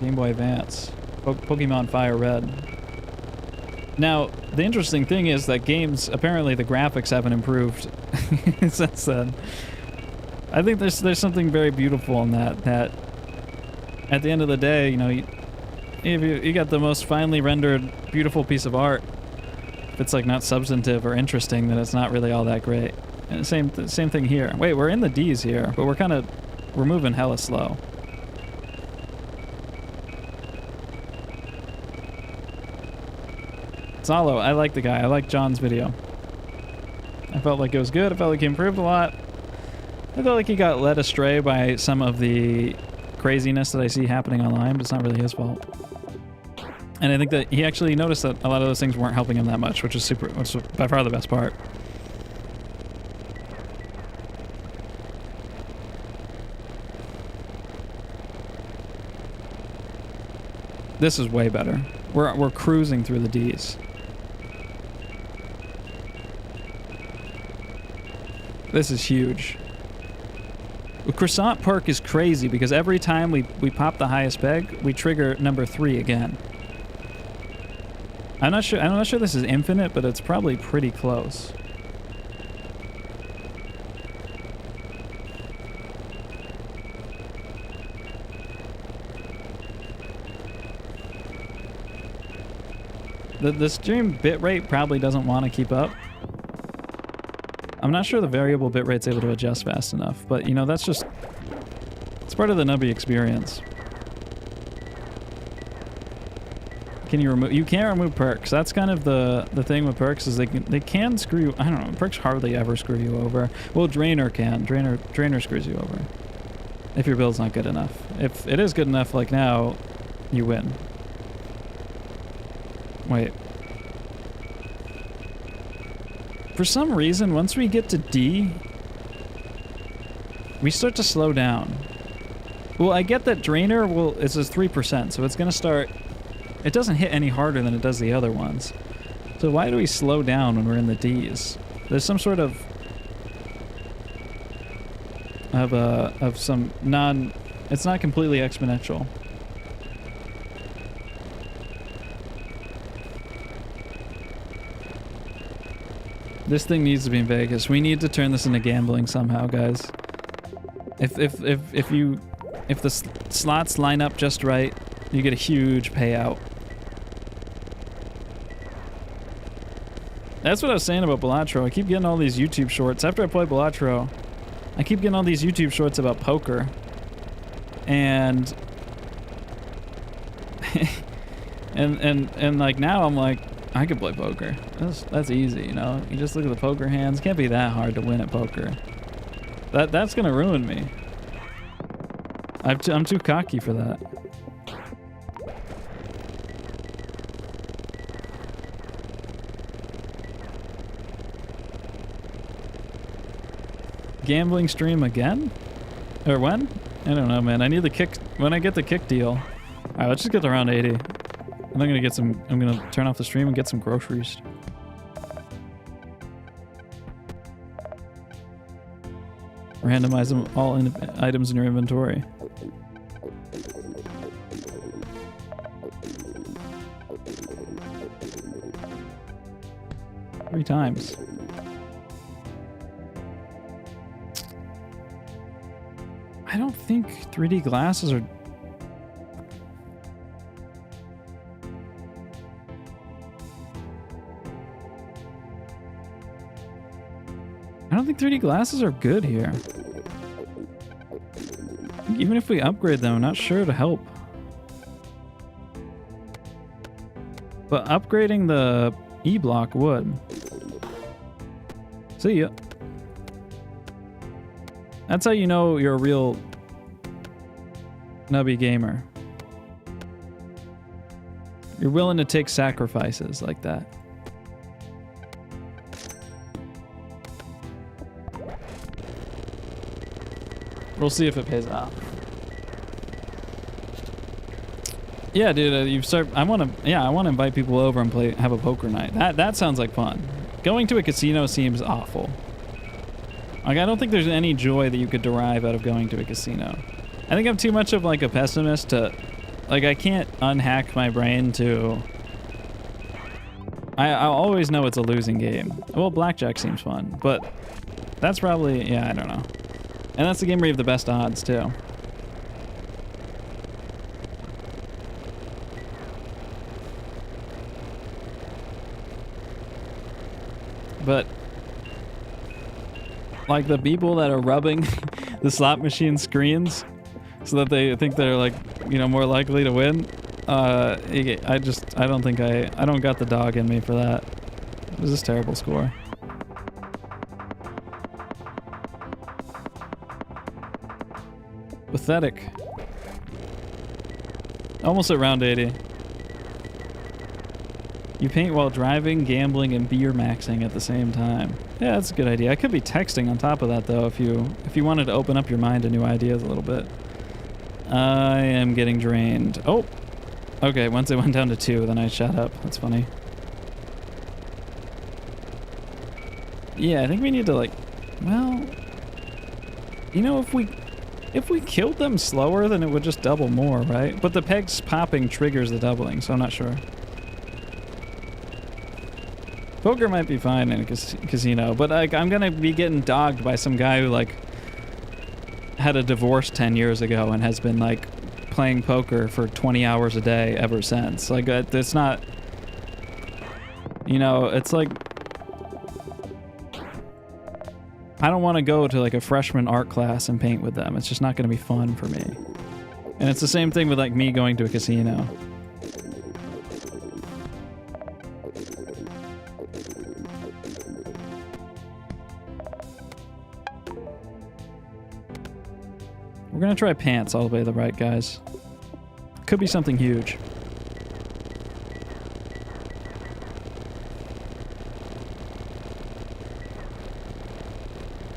A: Game Boy Advance. Pokemon Fire Red. Now, the interesting thing is that games, apparently the graphics haven't improved since then. I think there's something very beautiful in that at the end of the day, you know, if you got the most finely rendered, beautiful piece of art, if it's like not substantive or interesting, then it's not really all that great. And same thing here. Wait, we're in the D's here, but we're moving hella slow. Zalo, I like the guy. I like John's video. I felt like it was good. I felt like he improved a lot. I felt like he got led astray by some of the craziness that I see happening online, but it's not really his fault. And I think that he actually noticed that a lot of those things weren't helping him that much, which is by far the best part. This is way better. We're cruising through the D's. This is huge. The Croissant perk is crazy because every time we pop the highest peg, we trigger number 3 again. I'm not sure this is infinite, but it's probably pretty close. The stream bitrate probably doesn't want to keep up. I'm not sure the variable bitrate's able to adjust fast enough, but you know, it's part of the Nubby experience. Can you remove? You can't remove perks. That's kind of the thing with perks is they can screw. I don't know. Perks hardly ever screw you over. Well, Drainer can. Drainer screws you over if your build's not good enough. If it is good enough, like now, you win. Wait. For some reason, once we get to D, we start to slow down. Well, I get that Drainer it says 3%, so it's gonna start. It doesn't hit any harder than it does the other ones. So why do we slow down when we're in the D's? There's some sort of some non. It's not completely exponential. This thing needs to be in Vegas. We need to turn this into gambling somehow, guys. If the slots line up just right, you get a huge payout. That's what I was saying about Balatro. I keep getting all these YouTube shorts. After I play Balatro, I keep getting all these YouTube shorts about poker. And and like now I'm like, I could play poker. That's easy, you know? You just look at the poker hands. Can't be that hard to win at poker. That's gonna ruin me. I'm too cocky for that. gambling stream again? Or when? I don't know, man. I need the kick. When I get the kick deal. All right, let's just get to round 80. And I'm gonna get some. I'm gonna turn off the stream and get some groceries. Randomize them all items in your inventory. Three times. I don't think 3D glasses are... I don't think 3D glasses are good here. Even if we upgrade them, I'm not sure it'll help. But upgrading the E-block would. See ya. That's how you know you're a real nubby gamer. You're willing to take sacrifices like that. We'll see if it pays off. Yeah, dude, I want to invite people over and have a poker night. That sounds like fun. Going to a casino seems awful. Like, I don't think there's any joy that you could derive out of going to a casino. I think I'm too much of like a pessimist to, like, I can't unhack my brain to. I'll always know it's a losing game. Well, blackjack seems fun, but that's probably, yeah, I don't know. And that's the game where you have the best odds too. But like the people that are rubbing the slot machine screens so that they think they're like, you know, more likely to win. I don't got the dog in me for that. It was just a terrible score. Pathetic. Almost at round 80. You paint while driving, gambling, and beer maxing at the same time. Yeah, that's a good idea. I could be texting on top of that though if you wanted to open up your mind to new ideas a little bit. I am getting drained. Oh! Okay, once it went down to 2, then I shut up. That's funny. Yeah, I think we need to like... Well... You know, if we killed them slower, then it would just double more, right? But the pegs popping triggers the doubling, so I'm not sure. Poker might be fine in a casino, but like, I'm gonna be getting dogged by some guy who like had a divorce 10 years ago and has been like playing poker for 20 hours a day ever since. Like, it's not, you know, it's like, I don't want to go to like a freshman art class and paint with them. It's just not going to be fun for me. And it's the same thing with like me going to a casino. We're going to try pants all the way to the right, guys. Could be something huge.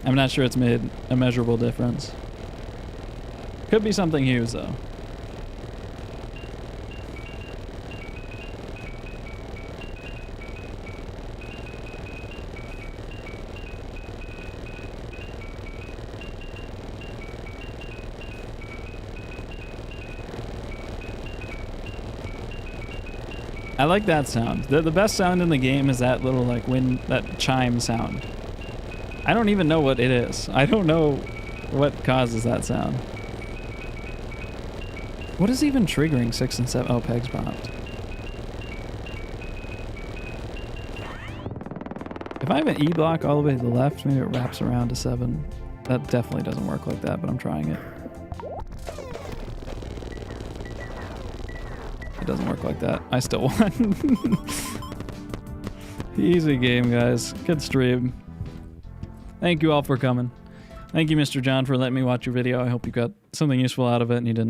A: I'm not sure it's made a measurable difference. Could be something huge, though. I like that sound. The best sound in the game is that little like that chime sound. I don't even know what it is. I don't know what causes that sound. What is even triggering 6 and 7? Oh, pegs popped. If I have an E block all the way to the left, maybe it wraps around to 7. That definitely doesn't work like that, but I'm trying it. It doesn't work like that. I still won. Easy game, guys. Good stream. Thank you all for coming. Thank you, Mr. John, for letting me watch your video. I hope you got something useful out of it and you didn't